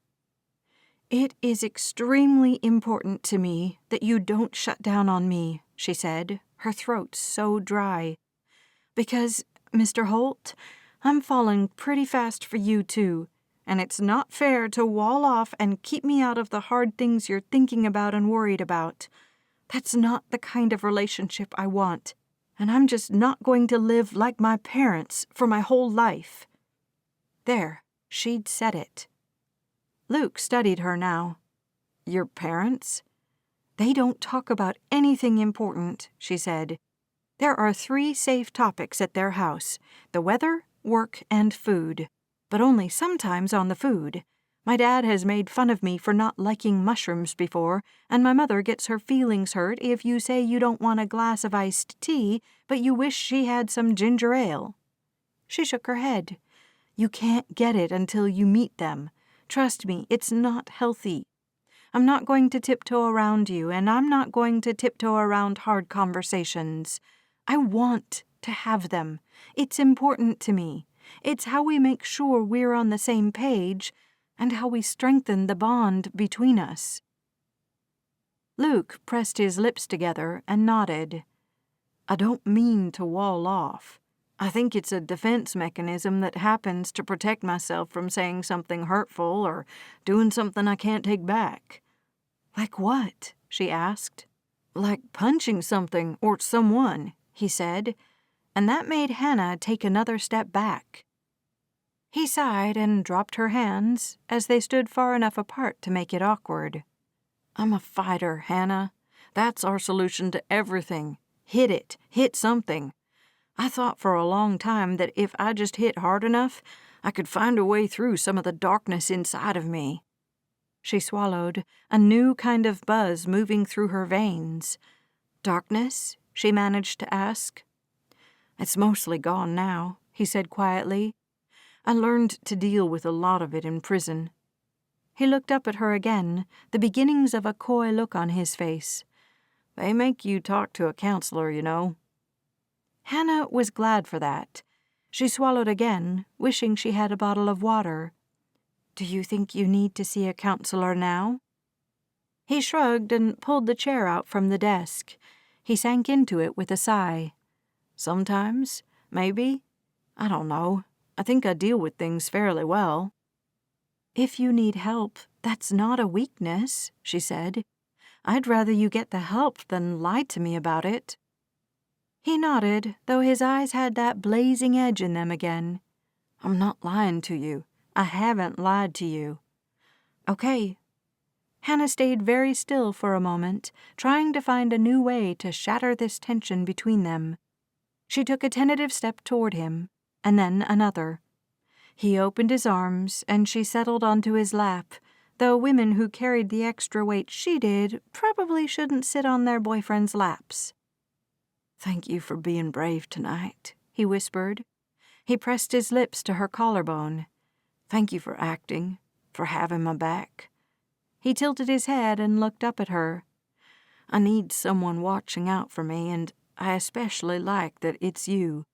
It is extremely important to me that you don't shut down on me, she said, her throat so dry. Because, Mr. Holt, I'm falling pretty fast for you too, and it's not fair to wall off and keep me out of the hard things you're thinking about and worried about. That's not the kind of relationship I want. And I'm just not going to live like my parents for my whole life. There, she'd said it. Luke studied her now. Your parents? They don't talk about anything important, she said. There are 3 safe topics at their house: the weather, work, and food. But only sometimes on the food. My dad has made fun of me for not liking mushrooms before, and my mother gets her feelings hurt if you say you don't want a glass of iced tea, but you wish she had some ginger ale. She shook her head. You can't get it until you meet them. Trust me, it's not healthy. I'm not going to tiptoe around you, and I'm not going to tiptoe around hard conversations. I want to have them. It's important to me. It's how we make sure we're on the same page, and how we strengthen the bond between us. Luke pressed his lips together and nodded. I don't mean to wall off. I think it's a defense mechanism that happens to protect myself from saying something hurtful or doing something I can't take back. Like what? She asked. Like punching something or someone, he said, and that made Hannah take another step back. He sighed and dropped her hands as they stood far enough apart to make it awkward. I'm a fighter, Hannah. That's our solution to everything. Hit it. Hit something. I thought for a long time that if I just hit hard enough, I could find a way through some of the darkness inside of me. She swallowed, a new kind of buzz moving through her veins. Darkness? She managed to ask. It's mostly gone now, he said quietly. I learned to deal with a lot of it in prison. He looked up at her again, the beginnings of a coy look on his face. "They make you talk to a counselor, you know." Hannah was glad for that. She swallowed again, wishing she had a bottle of water. "Do you think you need to see a counselor now?" He shrugged and pulled the chair out from the desk. He sank into it with a sigh. "Sometimes, maybe. I don't know. I think I deal with things fairly well." "If you need help, that's not a weakness," she said. "I'd rather you get the help than lie to me about it." He nodded, though his eyes had that blazing edge in them again. "I'm not lying to you. I haven't lied to you." "Okay." Hannah stayed very still for a moment, trying to find a new way to shatter this tension between them. She took a tentative step toward him, and then another. He opened his arms, and she settled onto his lap, though women who carried the extra weight she did probably shouldn't sit on their boyfriends' laps. "Thank you for being brave tonight," he whispered. He pressed his lips to her collarbone. "Thank you for acting, for having my back." He tilted his head and looked up at her. "I need someone watching out for me, and I especially like that it's you."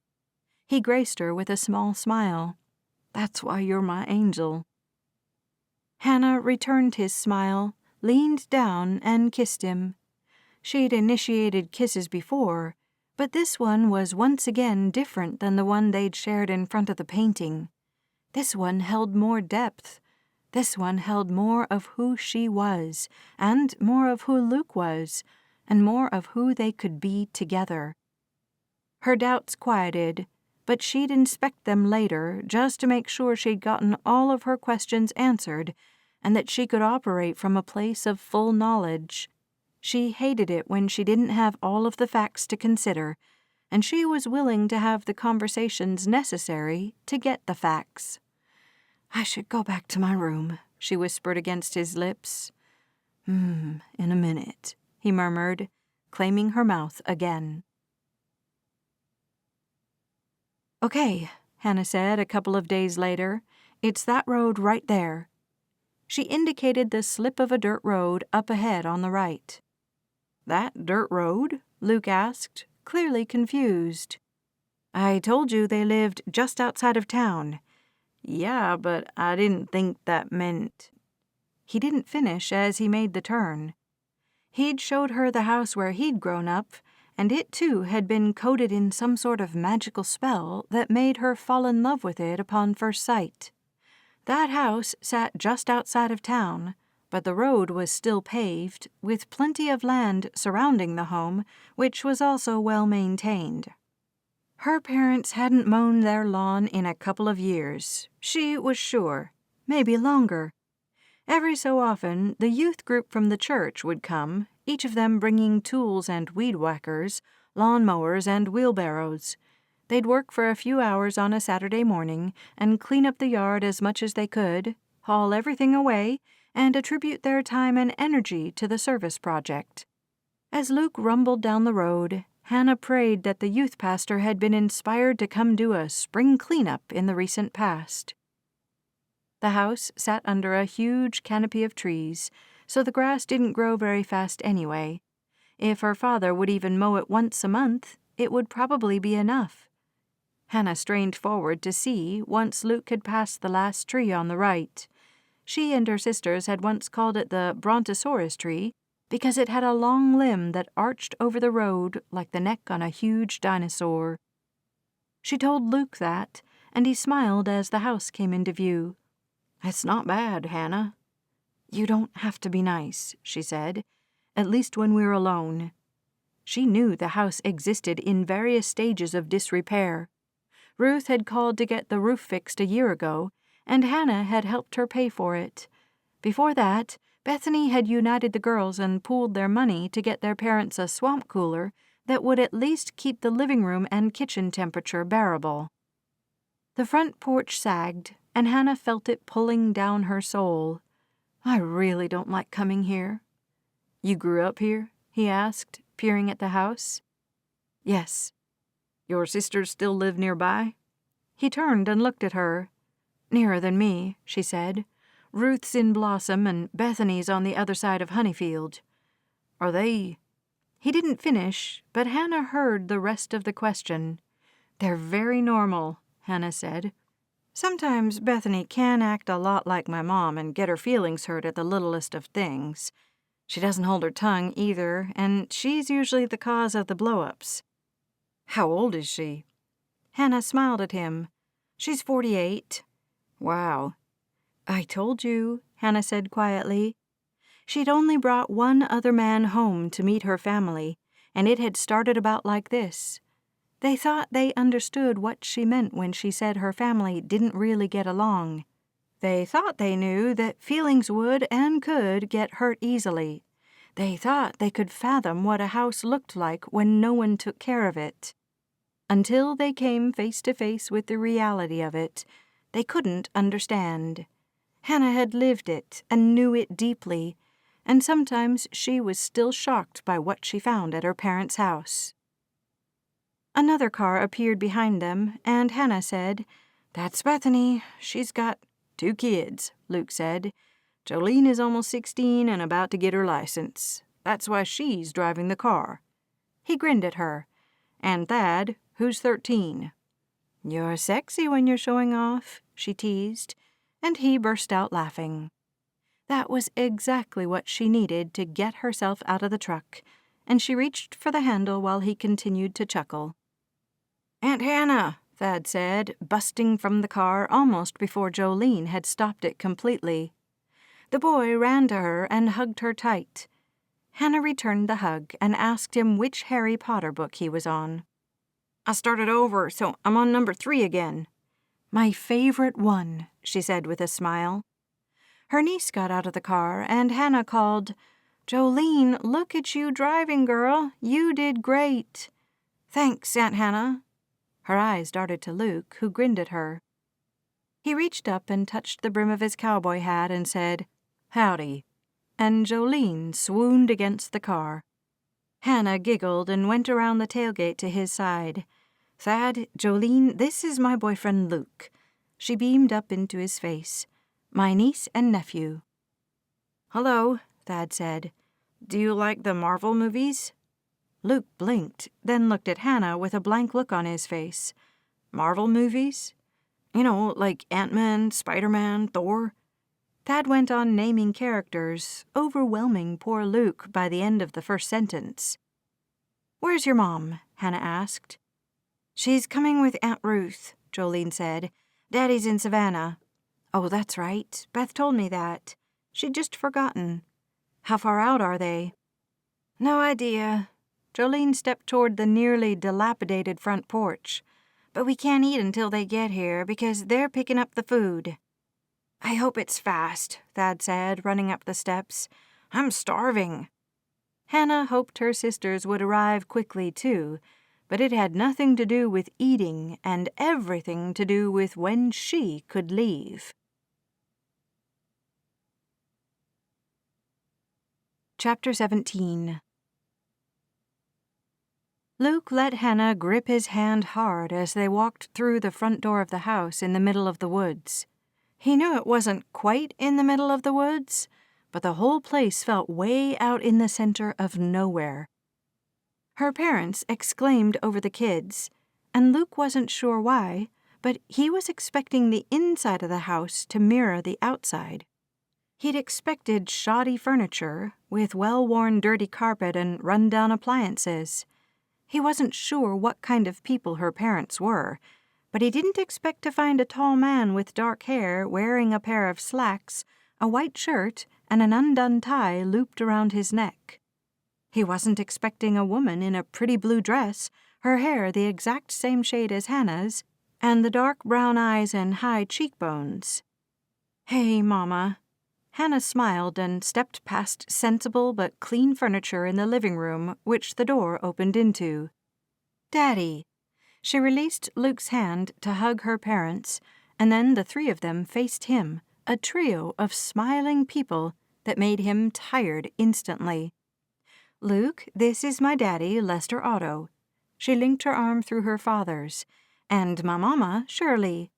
He graced her with a small smile. "That's why you're my angel." Hannah returned his smile, leaned down, and kissed him. She'd initiated kisses before, but this one was once again different than the one they'd shared in front of the painting. This one held more depth. This one held more of who she was, and more of who Luke was, and more of who they could be together. Her doubts quieted, but she'd inspect them later just to make sure she'd gotten all of her questions answered and that she could operate from a place of full knowledge. She hated it when she didn't have all of the facts to consider, and she was willing to have the conversations necessary to get the facts. "I should go back to my room," she whispered against his lips. In a minute," he murmured, claiming her mouth again. "Okay," Hannah said a couple of days later. "It's that road right there." She indicated the slip of a dirt road up ahead on the right. "That dirt road?" Luke asked, clearly confused. "I told you they lived just outside of town." "Yeah, but I didn't think that meant—" He didn't finish as he made the turn. He'd showed her the house where he'd grown up, and it too had been coated in some sort of magical spell that made her fall in love with it upon first sight. That house sat just outside of town, but the road was still paved, with plenty of land surrounding the home, which was also well maintained. Her parents hadn't mown their lawn in a couple of years, she was sure, maybe longer. Every so often, the youth group from the church would come, each of them bringing tools and weed whackers, lawn mowers and wheelbarrows. They'd work for a few hours on a Saturday morning and clean up the yard as much as they could, haul everything away, and attribute their time and energy to the service project. As Luke rumbled down the road, Hannah prayed that the youth pastor had been inspired to come do a spring cleanup in the recent past. The house sat under a huge canopy of trees, so the grass didn't grow very fast anyway. If her father would even mow it once a month, it would probably be enough. Hannah strained forward to see once Luke had passed the last tree on the right. She and her sisters had once called it the Brontosaurus tree because it had a long limb that arched over the road like the neck on a huge dinosaur. She told Luke that, and he smiled as the house came into view. "It's not bad, Hannah." "You don't have to be nice," she said, "at least when we're alone." She knew the house existed in various stages of disrepair. Ruth had called to get the roof fixed a year ago, and Hannah had helped her pay for it. Before that, Bethany had united the girls and pooled their money to get their parents a swamp cooler that would at least keep the living room and kitchen temperature bearable. The front porch sagged, and Hannah felt it pulling down her soul. "I really don't like coming here." "You grew up here?" he asked, peering at the house. "Yes." "Your sisters still live nearby?" He turned and looked at her. "Nearer than me," she said. Ruth's in Blossom and Bethany's on the other side of Honeyfield. Are they—" He didn't finish, but Hannah heard the rest of the question. "They're very normal," Hannah said. "Sometimes Bethany can act a lot like my mom and get her feelings hurt at the littlest of things. She doesn't hold her tongue either, and she's usually the cause of the blow-ups." "How old is she?" Hannah smiled at him. "She's 48. "Wow." "I told you," Hannah said quietly. She'd only brought one other man home to meet her family, and it had started about like this. They thought they understood what she meant when she said her family didn't really get along. They thought they knew that feelings would and could get hurt easily. They thought they could fathom what a house looked like when no one took care of it. Until they came face to face with the reality of it, they couldn't understand. Hannah had lived it and knew it deeply, and sometimes she was still shocked by what she found at her parents' house. Another car appeared behind them, and Hannah said, "That's Bethany. She's got 2 kids," Luke said. "Jolene is almost 16 and about to get her license. That's why she's driving the car." He grinned at her. "And Thad, who's 13. "You're sexy when you're showing off," she teased, and he burst out laughing. That was exactly what she needed to get herself out of the truck, and she reached for the handle while he continued to chuckle. "Aunt Hannah," Thad said, busting from the car almost before Jolene had stopped it completely. The boy ran to her and hugged her tight. Hannah returned the hug and asked him which Harry Potter book he was on. "I started over, so I'm on number 3 again." "My favorite one," she said with a smile. Her niece got out of the car, and Hannah called, "Jolene, look at you driving, girl. You did great." "Thanks, Aunt Hannah." Her eyes darted to Luke, who grinned at her. He reached up and touched the brim of his cowboy hat and said, "Howdy," and Jolene swooned against the car. Hannah giggled and went around the tailgate to his side. "Thad, Jolene, this is my boyfriend Luke." She beamed up into his face. "My niece and nephew." "Hello," Thad said. "Do you like the Marvel movies?" Luke blinked, then looked at Hannah with a blank look on his face. "Marvel movies? You know, like Ant-Man, Spider-Man, Thor?" Thad went on naming characters, overwhelming poor Luke by the end of the first sentence. "Where's your mom?" Hannah asked. "She's coming with Aunt Ruth," Jolene said. "Daddy's in Savannah." "Oh, that's right. Beth told me that. She'd just forgotten. How far out are they?" "No idea." Jolene stepped toward the nearly dilapidated front porch. "But we can't eat until they get here because they're picking up the food." "I hope it's fast," Thad said, running up the steps. "I'm starving." Hannah hoped her sisters would arrive quickly, too, but it had nothing to do with eating and everything to do with when she could leave. Chapter 17. Luke let Hannah grip his hand hard as they walked through the front door of the house in the middle of the woods. He knew it wasn't quite in the middle of the woods, but the whole place felt way out in the center of nowhere. Her parents exclaimed over the kids, and Luke wasn't sure why, but he was expecting the inside of the house to mirror the outside. He'd expected shoddy furniture, with well-worn dirty carpet and run-down appliances. He wasn't sure what kind of people her parents were, but he didn't expect to find a tall man with dark hair wearing a pair of slacks, a white shirt, and an undone tie looped around his neck. He wasn't expecting a woman in a pretty blue dress, her hair the exact same shade as Hannah's, and the dark brown eyes and high cheekbones. "Hey, Mama." Hannah smiled and stepped past sensible but clean furniture in the living room, which the door opened into. "Daddy." She released Luke's hand to hug her parents, and then the 3 of them faced him, a trio of smiling people that made him tired instantly. "Luke, this is my daddy, Lester Otto." She linked her arm through her father's. "And my mama, Shirley."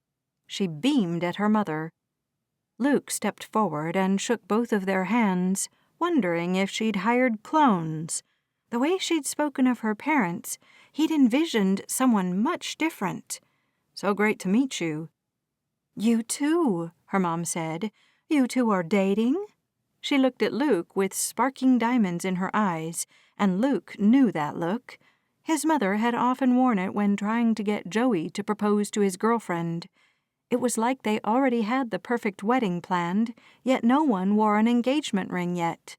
She beamed at her mother. Luke stepped forward and shook both of their hands, wondering if she'd hired clones. The way she'd spoken of her parents, he'd envisioned someone much different. "So great to meet you." "You too," her mom said. "You two are dating?" She looked at Luke with sparking diamonds in her eyes, and Luke knew that look. His mother had often worn it when trying to get Joey to propose to his girlfriend. It was like they already had the perfect wedding planned, yet no one wore an engagement ring yet.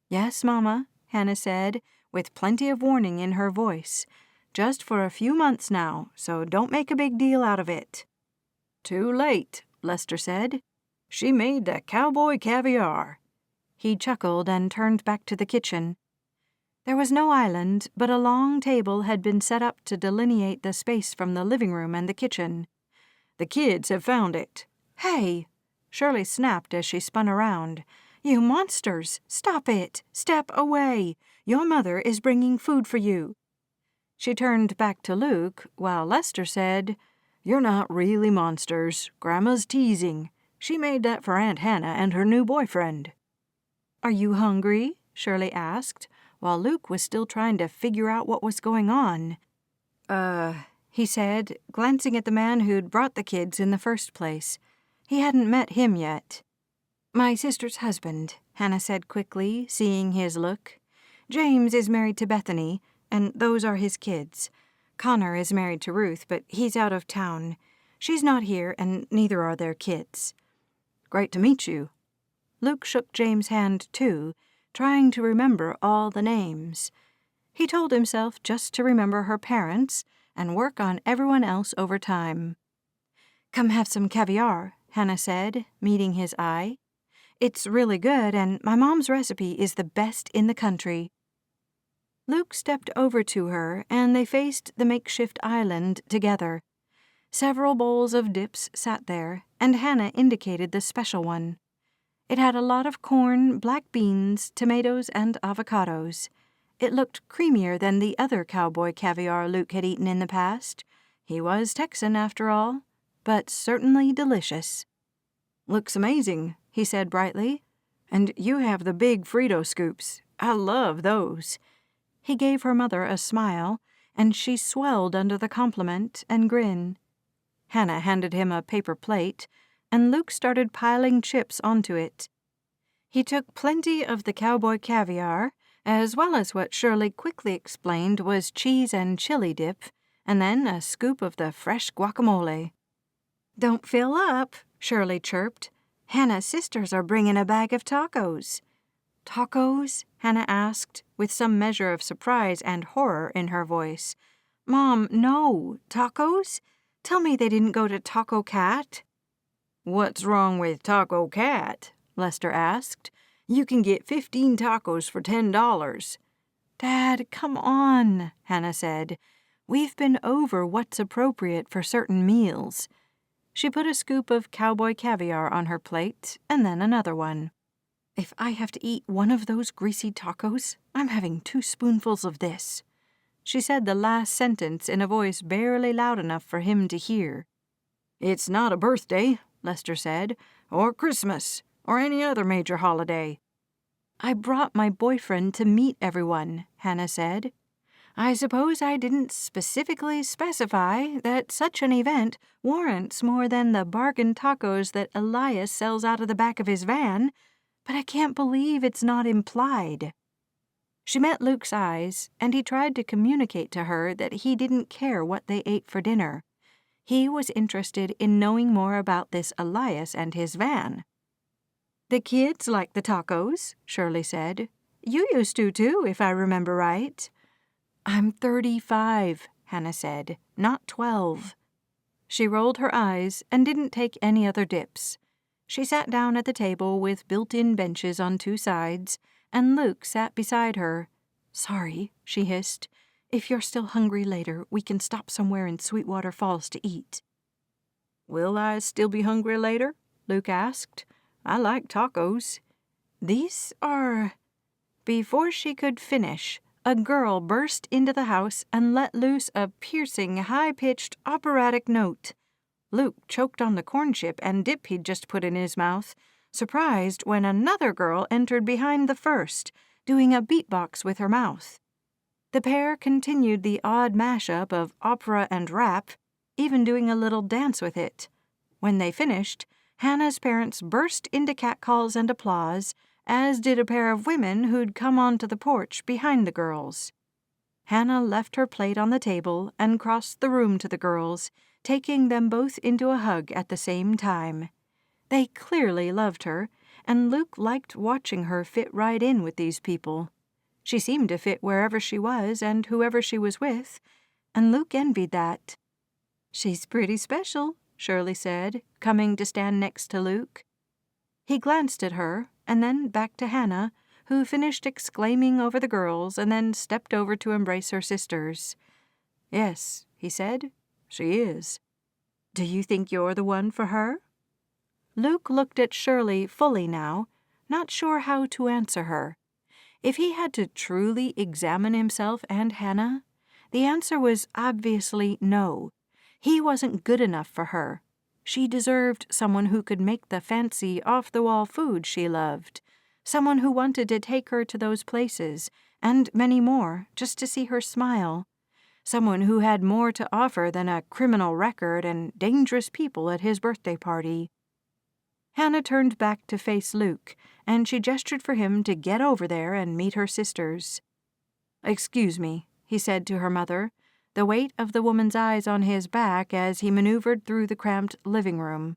"Yes, Mama," Hannah said, with plenty of warning in her voice. "Just for a few months now, so don't make a big deal out of it." "Too late," Lester said. "She made the Cowboy caviar." He chuckled and turned back to the kitchen. There was no island, but a long table had been set up to delineate the space from the living room and the kitchen. "The kids have found it." "Hey!" Shirley snapped as she spun around. "You monsters! Stop it! Step away! Your mother is bringing food for you." She turned back to Luke, while Lester said, "You're not really monsters. Grandma's teasing. She made that for Aunt Hannah and her new boyfriend." "Are you hungry?" Shirley asked, while Luke was still trying to figure out what was going on. He said, glancing at the man who'd brought the kids in the first place. He hadn't met him yet. "My sister's husband," Hannah said quickly, seeing his look. "James is married to Bethany, and those are his kids. Connor is married to Ruth, but he's out of town. She's not here, and neither are their kids." "Great to meet you." Luke shook James' hand, too, trying to remember all the names. He told himself just to remember her parents and work on everyone else over time. "Come have some caviar," Hannah said, meeting his eye. "It's really good, and my mom's recipe is the best in the country." Luke stepped over to her, and they faced the makeshift island together. Several bowls of dips sat there, and Hannah indicated the special one. It had a lot of corn, black beans, tomatoes, and avocados. It looked creamier than the other Cowboy caviar Luke had eaten in the past. He was Texan, after all, but certainly delicious. "Looks amazing," he said brightly. "And you have the big Frito scoops. I love those." He gave her mother a smile, and she swelled under the compliment and grin. Hannah handed him a paper plate, and Luke started piling chips onto it. He took plenty of the Cowboy caviar, as well as what Shirley quickly explained was cheese and chili dip, and then a scoop of the fresh guacamole. "Don't fill up," Shirley chirped. "Hannah's sisters are bringing a bag of tacos." "Tacos?" Hannah asked, with some measure of surprise and horror in her voice. "Mom, no. Tacos? Tell me they didn't go to Taco Cat." "What's wrong with Taco Cat?" Lester asked. "You can get 15 tacos for $10. "Dad, come on," Hannah said. "We've been over what's appropriate for certain meals." She put a scoop of Cowboy caviar on her plate, and then another one. "If I have to eat one of those greasy tacos, I'm having 2 spoonfuls of this." She said the last sentence in a voice barely loud enough for him to hear. "It's not a birthday," Lester said, "or Christmas, or any other major holiday." "I brought my boyfriend to meet everyone," Hannah said. "I suppose I didn't specifically specify that such an event warrants more than the bargain tacos that Elias sells out of the back of his van, but I can't believe it's not implied." She met Luke's eyes, and he tried to communicate to her that he didn't care what they ate for dinner. He was interested in knowing more about this Elias and his van. "The kids like the tacos," Shirley said. "You used to, too, if I remember right." "I'm 35, Hannah said, "not 12. She rolled her eyes and didn't take any other dips. She sat down at the table with built-in benches on 2 sides, and Luke sat beside her. "Sorry," she hissed. "If you're still hungry later, we can stop somewhere in Sweetwater Falls to eat." "Will I still be hungry later?" Luke asked. "I like tacos." "These are—" Before she could finish, a girl burst into the house and let loose a piercing, high-pitched operatic note. Luke choked on the corn chip and dip he'd just put in his mouth, surprised when another girl entered behind the first, doing a beatbox with her mouth. The pair continued the odd mashup of opera and rap, even doing a little dance with it. When they finished, Hannah's parents burst into catcalls and applause, as did a pair of women who'd come onto the porch behind the girls. Hannah left her plate on the table and crossed the room to the girls, taking them both into a hug at the same time. They clearly loved her, and Luke liked watching her fit right in with these people. She seemed to fit wherever she was and whoever she was with, and Luke envied that. "She's pretty special," Shirley said, coming to stand next to Luke. He glanced at her, and then back to Hannah, who finished exclaiming over the girls and then stepped over to embrace her sisters. "Yes," he said, "she is." "Do you think you're the one for her?" Luke looked at Shirley fully now, not sure how to answer her. If he had to truly examine himself and Hannah, the answer was obviously no. He wasn't good enough for her. She deserved someone who could make the fancy, off-the-wall food she loved, someone who wanted to take her to those places, and many more, just to see her smile, someone who had more to offer than a criminal record and dangerous people at his birthday party. Hannah turned back to face Luke, and she gestured for him to get over there and meet her sisters. "Excuse me," he said to her mother, the weight of the woman's eyes on his back as he maneuvered through the cramped living room.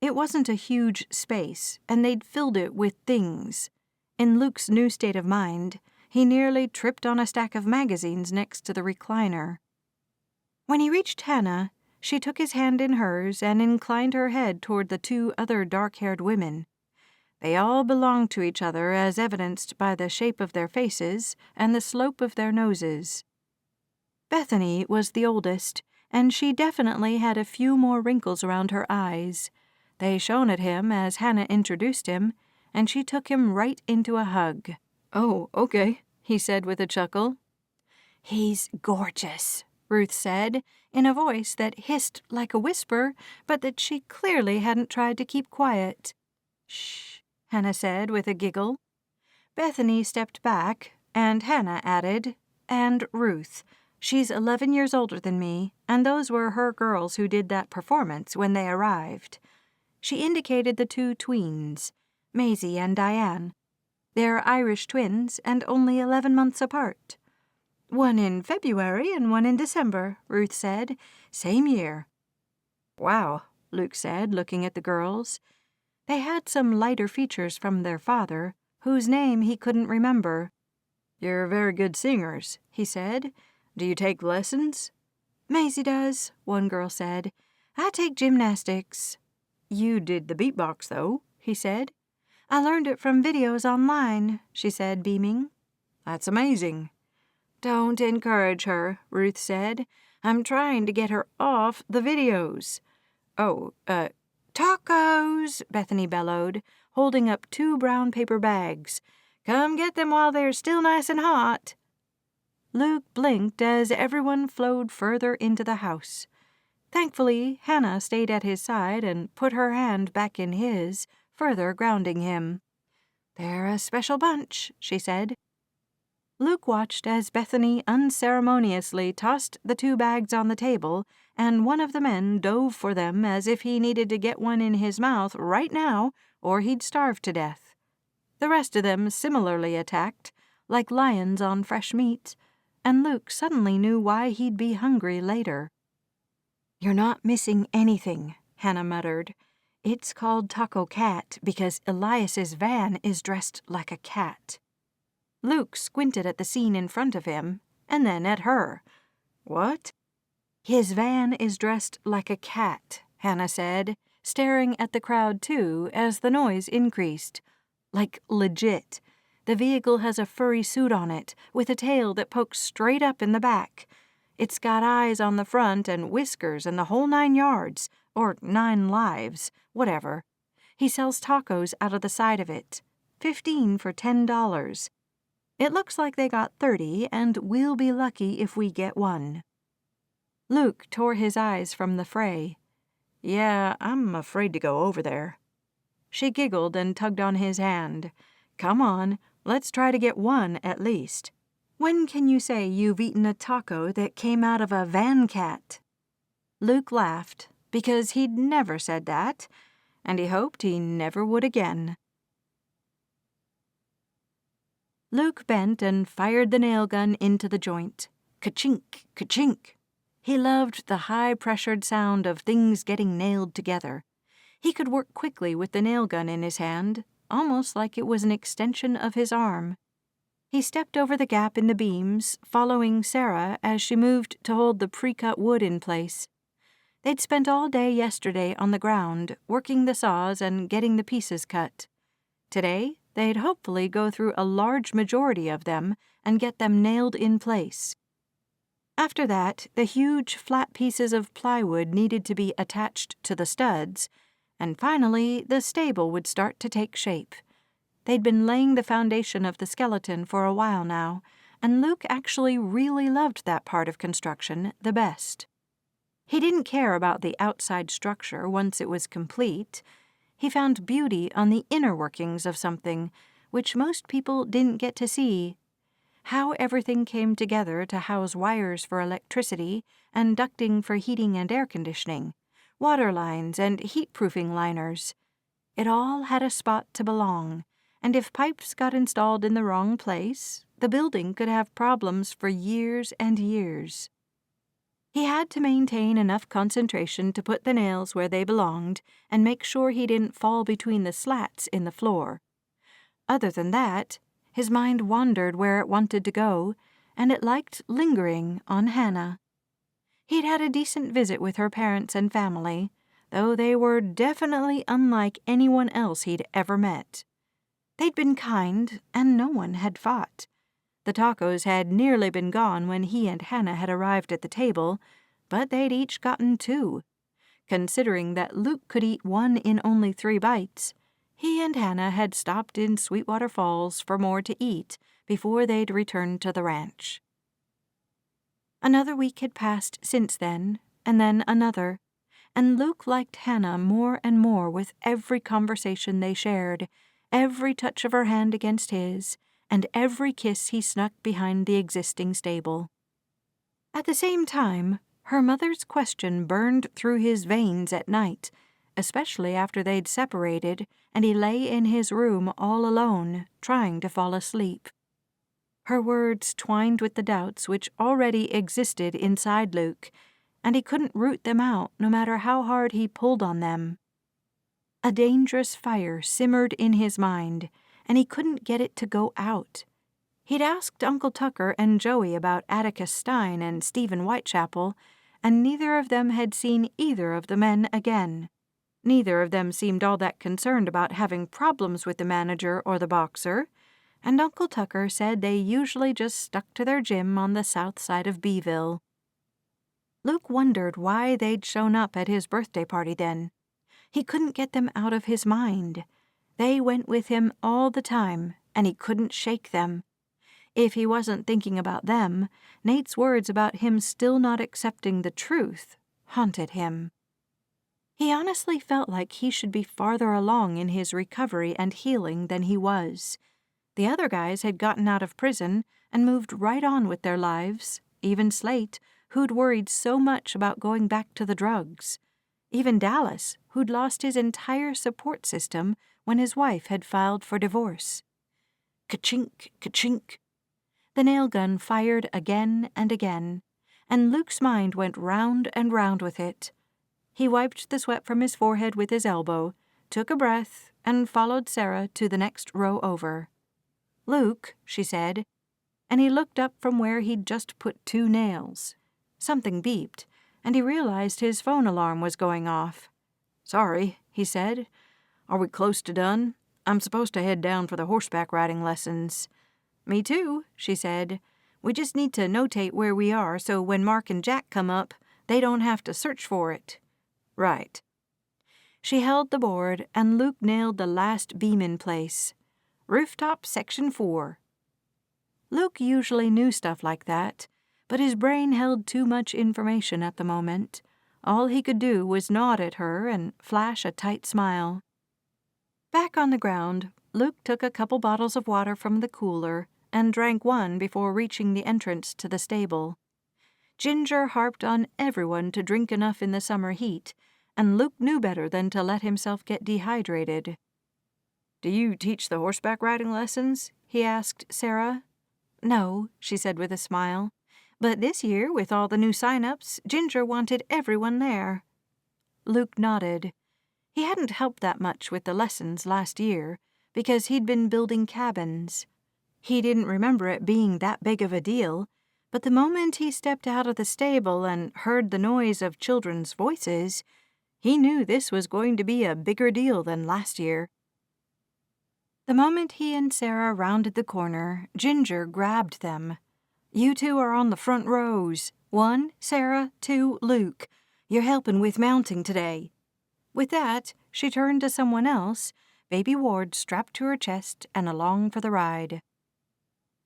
It wasn't a huge space, and they'd filled it with things. In Luke's new state of mind, he nearly tripped on a stack of magazines next to the recliner. When he reached Hannah, she took his hand in hers and inclined her head toward the two other dark-haired women. They all belonged to each other, as evidenced by the shape of their faces and the slope of their noses. Bethany was the oldest, and she definitely had a few more wrinkles around her eyes. They shone at him as Hannah introduced him, and she took him right into a hug. "Oh, okay," he said with a chuckle. "He's gorgeous," Ruth said, in a voice that hissed like a whisper, but that she clearly hadn't tried to keep quiet. "Shh," Hannah said with a giggle. Bethany stepped back, and Hannah added, "And Ruth. She's 11 years older than me, and those were her girls who did that performance when they arrived." She indicated the two tweens, Maisie and Diane. They're Irish twins and only 11 months apart. "One in February and one in December," Ruth said. "Same year." "Wow," Luke said, looking at the girls. They had some lighter features from their father, whose name he couldn't remember. "You're very good singers," he said. "Do you take lessons?" "Maisie does," one girl said. "I take gymnastics." "You did the beatbox, though," he said. "I learned it from videos online," she said, beaming. "That's amazing." "Don't encourage her," Ruth said. "I'm trying to get her off the videos." "Oh, tacos," Bethany bellowed, holding up 2 brown paper bags. "Come get them while they're still nice and hot." Luke blinked as everyone flowed further into the house. Thankfully, Hannah stayed at his side and put her hand back in his, further grounding him. "They're a special bunch," she said. Luke watched as Bethany unceremoniously tossed the 2 bags on the table, and one of the men dove for them as if he needed to get one in his mouth right now or he'd starve to death. The rest of them similarly attacked, like lions on fresh meat, and Luke suddenly knew why he'd be hungry later. "You're not missing anything," Hannah muttered. "It's called Taco Cat because Elias's van is dressed like a cat." Luke squinted at the scene in front of him, and then at her. "What?" "His van is dressed like a cat," Hannah said, staring at the crowd too as the noise increased. "Like legit. The vehicle has a furry suit on it, with a tail that pokes straight up in the back. It's got eyes on the front and whiskers and the whole 9 yards, or 9 lives, whatever. He sells tacos out of the side of it. 15 for $10. It looks like they got 30, and we'll be lucky if we get one." Luke tore his eyes from the fray. Yeah, I'm afraid to go over there. She giggled and tugged on his hand. Come on, let's try to get one at least. When can you say you've eaten a taco that came out of a van cat? Luke laughed, because he'd never said that, and he hoped he never would again. Luke bent and fired the nail gun into the joint. Ka-chink, ka-chink. He loved the high-pressured sound of things getting nailed together. He could work quickly with the nail gun in his hand, almost like it was an extension of his arm. He stepped over the gap in the beams, following Sarah as she moved to hold the pre-cut wood in place. They'd spent all day yesterday on the ground, working the saws and getting the pieces cut. Today, they'd hopefully go through a large majority of them and get them nailed in place. After that, the huge, flat pieces of plywood needed to be attached to the studs, and finally, the stable would start to take shape. They'd been laying the foundation of the skeleton for a while now, and Luke actually really loved that part of construction the best. He didn't care about the outside structure once it was complete. He found beauty on the inner workings of something, which most people didn't get to see. How everything came together to house wires for electricity and ducting for heating and air conditioning, water lines and heat-proofing liners. It all had a spot to belong, and if pipes got installed in the wrong place, the building could have problems for years and years. He had to maintain enough concentration to put the nails where they belonged and make sure he didn't fall between the slats in the floor. Other than that, his mind wandered where it wanted to go, and it liked lingering on Hannah. He'd had a decent visit with her parents and family, though they were definitely unlike anyone else he'd ever met. They'd been kind, and no one had fought. The tacos had nearly been gone when he and Hannah had arrived at the table, but they'd each gotten 2. Considering that Luke could eat one in only 3 bites, he and Hannah had stopped in Sweetwater Falls for more to eat before they'd returned to the ranch. Another week had passed since then, and then another, and Luke liked Hannah more and more with every conversation they shared, every touch of her hand against his, and every kiss he snuck behind the existing stable. At the same time, her mother's question burned through his veins at night, especially after they'd separated and he lay in his room all alone, trying to fall asleep. Her words twined with the doubts which already existed inside Luke, and he couldn't root them out no matter how hard he pulled on them. A dangerous fire simmered in his mind, and he couldn't get it to go out. He'd asked Uncle Tucker and Joey about Atticus Stein and Stephen Whitechapel, and neither of them had seen either of the men again. Neither of them seemed all that concerned about having problems with the manager or the boxer, and Uncle Tucker said they usually just stuck to their gym on the south side of Beeville. Luke wondered why they'd shown up at his birthday party then. He couldn't get them out of his mind. They went with him all the time, and he couldn't shake them. If he wasn't thinking about them, Nate's words about him still not accepting the truth haunted him. He honestly felt like he should be farther along in his recovery and healing than he was. The other guys had gotten out of prison and moved right on with their lives, even Slate, who'd worried so much about going back to the drugs. Even Dallas, who'd lost his entire support system when his wife had filed for divorce. Ka-chink, ka-chink. The nail gun fired again and again, and Luke's mind went round and round with it. He wiped the sweat from his forehead with his elbow, took a breath, and followed Sarah to the next row over. "Luke," she said, and he looked up from where he'd just put 2 nails. Something beeped, and he realized his phone alarm was going off. "Sorry," he said. "Are we close to done? I'm supposed to head down for the horseback riding lessons." "Me too," she said. "We just need to notate where we are so when Mark and Jack come up, they don't have to search for it." "Right." She held the board, and Luke nailed the last beam in place. "Rooftop Section 4. Luke usually knew stuff like that, but his brain held too much information at the moment. All he could do was nod at her and flash a tight smile. Back on the ground, Luke took a couple bottles of water from the cooler and drank one before reaching the entrance to the stable. Ginger harped on everyone to drink enough in the summer heat, and Luke knew better than to let himself get dehydrated. "Do you teach the horseback riding lessons?" he asked Sarah. "No," she said with a smile. "But this year, with all the new sign-ups, Ginger wanted everyone there." Luke nodded. He hadn't helped that much with the lessons last year, because he'd been building cabins. He didn't remember it being that big of a deal, but the moment he stepped out of the stable and heard the noise of children's voices, he knew this was going to be a bigger deal than last year. The moment he and Sarah rounded the corner, Ginger grabbed them. "You two are on the front rows. 1, Sarah, 2, Luke. You're helping with mounting today." With that, she turned to someone else, baby Ward strapped to her chest and along for the ride.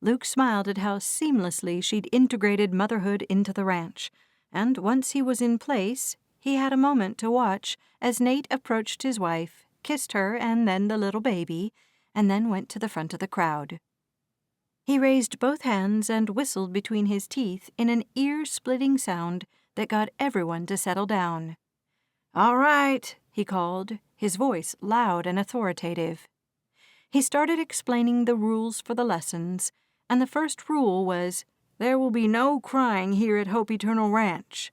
Luke smiled at how seamlessly she'd integrated motherhood into the ranch, and once he was in place, he had a moment to watch as Nate approached his wife, kissed her and then the little baby, and then went to the front of the crowd. He raised both hands and whistled between his teeth in an ear-splitting sound that got everyone to settle down. "All right," he called, his voice loud and authoritative. He started explaining the rules for the lessons, and the first rule was, "There will be no crying here at Hope Eternal Ranch."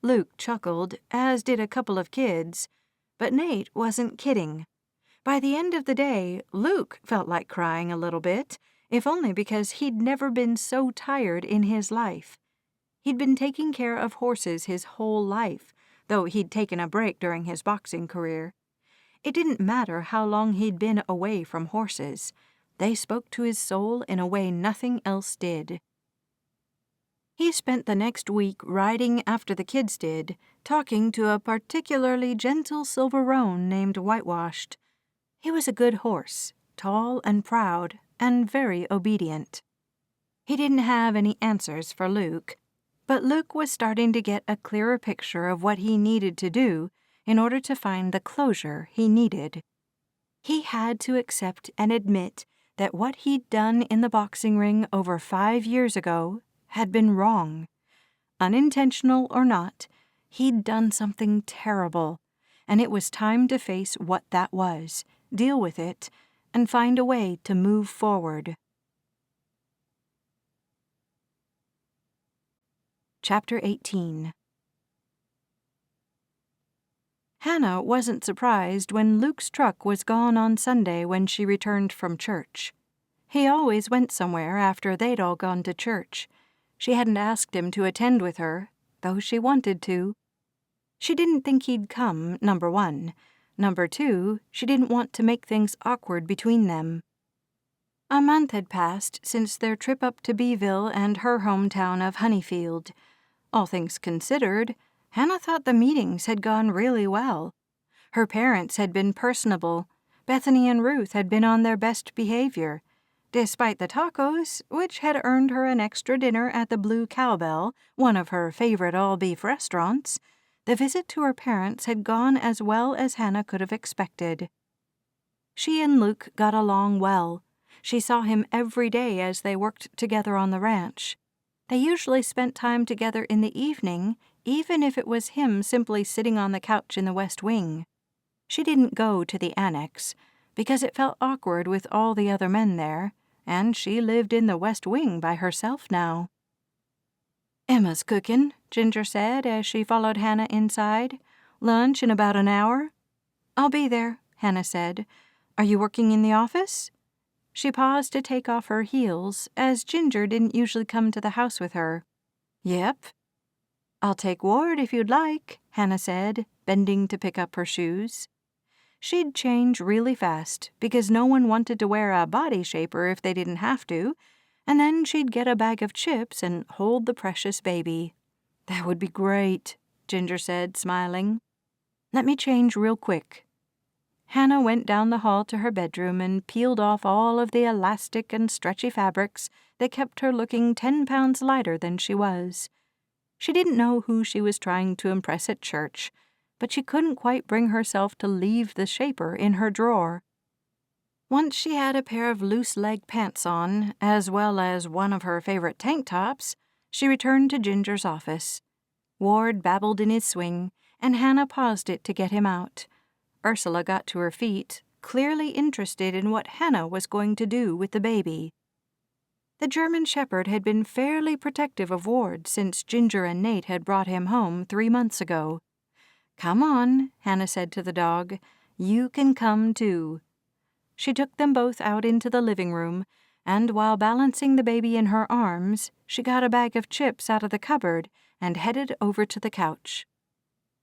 Luke chuckled, as did a couple of kids, but Nate wasn't kidding. By the end of the day, Luke felt like crying a little bit, if only because he'd never been so tired in his life. He'd been taking care of horses his whole life, though he'd taken a break during his boxing career. It didn't matter how long he'd been away from horses. They spoke to his soul in a way nothing else did. He spent the next week riding after the kids did, talking to a particularly gentle silver roan named Whitewashed. He was a good horse, tall and proud, and very obedient. He didn't have any answers for Luke, but Luke was starting to get a clearer picture of what he needed to do in order to find the closure he needed. He had to accept and admit that what he'd done in the boxing ring over 5 years ago had been wrong. Unintentional or not, he'd done something terrible, and it was time to face what that was, deal with it, and find a way to move forward. Chapter 18. Hannah wasn't surprised when Luke's truck was gone on Sunday when she returned from church. He always went somewhere after they'd all gone to church. She hadn't asked him to attend with her, though she wanted to. She didn't think he'd come, number 1. Number 2, she didn't want to make things awkward between them. A month had passed since their trip up to Beeville and her hometown of Honeyfield. All things considered, Hannah thought the meetings had gone really well. Her parents had been personable. Bethany and Ruth had been on their best behavior. Despite the tacos, which had earned her an extra dinner at the Blue Cowbell, one of her favorite all-beef restaurants, the visit to her parents had gone as well as Hannah could have expected. She and Luke got along well. She saw him every day as they worked together on the ranch. They usually spent time together in the evening, even if it was him simply sitting on the couch in the West Wing. She didn't go to the annex, because it felt awkward with all the other men there, and she lived in the West Wing by herself now. "Emma's cooking," Ginger said as she followed Hannah inside. "Lunch in about an hour." "I'll be there," Hannah said. "Are you working in the office?" She paused to take off her heels, as Ginger didn't usually come to the house with her. "Yep." "I'll take Ward if you'd like," Hannah said, bending to pick up her shoes. She'd change really fast, because no one wanted to wear a body shaper if they didn't have to, and then she'd get a bag of chips and hold the precious baby. "That would be great," Ginger said, smiling. "Let me change real quick." Hannah went down the hall to her bedroom and peeled off all of the elastic and stretchy fabrics that kept her looking 10 pounds lighter than she was. She didn't know who she was trying to impress at church, but she couldn't quite bring herself to leave the shaper in her drawer. Once she had a pair of loose-leg pants on, as well as one of her favorite tank tops, she returned to Ginger's office. Ward babbled in his swing, and Hannah paused it to get him out. Ursula got to her feet, clearly interested in what Hannah was going to do with the baby. The German Shepherd had been fairly protective of Ward since Ginger and Nate had brought him home 3 months ago. "Come on," Hannah said to the dog. "You can come too." She took them both out into the living room, and while balancing the baby in her arms, she got a bag of chips out of the cupboard and headed over to the couch.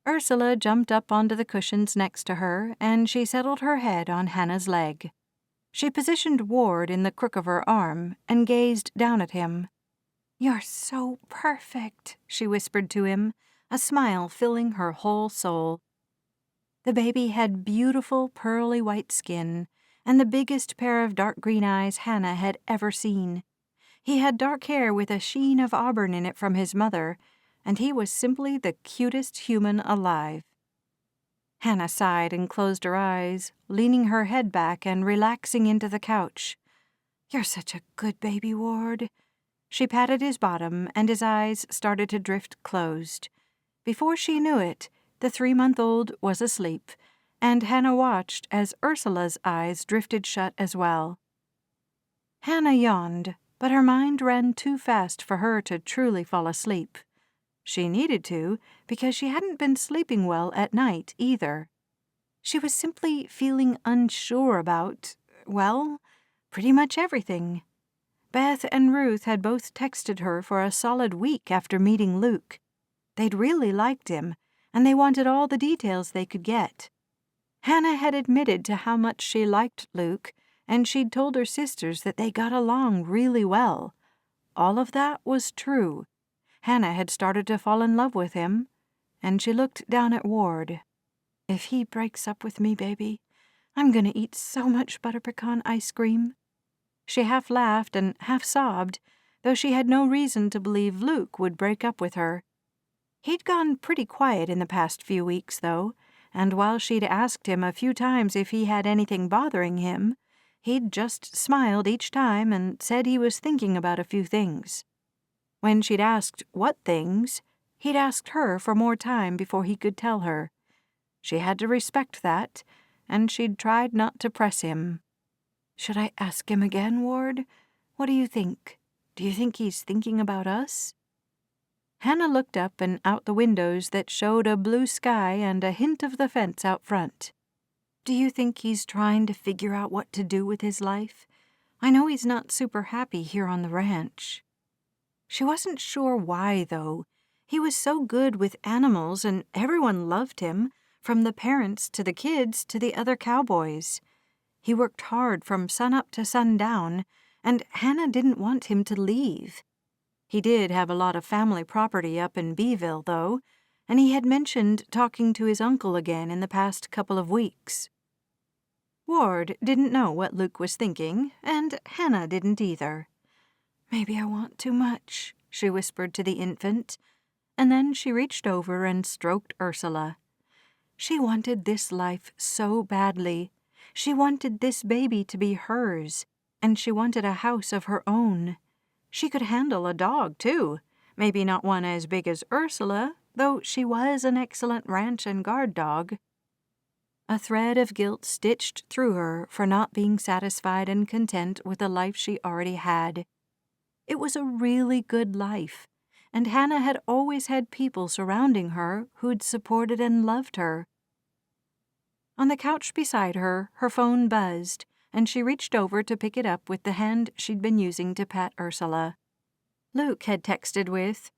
Ursula jumped up onto the cushions next to her, and she settled her head on Hannah's leg. She positioned Ward in the crook of her arm and gazed down at him. "You're so perfect," she whispered to him, a smile filling her whole soul. The baby had beautiful pearly white skin and the biggest pair of dark green eyes Hannah had ever seen. He had dark hair with a sheen of auburn in it from his mother, and he was simply the cutest human alive. Hannah sighed and closed her eyes, leaning her head back and relaxing into the couch. "You're such a good baby, Ward." She patted his bottom, and his eyes started to drift closed. Before she knew it, the 3-month-old was asleep, and Hannah watched as Ursula's eyes drifted shut as well. Hannah yawned, but her mind ran too fast for her to truly fall asleep. She needed to, because she hadn't been sleeping well at night either. She was simply feeling unsure about, well, pretty much everything. Beth and Ruth had both texted her for a solid week after meeting Luke. They'd really liked him, and they wanted all the details they could get. Hannah had admitted to how much she liked Luke, and she'd told her sisters that they got along really well. All of that was true. Hannah had started to fall in love with him, and she looked down at Ward. "If he breaks up with me, baby, I'm going to eat so much butter pecan ice cream." She half laughed and half sobbed, though she had no reason to believe Luke would break up with her. He'd gone pretty quiet in the past few weeks, though, and while she'd asked him a few times if he had anything bothering him, he'd just smiled each time and said he was thinking about a few things. When she'd asked what things, he'd asked her for more time before he could tell her. She had to respect that, and she'd tried not to press him. "Should I ask him again, Ward? What do you think? Do you think he's thinking about us?" Hannah looked up and out the windows that showed a blue sky and a hint of the fence out front. "Do you think he's trying to figure out what to do with his life? I know he's not super happy here on the ranch." She wasn't sure why, though. He was so good with animals, and everyone loved him, from the parents to the kids to the other cowboys. He worked hard from sunup to sundown, and Hannah didn't want him to leave. He did have a lot of family property up in Beeville, though, and he had mentioned talking to his uncle again in the past couple of weeks. Ward didn't know what Luke was thinking, and Hannah didn't either. "Maybe I want too much," she whispered to the infant, and then she reached over and stroked Ursula. She wanted this life so badly. She wanted this baby to be hers, and she wanted a house of her own. She could handle a dog, too. Maybe not one as big as Ursula, though she was an excellent ranch and guard dog. A thread of guilt stitched through her for not being satisfied and content with the life she already had. It was a really good life, and Hannah had always had people surrounding her who'd supported and loved her. On the couch beside her, her phone buzzed, and she reached over to pick it up with the hand she'd been using to pat Ursula. Luke had texted with,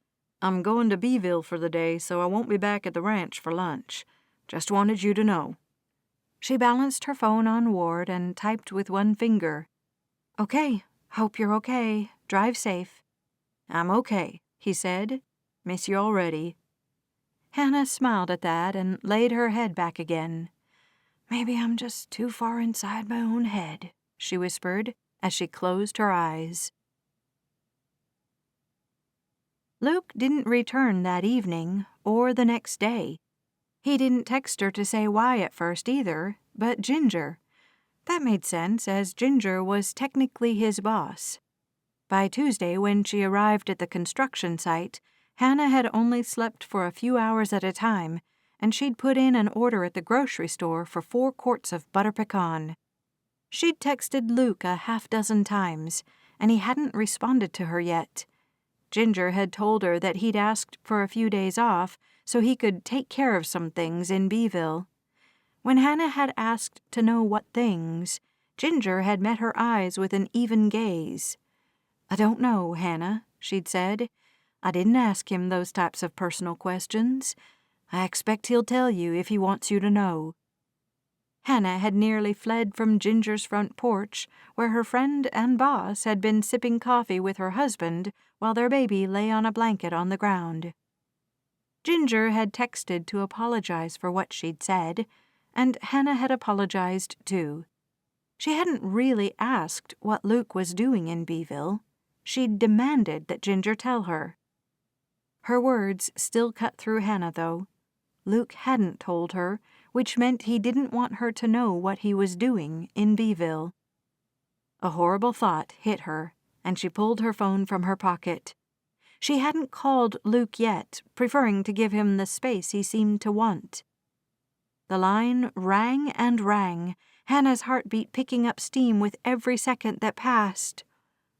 "I'm going to Beeville for the day, so I won't be back at the ranch for lunch. Just wanted you to know." She balanced her phone on Ward and typed with one finger. "Okay, hope you're okay. Drive safe." "I'm okay," he said. "Miss you already." Hannah smiled at that and laid her head back again. "Maybe I'm just too far inside my own head," she whispered as she closed her eyes. Luke didn't return that evening or the next day. He didn't text her to say why at first either, but Ginger. That made sense, as Ginger was technically his boss. By Tuesday, when she arrived at the construction site, Hannah had only slept for a few hours at a time, and she'd put in an order at the grocery store for 4 quarts of butter pecan. She'd texted Luke a half-dozen times, and he hadn't responded to her yet. Ginger had told her that he'd asked for a few days off so he could take care of some things in Beeville. When Hannah had asked to know what things, Ginger had met her eyes with an even gaze. "I don't know, Hannah," she'd said. "I didn't ask him those types of personal questions. I expect he'll tell you if he wants you to know." Hannah had nearly fled from Ginger's front porch, where her friend and boss had been sipping coffee with her husband while their baby lay on a blanket on the ground. Ginger had texted to apologize for what she'd said, and Hannah had apologized too. She hadn't really asked what Luke was doing in Beeville. She'd demanded that Ginger tell her. Her words still cut through Hannah, though. Luke hadn't told her, which meant he didn't want her to know what he was doing in Beeville. A horrible thought hit her, and she pulled her phone from her pocket. She hadn't called Luke yet, preferring to give him the space he seemed to want. The line rang and rang, Hannah's heartbeat picking up steam with every second that passed.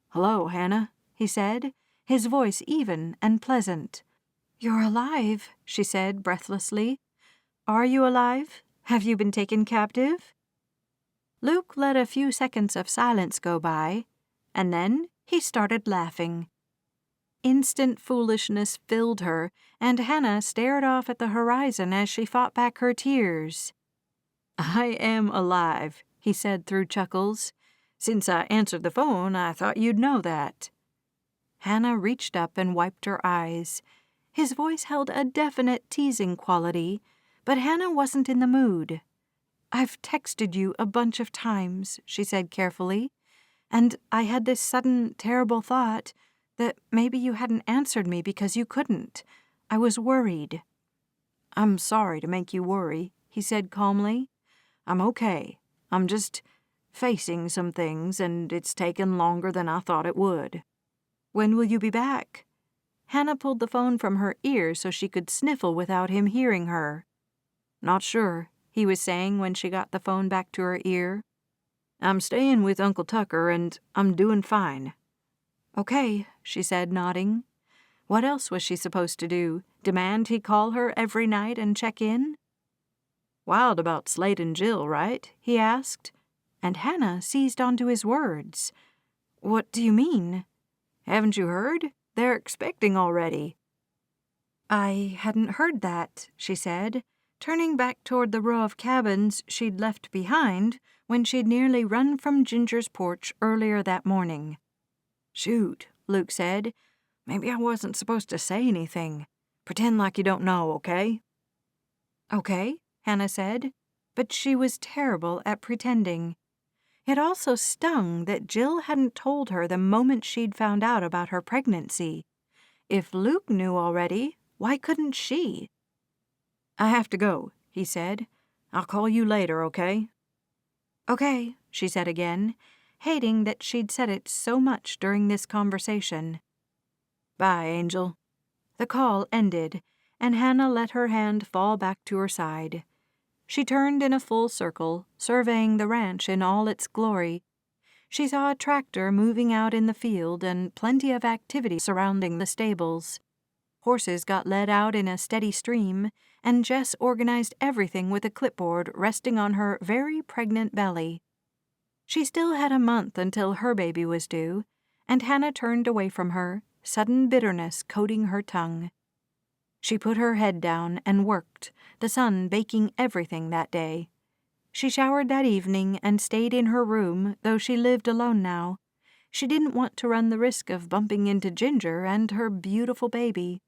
"Hello, Hannah," he said, his voice even and pleasant. "You're alive," she said breathlessly. "Are you alive? Have you been taken captive?" Luke let a few seconds of silence go by, and then he started laughing. Instant foolishness filled her, and Hannah stared off at the horizon as she fought back her tears. "I am alive," he said through chuckles. "Since I answered the phone, I thought you'd know that." Hannah reached up and wiped her eyes. His voice held a definite teasing quality, but Hannah wasn't in the mood. "I've texted you a bunch of times," she said carefully, "and I had this sudden, terrible thought that maybe you hadn't answered me because you couldn't. I was worried." "I'm sorry to make you worry," he said calmly. "I'm okay. I'm just facing some things, and it's taken longer than I thought it would." "When will you be back?" Hannah pulled the phone from her ear so she could sniffle without him hearing her. "Not sure," he was saying when she got the phone back to her ear. "I'm staying with Uncle Tucker, and I'm doing fine." "Okay," she said, nodding. What else was she supposed to do? Demand he call her every night and check in? "Wild about Slade and Jill, right?" he asked, and Hannah seized onto his words. "What do you mean?" "Haven't you heard? They're expecting already." "I hadn't heard that," she said, turning back toward the row of cabins she'd left behind when she'd nearly run from Ginger's porch earlier that morning. "Shoot," Luke said. "Maybe I wasn't supposed to say anything. Pretend like you don't know, okay?" "Okay," Hannah said, but she was terrible at pretending. It also stung that Jill hadn't told her the moment she'd found out about her pregnancy. If Luke knew already, why couldn't she? "I have to go," he said. "I'll call you later, okay?" "Okay," she said again, hating that she'd said it so much during this conversation. "Bye, Angel." The call ended, and Hannah let her hand fall back to her side. She turned in a full circle, surveying the ranch in all its glory. She saw a tractor moving out in the field and plenty of activity surrounding the stables. Horses got led out in a steady stream, and Jess organized everything with a clipboard resting on her very pregnant belly. She still had a month until her baby was due, and Hannah turned away from her, sudden bitterness coating her tongue. She put her head down and worked, the sun baking everything that day. She showered that evening and stayed in her room, though she lived alone now. She didn't want to run the risk of bumping into Ginger and her beautiful baby.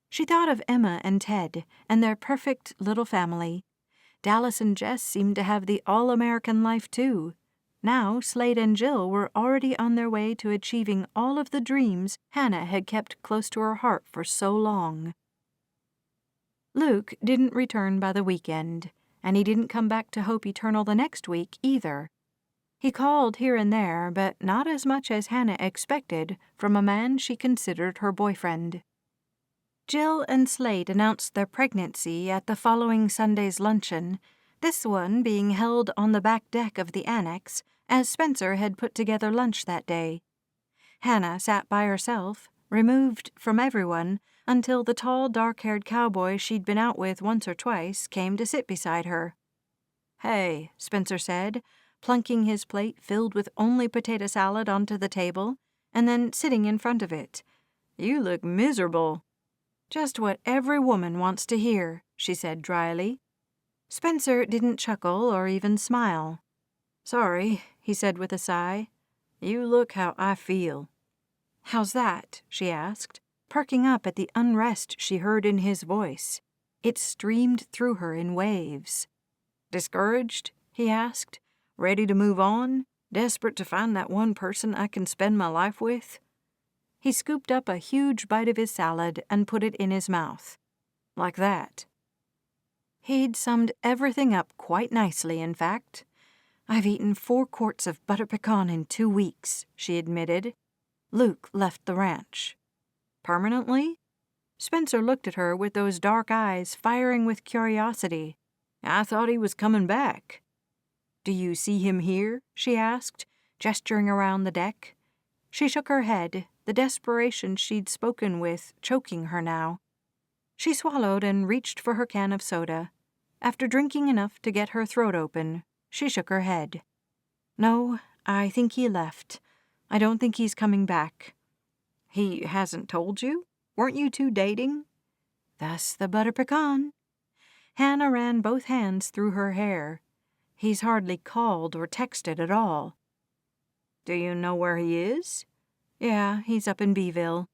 She thought of Emma and Ted and their perfect little family. Dallas and Jess seemed to have the all-American life, too. Now Slade and Jill were already on their way to achieving all of the dreams Hannah had kept close to her heart for so long. Luke didn't return by the weekend, and he didn't come back to Hope Eternal the next week either. He called here and there, but not as much as Hannah expected from a man she considered her boyfriend. Jill and Slade announced their pregnancy at the following Sunday's luncheon, this one being held on the back deck of the annex, as Spencer had put together lunch that day. Hannah sat by herself, removed from everyone, until the tall, dark-haired cowboy she'd been out with once or twice came to sit beside her. "Hey," Spencer said, plunking his plate filled with only potato salad onto the table, and then sitting in front of it. "You look miserable." "Just what every woman wants to hear," she said dryly. Spencer didn't chuckle or even smile. "Sorry," he said with a sigh. "You look how I feel." "How's that?" she asked, perking up at the unrest she heard in his voice. It streamed through her in waves. "Discouraged?" he asked. "Ready to move on? Desperate to find that one person I can spend my life with?" He scooped up a huge bite of his salad and put it in his mouth. "Like that." He'd summed everything up quite nicely, in fact. "I've eaten 4 quarts of butter pecan in 2 weeks," she admitted. Luke left the ranch. "Permanently?" Spencer looked at her with those dark eyes firing with curiosity. "I thought he was coming back." "Do you see him here?" she asked, gesturing around the deck. She shook her head, the desperation she'd spoken with choking her now. She swallowed and reached for her can of soda. After drinking enough to get her throat open, she shook her head. "No, I think he left. I don't think he's coming back." "He hasn't told you? Weren't you two dating?" "Thus the butter pecan." Hannah ran both hands through her hair. "He's hardly called or texted at all." "Do you know where he is?" "Yeah, he's up in Beeville."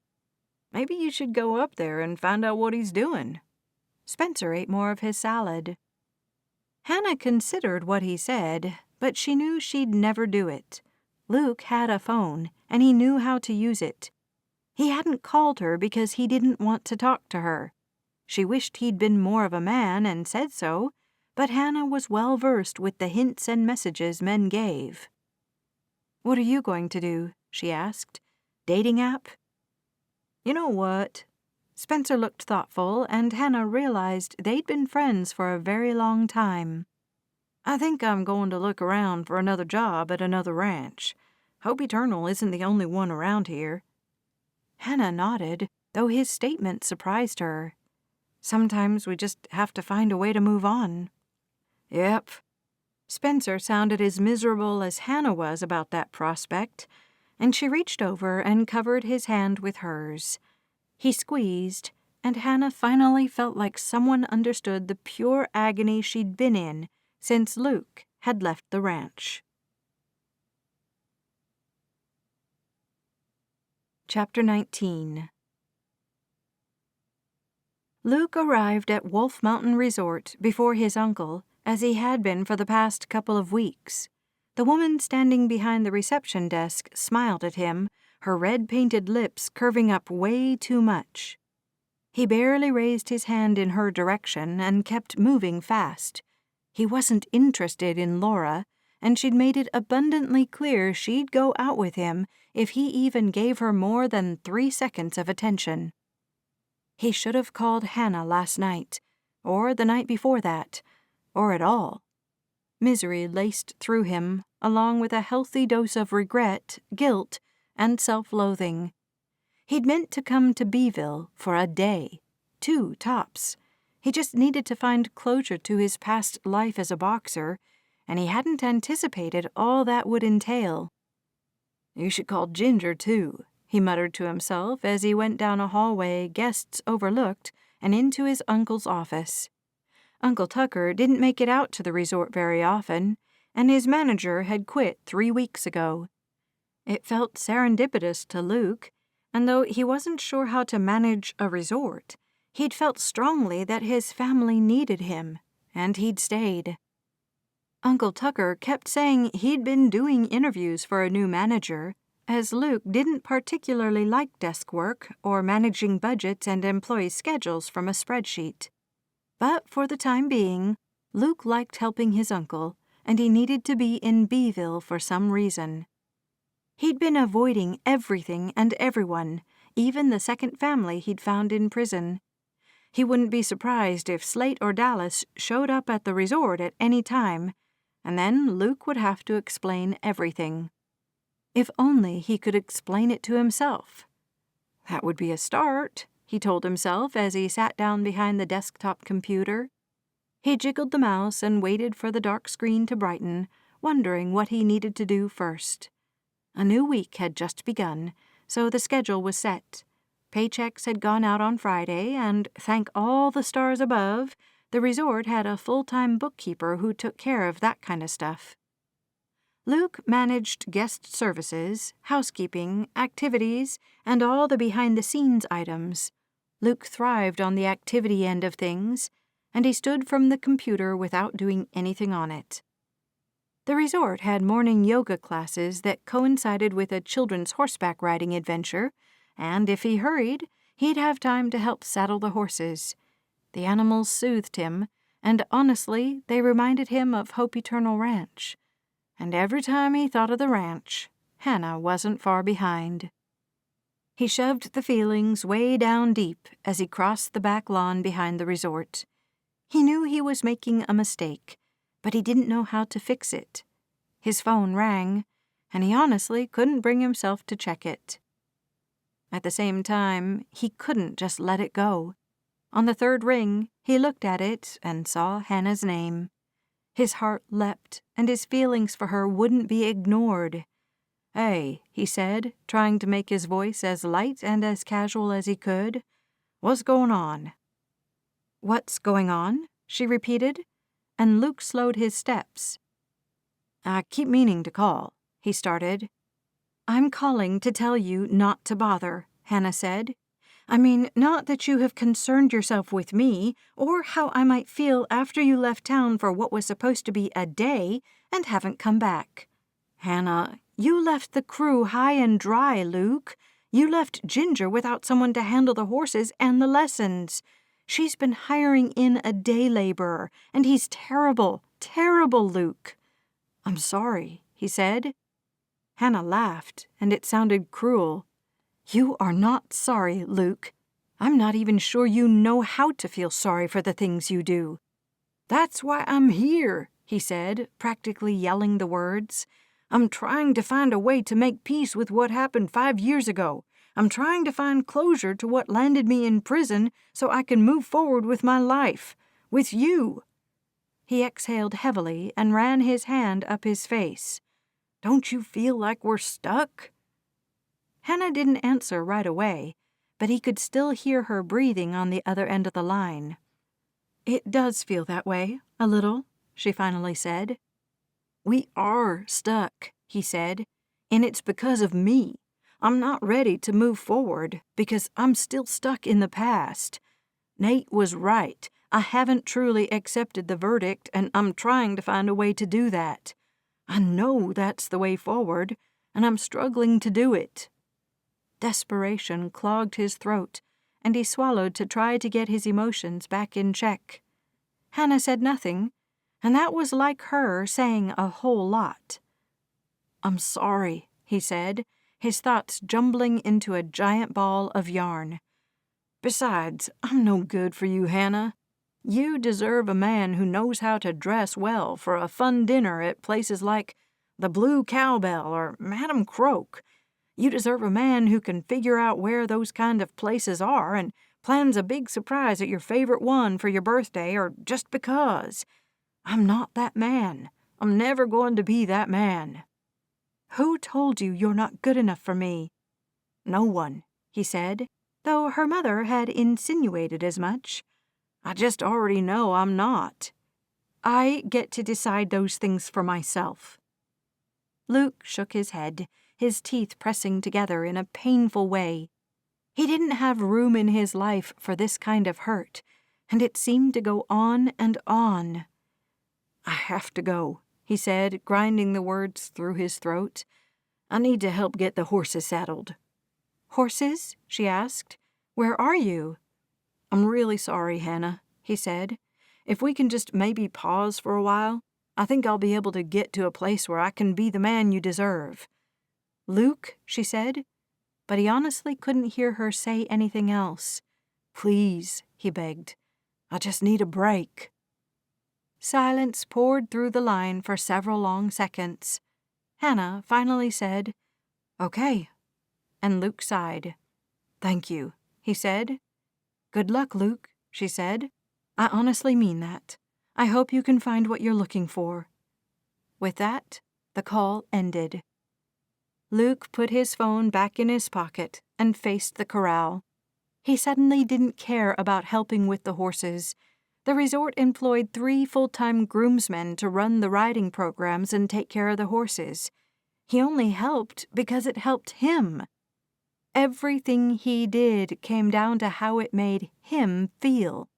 "Maybe you should go up there and find out what he's doing." Spencer ate more of his salad. Hannah considered what he said, but she knew she'd never do it. Luke had a phone, and he knew how to use it. He hadn't called her because he didn't want to talk to her. She wished he'd been more of a man and said so, but Hannah was well versed with the hints and messages men gave. "What are you going to do?" she asked. "Dating app?" "You know what?" Spencer looked thoughtful, and Hannah realized they'd been friends for a very long time. "I think I'm going to look around for another job at another ranch. Hope Eternal isn't the only one around here." Hannah nodded, though his statement surprised her. "Sometimes we just have to find a way to move on." "Yep." Spencer sounded as miserable as Hannah was about that prospect, and she reached over and covered his hand with hers. He squeezed, and Hannah finally felt like someone understood the pure agony she'd been in since Luke had left the ranch. Chapter 19. Luke arrived at Wolf Mountain Resort before his uncle, as he had been for the past couple of weeks. The woman standing behind the reception desk smiled at him, her red-painted lips curving up way too much. He barely raised his hand in her direction and kept moving fast. He wasn't interested in Laura, and she'd made it abundantly clear she'd go out with him if he even gave her more than 3 seconds of attention. He should have called Hannah last night, or the night before that, or at all. Misery laced through him, along with a healthy dose of regret, guilt, and self-loathing. He'd meant to come to Beeville for a day, 2 tops. He just needed to find closure to his past life as a boxer, and he hadn't anticipated all that would entail. "You should call Ginger, too," he muttered to himself as he went down a hallway guests overlooked and into his uncle's office. Uncle Tucker didn't make it out to the resort very often, and his manager had quit 3 weeks ago. It felt serendipitous to Luke, and though he wasn't sure how to manage a resort, he'd felt strongly that his family needed him, and he'd stayed. Uncle Tucker kept saying he'd been doing interviews for a new manager, as Luke didn't particularly like desk work or managing budgets and employee schedules from a spreadsheet. But for the time being, Luke liked helping his uncle, and he needed to be in Beeville for some reason. He'd been avoiding everything and everyone, even the second family he'd found in prison. He wouldn't be surprised if Slate or Dallas showed up at the resort at any time, and then Luke would have to explain everything. If only he could explain it to himself. That would be a start, he told himself as he sat down behind the desktop computer. He jiggled the mouse and waited for the dark screen to brighten, wondering what he needed to do first. A new week had just begun, so the schedule was set. Paychecks had gone out on Friday, and thank all the stars above, the resort had a full-time bookkeeper who took care of that kind of stuff. Luke managed guest services, housekeeping, activities, and all the behind-the-scenes items. Luke thrived on the activity end of things, and he stood from the computer without doing anything on it. The resort had morning yoga classes that coincided with a children's horseback riding adventure, and if he hurried, he'd have time to help saddle the horses. The animals soothed him, and honestly, they reminded him of Hope Eternal Ranch. And every time he thought of the ranch, Hannah wasn't far behind. He shoved the feelings way down deep as he crossed the back lawn behind the resort. He knew he was making a mistake, but he didn't know how to fix it. His phone rang, and he honestly couldn't bring himself to check it. At the same time, he couldn't just let it go. On the third ring, he looked at it and saw Hannah's name. His heart leapt, and his feelings for her wouldn't be ignored. "Hey," he said, trying to make his voice as light and as casual as he could. "What's going on?" "What's going on?" she repeated, and Luke slowed his steps. "I keep meaning to call," he started. "I'm calling to tell you not to bother," Hannah said. "I mean, not that you have concerned yourself with me, or how I might feel after you left town for what was supposed to be a day and haven't come back. Hannah, you left the crew high and dry, Luke. You left Ginger without someone to handle the horses and the lessons. She's been hiring in a day laborer, and he's terrible, terrible, Luke." "I'm sorry," he said. Hannah laughed, and it sounded cruel. "You are not sorry, Luke. I'm not even sure you know how to feel sorry for the things you do." "That's why I'm here," he said, practically yelling the words. "I'm trying to find a way to make peace with what happened 5 years ago. I'm trying to find closure to what landed me in prison so I can move forward with my life. With you." He exhaled heavily and ran his hand up his face. "Don't you feel like we're stuck?" Hannah didn't answer right away, but he could still hear her breathing on the other end of the line. "It does feel that way, a little," she finally said. "We are stuck," he said, "and it's because of me. I'm not ready to move forward because I'm still stuck in the past. Nate was right. I haven't truly accepted the verdict, and I'm trying to find a way to do that. I know that's the way forward, and I'm struggling to do it." Desperation clogged his throat, and he swallowed to try to get his emotions back in check. Hannah said nothing, and that was like her saying a whole lot. "I'm sorry," he said, his thoughts jumbling into a giant ball of yarn. "Besides, I'm no good for you, Hannah. You deserve a man who knows how to dress well for a fun dinner at places like the Blue Cowbell or Madam Croak. You deserve a man who can figure out where those kind of places are and plans a big surprise at your favorite one for your birthday or just because. I'm not that man. I'm never going to be that man." "Who told you you're not good enough for me?" "No one," he said, though her mother had insinuated as much. "I just already know I'm not. I get to decide those things for myself." Luke shook his head, his teeth pressing together in a painful way. He didn't have room in his life for this kind of hurt, and it seemed to go on and on. "I have to go," he said, grinding the words through his throat. "I need to help get the horses saddled." "Horses?" she asked. "Where are you?" "I'm really sorry, Hannah," he said. "If we can just maybe pause for a while, I think I'll be able to get to a place where I can be the man you deserve." "Luke," she said, but he honestly couldn't hear her say anything else. "Please," he begged. "I just need a break." Silence poured through the line for several long seconds. Hannah finally said, "Okay," and Luke sighed. "Thank you," he said. "Good luck, Luke," she said. "I honestly mean that. I hope you can find what you're looking for." With that, the call ended. Luke put his phone back in his pocket and faced the corral. He suddenly didn't care about helping with the horses. The resort employed 3 full-time groomsmen to run the riding programs and take care of the horses. He only helped because it helped him. Everything he did came down to how it made him feel.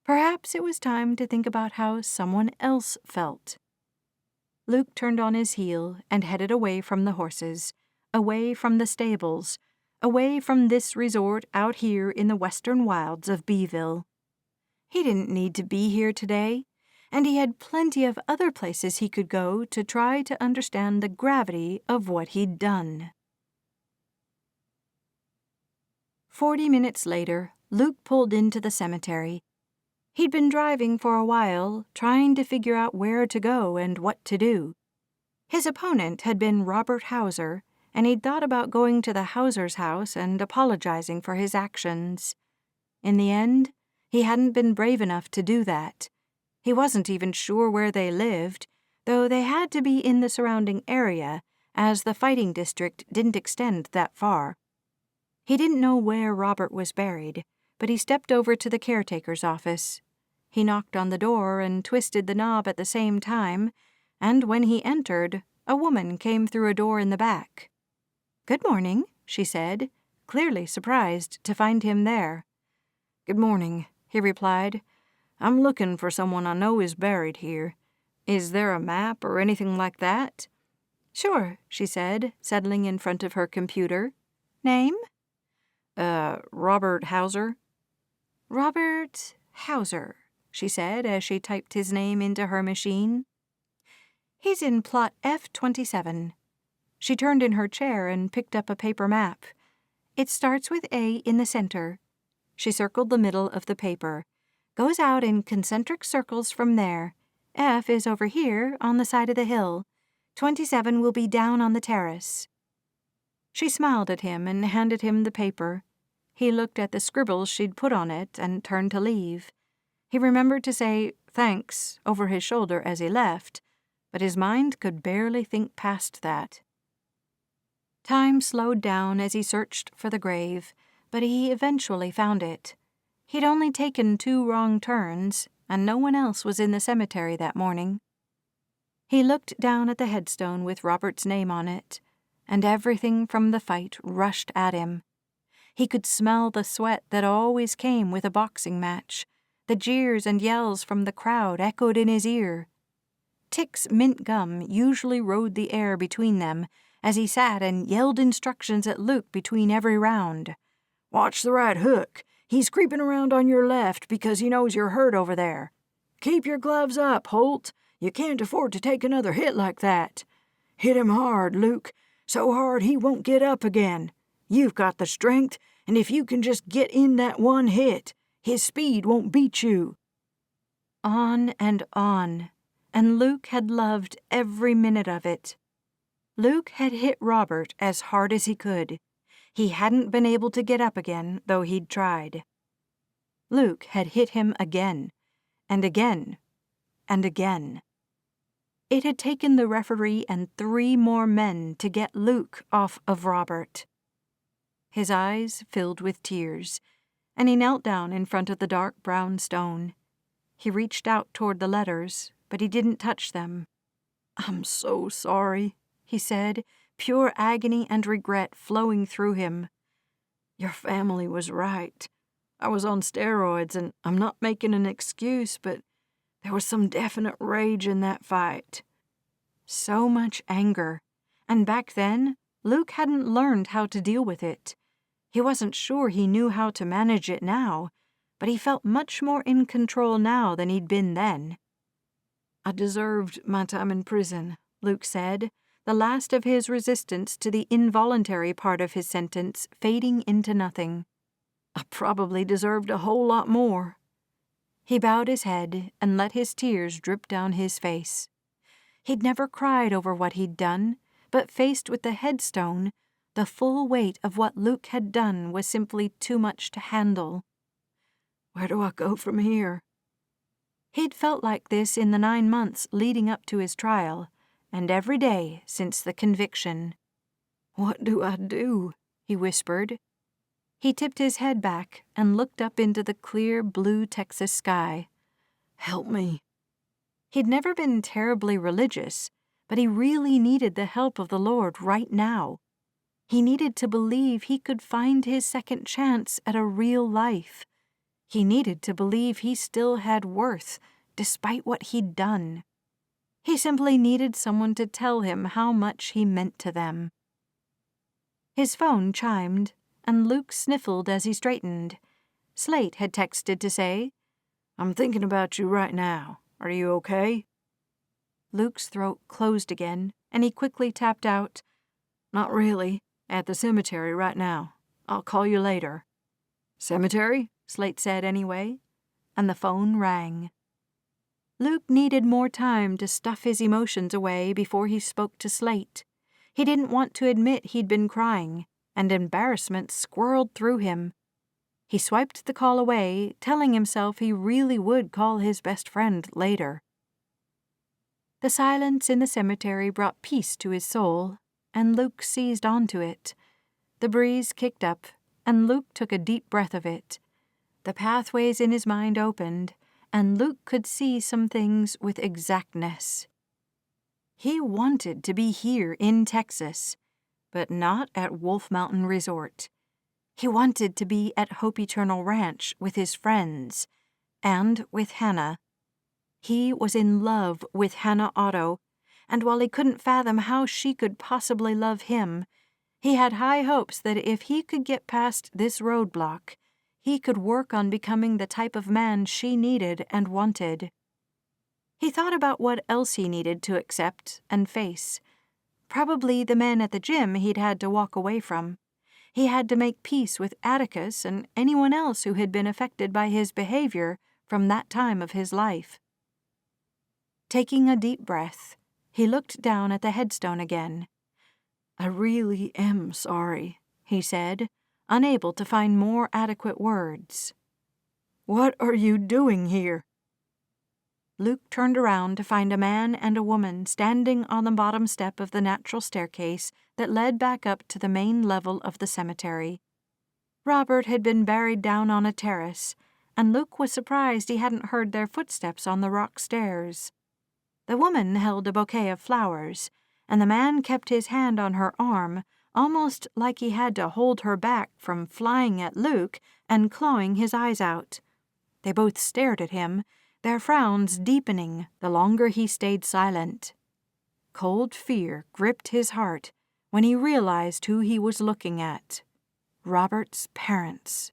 Perhaps it was time to think about how someone else felt. Luke turned on his heel and headed away from the horses, away from the stables, away from this resort out here in the western wilds of Beeville. He didn't need to be here today, and he had plenty of other places he could go to try to understand the gravity of what he'd done. 40 minutes later, Luke pulled into the cemetery. He'd been driving for a while, trying to figure out where to go and what to do. His opponent had been Robert Hauser, and he'd thought about going to the Hauser's house and apologizing for his actions. In the end, he hadn't been brave enough to do that. He wasn't even sure where they lived, though they had to be in the surrounding area, as the fighting district didn't extend that far. He didn't know where Robert was buried, but he stepped over to the caretaker's office. He knocked on the door and twisted the knob at the same time, and when he entered, a woman came through a door in the back. "Good morning," she said, clearly surprised to find him there. "Good morning," he replied. "I'm looking for someone I know is buried here. Is there a map or anything like that?" "Sure," she said, settling in front of her computer. "Name?" Robert Hauser." "Robert Hauser," she said as she typed his name into her machine. "He's in plot F27. She turned in her chair and picked up a paper map. "It starts with A in the center." She circled the middle of the paper. "Goes out in concentric circles from there. F is over here on the side of the hill. 27 will be down on the terrace." She smiled at him and handed him the paper. He looked at the scribbles she'd put on it and turned to leave. He remembered to say "thanks" over his shoulder as he left, but his mind could barely think past that. Time slowed down as he searched for the grave, but he eventually found it. He'd only taken 2 wrong turns, and no one else was in the cemetery that morning. He looked down at the headstone with Robert's name on it, and everything from the fight rushed at him. He could smell the sweat that always came with a boxing match. The jeers and yells from the crowd echoed in his ear. Tick's mint gum usually rode the air between them as he sat and yelled instructions at Luke between every round. "Watch the right hook. He's creeping around on your left because he knows you're hurt over there. Keep your gloves up, Holt. You can't afford to take another hit like that. Hit him hard, Luke. So hard he won't get up again. You've got the strength, and if you can just get in that one hit, his speed won't beat you." On, and Luke had loved every minute of it. Luke had hit Robert as hard as he could. He hadn't been able to get up again, though he'd tried. Luke had hit him again, and again, and again. It had taken the referee and 3 more men to get Luke off of Robert. His eyes filled with tears, and he knelt down in front of the dark brown stone. He reached out toward the letters, but he didn't touch them. "I'm so sorry," he said, pure agony and regret flowing through him. "Your family was right. I was on steroids, and I'm not making an excuse, but there was some definite rage in that fight. So much anger. And back then, Luke hadn't learned how to deal with it. He wasn't sure he knew how to manage it now, but he felt much more in control now than he'd been then. "I deserved my time in prison," Luke said, the last of his resistance to the involuntary part of his sentence fading into nothing. "I probably deserved a whole lot more." He bowed his head and let his tears drip down his face. He'd never cried over what he'd done, but faced with the headstone, the full weight of what Luke had done was simply too much to handle. "Where do I go from here?" He'd felt like this in the 9 months leading up to his trial, and every day since the conviction. "What do I do?" he whispered. He tipped his head back and looked up into the clear blue Texas sky. "Help me." He'd never been terribly religious, but he really needed the help of the Lord right now. He needed to believe he could find his second chance at a real life. He needed to believe he still had worth, despite what he'd done. He simply needed someone to tell him how much he meant to them. His phone chimed, and Luke sniffled as he straightened. Slate had texted to say, "I'm thinking about you right now. Are you okay?" Luke's throat closed again, and he quickly tapped out, "Not really. At the cemetery right now. I'll call you later." "Cemetery?" Slate said anyway, and the phone rang. Luke needed more time to stuff his emotions away before he spoke to Slate. He didn't want to admit he'd been crying, and embarrassment squirreled through him. He swiped the call away, telling himself he really would call his best friend later. The silence in the cemetery brought peace to his soul, and Luke seized onto it. The breeze kicked up, and Luke took a deep breath of it. The pathways in his mind opened, and Luke could see some things with exactness. He wanted to be here in Texas, but not at Wolf Mountain Resort. He wanted to be at Hope Eternal Ranch with his friends, and with Hannah. He was in love with Hannah Otto, and while he couldn't fathom how she could possibly love him, he had high hopes that if he could get past this roadblock, he could work on becoming the type of man she needed and wanted. He thought about what else he needed to accept and face. Probably the men at the gym he'd had to walk away from. He had to make peace with Atticus and anyone else who had been affected by his behavior from that time of his life. Taking a deep breath, he looked down at the headstone again. "I really am sorry," he said, unable to find more adequate words. "What are you doing here?" Luke turned around to find a man and a woman standing on the bottom step of the natural staircase that led back up to the main level of the cemetery. Robert had been buried down on a terrace, and Luke was surprised he hadn't heard their footsteps on the rock stairs. The woman held a bouquet of flowers, and the man kept his hand on her arm, almost like he had to hold her back from flying at Luke and clawing his eyes out. They both stared at him, their frowns deepening the longer he stayed silent. Cold fear gripped his heart when he realized who he was looking at. Robert's parents.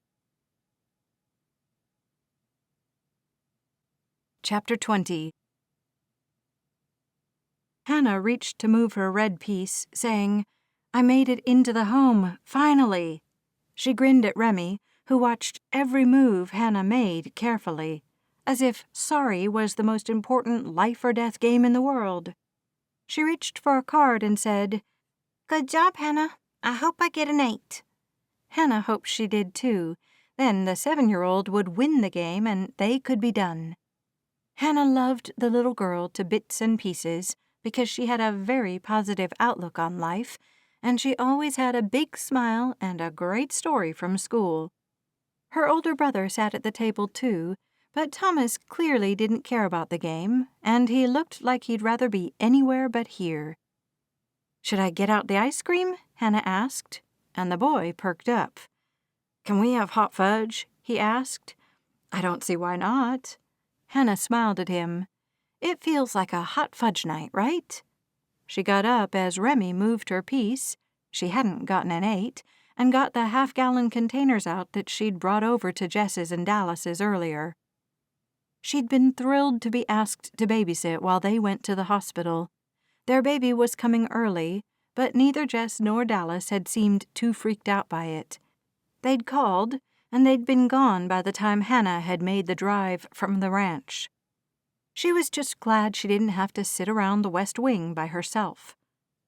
Chapter 20. Hannah reached to move her red piece, saying, "I made it into the home, finally." She grinned at Remy, who watched every move Hannah made carefully, as if sorry was the most important life-or-death game in the world. She reached for a card and said, "Good job, Hannah. I hope I get an 8. Hannah hoped she did too. Then the 7-year-old would win the game and they could be done. Hannah loved the little girl to bits and pieces because she had a very positive outlook on life, and she always had a big smile and a great story from school. Her older brother sat at the table too, but Thomas clearly didn't care about the game, and he looked like he'd rather be anywhere but here. "Should I get out the ice cream?" Hannah asked, and the boy perked up. "Can we have hot fudge?" he asked. "I don't see why not." Hannah smiled at him. "It feels like a hot fudge night, right?" She got up as Remy moved her piece. She hadn't gotten an 8, and got the half-gallon containers out that she'd brought over to Jess's and Dallas's earlier. She'd been thrilled to be asked to babysit while they went to the hospital. Their baby was coming early, but neither Jess nor Dallas had seemed too freaked out by it. They'd called, and they'd been gone by the time Hannah had made the drive from the ranch. She was just glad she didn't have to sit around the West Wing by herself.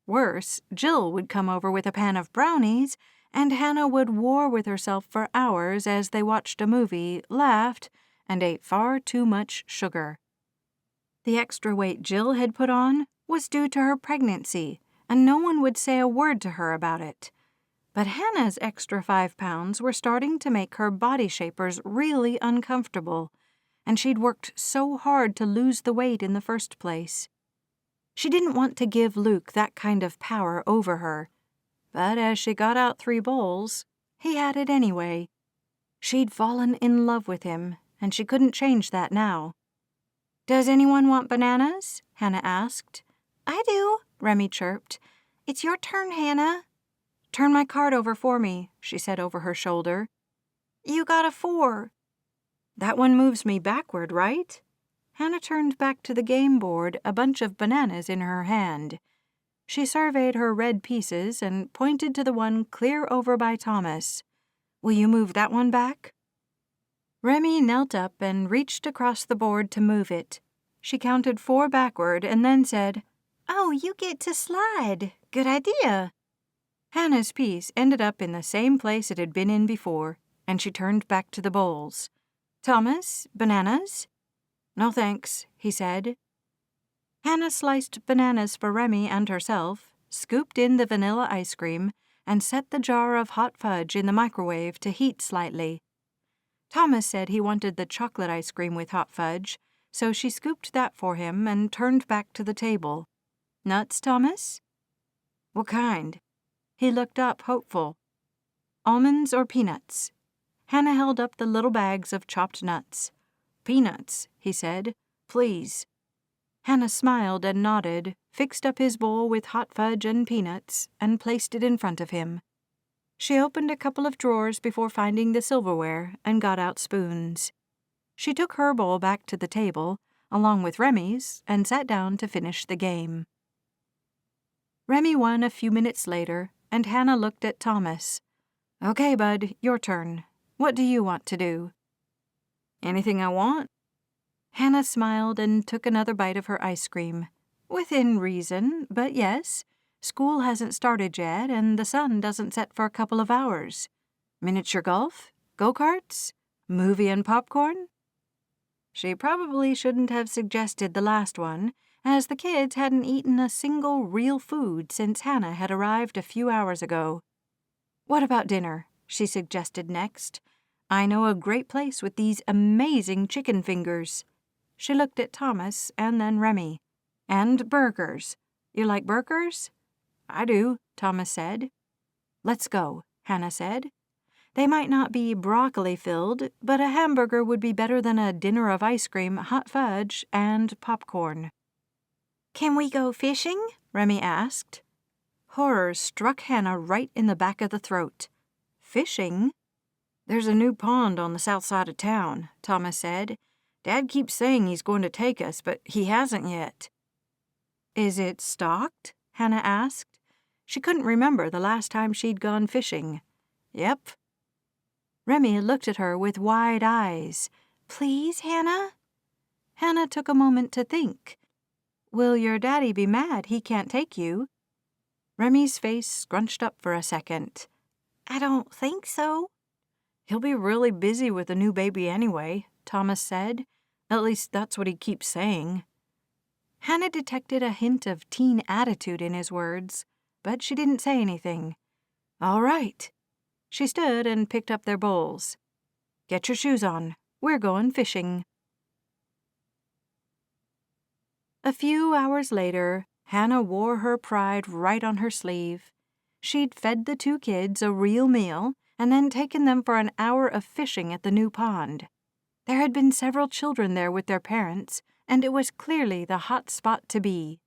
Worse, Jill would come over with a pan of brownies, and Hannah would war with herself for hours as they watched a movie, laughed, and ate far too much sugar. The extra weight Jill had put on was due to her pregnancy, and no one would say a word to her about it. But Hannah's extra 5 pounds were starting to make her body shapers really uncomfortable, and she'd worked so hard to lose the weight in the first place. She didn't want to give Luke that kind of power over her, but as she got out 3 bowls, he had it anyway. She'd fallen in love with him, and she couldn't change that now. "Does anyone want bananas?" Hannah asked. "I do," Remy chirped. "It's your turn, Hannah." "Turn my card over for me," she said over her shoulder. "You got a 4. "That one moves me backward, right?" Hannah turned back to the game board, a bunch of bananas in her hand. She surveyed her red pieces and pointed to the one clear over by Thomas. "Will you move that one back?" Remy knelt up and reached across the board to move it. She counted 4 backward and then said, "Oh, you get to slide. Good idea." Hannah's piece ended up in the same place it had been in before, and she turned back to the bowls. "Thomas, bananas?" "No thanks," he said. Hannah sliced bananas for Remy and herself, scooped in the vanilla ice cream, and set the jar of hot fudge in the microwave to heat slightly. Thomas said he wanted the chocolate ice cream with hot fudge, so she scooped that for him and turned back to the table. "Nuts, Thomas?" "What kind?" He looked up, hopeful. "Almonds or peanuts?" Hannah held up the little bags of chopped nuts. "Peanuts," he said. "Please." Hannah smiled and nodded, fixed up his bowl with hot fudge and peanuts, and placed it in front of him. She opened a couple of drawers before finding the silverware and got out spoons. She took her bowl back to the table, along with Remy's, and sat down to finish the game. Remy won a few minutes later, and Hannah looked at Thomas. "Okay, bud, your turn. What do you want to do?" "Anything I want?" Hannah smiled and took another bite of her ice cream. "Within reason, but yes. School hasn't started yet, and the sun doesn't set for a couple of hours. Miniature golf? Go-karts? Movie and popcorn?" She probably shouldn't have suggested the last one, as the kids hadn't eaten a single real food since Hannah had arrived a few hours ago. "What about dinner?" she suggested next. "I know a great place with these amazing chicken fingers." She looked at Thomas and then Remy. "And burgers. You like burgers?" "I do," Thomas said. "Let's go," Hannah said. They might not be broccoli-filled, but a hamburger would be better than a dinner of ice cream, hot fudge, and popcorn. "Can we go fishing?" Remy asked. Horror struck Hannah right in the back of the throat. "Fishing?" "There's a new pond on the south side of town," Thomas said. "Dad keeps saying he's going to take us, but he hasn't yet." "Is it stocked?" Hannah asked. She couldn't remember the last time she'd gone fishing. "Yep." Remy looked at her with wide eyes. "Please, Hannah?" Hannah took a moment to think. "Will your daddy be mad he can't take you?" Remy's face scrunched up for a second. "I don't think so." "He'll be really busy with the new baby anyway," Thomas said. "At least that's what he keeps saying." Hannah detected a hint of teen attitude in his words, but she didn't say anything. "All right." She stood and picked up their bowls. "Get your shoes on. We're going fishing." A few hours later, Hannah wore her pride right on her sleeve. She'd fed the 2 kids a real meal and then taken them for an hour of fishing at the new pond. There had been several children there with their parents, and it was clearly the hot spot to be.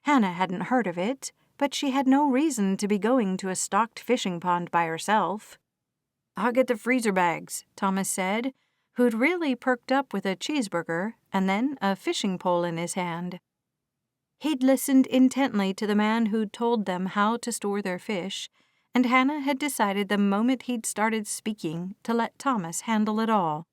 Hannah hadn't heard of it, but she had no reason to be going to a stocked fishing pond by herself. "I'll get the freezer bags," Thomas said, who'd really perked up with a cheeseburger and then a fishing pole in his hand. He'd listened intently to the man who'd told them how to store their fish, and Hannah had decided the moment he'd started speaking to let Thomas handle it all.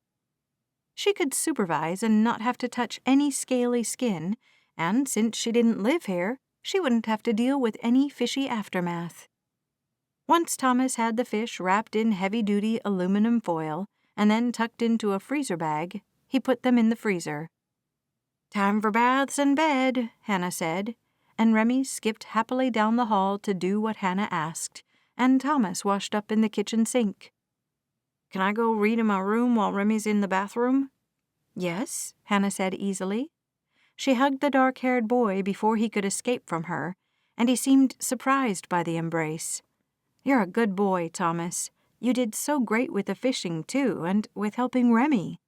She could supervise and not have to touch any scaly skin, and since she didn't live here, she wouldn't have to deal with any fishy aftermath. Once Thomas had the fish wrapped in heavy-duty aluminum foil and then tucked into a freezer bag, he put them in the freezer. "Time for baths and bed," Hannah said, and Remy skipped happily down the hall to do what Hannah asked, and Thomas washed up in the kitchen sink. "Can I go read in my room while Remy's in the bathroom?" "Yes," Hannah said easily. She hugged the dark-haired boy before he could escape from her, and he seemed surprised by the embrace. "You're a good boy, Thomas. You did so great with the fishing, too, and with helping Remy."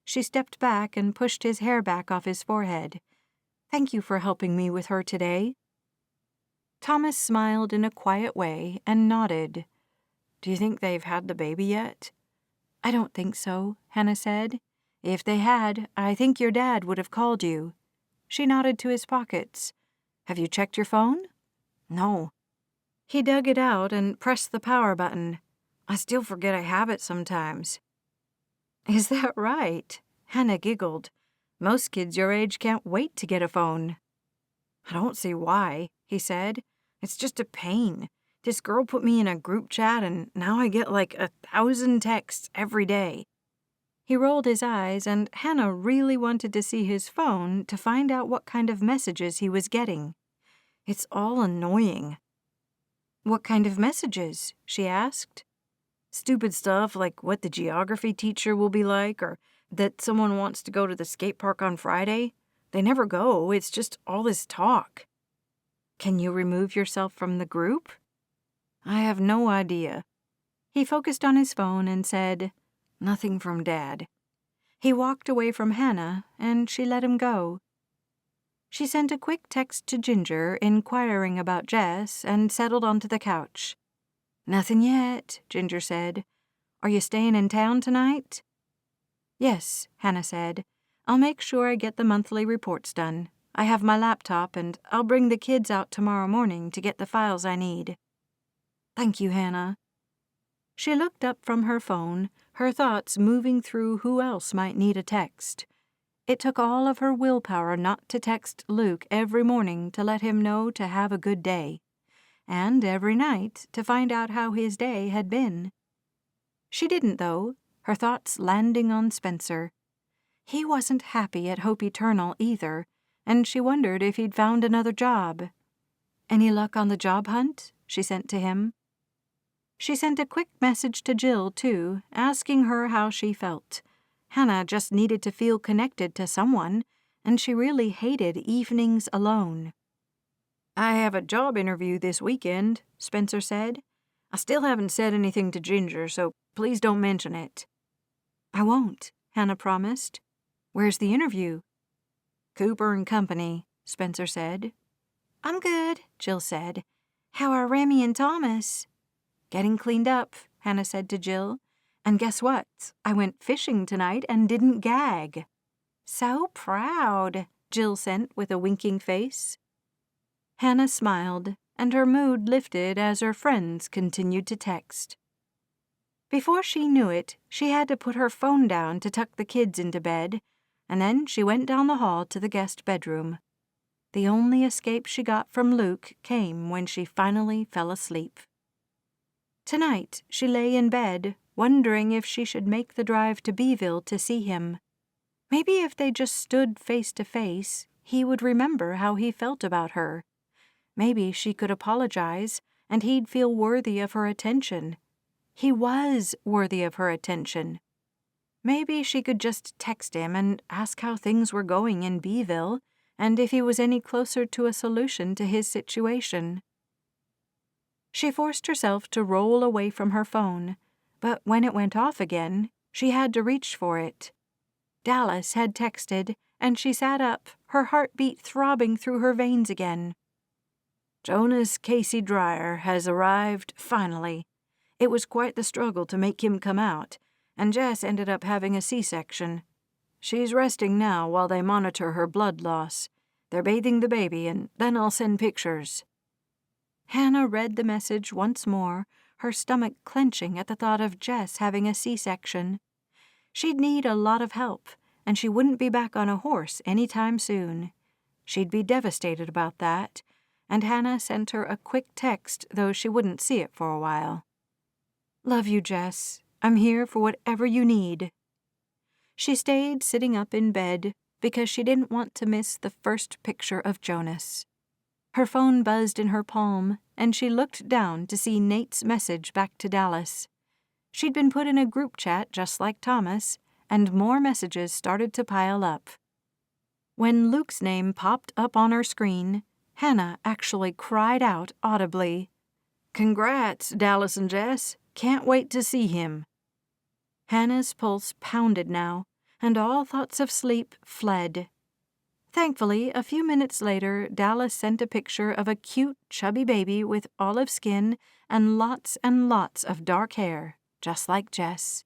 She stepped back and pushed his hair back off his forehead. "Thank you for helping me with her today." Thomas smiled in a quiet way and nodded. "Do you think they've had the baby yet?" "I don't think so," Hannah said. "If they had, I think your dad would have called you." She nodded to his pockets. "Have you checked your phone?" "No." He dug it out and pressed the power button. "I still forget I have it sometimes." "Is that right?" Hannah giggled. "Most kids your age can't wait to get a phone." "I don't see why," he said. "It's just a pain. This girl put me in a group chat, and now I get like 1,000 texts every day." He rolled his eyes, and Hannah really wanted to see his phone to find out what kind of messages he was getting. "It's all annoying." "What kind of messages?" she asked. "Stupid stuff like what the geography teacher will be like, or that someone wants to go to the skate park on Friday. They never go. It's just all this talk." "Can you remove yourself from the group?" "I have no idea." He focused on his phone and said, "Nothing from Dad." He walked away from Hannah, and she let him go. She sent a quick text to Ginger inquiring about Jess and settled onto the couch. "Nothing yet," Ginger said. "Are you staying in town tonight?" "Yes," Hannah said. "I'll make sure I get the monthly reports done. I have my laptop, and I'll bring the kids out tomorrow morning to get the files I need." "Thank you, Hannah." She looked up from her phone, her thoughts moving through who else might need a text. It took all of her willpower not to text Luke every morning to let him know to have a good day, and every night to find out how his day had been. She didn't, though, her thoughts landing on Spencer. He wasn't happy at Hope Eternal either, and she wondered if he'd found another job. "Any luck on the job hunt?" she sent to him. She sent a quick message to Jill, too, asking her how she felt. Hannah just needed to feel connected to someone, and she really hated evenings alone. "I have a job interview this weekend," Spencer said. "I still haven't said anything to Ginger, so please don't mention it." "I won't," Hannah promised. "Where's the interview?" "Cooper and Company," Spencer said. "I'm good," Jill said. "How are Remy and Thomas?" "Getting cleaned up," Hannah said to Jill. "And guess what? I went fishing tonight and didn't gag." "So proud," Jill sent with a winking face. Hannah smiled, and her mood lifted as her friends continued to text. Before she knew it, she had to put her phone down to tuck the kids into bed, and then she went down the hall to the guest bedroom. The only escape she got from Luke came when she finally fell asleep. Tonight, she lay in bed, wondering if she should make the drive to Beeville to see him. Maybe if they just stood face to face, he would remember how he felt about her. Maybe she could apologize, and he'd feel worthy of her attention. He was worthy of her attention. Maybe she could just text him and ask how things were going in Beeville, and if he was any closer to a solution to his situation. She forced herself to roll away from her phone, but when it went off again, she had to reach for it. Dallas had texted, and she sat up, her heartbeat throbbing through her veins again. Jonas Casey Dreyer has arrived finally. It was quite the struggle to make him come out, and Jess ended up having a C-section. She's resting now while they monitor her blood loss. They're bathing the baby, and then I'll send pictures. Hannah read the message once more, her stomach clenching at the thought of Jess having a C-section. She'd need a lot of help, and she wouldn't be back on a horse any time soon. She'd be devastated about that, and Hannah sent her a quick text, though she wouldn't see it for a while. "Love you, Jess. I'm here for whatever you need." She stayed sitting up in bed because she didn't want to miss the first picture of Jonas. Her phone buzzed in her palm, and she looked down to see Nate's message back to Dallas. She'd been put in a group chat just like Thomas, and more messages started to pile up. When Luke's name popped up on her screen, Hannah actually cried out audibly, "Congrats, Dallas and Jess. Can't wait to see him." Hannah's pulse pounded now, and all thoughts of sleep fled. Thankfully, a few minutes later, Dallas sent a picture of a cute, chubby baby with olive skin and lots of dark hair, just like Jess.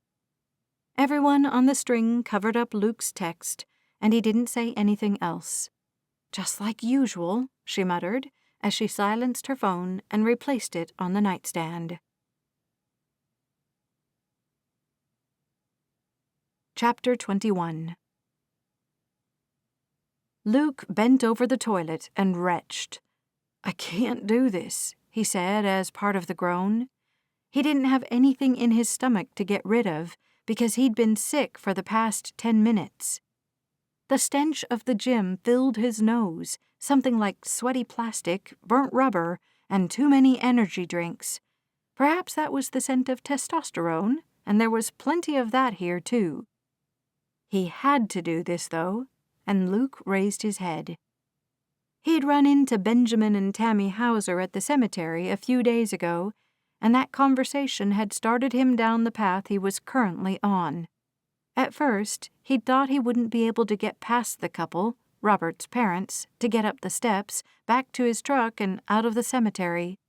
Everyone on the string covered up Luke's text, and he didn't say anything else. "Just like usual," she muttered, as she silenced her phone and replaced it on the nightstand. Chapter 21. Luke bent over the toilet and retched. "I can't do this," he said as part of the groan. He didn't have anything in his stomach to get rid of because he'd been sick for the past 10 minutes. The stench of the gym filled his nose, something like sweaty plastic, burnt rubber, and too many energy drinks. Perhaps that was the scent of testosterone, and there was plenty of that here, too. He had to do this, though, and Luke raised his head. He'd run into Benjamin and Tammy Hauser at the cemetery a few days ago, and that conversation had started him down the path he was currently on. At first, he'd thought he wouldn't be able to get past the couple, Robert's parents, to get up the steps, back to his truck and out of the cemetery.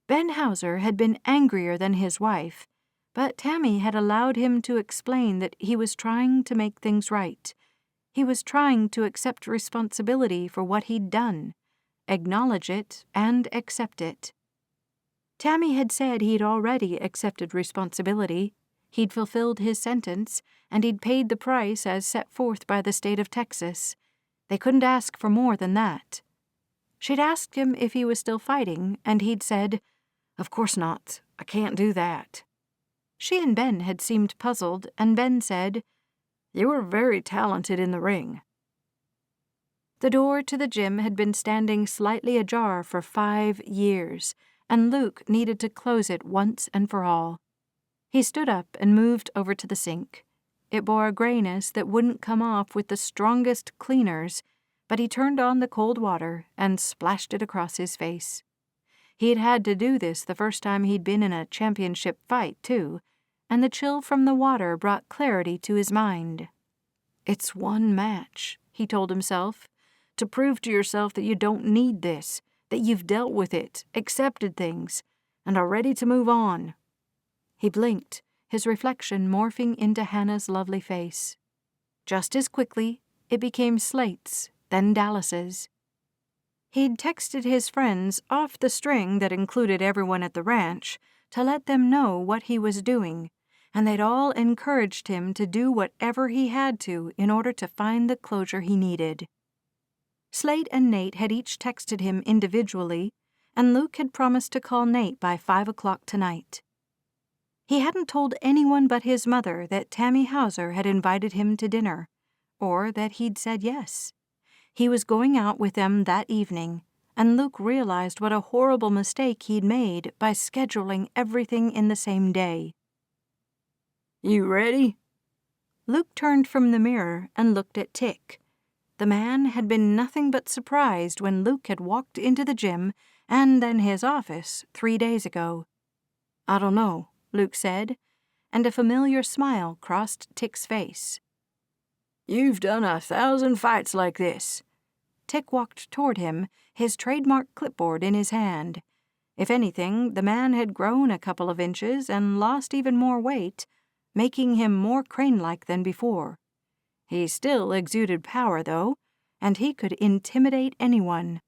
Ben Hauser had been angrier than his wife, but Tammy had allowed him to explain that he was trying to make things right. He was trying to accept responsibility for what he'd done, acknowledge it, and accept it. Tammy had said he'd already accepted responsibility. He'd fulfilled his sentence, and he'd paid the price as set forth by the state of Texas. They couldn't ask for more than that. She'd asked him if he was still fighting, and he'd said, "Of course not. I can't do that." She and Ben had seemed puzzled, and Ben said, "You were very talented in the ring." The door to the gym had been standing slightly ajar for 5 years, and Luke needed to close it once and for all. He stood up and moved over to the sink. It bore a grayness that wouldn't come off with the strongest cleaners, but he turned on the cold water and splashed it across his face. He'd had to do this the first time he'd been in a championship fight, too, and the chill from the water brought clarity to his mind. "It's one match," he told himself, "to prove to yourself that you don't need this, that you've dealt with it, accepted things, and are ready to move on." He blinked, his reflection morphing into Hannah's lovely face. Just as quickly, it became Slate's, then Dallas's. He'd texted his friends off the string that included everyone at the ranch to let them know what he was doing, and they'd all encouraged him to do whatever he had to in order to find the closure he needed. Slate and Nate had each texted him individually, and Luke had promised to call Nate by 5 o'clock tonight. He hadn't told anyone but his mother that Tammy Hauser had invited him to dinner, or that he'd said yes. He was going out with them that evening, and Luke realized what a horrible mistake he'd made by scheduling everything in the same day. "You ready?" Luke turned from the mirror and looked at Tick. The man had been nothing but surprised when Luke had walked into the gym and then his office 3 days ago. "I don't know," Luke said, and a familiar smile crossed Tick's face. You've done 1,000 fights like this." Tick walked toward him, his trademark clipboard in his hand. If anything, the man had grown a couple of inches and lost even more weight, making him more crane-like than before. He still exuded power, though, and he could intimidate anyone.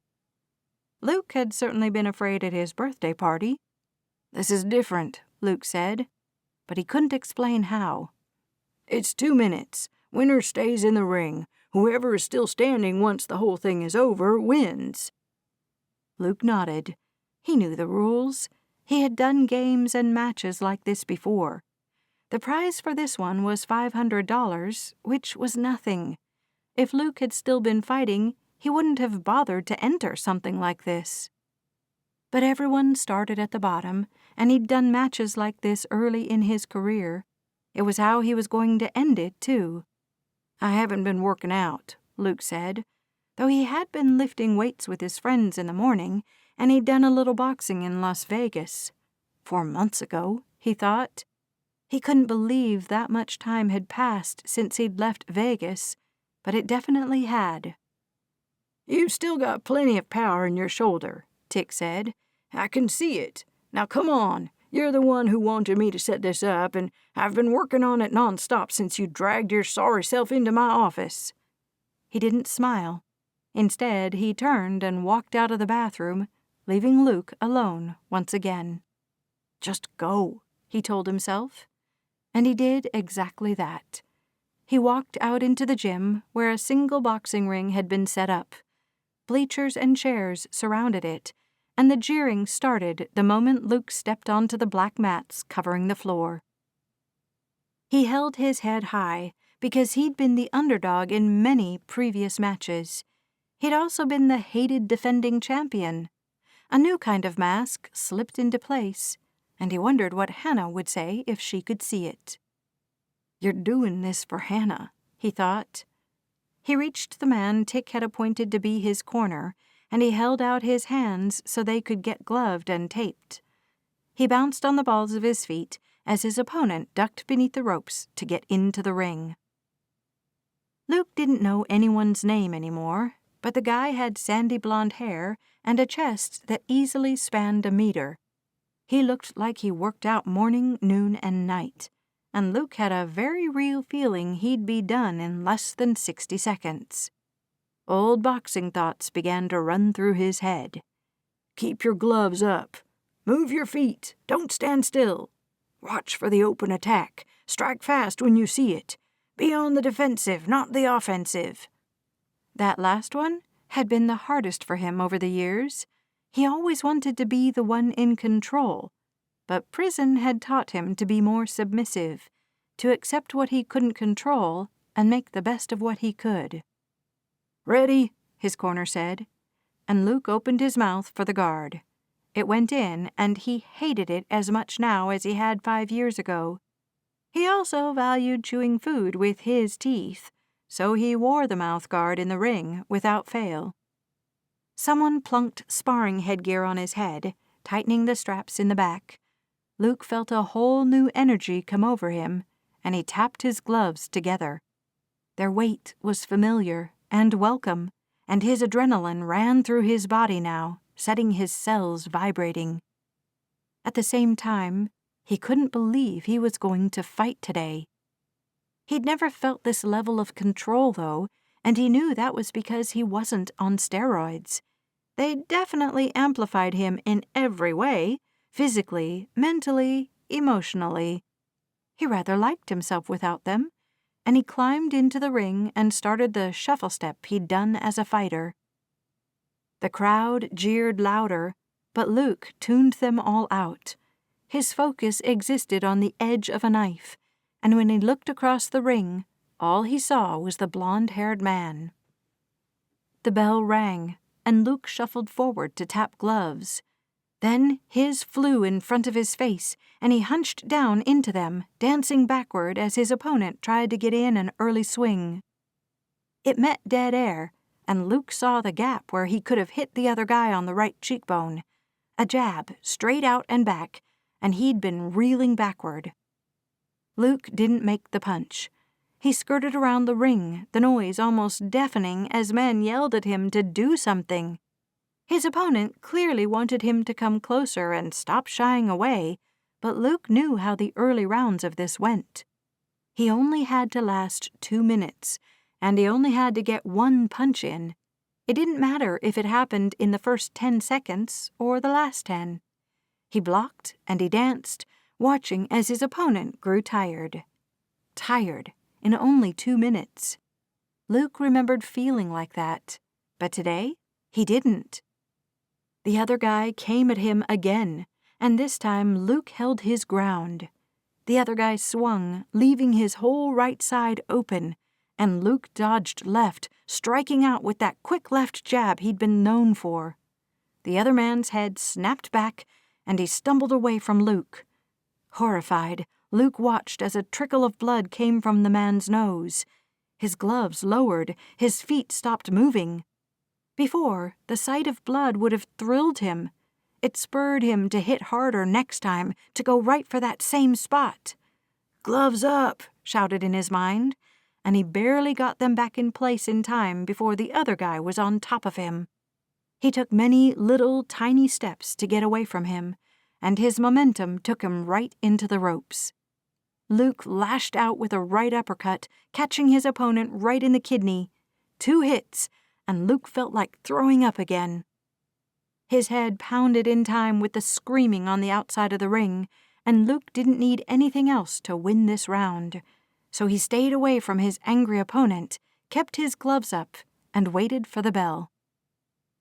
Luke had certainly been afraid at his birthday party. "This is different," Luke said, but he couldn't explain how. "It's 2 minutes. Winner stays in the ring. Whoever is still standing once the whole thing is over wins." Luke nodded. He knew the rules. He had done games and matches like this before. The prize for this one was $500, which was nothing. If Luke had still been fighting, he wouldn't have bothered to enter something like this. But everyone started at the bottom, and he'd done matches like this early in his career. It was how he was going to end it, too. "I haven't been working out," Luke said, though he had been lifting weights with his friends in the morning, and he'd done a little boxing in Las Vegas. 4 months ago, he thought. He couldn't believe that much time had passed since he'd left Vegas, but it definitely had. "You've still got plenty of power in your shoulder," Tick said. "I can see it. Now come on. You're the one who wanted me to set this up, and I've been working on it nonstop since you dragged your sorry self into my office." He didn't smile. Instead, he turned and walked out of the bathroom, leaving Luke alone once again. Just go, he told himself. And he did exactly that. He walked out into the gym where a single boxing ring had been set up. Bleachers and chairs surrounded it, and the jeering started the moment Luke stepped onto the black mats covering the floor. He held his head high because he'd been the underdog in many previous matches. He'd also been the hated defending champion. A new kind of mask slipped into place, and he wondered what Hannah would say if she could see it. "You're doing this for Hannah," he thought. He reached the man Tick had appointed to be his corner, and he held out his hands so they could get gloved and taped. He bounced on the balls of his feet as his opponent ducked beneath the ropes to get into the ring. Luke didn't know anyone's name anymore, but the guy had sandy blonde hair and a chest that easily spanned a meter. He looked like he worked out morning, noon, and night, and Luke had a very real feeling he'd be done in less than 60 seconds. Old boxing thoughts began to run through his head. "Keep your gloves up. Move your feet. Don't stand still. Watch for the open attack. Strike fast when you see it. Be on the defensive, not the offensive." That last one had been the hardest for him over the years. He always wanted to be the one in control, but prison had taught him to be more submissive, to accept what he couldn't control and make the best of what he could. "Ready," his corner said, and Luke opened his mouth for the guard. It went in, and he hated it as much now as he had 5 years ago. He also valued chewing food with his teeth, so he wore the mouth guard in the ring without fail. Someone plunked sparring headgear on his head, tightening the straps in the back. Luke felt a whole new energy come over him, and he tapped his gloves together. Their weight was familiar and welcome, and his adrenaline ran through his body now, setting his cells vibrating. At the same time, he couldn't believe he was going to fight today. He'd never felt this level of control, though, and he knew that was because he wasn't on steroids. They definitely amplified him in every way, physically, mentally, emotionally. He rather liked himself without them, and he climbed into the ring and started the shuffle step he'd done as a fighter. The crowd jeered louder, but Luke tuned them all out. His focus existed on the edge of a knife, and when he looked across the ring, all he saw was the blonde-haired man. The bell rang, and Luke shuffled forward to tap gloves. Then his flew in front of his face, and he hunched down into them, dancing backward as his opponent tried to get in an early swing. It met dead air, and Luke saw the gap where he could have hit the other guy on the right cheekbone. A jab, straight out and back, and he'd been reeling backward. Luke didn't make the punch. He skirted around the ring, the noise almost deafening as men yelled at him to do something. His opponent clearly wanted him to come closer and stop shying away, but Luke knew how the early rounds of this went. He only had to last 2 minutes, and he only had to get one punch in. It didn't matter if it happened in the first 10 seconds or the last 10. He blocked and he danced, watching as his opponent grew tired. Tired in only 2 minutes. Luke remembered feeling like that, but today he didn't. The other guy came at him again, and this time Luke held his ground. The other guy swung, leaving his whole right side open, and Luke dodged left, striking out with that quick left jab he'd been known for. The other man's head snapped back, and he stumbled away from Luke. Horrified, Luke watched as a trickle of blood came from the man's nose. His gloves lowered, his feet stopped moving. Before, the sight of blood would have thrilled him. It spurred him to hit harder next time, to go right for that same spot. "Gloves up," shouted in his mind, and he barely got them back in place in time before the other guy was on top of him. He took many little, tiny steps to get away from him, and his momentum took him right into the ropes. Luke lashed out with a right uppercut, catching his opponent right in the kidney. 2 hits, and Luke felt like throwing up again. His head pounded in time with the screaming on the outside of the ring, and Luke didn't need anything else to win this round. So he stayed away from his angry opponent, kept his gloves up, and waited for the bell.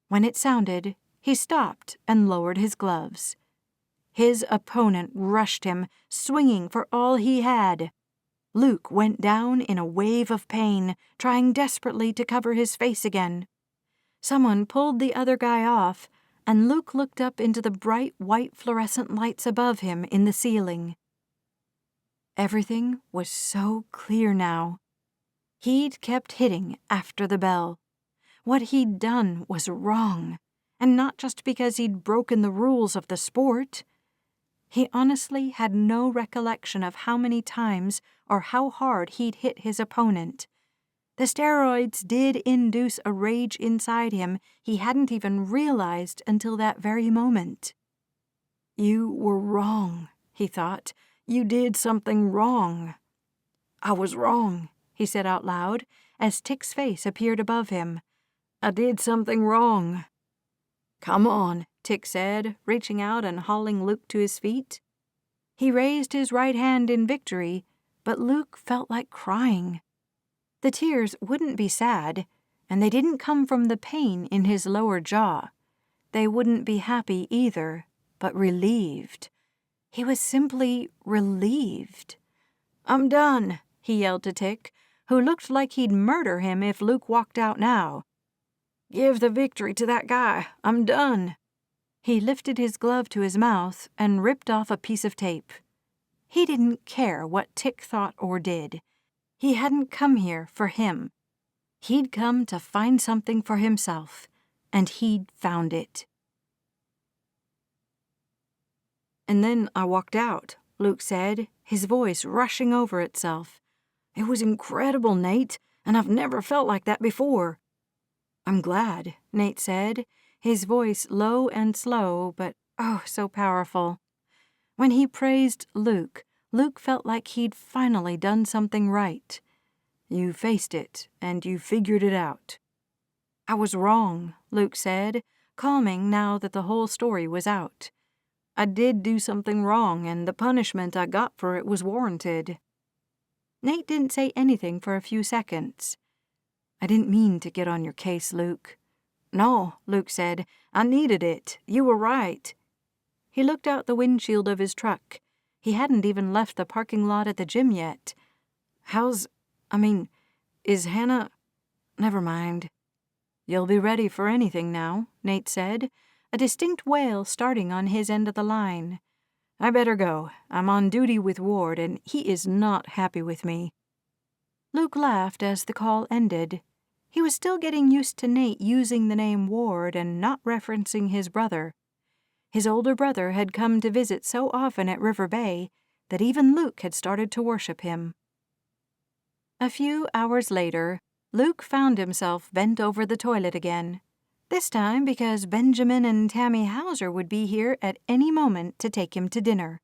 When it sounded, he stopped and lowered his gloves. His opponent rushed him, swinging for all he had. Luke went down in a wave of pain, trying desperately to cover his face again. Someone pulled the other guy off, and Luke looked up into the bright white fluorescent lights above him in the ceiling. Everything was so clear now. He'd kept hitting after the bell. What he'd done was wrong, and not just because he'd broken the rules of the sport. He honestly had no recollection of how many times or how hard he'd hit his opponent. The steroids did induce a rage inside him he hadn't even realized until that very moment. "You were wrong," he thought. "You did something wrong." "I was wrong," he said out loud, as Tick's face appeared above him. "I did something wrong." "Come on," Tick said, reaching out and hauling Luke to his feet. He raised his right hand in victory, but Luke felt like crying. The tears wouldn't be sad, and they didn't come from the pain in his lower jaw. They wouldn't be happy either, but relieved. He was simply relieved. "I'm done," he yelled to Tick, who looked like he'd murder him if Luke walked out now. "Give the victory to that guy. I'm done." He lifted his glove to his mouth and ripped off a piece of tape. He didn't care what Tick thought or did. He hadn't come here for him. He'd come to find something for himself, and he'd found it. "And then I walked out," Luke said, his voice rushing over itself. "It was incredible, Nate, and I've never felt like that before." "I'm glad," Nate said, his voice low and slow, but oh, so powerful. When he praised Luke, Luke felt like he'd finally done something right. "You faced it, and you figured it out." "I was wrong," Luke said, calming now that the whole story was out. "I did do something wrong, and the punishment I got for it was warranted." Nate didn't say anything for a few seconds. "I didn't mean to get on your case, Luke." "No," Luke said. "I needed it. You were right." He looked out the windshield of his truck. He hadn't even left the parking lot at the gym yet. Is Hannah... Never mind." "You'll be ready for anything now," Nate said, a distinct wail starting on his end of the line. "I better go. I'm on duty with Ward, and he is not happy with me." Luke laughed as the call ended. He was still getting used to Nate using the name Ward and not referencing his brother. His older brother had come to visit so often at River Bay that even Luke had started to worship him. A few hours later, Luke found himself bent over the toilet again, this time because Benjamin and Tammy Hauser would be here at any moment to take him to dinner.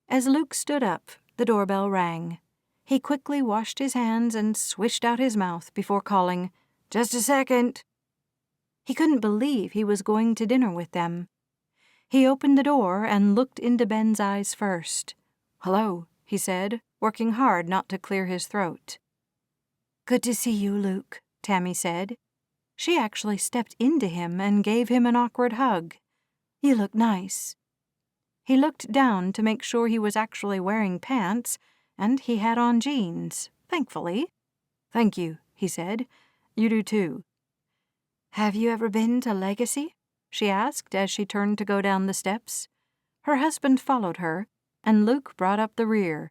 As Luke stood up, the doorbell rang. He quickly washed his hands and swished out his mouth before calling, "Just a second." He couldn't believe he was going to dinner with them. He opened the door and looked into Ben's eyes first. "Hello," he said, working hard not to clear his throat. "Good to see you, Luke," Tammy said. She actually stepped into him and gave him an awkward hug. "You look nice." He looked down to make sure he was actually wearing pants, and he had on jeans, thankfully. "Thank you," he said. "You do too." "Have you ever been to Legacy?" she asked as she turned to go down the steps. Her husband followed her, and Luke brought up the rear.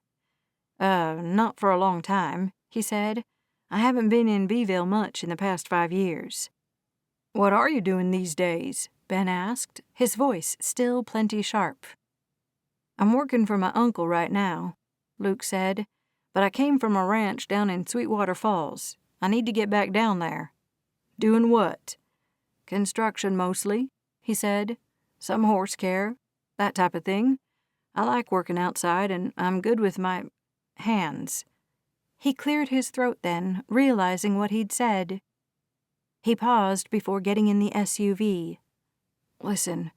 Not for a long time," he said. "I haven't been in Beeville much in the past 5 years." "What are you doing these days?" Ben asked, his voice still plenty sharp. "I'm working for my uncle right now," Luke said, "but I came from a ranch down in Sweetwater Falls. I need to get back down there." "Doing what?" "Construction mostly," he said. "Some horse care, that type of thing. I like working outside, and I'm good with my hands." He cleared his throat then, realizing what he'd said. He paused before getting in the SUV. "Listen,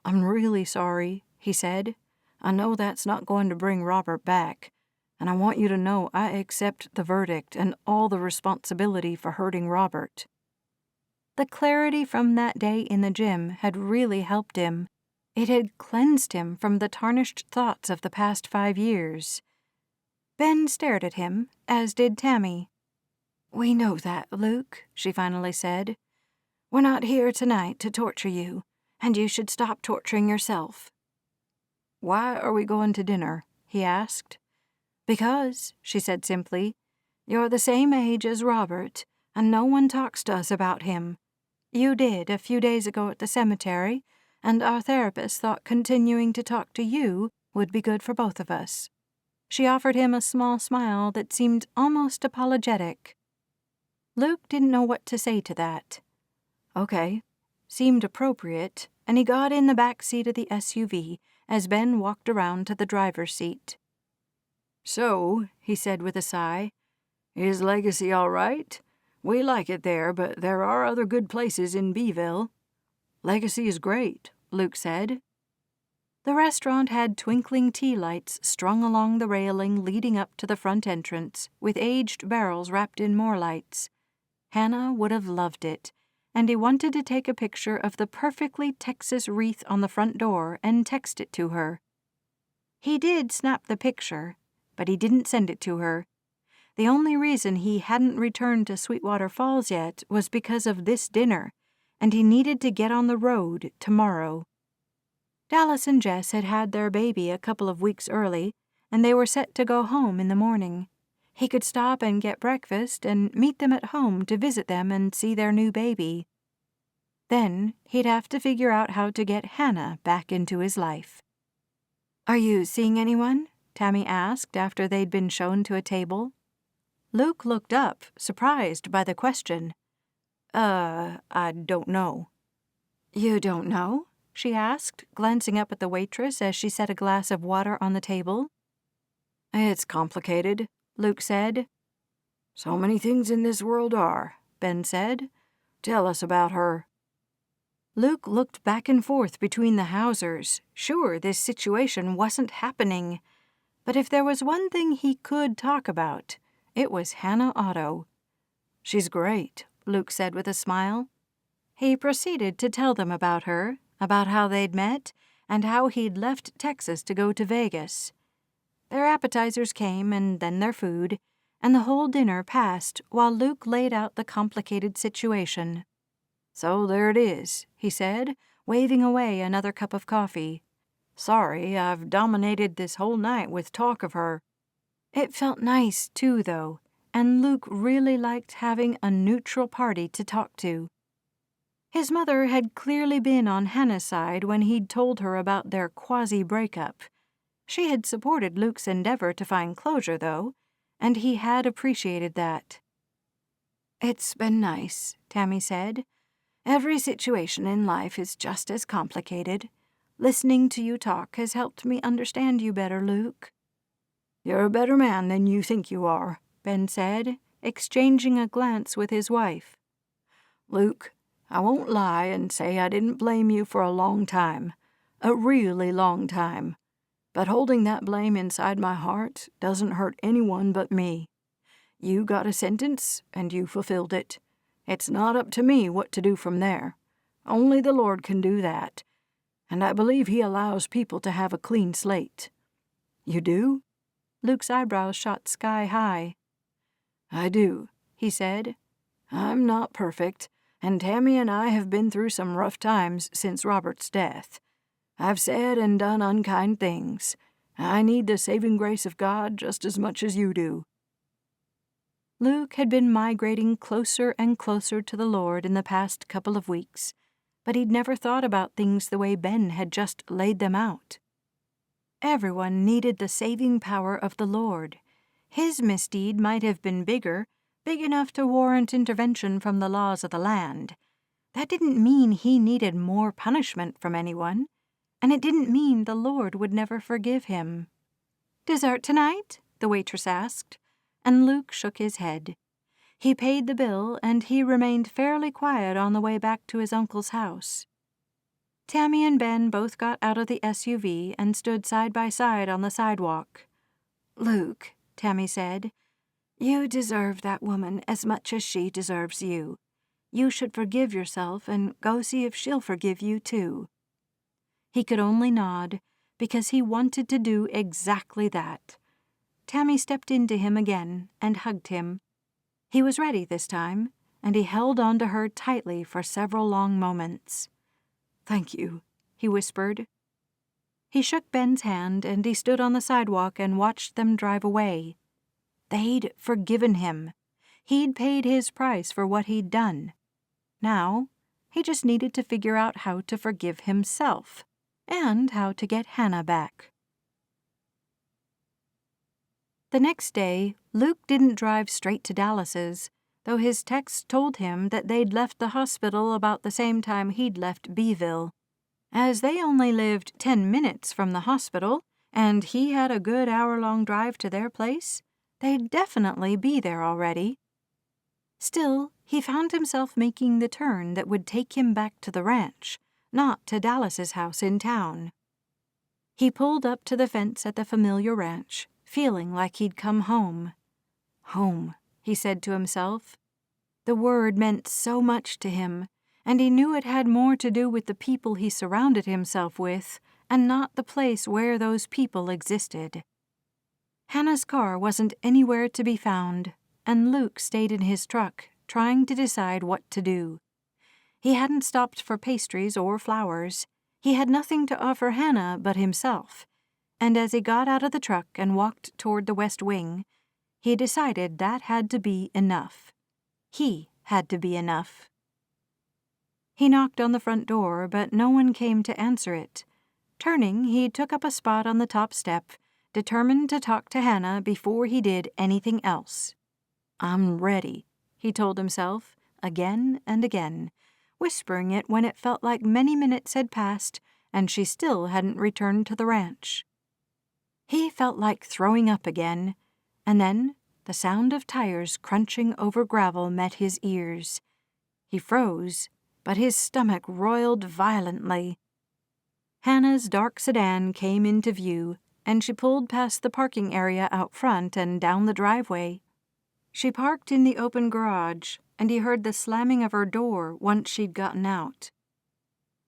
I'm really sorry," he said. "I know that's not going to bring Robert back, and I want you to know I accept the verdict and all the responsibility for hurting Robert." The clarity from that day in the gym had really helped him. It had cleansed him from the tarnished thoughts of the past 5 years. Ben stared at him, as did Tammy. "We know that, Luke," she finally said. "We're not here tonight to torture you, and you should stop torturing yourself." "Why are we going to dinner?" he asked. "Because," she said simply, "you're the same age as Robert, and no one talks to us about him. You did a few days ago at the cemetery, and our therapist thought continuing to talk to you would be good for both of us." She offered him a small smile that seemed almost apologetic. Luke didn't know what to say to that. Okay, seemed appropriate, and he got in the back seat of the SUV as Ben walked around to the driver's seat. "So," he said with a sigh, "is Legacy all right? We like it there, but there are other good places in Beeville." "Legacy is great," Luke said. The restaurant had twinkling tea lights strung along the railing leading up to the front entrance, with aged barrels wrapped in more lights. Hannah would have loved it, and he wanted to take a picture of the perfectly Texas wreath on the front door and text it to her. He did snap the picture, but he didn't send it to her. The only reason he hadn't returned to Sweetwater Falls yet was because of this dinner, and he needed to get on the road tomorrow. Dallas and Jess had had their baby a couple of weeks early, and they were set to go home in the morning. He could stop and get breakfast and meet them at home to visit them and see their new baby. Then he'd have to figure out how to get Hannah back into his life. "Are you seeing anyone?" Tammy asked after they'd been shown to a table. Luke looked up, surprised by the question. I don't know." "You don't know?" she asked, glancing up at the waitress as she set a glass of water on the table. "It's complicated," Luke said. "So many things in this world are," Ben said. "Tell us about her." Luke looked back and forth between the Hausers, sure this situation wasn't happening. But if there was one thing he could talk about, it was Hannah Otto. "She's great," Luke said with a smile. He proceeded to tell them about her, about how they'd met, and how he'd left Texas to go to Vegas. Their appetizers came, and then their food, and the whole dinner passed while Luke laid out the complicated situation. "So there it is," he said, waving away another cup of coffee. "Sorry, I've dominated this whole night with talk of her." It felt nice, too, though, and Luke really liked having a neutral party to talk to. His mother had clearly been on Hannah's side when he'd told her about their quasi-breakup. She had supported Luke's endeavor to find closure, though, and he had appreciated that. "It's been nice," Tammy said. "Every situation in life is just as complicated. Listening to you talk has helped me understand you better, Luke." "You're a better man than you think you are," Ben said, exchanging a glance with his wife. "Luke, I won't lie and say I didn't blame you for a long time. A really long time. But holding that blame inside my heart doesn't hurt anyone but me. You got a sentence, and you fulfilled it. It's not up to me what to do from there. Only the Lord can do that. And I believe He allows people to have a clean slate." "You do?" Luke's eyebrows shot sky high. "I do," he said. "I'm not perfect, and Tammy and I have been through some rough times since Robert's death. I've said and done unkind things. I need the saving grace of God just as much as you do." Luke had been migrating closer and closer to the Lord in the past couple of weeks, but he'd never thought about things the way Ben had just laid them out. Everyone needed the saving power of the Lord. His misdeed might have been big enough to warrant intervention from the laws of the land. That didn't mean he needed more punishment from anyone, and it didn't mean the Lord would never forgive him. "Dessert tonight?" the waitress asked, and Luke shook his head. He paid the bill, and he remained fairly quiet on the way back to his uncle's house. Tammy and Ben both got out of the SUV and stood side by side on the sidewalk. "Luke," Tammy said, "you deserve that woman as much as she deserves you. You should forgive yourself and go see if she'll forgive you too." He could only nod, because he wanted to do exactly that. Tammy stepped into him again and hugged him. He was ready this time, and he held on to her tightly for several long moments. "Thank you," he whispered. He shook Ben's hand, and he stood on the sidewalk and watched them drive away. They'd forgiven him. He'd paid his price for what he'd done. Now, he just needed to figure out how to forgive himself, and how to get Hannah back. The next day, Luke didn't drive straight to Dallas's, though his text told him that they'd left the hospital about the same time he'd left Beeville. As they only lived 10 minutes from the hospital, and he had a good hour-long drive to their place, they'd definitely be there already. Still, he found himself making the turn that would take him back to the ranch, not to Dallas's house in town. He pulled up to the fence at the familiar ranch, feeling like he'd come home. Home, he said to himself. The word meant so much to him, and he knew it had more to do with the people he surrounded himself with, and not the place where those people existed. Hannah's car wasn't anywhere to be found, and Luke stayed in his truck, trying to decide what to do. He hadn't stopped for pastries or flowers. He had nothing to offer Hannah but himself, and as he got out of the truck and walked toward the west wing, he decided that had to be enough. He had to be enough. He knocked on the front door, but no one came to answer it. Turning, he took up a spot on the top step, determined to talk to Hannah before he did anything else. "I'm ready," he told himself, again and again, whispering it when it felt like many minutes had passed and she still hadn't returned to the ranch. He felt like throwing up again, and then the sound of tires crunching over gravel met his ears. He froze, but his stomach roiled violently. Hannah's dark sedan came into view, and she pulled past the parking area out front and down the driveway. She parked in the open garage, and he heard the slamming of her door once she'd gotten out.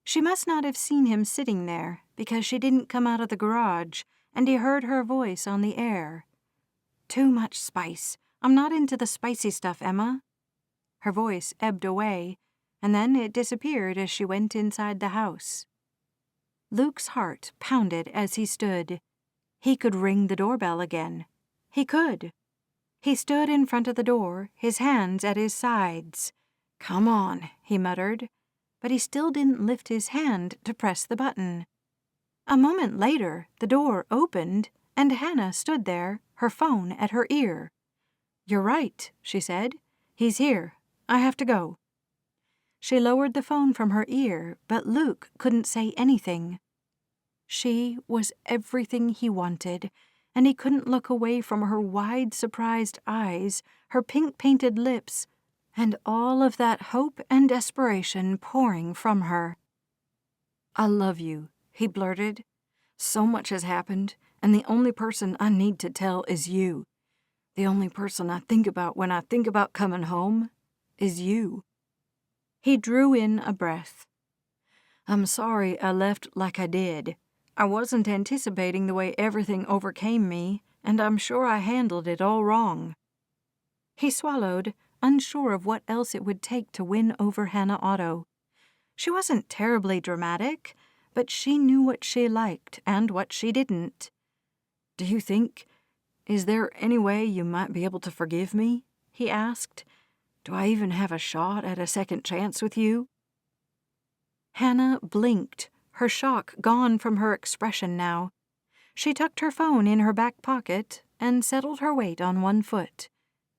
She must not have seen him sitting there, because she didn't come out of the garage, and he heard her voice on the air. "Too much spice. I'm not into the spicy stuff, Emma." Her voice ebbed away, and then it disappeared as she went inside the house. Luke's heart pounded as he stood. He could ring the doorbell again. He could. He stood in front of the door, his hands at his sides. "Come on," he muttered, but he still didn't lift his hand to press the button. A moment later, the door opened, and Hannah stood there, her phone at her ear. "You're right," she said. "He's here. I have to go." She lowered the phone from her ear, but Luke couldn't say anything. She was everything he wanted, and he couldn't look away from her wide, surprised eyes, her pink-painted lips, and all of that hope and desperation pouring from her. "I love you," he blurted. "So much has happened, and the only person I need to tell is you. The only person I think about when I think about coming home is you." He drew in a breath. "I'm sorry I left like I did. I wasn't anticipating the way everything overcame me, and I'm sure I handled it all wrong." He swallowed, unsure of what else it would take to win over Hannah Otto. She wasn't terribly dramatic, but she knew what she liked and what she didn't. Is there any way you might be able to forgive me?" he asked. "Do I even have a shot at a second chance with you?" Hannah blinked, her shock gone from her expression now. She tucked her phone in her back pocket and settled her weight on one foot.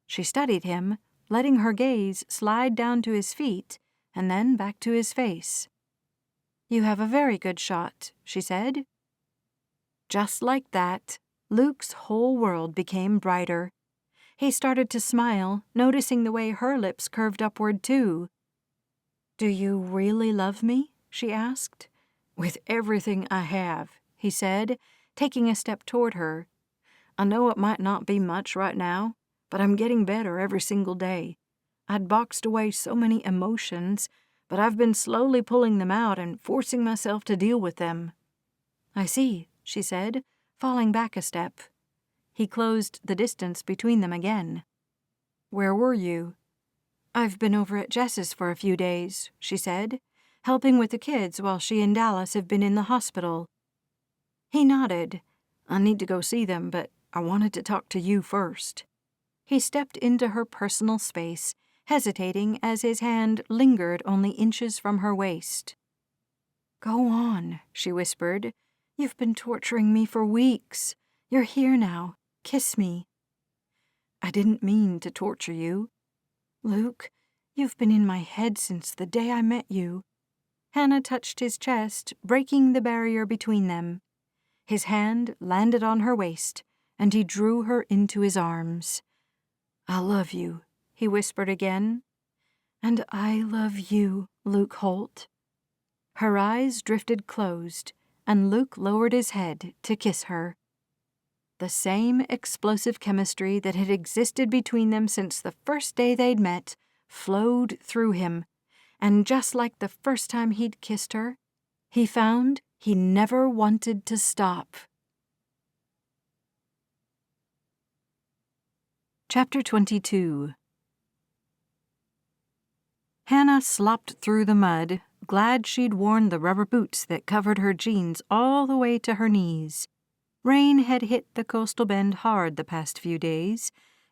She studied him, letting her gaze slide down to his feet and then back to his face. "You have a very good shot," she said. Just like that, Luke's whole world became brighter. He started to smile, noticing the way her lips curved upward too. "Do you really love me?" she asked. "With everything I have," he said, taking a step toward her. "I know it might not be much right now, but I'm getting better every single day. I'd boxed away so many emotions, but I've been slowly pulling them out and forcing myself to deal with them." "I see," she said, falling back a step. He closed the distance between them again. "Where were you?" "I've been over at Jess's for a few days," she said, "helping with the kids while she and Dallas have been in the hospital." He nodded. "I need to go see them, but I wanted to talk to you first." He stepped into her personal space, hesitating as his hand lingered only inches from her waist. "Go on," she whispered. "You've been torturing me for weeks. You're here now. Kiss me." "I didn't mean to torture you." "Luke, you've been in my head since the day I met you." Hannah touched his chest, breaking the barrier between them. His hand landed on her waist, and he drew her into his arms. "I love you," he whispered again. "And I love you, Luke Holt." Her eyes drifted closed, and Luke lowered his head to kiss her. The same explosive chemistry that had existed between them since the first day they'd met flowed through him, and just like the first time he'd kissed her, he found he never wanted to stop. Chapter 22. Hannah slopped through the mud, glad she'd worn the rubber boots that covered her jeans all the way to her knees. Rain had hit the coastal bend hard the past few days,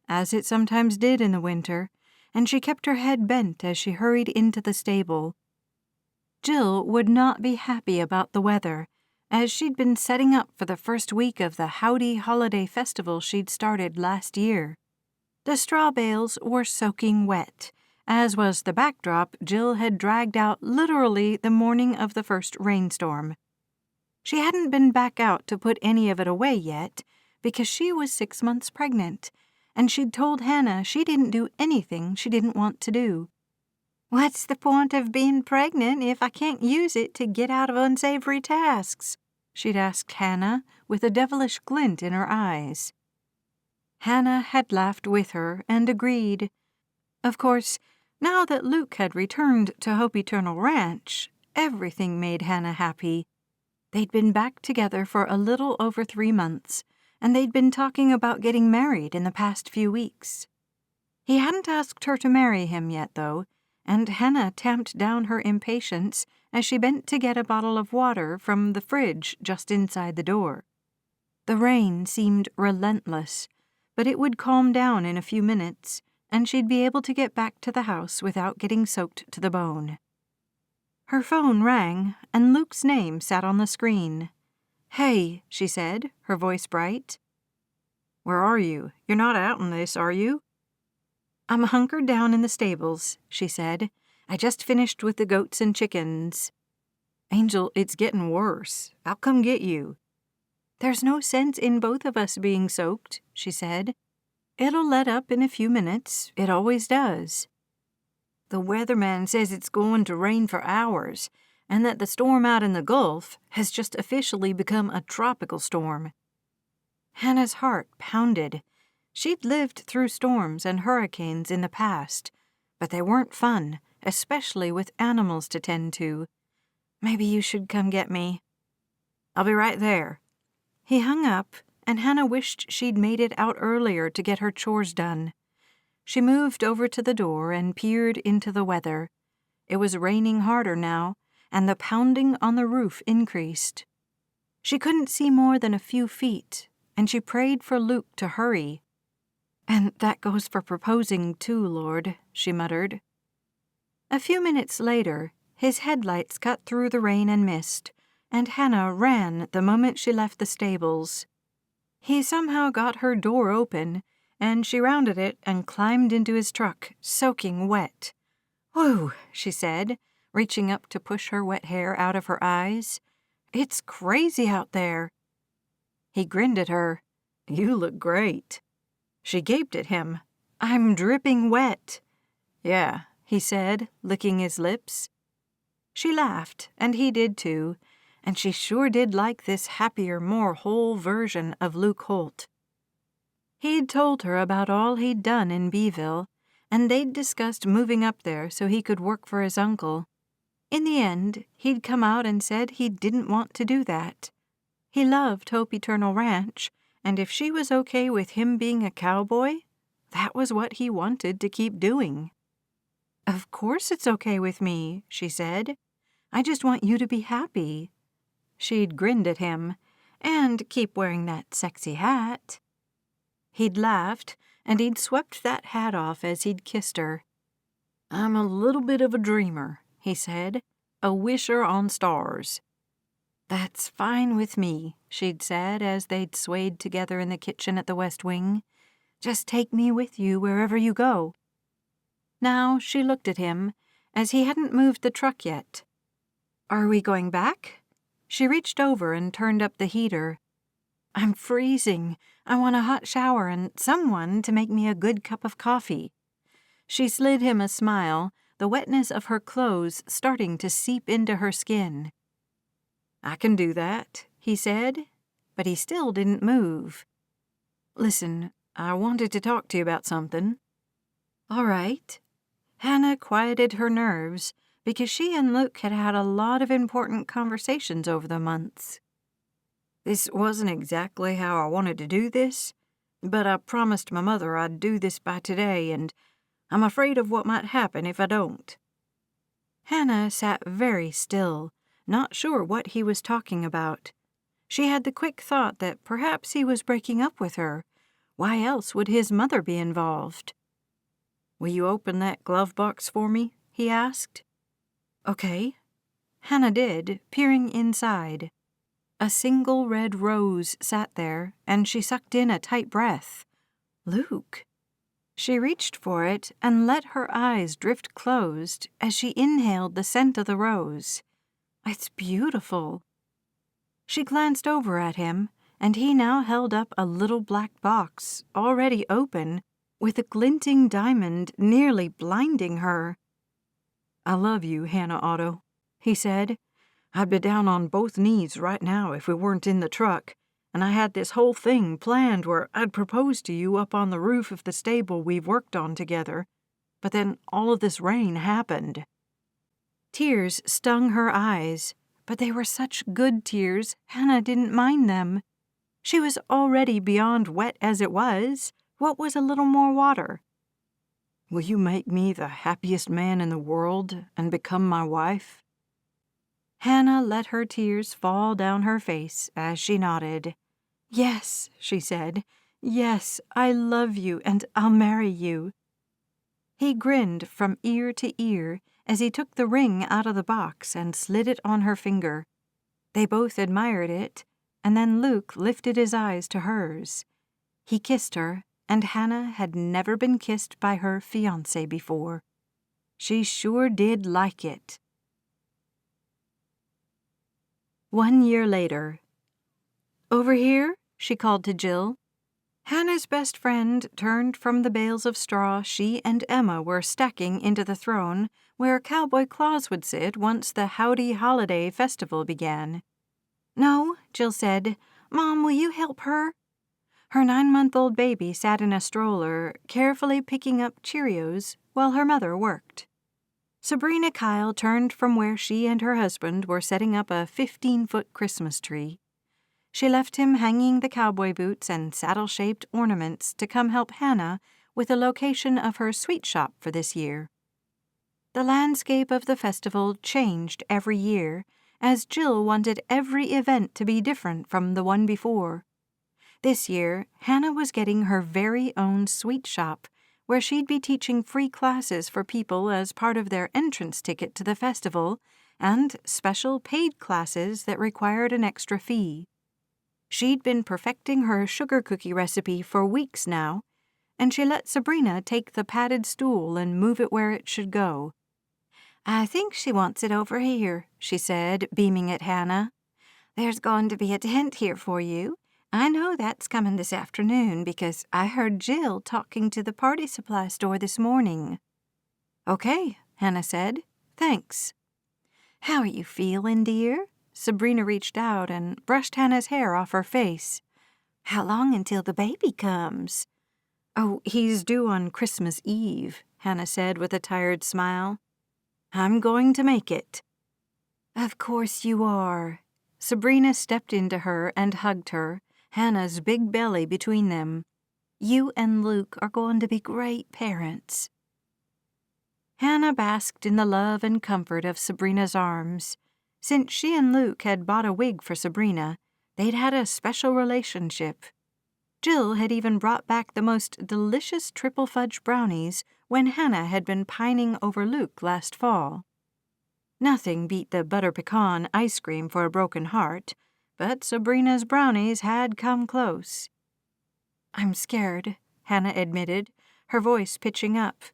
as it sometimes did in the winter, and she kept her head bent as she hurried into the stable. Jill would not be happy about the weather, as she'd been setting up for the first week of the Howdy Holiday Festival she'd started last year. The straw bales were soaking wet, as was the backdrop Jill had dragged out literally the morning of the first rainstorm. She hadn't been back out to put any of it away yet, because she was 6 months pregnant, and she'd told Hannah she didn't do anything she didn't want to do. "What's the point of being pregnant if I can't use it to get out of unsavory tasks?" she'd asked Hannah, with a devilish glint in her eyes. Hannah had laughed with her and agreed. Of course, now that Luke had returned to Hope Eternal Ranch, everything made Hannah happy. They'd been back together for a little over 3 months, and they'd been talking about getting married in the past few weeks. He hadn't asked her to marry him yet, though, and Hannah tamped down her impatience as she bent to get a bottle of water from the fridge just inside the door. The rain seemed relentless, but it would calm down in a few minutes, and she'd be able to get back to the house without getting soaked to the bone. Her phone rang, and Luke's name sat on the screen. "Hey," she said, her voice bright. "Where are you? You're not out in this, are you?" I'm hunkered down in the stables, she said. I just finished with the goats and chickens. Angel, it's getting worse. I'll come get you. There's no sense in both of us being soaked, she said. It'll let up in a few minutes. It always does. The weatherman says it's going to rain for hours, and that the storm out in the Gulf has just officially become a tropical storm. Hannah's heart pounded. She'd lived through storms and hurricanes in the past, but they weren't fun, especially with animals to tend to. Maybe you should come get me. I'll be right there. He hung up, and Hannah wished she'd made it out earlier to get her chores done. She moved over to the door and peered into the weather. It was raining harder now, and the pounding on the roof increased. She couldn't see more than a few feet, and she prayed for Luke to hurry. And that goes for proposing too, Lord, she muttered. A few minutes later, his headlights cut through the rain and mist, and Hannah ran the moment she left the stables. He somehow got her door open, and she rounded it and climbed into his truck, soaking wet. "Whew," she said, reaching up to push her wet hair out of her eyes. "It's crazy out there." He grinned at her. "You look great." She gaped at him. "I'm dripping wet." "Yeah," he said, licking his lips. She laughed, and he did too, and she sure did like this happier, more whole version of Luke Holt. He'd told her about all he'd done in Beeville, and they'd discussed moving up there so he could work for his uncle. In the end, he'd come out and said he didn't want to do that. He loved Hope Eternal Ranch, and if she was okay with him being a cowboy, that was what he wanted to keep doing. "Of course it's okay with me," she said. "I just want you to be happy." She'd grinned at him, "And keep wearing that sexy hat." He'd laughed, and he'd swept that hat off as he'd kissed her. "I'm a little bit of a dreamer," he said, "a wisher on stars." "That's fine with me," she'd said as they'd swayed together in the kitchen at the West Wing. "Just take me with you wherever you go." Now she looked at him, as he hadn't moved the truck yet. "Are we going back?" She reached over and turned up the heater. "I'm freezing. I want a hot shower and someone to make me a good cup of coffee." She slid him a smile, the wetness of her clothes starting to seep into her skin. "I can do that," he said, but he still didn't move. "Listen, I wanted to talk to you about something." "All right." Hannah quieted her nerves because she and Luke had had a lot of important conversations over the months. "This wasn't exactly how I wanted to do this, but I promised my mother I'd do this by today, and I'm afraid of what might happen if I don't." Hannah sat very still, not sure what he was talking about. She had the quick thought that perhaps he was breaking up with her. Why else would his mother be involved? "Will you open that glove box for me?" he asked. "Okay." Hannah did, peering inside. A single red rose sat there, and she sucked in a tight breath. Luke. She reached for it and let her eyes drift closed as she inhaled the scent of the rose. "It's beautiful." She glanced over at him, and he now held up a little black box, already open, with a glinting diamond nearly blinding her. "I love you, Hannah Otto," he said. "I'd be down on both knees right now if we weren't in the truck, and I had this whole thing planned where I'd propose to you up on the roof of the stable we've worked on together, but then all of this rain happened." Tears stung her eyes, but they were such good tears, Hannah didn't mind them. She was already beyond wet as it was. What was a little more water? "Will you make me the happiest man in the world and become my wife?" Hannah let her tears fall down her face as she nodded. "Yes," she said. "Yes, I love you and I'll marry you." He grinned from ear to ear as he took the ring out of the box and slid it on her finger. They both admired it, and then Luke lifted his eyes to hers. He kissed her, and Hannah had never been kissed by her fiancé before. She sure did like it. 1 year later. "Over here?" she called to Jill. Hannah's best friend turned from the bales of straw she and Emma were stacking into the throne where Cowboy Claus would sit once the Howdy Holiday Festival began. "No," Jill said. "Mom, will you help her?" Her 9-month-old baby sat in a stroller, carefully picking up Cheerios while her mother worked. Sabrina Kyle turned from where she and her husband were setting up a 15-foot Christmas tree. She left him hanging the cowboy boots and saddle-shaped ornaments to come help Hannah with the location of her sweet shop for this year. The landscape of the festival changed every year, as Jill wanted every event to be different from the one before. This year, Hannah was getting her very own sweet shop, where she'd be teaching free classes for people as part of their entrance ticket to the festival, and special paid classes that required an extra fee. She'd been perfecting her sugar cookie recipe for weeks now, and she let Sabrina take the padded stool and move it where it should go. "I think she wants it over here," she said, beaming at Hannah. "There's going to be a tent here for you. I know that's coming this afternoon because I heard Jill talking to the party supply store this morning." "Okay," Hannah said. "Thanks." "How are you feeling, dear?" Sabrina reached out and brushed Hannah's hair off her face. "How long until the baby comes?" "Oh, he's due on Christmas Eve," Hannah said with a tired smile. "I'm going to make it." "Of course you are." Sabrina stepped into her and hugged her, Hannah's big belly between them. "You and Luke are going to be great parents." Hannah basked in the love and comfort of Sabrina's arms. Since she and Luke had bought a wig for Sabrina, they'd had a special relationship. Jill had even brought back the most delicious triple fudge brownies when Hannah had been pining over Luke last fall. Nothing beat the butter pecan ice cream for a broken heart, but Sabrina's brownies had come close. "I'm scared," Hannah admitted, her voice pitching up.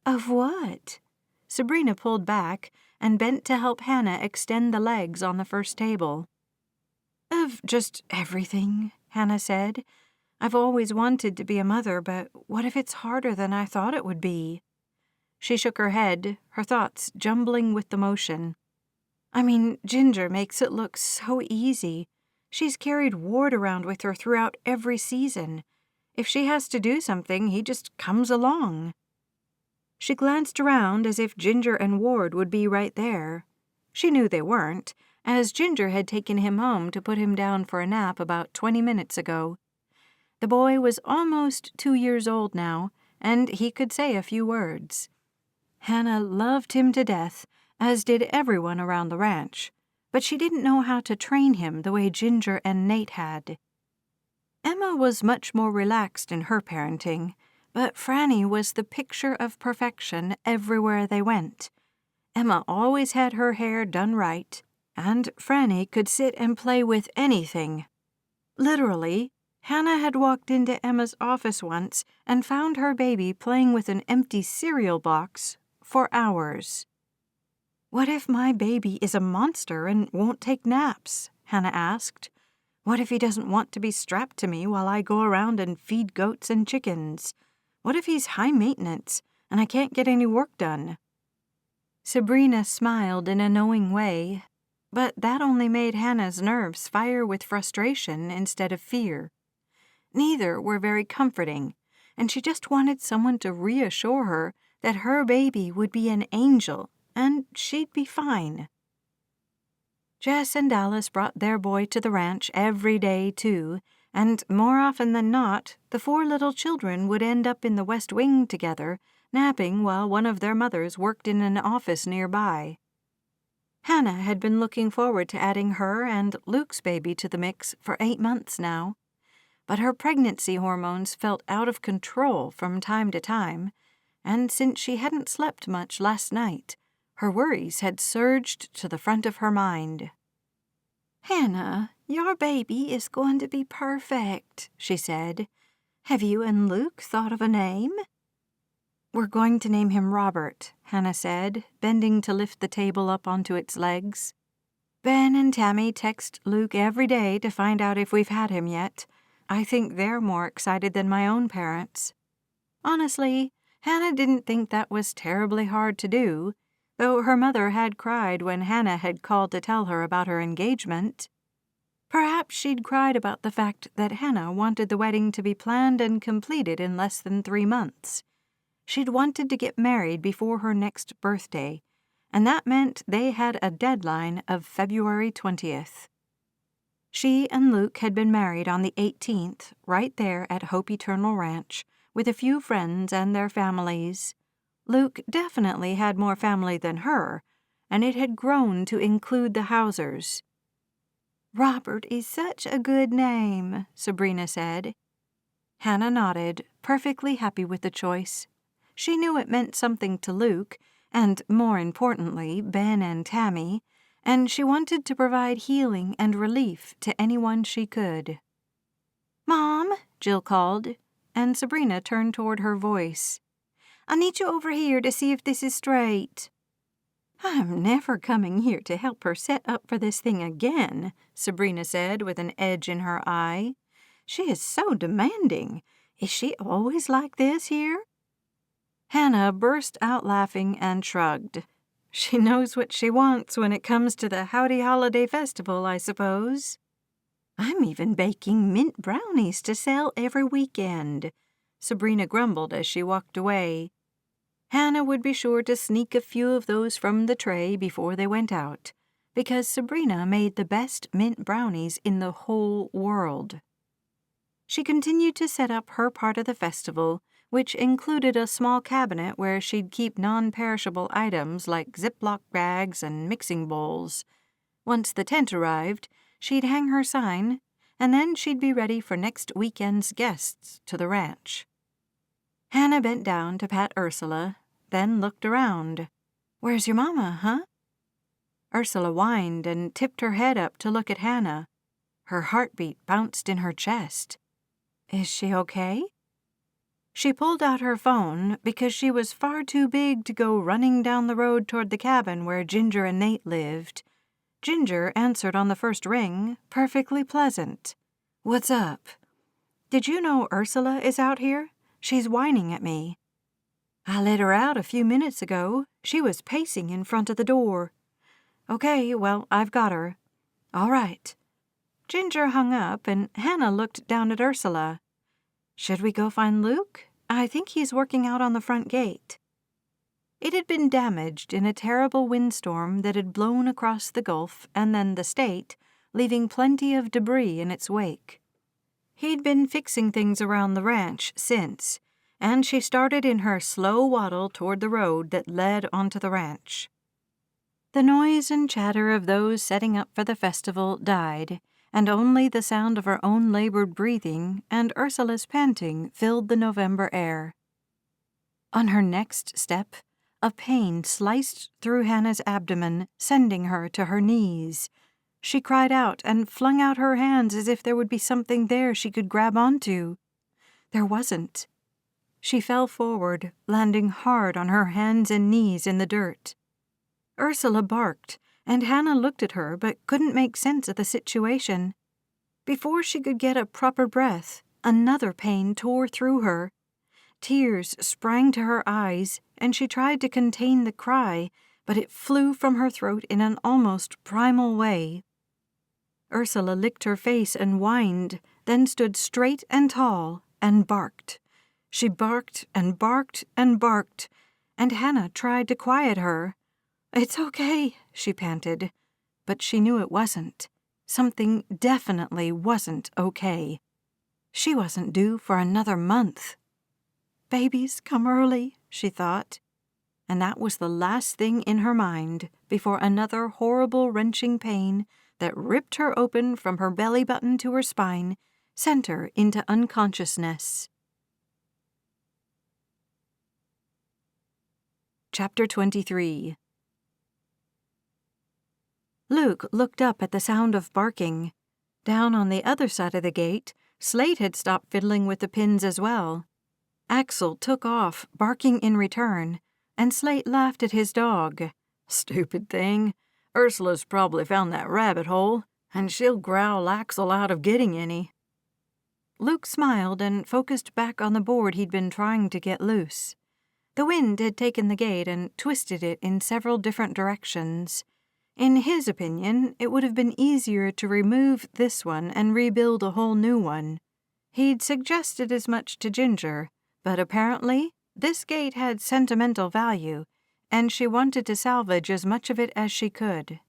"Of what?" Sabrina pulled back and bent to help Hannah extend the legs on the first table. "Of just everything," Hannah said. "I've always wanted to be a mother, but what if it's harder than I thought it would be?" She shook her head, her thoughts jumbling with the motion. "I mean, Ginger makes it look so easy. She's carried Ward around with her throughout every season. If she has to do something, he just comes along." She glanced around as if Ginger and Ward would be right there. She knew they weren't, as Ginger had taken him home to put him down for a nap about 20 minutes ago. The boy was almost 2 years old now, and he could say a few words. Hannah loved him to death, as did everyone around the ranch, but she didn't know how to train him the way Ginger and Nate had. Emma was much more relaxed in her parenting, but Franny was the picture of perfection everywhere they went. Emma always had her hair done right, and Franny could sit and play with anything. Literally, Hannah had walked into Emma's office once and found her baby playing with an empty cereal box for hours. "What if my baby is a monster and won't take naps?" Hannah asked. "What if he doesn't want to be strapped to me while I go around and feed goats and chickens? What if he's high maintenance and I can't get any work done?" Sabrina smiled in a knowing way, but that only made Hannah's nerves fire with frustration instead of fear. Neither were very comforting, and she just wanted someone to reassure her that her baby would be an angel and she'd be fine. Jess and Alice brought their boy to the ranch every day, too, and more often than not, the 4 little children would end up in the West Wing together, napping while one of their mothers worked in an office nearby. Hannah had been looking forward to adding her and Luke's baby to the mix for 8 months now, but her pregnancy hormones felt out of control from time to time, and since she hadn't slept much last night, her worries had surged to the front of her mind. "Hannah, your baby is going to be perfect," she said. Have you and Luke thought of a name?" "We're going to name him Robert," Hannah said, bending to lift the table up onto its legs. "Ben and Tammy text Luke every day to find out if we've had him yet. I think they're more excited than my own parents." Honestly, Hannah didn't think that was terribly hard to do, though her mother had cried when Hannah had called to tell her about her engagement. Perhaps she'd cried about the fact that Hannah wanted the wedding to be planned and completed in less than 3 months. She'd wanted to get married before her next birthday, and that meant they had a deadline of February 20th. She and Luke had been married on the 18th, right there at Hope Eternal Ranch, with a few friends and their families. Luke definitely had more family than her, and it had grown to include the Hausers. "Robert is such a good name," Sabrina said. Hannah nodded, perfectly happy with the choice. She knew it meant something to Luke, and more importantly, Ben and Tammy, and she wanted to provide healing and relief to anyone she could. "Mom," Jill called, and Sabrina turned toward her voice. "I need you over here to see if this is straight." "I'm never coming here to help her set up for this thing again," Sabrina said with an edge in her eye. "She is so demanding. Is she always like this here?" Hannah burst out laughing and shrugged. "She knows what she wants when it comes to the Howdy Holiday Festival, I suppose." "I'm even baking mint brownies to sell every weekend," Sabrina grumbled as she walked away. Hannah would be sure to sneak a few of those from the tray before they went out, because Sabrina made the best mint brownies in the whole world. She continued to set up her part of the festival, which included a small cabinet where she'd keep non-perishable items like Ziploc bags and mixing bowls. Once the tent arrived, she'd hang her sign, and then she'd be ready for next weekend's guests to the ranch. Hannah bent down to pat Ursula, then looked around. "Where's your mama, huh?" Ursula whined and tipped her head up to look at Hannah. Her heartbeat bounced in her chest. "Is she okay?" She pulled out her phone because she was far too big to go running down the road toward the cabin where Ginger and Nate lived. Ginger answered on the first ring, perfectly pleasant. "What's up?" "Did you know Ursula is out here? She's whining at me." "I let her out a few minutes ago. She was pacing in front of the door." "Okay, well, I've got her." "All right." Ginger hung up, and Hannah looked down at Ursula. "Should we go find Luke? I think he's working out on the front gate." It had been damaged in a terrible windstorm that had blown across the Gulf and then the state, leaving plenty of debris in its wake. He'd been fixing things around the ranch since, and she started in her slow waddle toward the road that led onto the ranch. The noise and chatter of those setting up for the festival died, and only the sound of her own labored breathing and Ursula's panting filled the November air. On her next step, a pain sliced through Hannah's abdomen, sending her to her knees. She cried out and flung out her hands as if there would be something there she could grab onto. There wasn't. She fell forward, landing hard on her hands and knees in the dirt. Ursula barked, and Hannah looked at her but couldn't make sense of the situation. Before she could get a proper breath, another pain tore through her. Tears sprang to her eyes, and she tried to contain the cry, but it flew from her throat in an almost primal way. Ursula licked her face and whined, then stood straight and tall and barked. She barked and barked and barked, and Hannah tried to quiet her. "It's okay," she panted, but she knew it wasn't. Something definitely wasn't okay. She wasn't due for another month. Babies come early, she thought, and that was the last thing in her mind before another horrible wrenching pain that ripped her open from her belly button to her spine sent her into unconsciousness. Chapter 23. Luke looked up at the sound of barking. Down on the other side of the gate, Slate had stopped fiddling with the pins as well. Axel took off, barking in return, and Slate laughed at his dog. Stupid thing. Ursula's probably found that rabbit hole, and she'll growl Axel out of getting any. Luke smiled and focused back on the board he'd been trying to get loose. The wind had taken the gate and twisted it in several different directions. In his opinion, it would have been easier to remove this one and rebuild a whole new one. He'd suggested as much to Ginger, but apparently this gate had sentimental value, and she wanted to salvage as much of it as she could.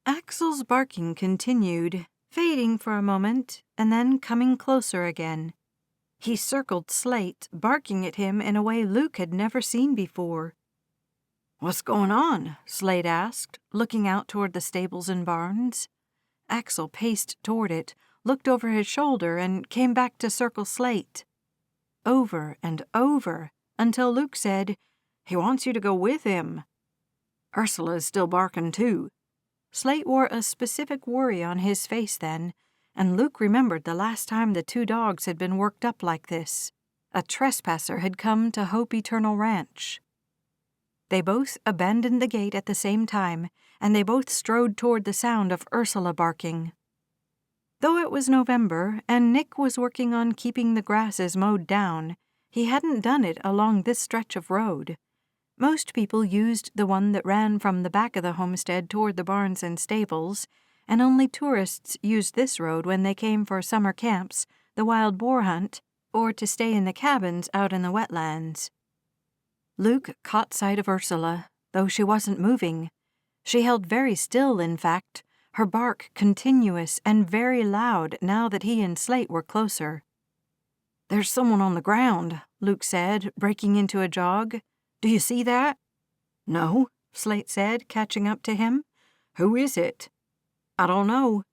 Axel's barking continued, fading for a moment, and then coming closer again. He circled Slate, barking at him in a way Luke had never seen before. "What's going on?" Slate asked, looking out toward the stables and barns. Axel paced toward it, looked over his shoulder, and came back to circle Slate. Over and over, until Luke said, "He wants you to go with him." Ursula's still barking too. Slate wore a specific worry on his face then, and Luke remembered the last time the two dogs had been worked up like this. A trespasser had come to Hope Eternal Ranch. They both abandoned the gate at the same time, and they both strode toward the sound of Ursula barking. Though it was November, and Nick was working on keeping the grasses mowed down, he hadn't done it along this stretch of road. Most people used the one that ran from the back of the homestead toward the barns and stables, and only tourists used this road when they came for summer camps, the wild boar hunt, or to stay in the cabins out in the wetlands. Luke caught sight of Ursula, though she wasn't moving. She held very still, in fact, her bark continuous and very loud now that he and Slate were closer. "There's someone on the ground," Luke said, breaking into a jog. "Do you see that?" "No," Slate said, catching up to him. "Who is it?" "I don't know."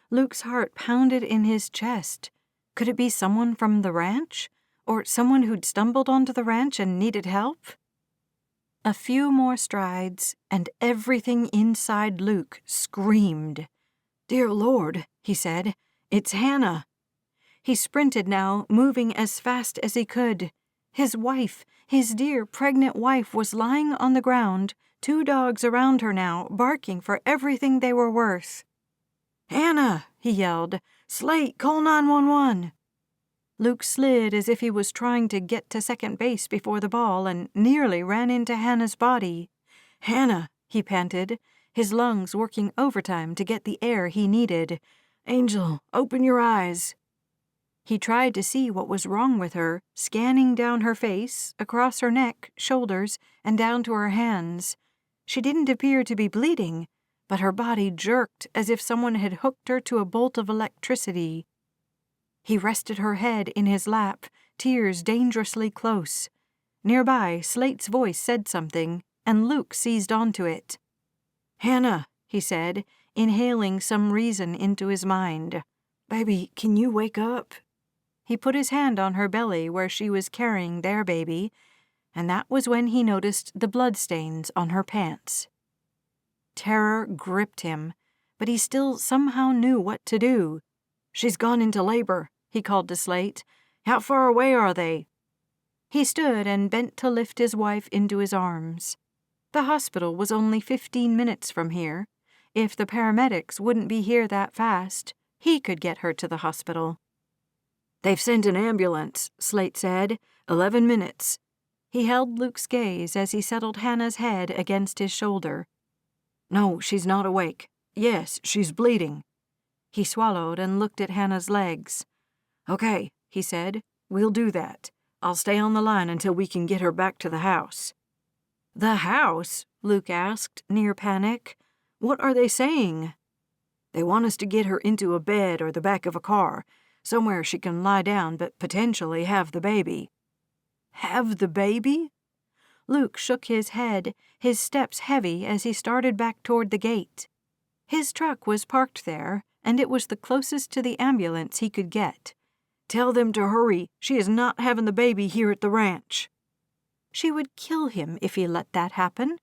Luke's heart pounded in his chest. Could it be someone from the ranch? Or someone who'd stumbled onto the ranch and needed help? A few more strides, and everything inside Luke screamed. "Dear Lord," he said, "it's Hannah." He sprinted now, moving as fast as he could. His wife, his dear pregnant wife, was lying on the ground, two dogs around her now, barking for everything they were worth. "Hannah," he yelled. "Slate, call 911. Luke slid as if he was trying to get to second base before the ball and nearly ran into Hannah's body. "Hannah," he panted, his lungs working overtime to get the air he needed. "Angel, open your eyes." He tried to see what was wrong with her, scanning down her face, across her neck, shoulders, and down to her hands. She didn't appear to be bleeding, but her body jerked as if someone had hooked her to a bolt of electricity. He rested her head in his lap, tears dangerously close. Nearby, Slate's voice said something, and Luke seized onto it. "Hannah," he said, inhaling some reason into his mind. "Baby, can you wake up?" He put his hand on her belly where she was carrying their baby, and that was when he noticed the bloodstains on her pants. Terror gripped him, but he still somehow knew what to do. "She's gone into labor," he called to Slate. "How far away are they?" He stood and bent to lift his wife into his arms. The hospital was only 15 minutes from here. If the paramedics wouldn't be here that fast, he could get her to the hospital. "They've sent an ambulance," Slate said. 11 minutes. He held Luke's gaze as he settled Hannah's head against his shoulder. "No, she's not awake. Yes, she's bleeding." He swallowed and looked at Hannah's legs. "Okay," he said. "We'll do that. I'll stay on the line until we can get her back to the house." "The house?" Luke asked, near panic. "What are they saying?" "They want us to get her into a bed or the back of a car, somewhere she can lie down but potentially have the baby." "Have the baby?" Luke shook his head, his steps heavy as he started back toward the gate. His truck was parked there, and it was the closest to the ambulance he could get. "Tell them to hurry. She is not having the baby here at the ranch." She would kill him if he let that happen.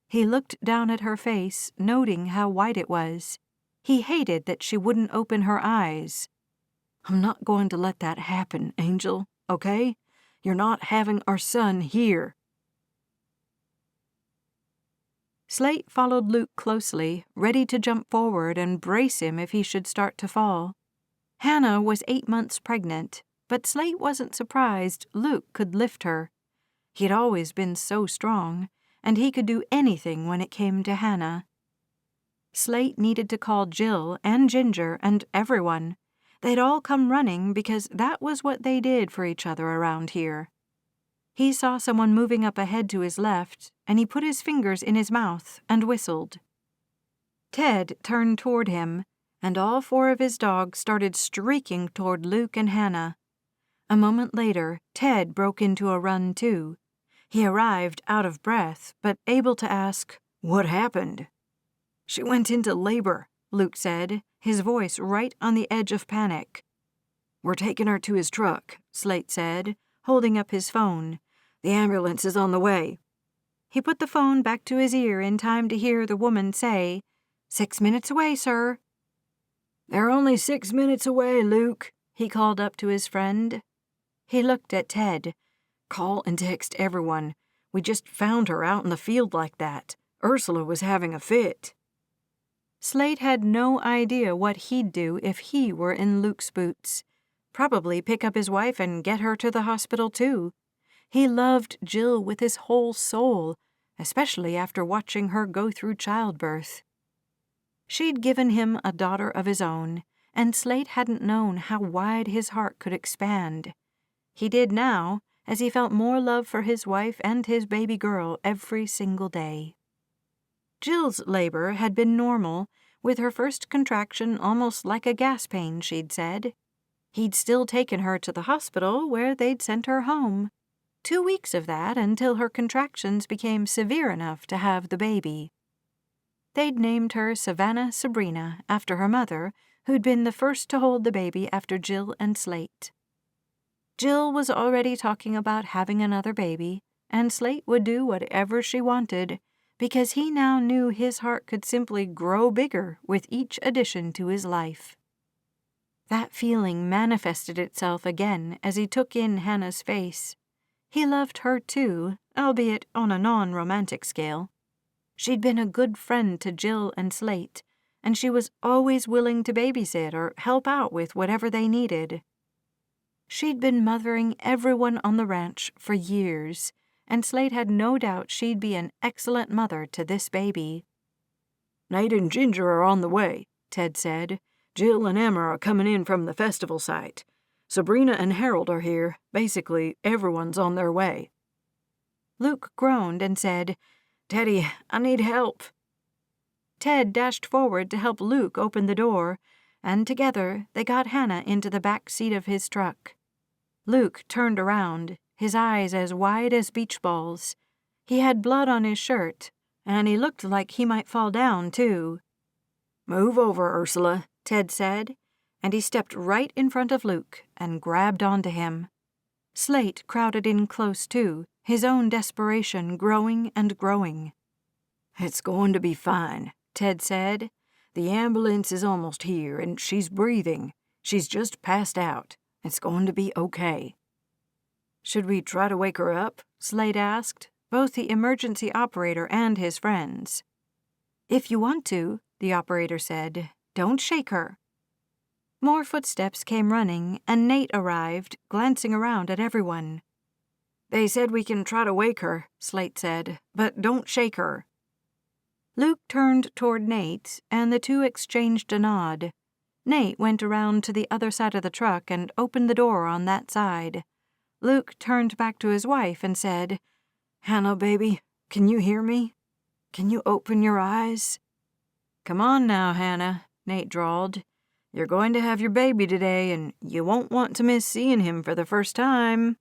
He looked down at her face, noting how white it was. He hated that she wouldn't open her eyes. I'm not going to let that happen, Angel, okay? You're not having our son here." Slate followed Luke closely, ready to jump forward and brace him if he should start to fall. Hannah was 8 months pregnant, but Slate wasn't surprised Luke could lift her. He'd always been so strong, and he could do anything when it came to Hannah. Slate needed to call Jill and Ginger and everyone. They'd all come running because that was what they did for each other around here. He saw someone moving up ahead to his left, and he put his fingers in his mouth and whistled. Ted turned toward him, and all 4 of his dogs started streaking toward Luke and Hannah. A moment later, Ted broke into a run too. He arrived out of breath, but able to ask, "What happened?" "She went into labor," Luke said, his voice right on the edge of panic. "We're taking her to his truck," Slate said, holding up his phone. "The ambulance is on the way." He put the phone back to his ear in time to hear the woman say, "6 minutes away, sir." "They're only 6 minutes away, Luke," he called up to his friend. He looked at Ted. "Call and text everyone. We just found her out in the field like that. Ursula was having a fit." Slate had no idea what he'd do if he were in Luke's boots. Probably pick up his wife and get her to the hospital too. He loved Jill with his whole soul, especially after watching her go through childbirth. She'd given him a daughter of his own, and Slate hadn't known how wide his heart could expand. He did now, as he felt more love for his wife and his baby girl every single day. Jill's labor had been normal, with her first contraction almost like a gas pain, she'd said. He'd still taken her to the hospital, where they'd sent her home. 2 weeks of that until her contractions became severe enough to have the baby. They'd named her Savannah Sabrina after her mother, who'd been the first to hold the baby after Jill and Slate. Jill was already talking about having another baby, and Slate would do whatever she wanted, because he now knew his heart could simply grow bigger with each addition to his life. That feeling manifested itself again as he took in Hannah's face. He loved her too, albeit on a non-romantic scale. She'd been a good friend to Jill and Slate, and she was always willing to babysit or help out with whatever they needed. She'd been mothering everyone on the ranch for years, and Slate had no doubt she'd be an excellent mother to this baby. "Nate and Ginger are on the way," Ted said. "Jill and Emma are coming in from the festival site. Sabrina and Harold are here. Basically, everyone's on their way." Luke groaned and said, "Teddy, I need help." Ted dashed forward to help Luke open the door, and together they got Hannah into the back seat of his truck. Luke turned around, his eyes as wide as beach balls. He had blood on his shirt, and he looked like he might fall down, too. "Move over, Ursula," Ted said, and he stepped right in front of Luke and grabbed onto him. Slate crowded in close, too, his own desperation growing and growing. "It's going to be fine," Ted said. "The ambulance is almost here, and she's breathing. She's just passed out. It's going to be okay." "Should we try to wake her up?" Slate asked, both the emergency operator and his friends. "If you want to," the operator said. "Don't shake her." More footsteps came running, and Nate arrived, glancing around at everyone. "They said we can try to wake her," Slate said, "but don't shake her." Luke turned toward Nate, and the two exchanged a nod. Nate went around to the other side of the truck and opened the door on that side. Luke turned back to his wife and said, "Hannah, baby, can you hear me? Can you open your eyes?" "Come on now, Hannah," Nate drawled. "You're going to have your baby today, and you won't want to miss seeing him for the first time."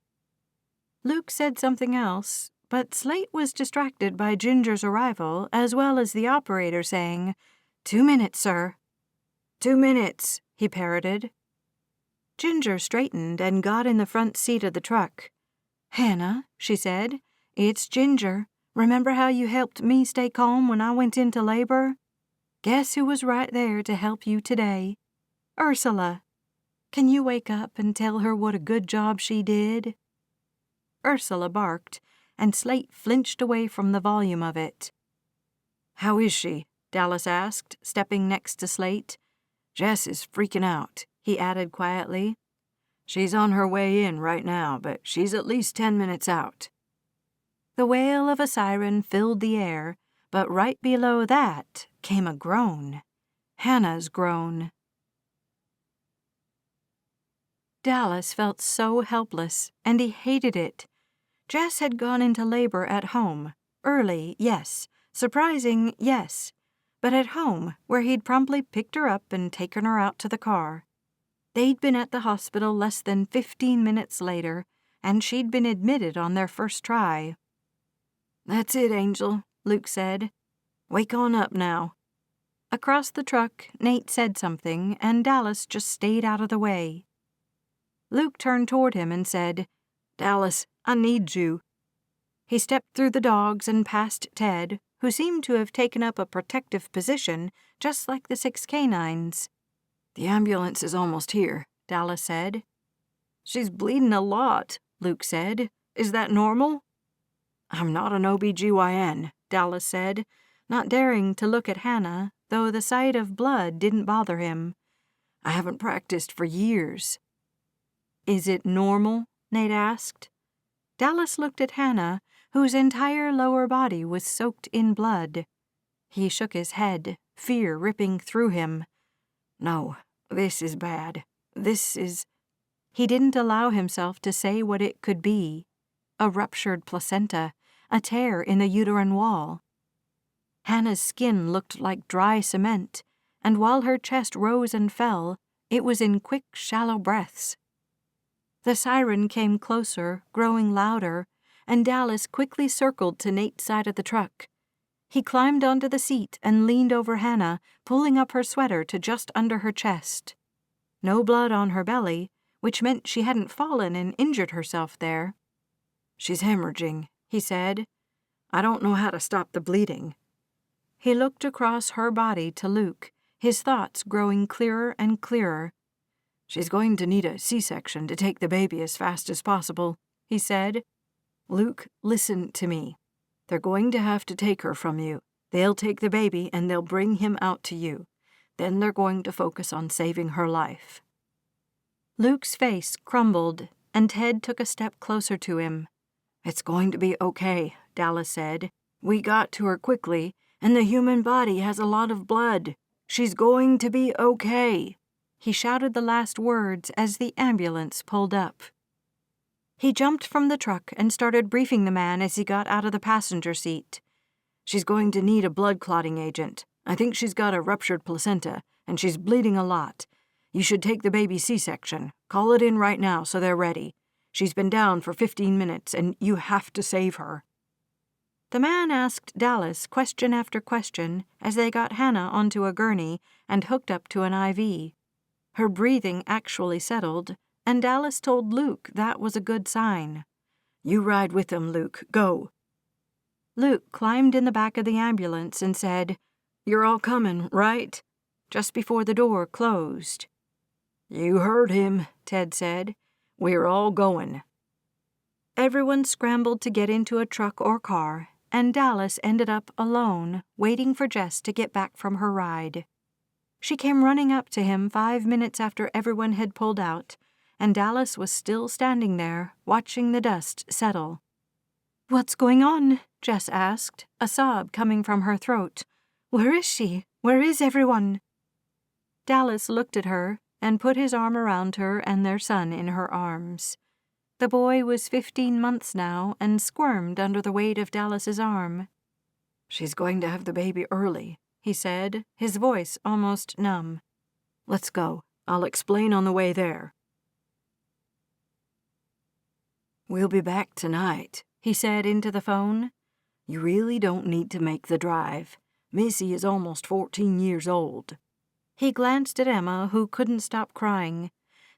Luke said something else, but Slate was distracted by Ginger's arrival, as well as the operator saying, "2 minutes, sir." "2 minutes," he parroted. Ginger straightened and got in the front seat of the truck. "Hannah," she said, "it's Ginger. Remember how you helped me stay calm when I went into labor? Guess who was right there to help you today? Ursula." Can you wake up and tell her what a good job she did?" Ursula barked, and Slate flinched away from the volume of it. "How is she?" Dallas asked, stepping next to Slate. "Jess is freaking out," he added quietly. "She's on her way in right now, but she's at least 10 minutes out." The wail of a siren filled the air, but right below that came a groan. Hannah's groan. Dallas felt so helpless, and he hated it. Jess had gone into labor at home. Early, yes. Surprising, yes. But at home, where he'd promptly picked her up and taken her out to the car. They'd been at the hospital less than 15 minutes later, and she'd been admitted on their first try. "That's it, Angel," Luke said. "Wake on up now." Across the truck, Nate said something, and Dallas just stayed out of the way. Luke turned toward him and said, "Dallas, I need you." He stepped through the dogs and past Ted, who seemed to have taken up a protective position, just like the 6 canines. "The ambulance is almost here," Dallas said. "She's bleeding a lot," Luke said. "Is that normal?" "I'm not an OB-GYN, Dallas said, not daring to look at Hannah, though the sight of blood didn't bother him. "I haven't practiced for years." "Is it normal?" Nate asked. Dallas looked at Hannah, whose entire lower body was soaked in blood. He shook his head, fear ripping through him. "No, this is bad. This is—" He didn't allow himself to say what it could be. A ruptured placenta, a tear in the uterine wall. Hannah's skin looked like dry cement, and while her chest rose and fell, it was in quick, shallow breaths. The siren came closer, growing louder, and Dallas quickly circled to Nate's side of the truck. He climbed onto the seat and leaned over Hannah, pulling up her sweater to just under her chest. No blood on her belly, which meant she hadn't fallen and injured herself there. "She's hemorrhaging," he said. "I don't know how to stop the bleeding." He looked across her body to Luke, his thoughts growing clearer and clearer. "She's going to need a C-section to take the baby as fast as possible," he said. "Luke, listen to me. They're going to have to take her from you. They'll take the baby and they'll bring him out to you. Then they're going to focus on saving her life." Luke's face crumbled, and Ted took a step closer to him. "It's going to be okay," Dallas said. "We got to her quickly, and the human body has a lot of blood. She's going to be okay." He shouted the last words as the ambulance pulled up. He jumped from the truck and started briefing the man as he got out of the passenger seat. "She's going to need a blood clotting agent. I think she's got a ruptured placenta, and she's bleeding a lot. You should take the baby C-section. Call it in right now so they're ready. She's been down for 15 minutes, and you have to save her." The man asked Dallas question after question as they got Hannah onto a gurney and hooked up to an IV. Her breathing actually settled, and Dallas told Luke that was a good sign. "You ride with them, Luke. Go." Luke climbed in the back of the ambulance and said, "You're all coming, right?" just before the door closed. "You heard him," Ted said. "We're all going." Everyone scrambled to get into a truck or car, and Dallas ended up alone, waiting for Jess to get back from her ride. She came running up to him 5 minutes after everyone had pulled out, and Dallas was still standing there, watching the dust settle. "What's going on?" Jess asked, a sob coming from her throat. "Where is she? Where is everyone?" Dallas looked at her and put his arm around her and their son in her arms. The boy was 15 months now and squirmed under the weight of Dallas's arm. "She's going to have the baby early," he said, his voice almost numb. "Let's go. I'll explain on the way there." "We'll be back tonight," he said into the phone. "You really don't need to make the drive. Missy is almost 14 years old." He glanced at Emma, who couldn't stop crying.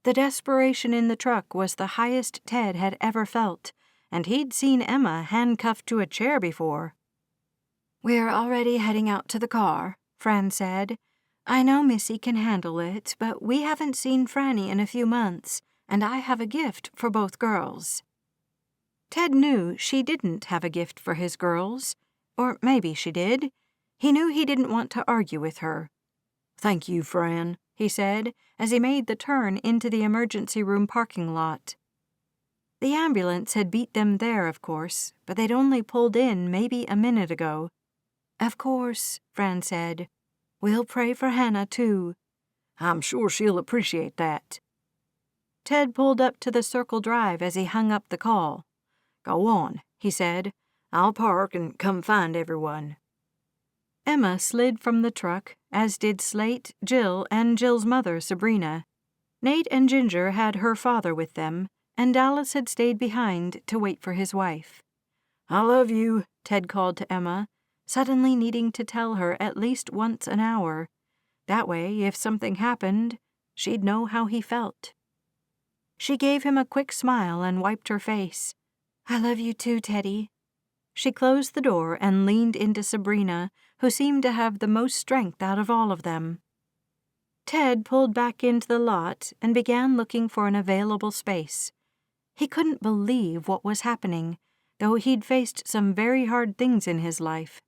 The desperation in the truck was the highest Ted had ever felt, and he'd seen Emma handcuffed to a chair before. "We're already heading out to the car," Fran said. I know Missy can handle it, but we haven't seen Franny in a few months, and I have a gift for both girls." Ted knew she didn't have a gift for his girls, or maybe she did. He knew he didn't want to argue with her. "Thank you, Fran," he said as he made the turn into the emergency room parking lot. The ambulance had beat them there, of course, but they'd only pulled in maybe a minute ago. "Of course," Fran said. "We'll pray for Hannah, too." "I'm sure she'll appreciate that." Ted pulled up to the Circle Drive as he hung up the call. "Go on," he said. "I'll park and come find everyone." Emma slid from the truck, as did Slate, Jill, and Jill's mother, Sabrina. Nate and Ginger had her father with them, and Dallas had stayed behind to wait for his wife. "I love you," Ted called to Emma, suddenly needing to tell her at least once an hour. That way, if something happened, she'd know how he felt. She gave him a quick smile and wiped her face. "I love you too, Teddy." She closed the door and leaned into Sabrina, who seemed to have the most strength out of all of them. Ted pulled back into the lot and began looking for an available space. He couldn't believe what was happening, though he'd faced some very hard things in his life.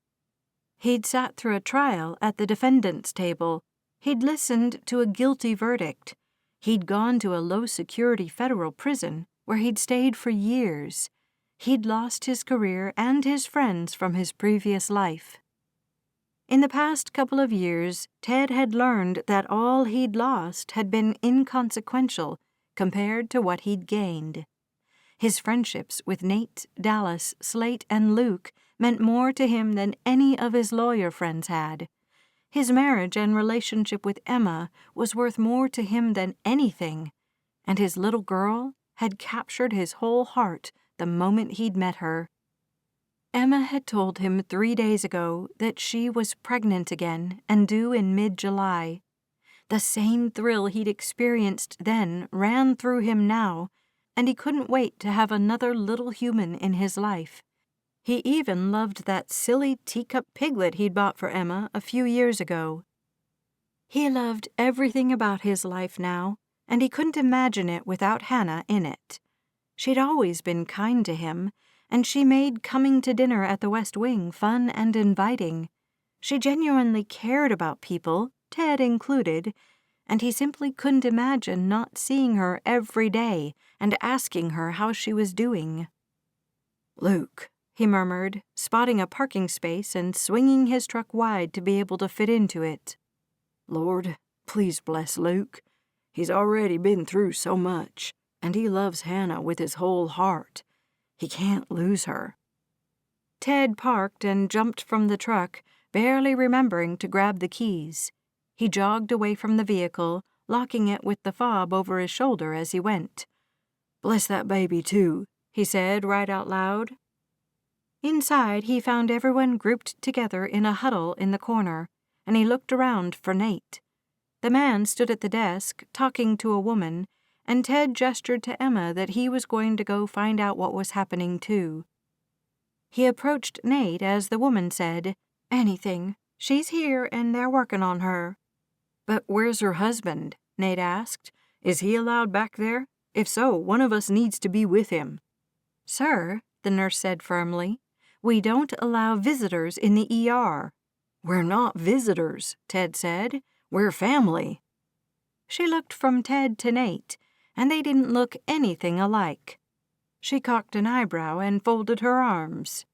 He'd sat through a trial at the defendant's table. He'd listened to a guilty verdict. He'd gone to a low-security federal prison where he'd stayed for years. He'd lost his career and his friends from his previous life. In the past couple of years, Ted had learned that all he'd lost had been inconsequential compared to what he'd gained. His friendships with Nate, Dallas, Slate, and Luke meant more to him than any of his lawyer friends had. His marriage and relationship with Emma was worth more to him than anything, and his little girl had captured his whole heart the moment he'd met her. Emma had told him 3 days ago that she was pregnant again and due in mid-July. The same thrill he'd experienced then ran through him now, and he couldn't wait to have another little human in his life. He even loved that silly teacup piglet he'd bought for Emma a few years ago. He loved everything about his life now, and he couldn't imagine it without Hannah in it. She'd always been kind to him, and she made coming to dinner at the West Wing fun and inviting. She genuinely cared about people, Ted included, and he simply couldn't imagine not seeing her every day and asking her how she was doing. "Luke," he murmured, spotting a parking space and swinging his truck wide to be able to fit into it. "Lord, please bless Luke. He's already been through so much, and he loves Hannah with his whole heart. He can't lose her." Ted parked and jumped from the truck, barely remembering to grab the keys. He jogged away from the vehicle, locking it with the fob over his shoulder as he went. "Bless that baby, too," he said right out loud. Inside, he found everyone grouped together in a huddle in the corner, and he looked around for Nate. The man stood at the desk, talking to a woman, and Ted gestured to Emma that he was going to go find out what was happening, too. He approached Nate as the woman said, "Anything. She's here, and they're working on her." "But where's her husband?" Nate asked. "Is he allowed back there? If so, one of us needs to be with him." "Sir," the nurse said firmly, "we don't allow visitors in the ER." "We're not visitors," Ted said. "We're family." She looked from Ted to Nate, and they didn't look anything alike. She cocked an eyebrow and folded her arms.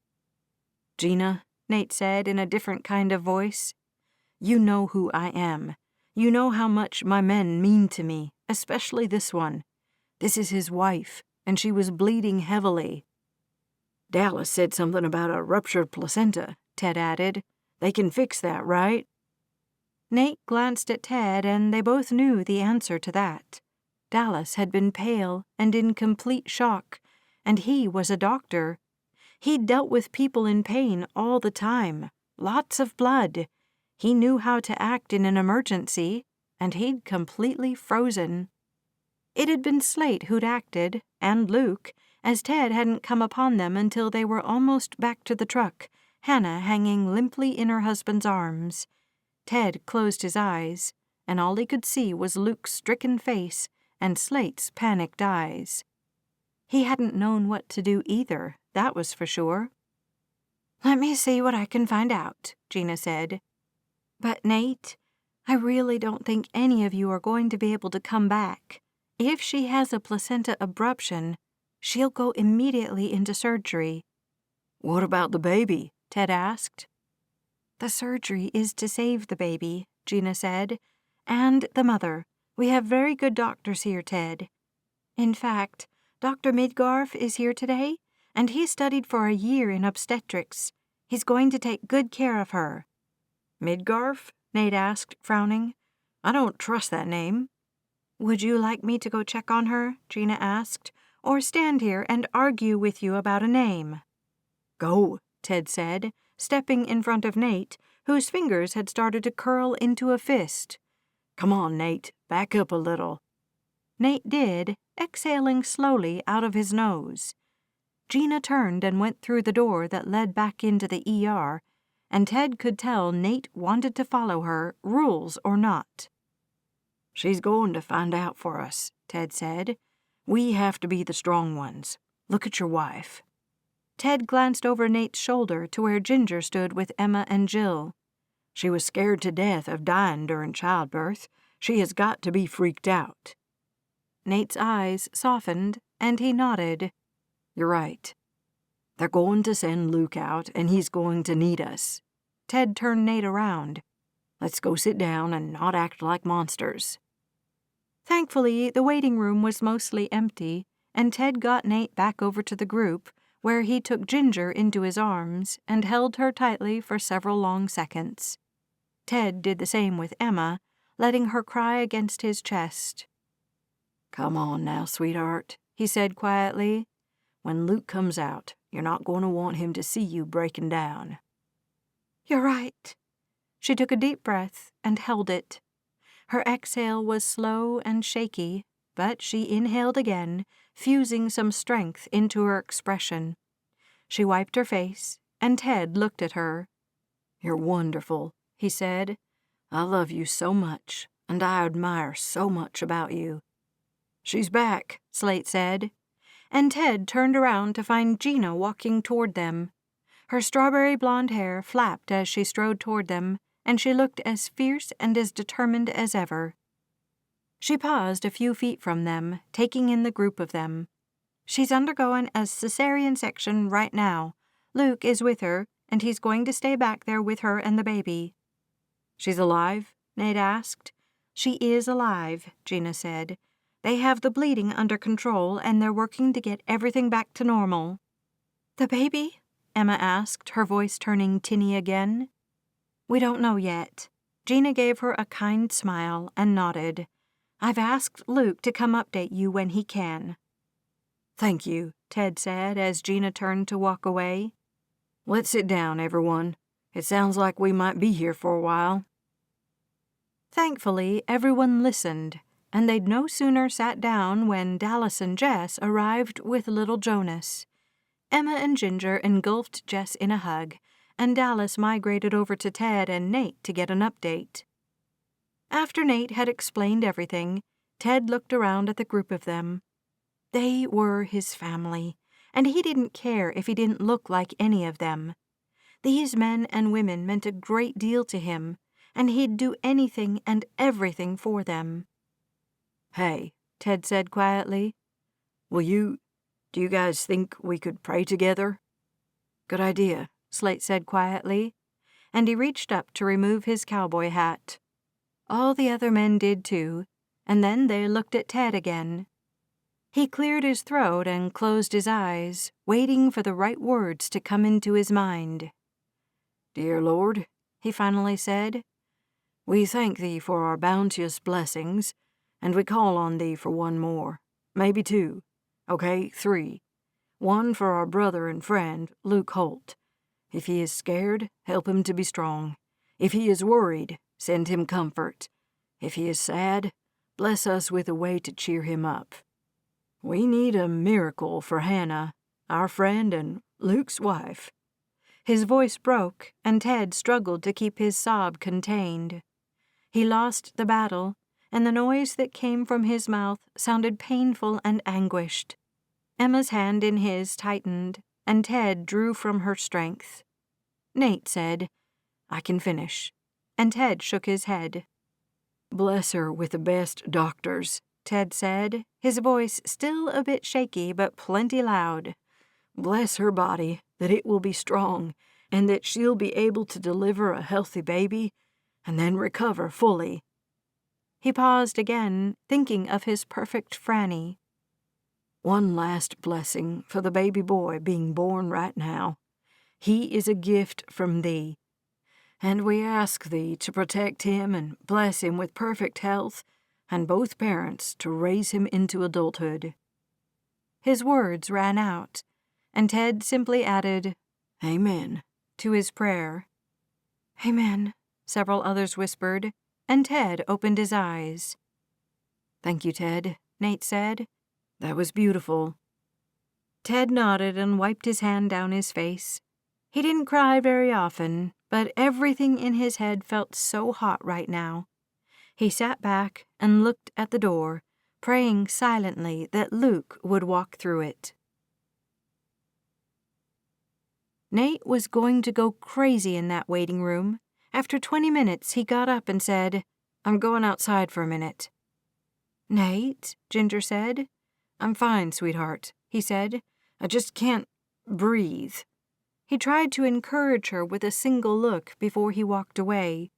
"Gina," Nate said in a different kind of voice, "you know who I am. You know how much my men mean to me, especially this one. This is his wife, and she was bleeding heavily." "Dallas said something about a ruptured placenta," Ted added. "They can fix that, right?" Nate glanced at Ted, and they both knew the answer to that. Dallas had been pale and in complete shock, and he was a doctor. He'd dealt with people in pain all the time, lots of blood. He knew how to act in an emergency, and he'd completely frozen. It had been Slate who'd acted, and Luke, as Ted hadn't come upon them until they were almost back to the truck, Hannah hanging limply in her husband's arms. Ted closed his eyes, and all he could see was Luke's stricken face and Slate's panicked eyes. He hadn't known what to do either, that was for sure. "Let me see what I can find out," Gina said. "But Nate, I really don't think any of you are going to be able to come back. If she has a placenta abruption, she'll go immediately into surgery." "What about the baby?" Ted asked. "The surgery is to save the baby," Gina said, "and the mother. We have very good doctors here, Ted. In fact, Dr. Midgarf is here today, and he studied for a year in obstetrics. He's going to take good care of her." "Midgarf?" Nate asked, frowning. "I don't trust that name." "Would you like me to go check on her?" Gina asked, "or stand here and argue with you about a name?" "Go," Ted said, stepping in front of Nate, whose fingers had started to curl into a fist. "Come on, Nate, back up a little." Nate did, exhaling slowly out of his nose. Gina turned and went through the door that led back into the ER, and Ted could tell Nate wanted to follow her, rules or not. "She's going to find out for us," Ted said. "We have to be the strong ones. Look at your wife." Ted glanced over Nate's shoulder to where Ginger stood with Emma and Jill. "She was scared to death of dying during childbirth. She has got to be freaked out." Nate's eyes softened, and he nodded. "You're right. They're going to send Luke out, and he's going to need us." Ted turned Nate around. "Let's go sit down and not act like monsters." Thankfully, the waiting room was mostly empty, and Ted got Nate back over to the group, where he took Ginger into his arms and held her tightly for several long seconds. Ted did the same with Emma, letting her cry against his chest. "Come on now, sweetheart," he said quietly. "When Luke comes out, you're not going to want him to see you breaking down." "You're right." She took a deep breath and held it. Her exhale was slow and shaky, but she inhaled again, fusing some strength into her expression. She wiped her face, and Ted looked at her. "You're wonderful," he said. "I love you so much, and I admire so much about you." "She's back," Slate said, and Ted turned around to find Gina walking toward them. Her strawberry blonde hair flapped as she strode toward them, and she looked as fierce and as determined as ever. She paused a few feet from them, taking in the group of them. "She's undergoing a cesarean section right now. Luke is with her, and he's going to stay back there with her and the baby." "She's alive?" Nate asked. "She is alive," Gina said. "They have the bleeding under control, and they're working to get everything back to normal." "The baby?" Emma asked, her voice turning tinny again. "We don't know yet." Gina gave her a kind smile and nodded. "I've asked Luke to come update you when he can." "Thank you," Ted said as Gina turned to walk away. "Let's sit down, everyone. It sounds like we might be here for a while." Thankfully, everyone listened, and they'd no sooner sat down when Dallas and Jess arrived with little Jonas. Emma and Ginger engulfed Jess in a hug, and Dallas migrated over to Ted and Nate to get an update. After Nate had explained everything, Ted looked around at the group of them. They were his family, and he didn't care if he didn't look like any of them. These men and women meant a great deal to him, and he'd do anything and everything for them. "Hey," Ted said quietly. Do you guys think we could pray together?" "Good idea," Slate said quietly, and he reached up to remove his cowboy hat. All the other men did too, and then they looked at Ted again. He cleared his throat and closed his eyes, waiting for the right words to come into his mind. "Dear Lord," he finally said, "we thank Thee for our bounteous blessings, and we call on Thee for one more, maybe two. Okay, 3. One for our brother and friend, Luke Holt. If he is scared, help him to be strong. If he is worried, send him comfort. If he is sad, bless us with a way to cheer him up. We need a miracle for Hannah, our friend and Luke's wife. His voice broke, and Ted struggled to keep his sob contained. He lost the battle, and the noise that came from his mouth sounded painful and anguished. Emma's hand in his tightened, and Ted drew from her strength. Nate said, "I can finish," and Ted shook his head. "Bless her with the best doctors," Ted said, his voice still a bit shaky but plenty loud. "Bless her body, that it will be strong, and that she'll be able to deliver a healthy baby, and then recover fully." He paused again, thinking of his perfect Franny. "One last blessing for the baby boy being born right now. He is a gift from thee, and we ask thee to protect him and bless him with perfect health, and both parents to raise him into adulthood." His words ran out, and Ted simply added, "Amen," to his prayer. "Amen," several others whispered, and Ted opened his eyes. "Thank you, Ted," Nate said. "That was beautiful." Ted nodded and wiped his hand down his face. He didn't cry very often, but everything in his head felt so hot right now. He sat back and looked at the door, praying silently that Luke would walk through it. Nate was going to go crazy in that waiting room. After 20 minutes, he got up and said, "I'm going outside for a minute." "Nate," Ginger said. "I'm fine, sweetheart," he said. "I just can't breathe." He tried to encourage her with a single look before he walked away.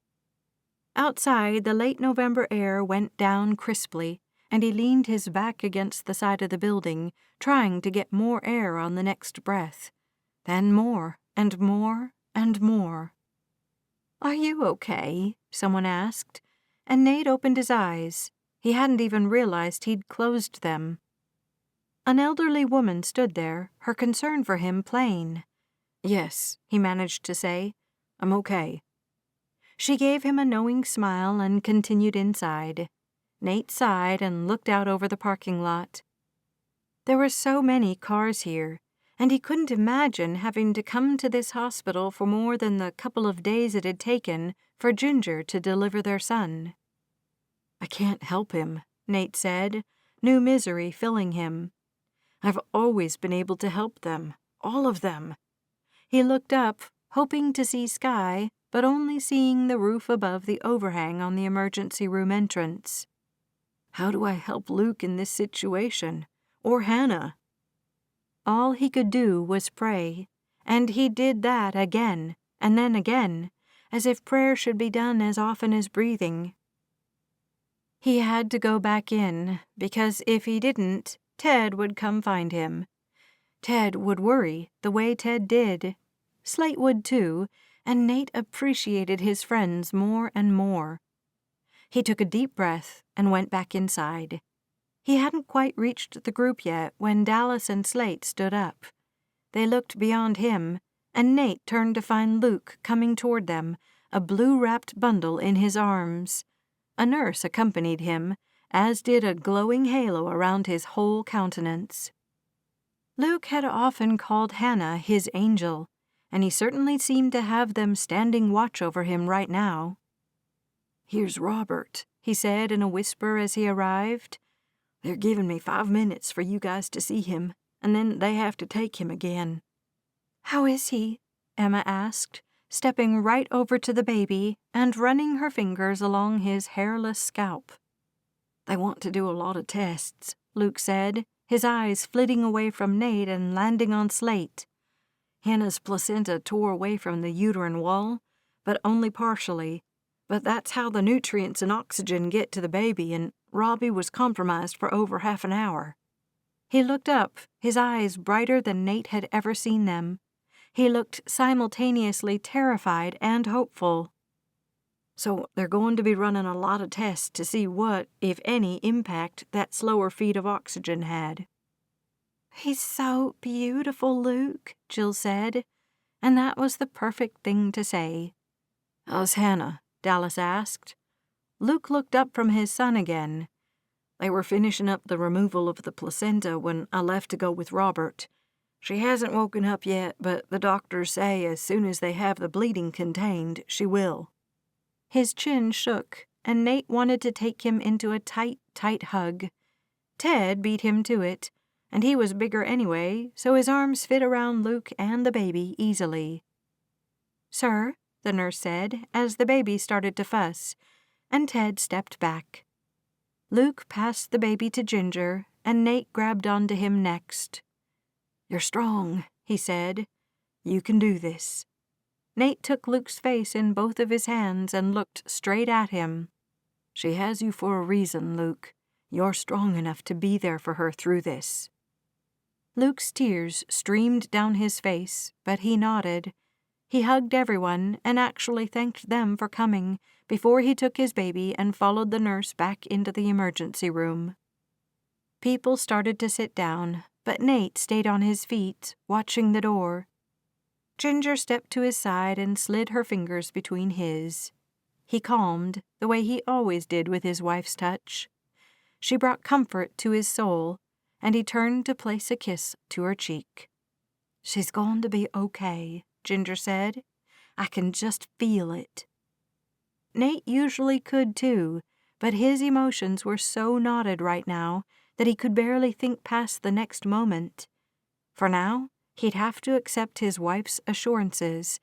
Outside, the late November air went down crisply, and he leaned his back against the side of the building, trying to get more air on the next breath. Then more, and more, and more. "Are you okay?" someone asked, and Nate opened his eyes. He hadn't even realized he'd closed them. An elderly woman stood there, her concern for him plain. "Yes," he managed to say. "I'm okay." She gave him a knowing smile and continued inside. Nate sighed and looked out over the parking lot. There were so many cars here, and he couldn't imagine having to come to this hospital for more than the couple of days it had taken for Ginger to deliver their son. "I can't help him," Nate said, new misery filling him. "I've always been able to help them, all of them." He looked up, hoping to see sky, but only seeing the roof above the overhang on the emergency room entrance. "How do I help Luke in this situation? Or Hannah?" All he could do was pray, and he did that again, and then again, as if prayer should be done as often as breathing. He had to go back in, because if he didn't, Ted would come find him. Ted would worry the way Ted did. Slate would too, and Nate appreciated his friends more and more. He took a deep breath and went back inside. He hadn't quite reached the group yet when Dallas and Slate stood up. They looked beyond him, and Nate turned to find Luke coming toward them, a blue-wrapped bundle in his arms. A nurse accompanied him, as did a glowing halo around his whole countenance. Luke had often called Hannah his angel, and he certainly seemed to have them standing watch over him right now. "Here's Robert," he said in a whisper as he arrived. "They're giving me 5 minutes for you guys to see him, and then they have to take him again." "How is he?" Emma asked, stepping right over to the baby and running her fingers along his hairless scalp. "They want to do a lot of tests," Luke said, his eyes flitting away from Nate and landing on Slate. "Hannah's placenta tore away from the uterine wall, but only partially. But that's how the nutrients and oxygen get to the baby, and Robbie was compromised for over half an hour." He looked up, his eyes brighter than Nate had ever seen them. He looked simultaneously terrified and hopeful. "So they're going to be running a lot of tests to see what, if any, impact that slower feed of oxygen had." "He's so beautiful, Luke," Jill said, and that was the perfect thing to say. "How's Hannah?" Dallas asked. Luke looked up from his son again. "They were finishing up the removal of the placenta when I left to go with Robert. She hasn't woken up yet, but the doctors say as soon as they have the bleeding contained, she will." His chin shook, and Nate wanted to take him into a tight, tight hug. Ted beat him to it, and he was bigger anyway, so his arms fit around Luke and the baby easily. "Sir," the nurse said, as the baby started to fuss, and Ted stepped back. Luke passed the baby to Ginger, and Nate grabbed onto him next. "You're strong," he said. "You can do this." Nate took Luke's face in both of his hands and looked straight at him. "She has you for a reason, Luke. You're strong enough to be there for her through this." Luke's tears streamed down his face, but he nodded. He hugged everyone and actually thanked them for coming before he took his baby and followed the nurse back into the emergency room. People started to sit down, but Nate stayed on his feet, watching the door. Ginger stepped to his side and slid her fingers between his. He calmed, the way he always did with his wife's touch. She brought comfort to his soul, and he turned to place a kiss to her cheek. "She's going to be okay," Ginger said. "I can just feel it." Nate usually could too, but his emotions were so knotted right now that he could barely think past the next moment. For now, he'd have to accept his wife's assurances,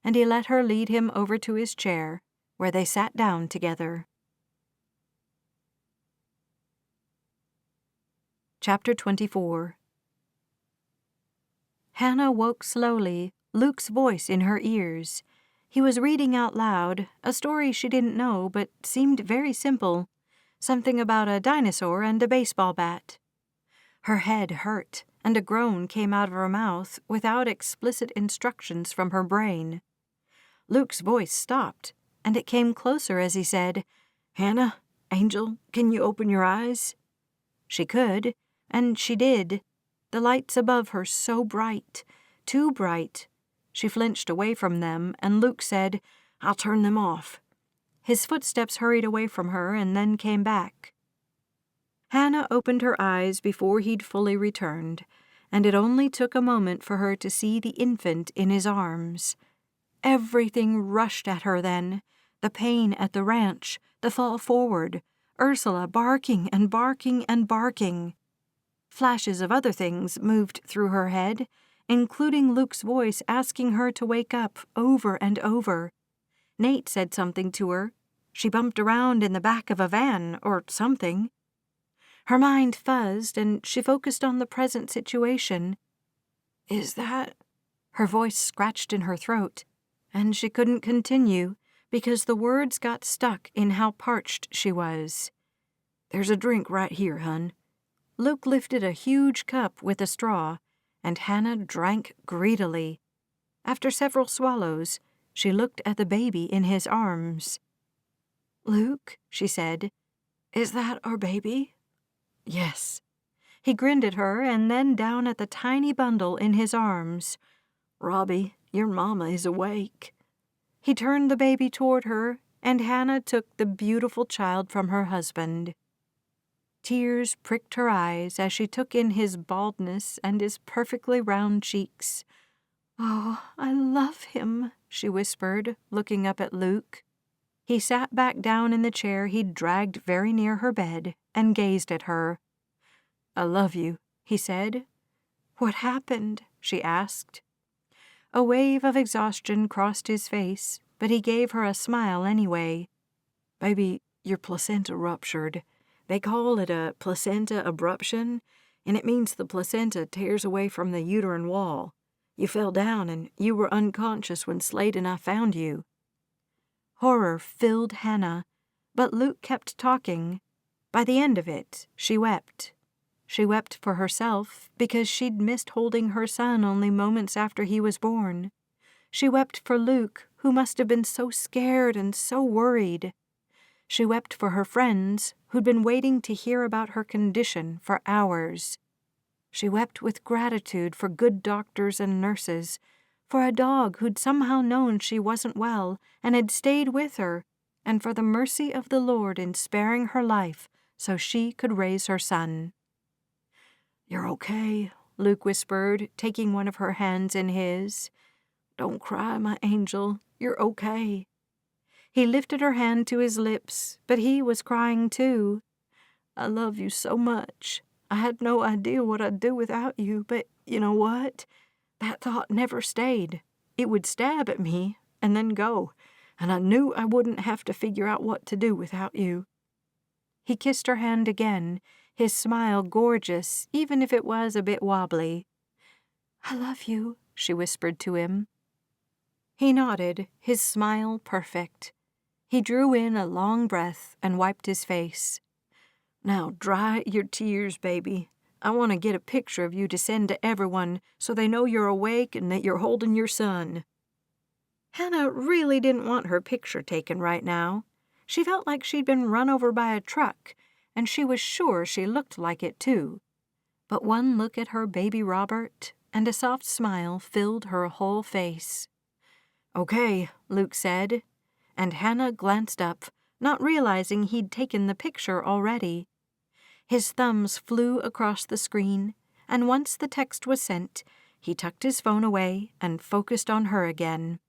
and he let her lead him over to his chair, where they sat down together. Chapter 24. Hannah woke slowly, Luke's voice in her ears. He was reading out loud, a story she didn't know but seemed very simple, something about a dinosaur and a baseball bat. Her head hurt, and a groan came out of her mouth without explicit instructions from her brain. Luke's voice stopped, and it came closer as he said, "Hannah, Angel, can you open your eyes?" She could, and she did. The lights above her so bright, too bright. She flinched away from them, and Luke said, "I'll turn them off." His footsteps hurried away from her and then came back. Hannah opened her eyes before he'd fully returned, and it only took a moment for her to see the infant in his arms. Everything rushed at her then, the pain at the ranch, the fall forward, Ursula barking and barking and barking. Flashes of other things moved through her head, including Luke's voice asking her to wake up over and over. Nate said something to her. She bumped around in the back of a van or something. Her mind fuzzed, and she focused on the present situation. "Is that—" Her voice scratched in her throat, and she couldn't continue because the words got stuck in how parched she was. "There's a drink right here, hun." Luke lifted a huge cup with a straw, and Hannah drank greedily. After several swallows, she looked at the baby in his arms. "Luke," she said, "is that our baby?" "Yes." He grinned at her and then down at the tiny bundle in his arms. "Robbie, your mama is awake." He turned the baby toward her, and Hannah took the beautiful child from her husband. Tears pricked her eyes as she took in his baldness and his perfectly round cheeks. "Oh, I love him," she whispered, looking up at Luke. He sat back down in the chair he'd dragged very near her bed and gazed at her. "I love you," he said. "What happened?" she asked. A wave of exhaustion crossed his face, but he gave her a smile anyway. "Baby, your placenta ruptured. They call it a placenta abruption, and it means the placenta tears away from the uterine wall. You fell down, and you were unconscious when Slade and I found you." Horror filled Hannah, but Luke kept talking. By the end of it, she wept. She wept for herself because she'd missed holding her son only moments after he was born. She wept for Luke, who must have been so scared and so worried. She wept for her friends, who'd been waiting to hear about her condition for hours. She wept with gratitude for good doctors and nurses, for a dog who'd somehow known she wasn't well and had stayed with her, and for the mercy of the Lord in sparing her life so she could raise her son. "You're okay," Luke whispered, taking one of her hands in his. Don't cry, my angel. You're okay. He lifted her hand to his lips, but he was crying too. I love you so much. I had no idea what I'd do without you, but you know what? That thought never stayed. It would stab at me and then go, and I knew I wouldn't have to figure out what to do without you. He kissed her hand again, his smile gorgeous, even if it was a bit wobbly. I love you, she whispered to him. He nodded, his smile perfect. He drew in a long breath and wiped his face. Now dry your tears, baby. I want to get a picture of you to send to everyone so they know you're awake and that you're holding your son. Hannah really didn't want her picture taken right now. She felt like she'd been run over by a truck, and she was sure she looked like it too. But one look at her baby Robert, and a soft smile filled her whole face. Okay, Luke said, and Hannah glanced up, not realizing he'd taken the picture already. His thumbs flew across the screen, and once the text was sent, he tucked his phone away and focused on her again.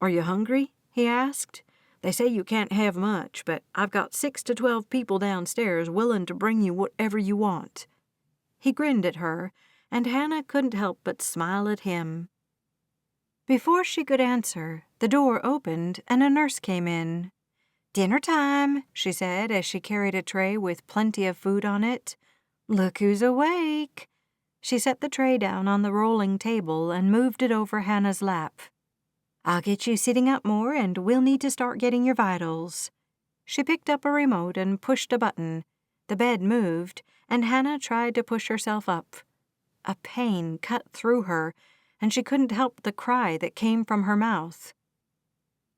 Are you hungry? He asked. They say you can't have much, but I've got 6 to 12 people downstairs willing to bring you whatever you want. He grinned at her, and Hannah couldn't help but smile at him. Before she could answer, the door opened and a nurse came in. "Dinner time," she said as she carried a tray with plenty of food on it. "Look who's awake." She set the tray down on the rolling table and moved it over Hannah's lap. "I'll get you sitting up more and we'll need to start getting your vitals." She picked up a remote and pushed a button. The bed moved, and Hannah tried to push herself up. A pain cut through her, and she couldn't help the cry that came from her mouth.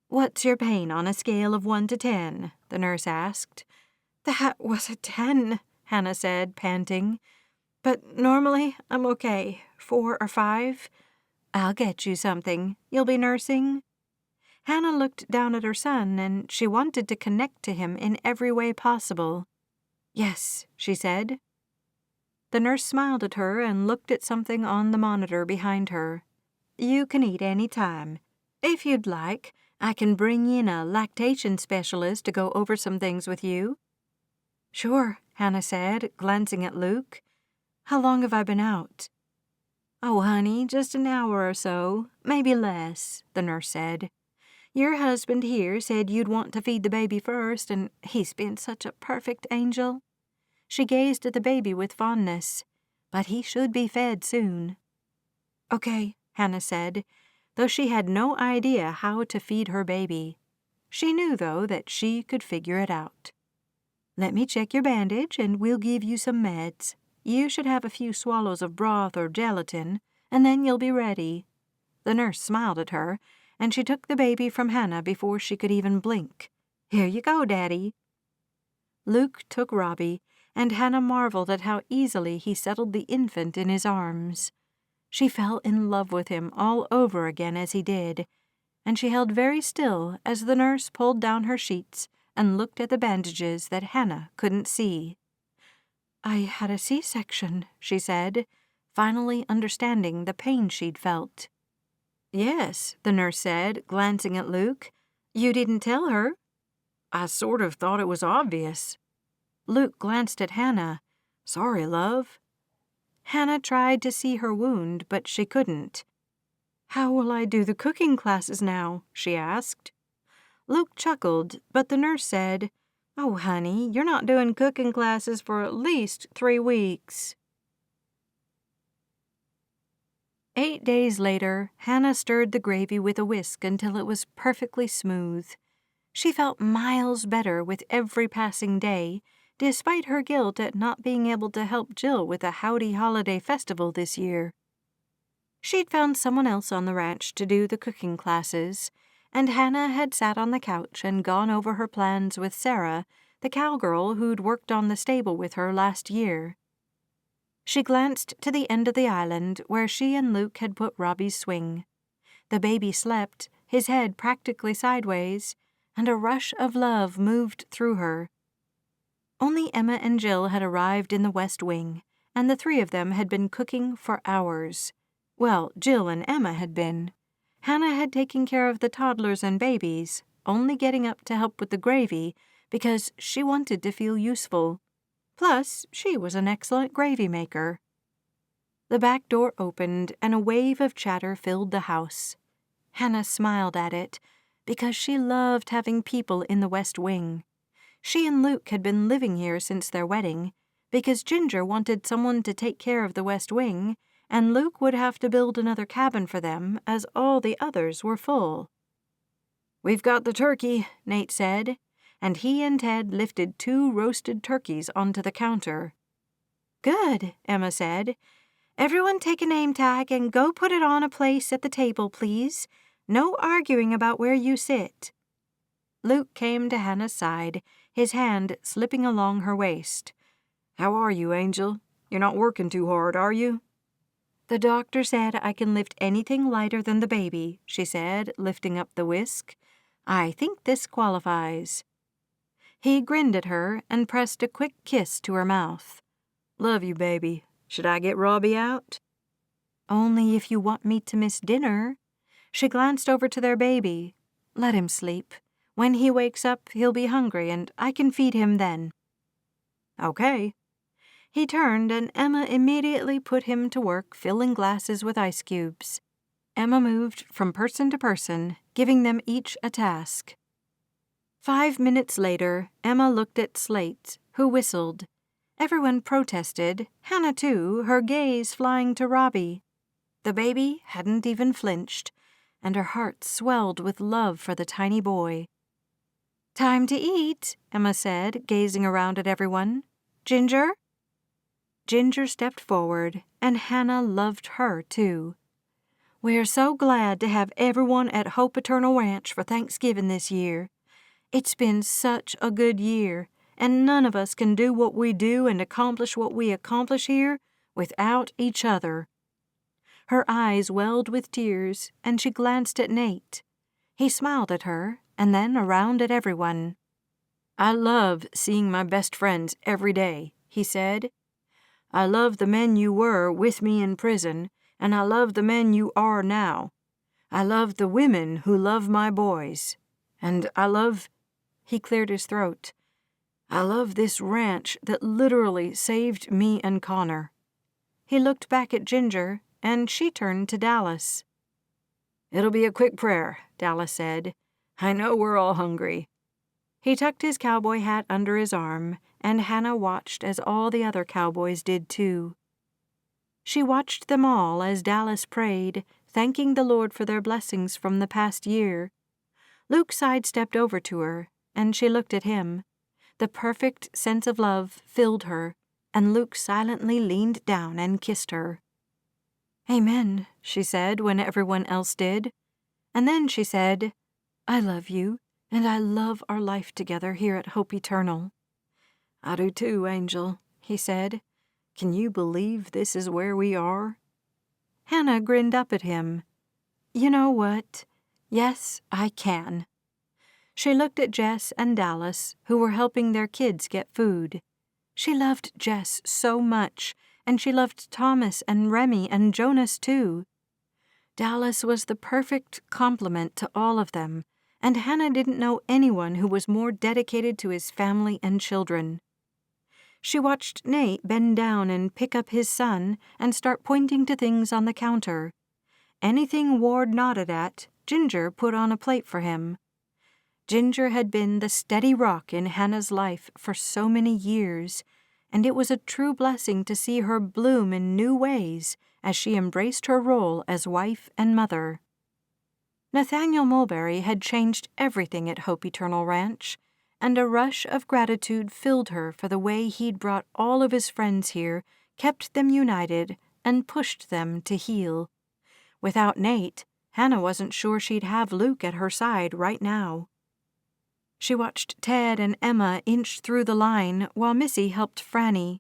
"What's your pain on a scale of 1 to 10?" the nurse asked. "That was a 10, Hannah said, panting. "But normally I'm okay. 4 or 5. "I'll get you something. You'll be nursing?" Hannah looked down at her son, and she wanted to connect to him in every way possible. "Yes," she said. The nurse smiled at her and looked at something on the monitor behind her. "You can eat any time. If you'd like, I can bring in a lactation specialist to go over some things with you." "Sure," Hannah said, glancing at Luke. "How long have I been out?" "Oh, honey, just an hour or so, maybe less," the nurse said. "Your husband here said you'd want to feed the baby first, and he's been such a perfect angel." She gazed at the baby with fondness. "But he should be fed soon." "Okay," Hannah said, though she had no idea how to feed her baby. She knew, though, that she could figure it out. "Let me check your bandage, and we'll give you some meds. You should have a few swallows of broth or gelatin, and then you'll be ready." The nurse smiled at her, and she took the baby from Hannah before she could even blink. "Here you go, Daddy." Luke took Robbie, and Hannah marveled at how easily he settled the infant in his arms. She fell in love with him all over again as he did, and she held very still as the nurse pulled down her sheets and looked at the bandages that Hannah couldn't see. "I had a C-section," she said, finally understanding the pain she'd felt. "Yes," the nurse said, glancing at Luke. "You didn't tell her?" "I sort of thought it was obvious." Luke glanced at Hannah. "Sorry, love." Hannah tried to see her wound, but she couldn't. "How will I do the cooking classes now?" she asked. Luke chuckled, but the nurse said, "Oh, honey, you're not doing cooking classes for at least 3 weeks." 8 days later, Hannah stirred the gravy with a whisk until it was perfectly smooth. She felt miles better with every passing day, despite her guilt at not being able to help Jill with the Howdy Holiday Festival this year. She'd found someone else on the ranch to do the cooking classes, and Hannah had sat on the couch and gone over her plans with Sarah, the cowgirl who'd worked on the stable with her last year. She glanced to the end of the island where she and Luke had put Robbie's swing. The baby slept, his head practically sideways, and a rush of love moved through her. Only Emma and Jill had arrived in the West Wing, and the three of them had been cooking for hours. Well, Jill and Emma had been. Hannah had taken care of the toddlers and babies, only getting up to help with the gravy because she wanted to feel useful. Plus, she was an excellent gravy maker. The back door opened and a wave of chatter filled the house. Hannah smiled at it because she loved having people in the West Wing. She and Luke had been living here since their wedding because Ginger wanted someone to take care of the West Wing, and Luke would have to build another cabin for them as all the others were full. "We've got the turkey," Nate said, and he and Ted lifted 2 roasted turkeys onto the counter. "Good," Emma said. "Everyone take a name tag and go put it on a place at the table, please. No arguing about where you sit." Luke came to Hannah's side, his hand slipping along her waist. "How are you, Angel? You're not working too hard, are you?" "The doctor said I can lift anything lighter than the baby," she said, lifting up the whisk. "I think this qualifies." He grinned at her and pressed a quick kiss to her mouth. "Love you, baby. Should I get Robbie out?" "Only if you want me to miss dinner." She glanced over to their baby. "Let him sleep. When he wakes up, he'll be hungry, and I can feed him then." "Okay." He turned, and Emma immediately put him to work filling glasses with ice cubes. Emma moved from person to person, giving them each a task. 5 minutes later, Emma looked at Slate, who whistled. Everyone protested, Hannah too, her gaze flying to Robbie. The baby hadn't even flinched, and her heart swelled with love for the tiny boy. "Time to eat," Emma said, gazing around at everyone. "Ginger?" Ginger stepped forward, and Hannah loved her too. "We're so glad to have everyone at Hope Eternal Ranch for Thanksgiving this year. It's been such a good year, and none of us can do what we do and accomplish what we accomplish here without each other." Her eyes welled with tears, and she glanced at Nate. He smiled at her, and then around at everyone. "I love seeing my best friends every day," he said. "I love the men you were with me in prison, and I love the men you are now. I love the women who love my boys. And I love—" he cleared his throat. "I love this ranch that literally saved me and Connor." He looked back at Ginger, and she turned to Dallas. "It'll be a quick prayer," Dallas said. "I know we're all hungry." He tucked his cowboy hat under his arm, and Hannah watched as all the other cowboys did too. She watched them all as Dallas prayed, thanking the Lord for their blessings from the past year. Luke sidestepped over to her, and she looked at him. The perfect sense of love filled her, and Luke silently leaned down and kissed her. "Amen," she said when everyone else did. And then she said, "I love you, and I love our life together here at Hope Eternal." "I do too, Angel," he said. "Can you believe this is where we are?" Hannah grinned up at him. "You know what? Yes, I can." She looked at Jess and Dallas, who were helping their kids get food. She loved Jess so much, and she loved Thomas and Remy and Jonas too. Dallas was the perfect complement to all of them, and Hannah didn't know anyone who was more dedicated to his family and children. She watched Nate bend down and pick up his son and start pointing to things on the counter. Anything Ward nodded at, Ginger put on a plate for him. Ginger had been the steady rock in Hannah's life for so many years, and it was a true blessing to see her bloom in new ways as she embraced her role as wife and mother. Nathaniel Mulberry had changed everything at Hope Eternal Ranch, and a rush of gratitude filled her for the way he'd brought all of his friends here, kept them united, and pushed them to heal. Without Nate, Hannah wasn't sure she'd have Luke at her side right now. She watched Ted and Emma inch through the line while Missy helped Franny.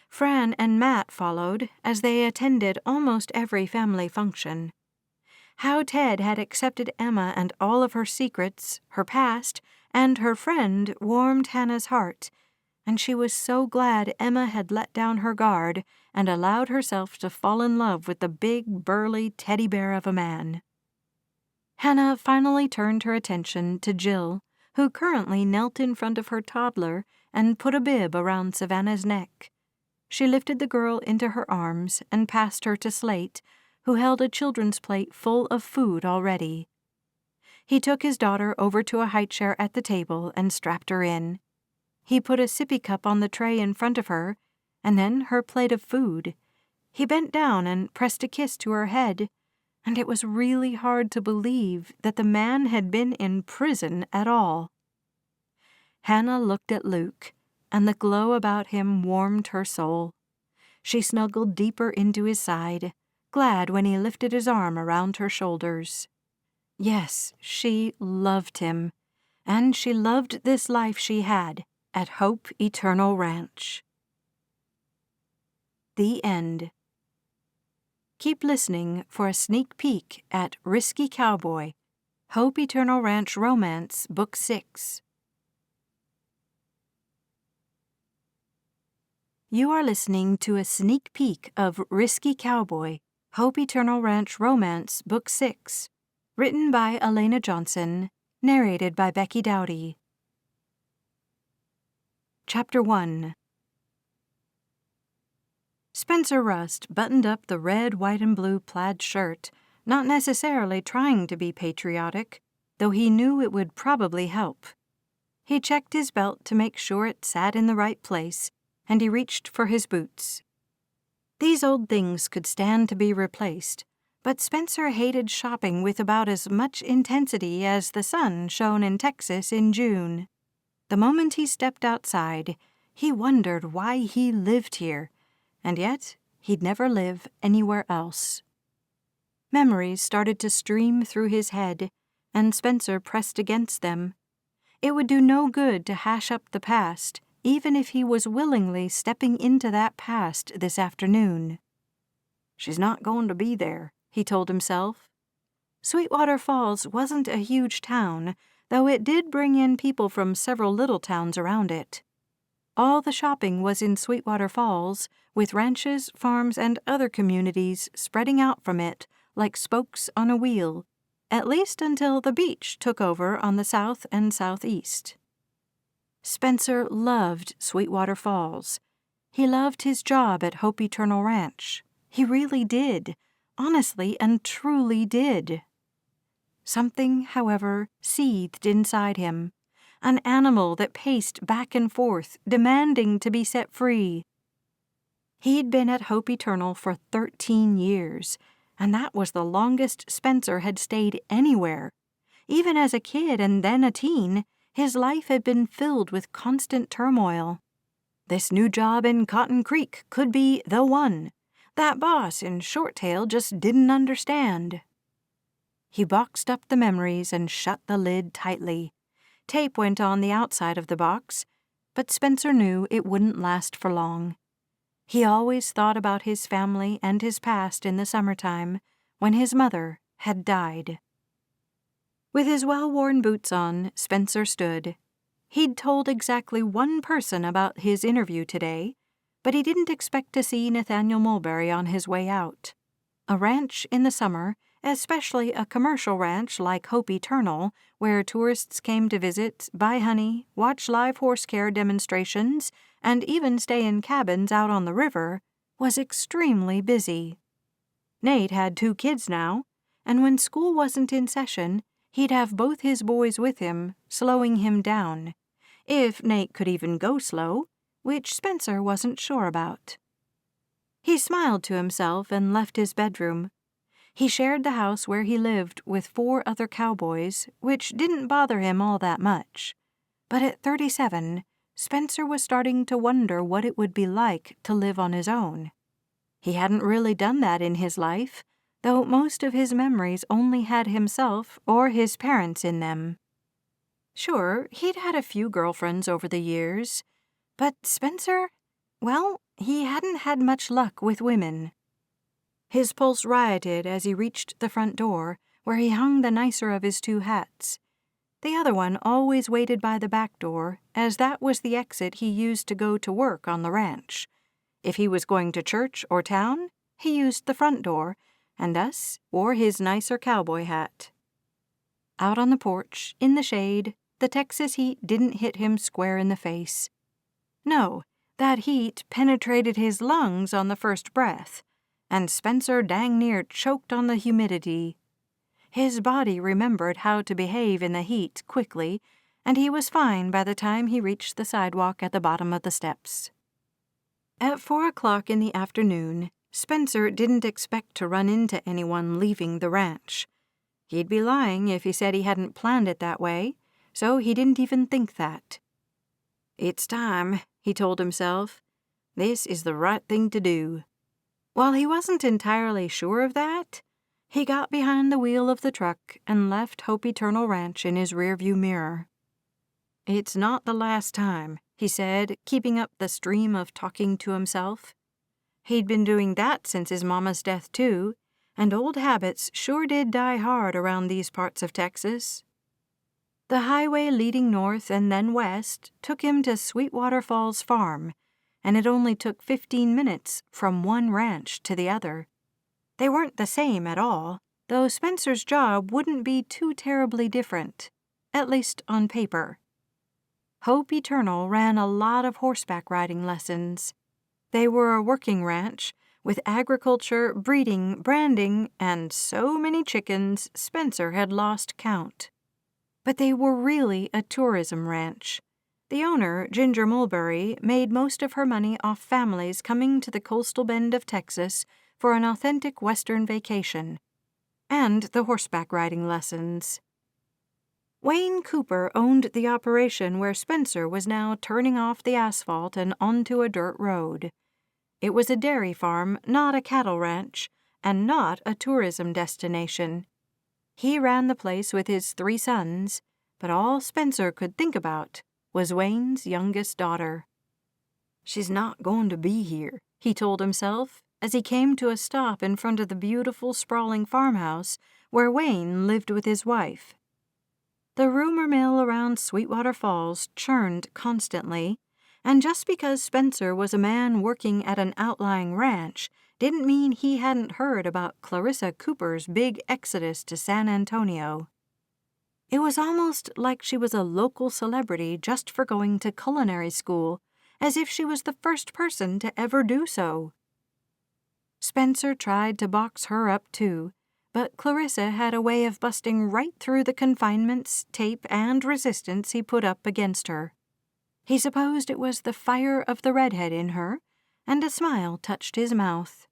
Fran and Matt followed as they attended almost every family function. How Ted had accepted Emma and all of her secrets, her past, and her friend warmed Hannah's heart, and she was so glad Emma had let down her guard and allowed herself to fall in love with the big, burly teddy bear of a man. Hannah finally turned her attention to Jill, who currently knelt in front of her toddler and put a bib around Savannah's neck. She lifted the girl into her arms and passed her to Slate, who held a children's plate full of food already. He took his daughter over to a high chair at the table and strapped her in. He put a sippy cup on the tray in front of her, and then her plate of food. He bent down and pressed a kiss to her head, and it was really hard to believe that the man had been in prison at all. Hannah looked at Luke, and the glow about him warmed her soul. She snuggled deeper into his side, glad when he lifted his arm around her shoulders. Yes, she loved him, and she loved this life she had at Hope Eternal Ranch. The end. Keep listening for a sneak peek at Risky Cowboy, Hope Eternal Ranch Romance, Book 6. You are listening to a sneak peek of Risky Cowboy, Hope Eternal Ranch Romance, Book 6, written by Elana Johnson, narrated by Becky Dowdy. Chapter 1. Spencer Rust buttoned up the red, white, and blue plaid shirt, not necessarily trying to be patriotic, though he knew it would probably help. He checked his belt to make sure it sat in the right place, and he reached for his boots. These old things could stand to be replaced, but Spencer hated shopping with about as much intensity as the sun shone in Texas in June. The moment he stepped outside, he wondered why he lived here, and yet he'd never live anywhere else. Memories started to stream through his head, and Spencer pressed against them. It would do no good to hash up the past, even if he was willingly stepping into that past this afternoon. She's not going to be there, he told himself. Sweetwater Falls wasn't a huge town, though it did bring in people from several little towns around it. All the shopping was in Sweetwater Falls, with ranches, farms, and other communities spreading out from it like spokes on a wheel, at least until the beach took over on the south and southeast. Spencer loved Sweetwater Falls. He loved his job at Hope Eternal Ranch. He really did, honestly and truly did. Something, however, seethed inside him, an animal that paced back and forth, demanding to be set free. He'd been at Hope Eternal for 13 years, and that was the longest Spencer had stayed anywhere. Even as a kid and then a teen, his life had been filled with constant turmoil. This new job in Cotton Creek could be the one. That boss in Shorttail just didn't understand. He boxed up the memories and shut the lid tightly. Tape went on the outside of the box, but Spencer knew it wouldn't last for long. He always thought about his family and his past in the summertime, when his mother had died. With his well-worn boots on, Spencer stood. He'd told exactly one person about his interview today, but he didn't expect to see Nathaniel Mulberry on his way out. A ranch in the summer, especially a commercial ranch like Hope Eternal, where tourists came to visit, buy honey, watch live horse care demonstrations, and even stay in cabins out on the river, was extremely busy. Nate had 2 kids now, and when school wasn't in session, he'd have both his boys with him, slowing him down, if Nate could even go slow, which Spencer wasn't sure about. He smiled to himself and left his bedroom. He shared the house where he lived with 4 other cowboys, which didn't bother him all that much. But at 37, Spencer was starting to wonder what it would be like to live on his own. He hadn't really done that in his life, though most of his memories only had himself or his parents in them. Sure, he'd had a few girlfriends over the years, but Spencer, well, he hadn't had much luck with women. His pulse rioted as he reached the front door, where he hung the nicer of his 2 hats. The other one always waited by the back door, as that was the exit he used to go to work on the ranch. If he was going to church or town, he used the front door, and thus wore his nicer cowboy hat. Out on the porch, in the shade, the Texas heat didn't hit him square in the face. No, that heat penetrated his lungs on the first breath, and Spencer dang near choked on the humidity. His body remembered how to behave in the heat quickly, and he was fine by the time he reached the sidewalk at the bottom of the steps. At 4 o'clock in the afternoon, Spencer didn't expect to run into anyone leaving the ranch. He'd be lying if he said he hadn't planned it that way, so he didn't even think that. "It's time," he told himself. "This is the right thing to do." While he wasn't entirely sure of that, he got behind the wheel of the truck and left Hope Eternal Ranch in his rearview mirror. "It's not the last time," he said, keeping up the stream of talking to himself. He'd been doing that since his mama's death, too, and old habits sure did die hard around these parts of Texas. The highway leading north and then west took him to Sweetwater Falls Farm, and it only took 15 minutes from one ranch to the other. They weren't the same at all, though Spencer's job wouldn't be too terribly different, at least on paper. Hope Eternal ran a lot of horseback riding lessons. They were a working ranch, with agriculture, breeding, branding, and so many chickens Spencer had lost count. But they were really a tourism ranch. The owner, Ginger Mulberry, made most of her money off families coming to the coastal bend of Texas for an authentic Western vacation, and the horseback riding lessons. Wayne Cooper owned the operation where Spencer was now turning off the asphalt and onto a dirt road. It was a dairy farm, not a cattle ranch, and not a tourism destination. He ran the place with his 3 sons, but all Spencer could think about was Wayne's youngest daughter. "She's not going to be here," he told himself as he came to a stop in front of the beautiful sprawling farmhouse where Wayne lived with his wife. The rumor mill around Sweetwater Falls churned constantly, and just because Spencer was a man working at an outlying ranch didn't mean he hadn't heard about Clarissa Cooper's big exodus to San Antonio. It was almost like she was a local celebrity just for going to culinary school, as if she was the first person to ever do so. Spencer tried to box her up too, but Clarissa had a way of busting right through the confinements, tape, and resistance he put up against her. He supposed it was the fire of the redhead in her, and a smile touched his mouth.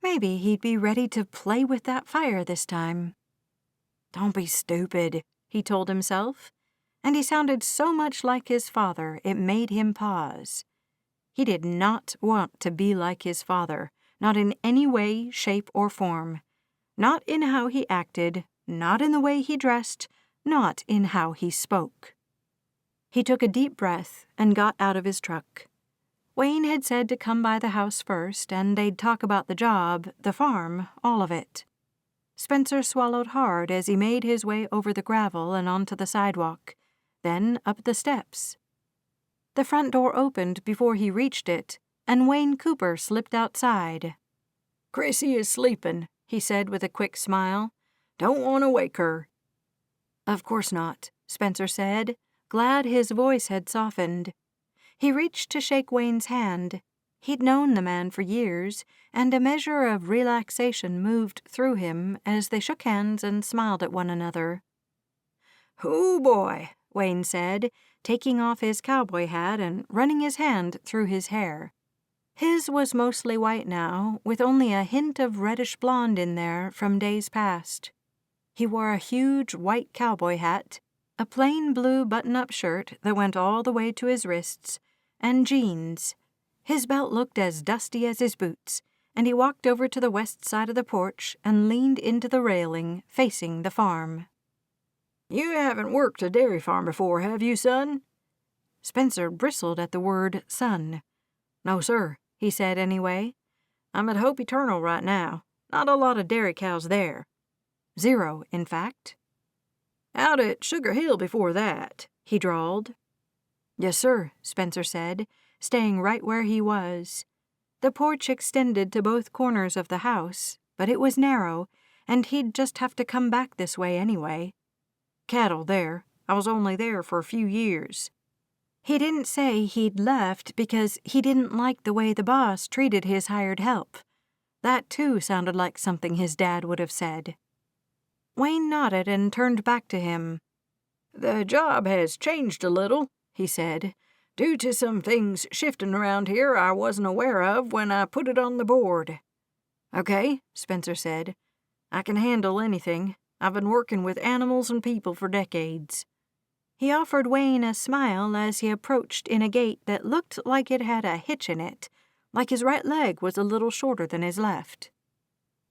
Maybe he'd be ready to play with that fire this time. "Don't be stupid," he told himself, and he sounded so much like his father it made him pause. He did not want to be like his father, not in any way, shape, or form. Not in how he acted, not in the way he dressed, not in how he spoke. He took a deep breath and got out of his truck. Wayne had said to come by the house first, and they'd talk about the job, the farm, all of it. Spencer swallowed hard as he made his way over the gravel and onto the sidewalk, then up the steps. The front door opened before he reached it, and Wayne Cooper slipped outside. "Chrissy is sleeping," he said with a quick smile. "Don't want to wake her." "Of course not," Spencer said, glad his voice had softened. He reached to shake Wayne's hand. He'd known the man for years, and a measure of relaxation moved through him as they shook hands and smiled at one another. "Hoo boy," Wayne said, taking off his cowboy hat and running his hand through his hair. His was mostly white now, with only a hint of reddish blonde in there from days past. He wore a huge white cowboy hat, a plain blue button-up shirt that went all the way to his wrists, and jeans. His belt looked as dusty as his boots, and he walked over to the west side of the porch and leaned into the railing, facing the farm. "You haven't worked a dairy farm before, have you, son?" Spencer bristled at the word son. "No, sir," he said anyway. "I'm at Hope Eternal right now. Not a lot of dairy cows there. 0, in fact." Out at Sugar Hill before that," he drawled. "Yes, sir," Spencer said, staying right where he was. The porch extended to both corners of the house, but it was narrow, and he'd just have to come back this way anyway. "Cattle there. I was only there for a few years." He didn't say he'd left because he didn't like the way the boss treated his hired help. That, too, sounded like something his dad would have said. Wayne nodded and turned back to him. "The job has changed a little," he said, "due to some things shifting around here I wasn't aware of when I put it on the board." "Okay," Spencer said. "I can handle anything. I've been working with animals and people for decades." He offered Wayne a smile as he approached in a gait that looked like it had a hitch in it, like his right leg was a little shorter than his left.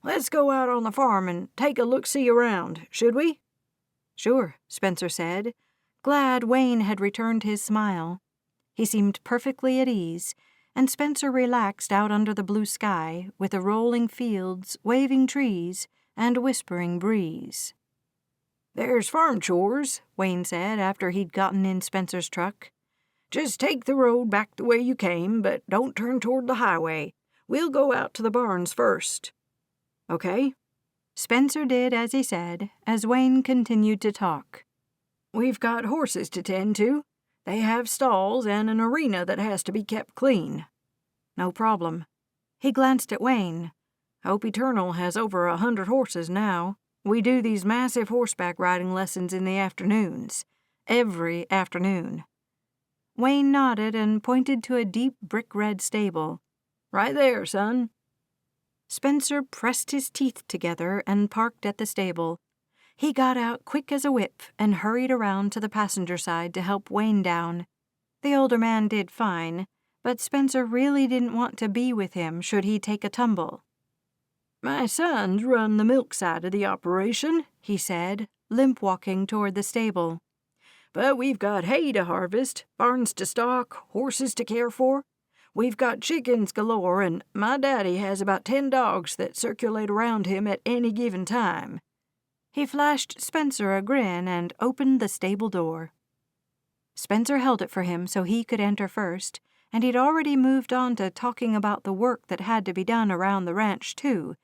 "Let's go out on the farm and take a look-see around, should we?" "Sure," Spencer said, glad Wayne had returned his smile. He seemed perfectly at ease, and Spencer relaxed out under the blue sky with the rolling fields, waving trees, and whispering breeze. "There's farm chores," Wayne said after he'd gotten in Spencer's truck. "Just take the road back the way you came, but don't turn toward the highway. We'll go out to the barns first." "Okay." Spencer did as he said, as Wayne continued to talk. "We've got horses to tend to. They have stalls and an arena that has to be kept clean." "No problem." He glanced at Wayne. "Hope Eternal has over 100 horses now. We do these massive horseback riding lessons in the afternoons. Every afternoon." Wayne nodded and pointed to a deep brick-red stable. "Right there, son." Spencer pressed his teeth together and parked at the stable. He got out quick as a whip and hurried around to the passenger side to help Wayne down. The older man did fine, but Spencer really didn't want to be with him should he take a tumble. "My sons run the milk side of the operation," he said, limp-walking toward the stable. "But we've got hay to harvest, barns to stock, horses to care for. We've got chickens galore, and my daddy has about 10 dogs that circulate around him at any given time." He flashed Spencer a grin and opened the stable door. Spencer held it for him so he could enter first, and he'd already moved on to talking about the work that had to be done around the ranch, too.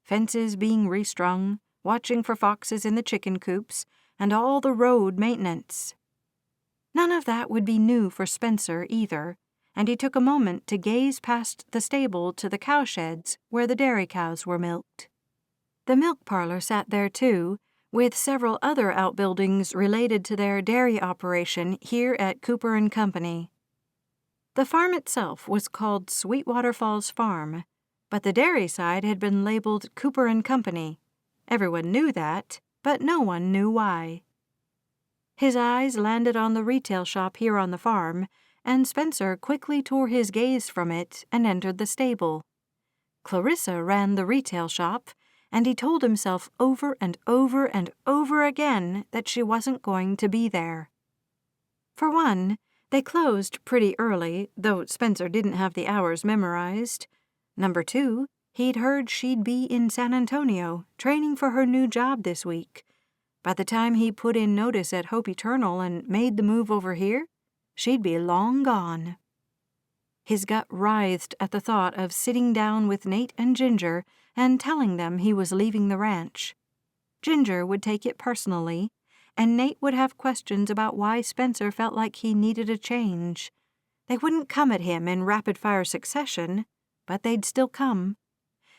Fences being restrung, watching for foxes in the chicken coops, and all the road maintenance. None of that would be new for Spencer either, and he took a moment to gaze past the stable to the cowsheds where the dairy cows were milked. The milk parlor sat there too, with several other outbuildings related to their dairy operation here at Cooper & Company. The farm itself was called Sweetwater Falls Farm, but the dairy side had been labeled Cooper & Company. Everyone knew that, but no one knew why. His eyes landed on the retail shop here on the farm, and Spencer quickly tore his gaze from it and entered the stable. Clarissa ran the retail shop, and he told himself over and over and over again that she wasn't going to be there. For one, they closed pretty early, though Spencer didn't have the hours memorized. Number 2, he'd heard she'd be in San Antonio, training for her new job this week. By the time he put in notice at Hope Eternal and made the move over here, she'd be long gone. His gut writhed at the thought of sitting down with Nate and Ginger and telling them he was leaving the ranch. Ginger would take it personally, and Nate would have questions about why Spencer felt like he needed a change. They wouldn't come at him in rapid-fire succession, but they'd still come.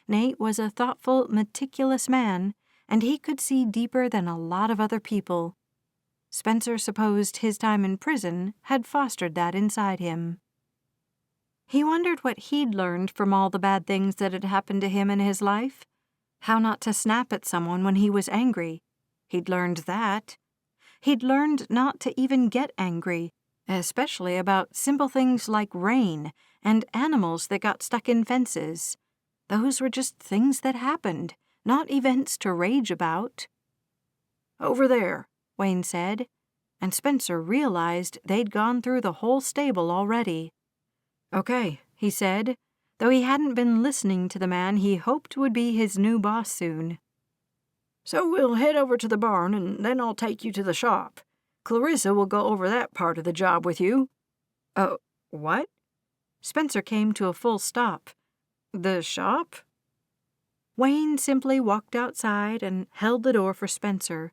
Nate was a thoughtful, meticulous man, and he could see deeper than a lot of other people. Spencer supposed his time in prison had fostered that inside him. He wondered what he'd learned from all the bad things that had happened to him in his life. How not to snap at someone when he was angry. He'd learned that. He'd learned not to even get angry, especially about simple things like rain and animals that got stuck in fences. Those were just things that happened, not events to rage about. "Over there," Wayne said, and Spencer realized they'd gone through the whole stable already. "Okay," he said, though he hadn't been listening to the man he hoped would be his new boss soon. So we'll head over to the barn, and then I'll take you to the shop. Clarissa will go over that part of the job with you." What? Spencer came to a full stop. The shop? Wayne simply walked outside and held the door for Spencer.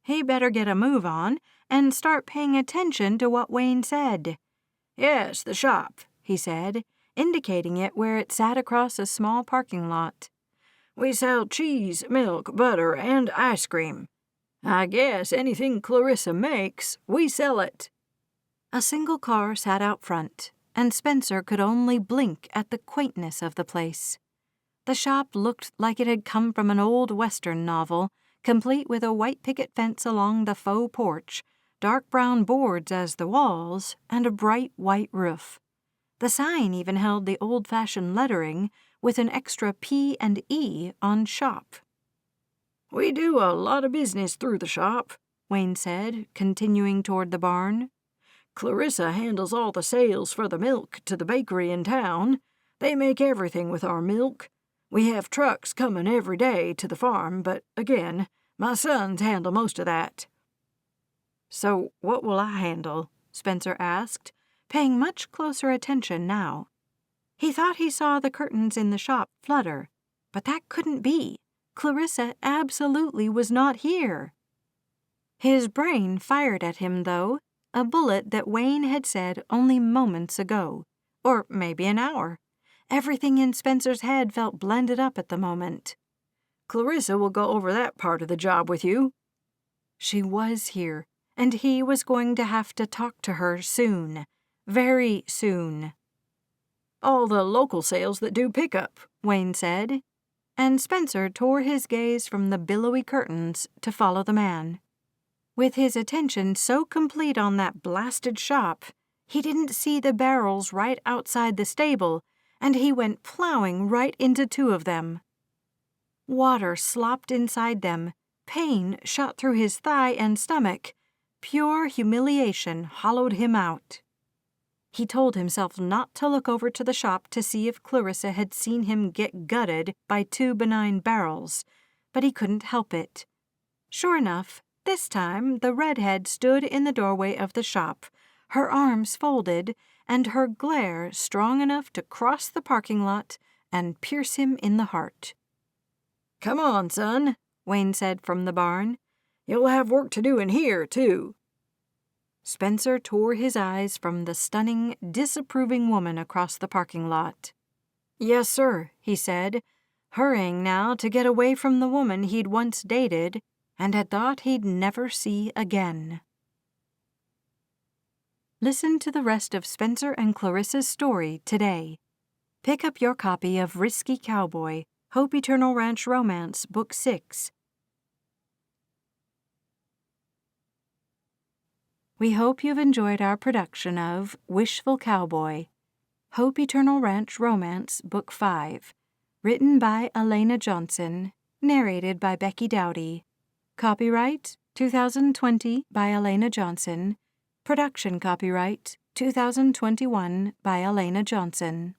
He better get a move on and start paying attention to what Wayne said. "Yes, the shop," he said, indicating it where it sat across a small parking lot. "We sell cheese, milk, butter, and ice cream. I guess anything Clarissa makes, we sell it." A single car sat out front, and Spencer could only blink at the quaintness of the place. The shop looked like it had come from an old Western novel, complete with a white picket fence along the faux porch, dark brown boards as the walls, and a bright white roof. The sign even held the old-fashioned lettering with an extra P and E on shop. "We do a lot of business through the shop," Wayne said, continuing toward the barn. "Clarissa handles all the sales for the milk to the bakery in town. They make everything with our milk. We have trucks coming every day to the farm, but again, my sons handle most of that." "So what will I handle?" Spencer asked, paying much closer attention now. He thought he saw the curtains in the shop flutter, but that couldn't be. Clarissa absolutely was not here. His brain fired at him, though, a bullet that Wayne had said only moments ago, or maybe an hour. Everything in Spencer's head felt blended up at the moment. "Clarissa will go over that part of the job with you." She was here, and he was going to have to talk to her soon. Very soon. "All the local sales that do pickup," Wayne said, and Spencer tore his gaze from the billowy curtains to follow the man. With his attention so complete on that blasted shop, he didn't see the barrels right outside the stable, and he went plowing right into two of them. Water slopped inside them, pain shot through his thigh and stomach, pure humiliation hollowed him out. He told himself not to look over to the shop to see if Clarissa had seen him get gutted by two benign barrels, but he couldn't help it. Sure enough, this time the redhead stood in the doorway of the shop, her arms folded, and her glare strong enough to cross the parking lot and pierce him in the heart. "Come on, son," Wayne said from the barn. "You'll have work to do in here, too." Spencer tore his eyes from the stunning, disapproving woman across the parking lot. "Yes, sir," he said, hurrying now to get away from the woman he'd once dated and had thought he'd never see again. Listen to the rest of Spencer and Clarissa's story today. Pick up your copy of Risky Cowboy, Hope Eternal Ranch Romance, Book 6. We hope you've enjoyed our production of Wishful Cowboy, Hope Eternal Ranch Romance, Book 5, written by Elana Johnson, narrated by Becky Dowdy. Copyright 2020 by Elana Johnson. Production copyright 2021 by Elana Johnson.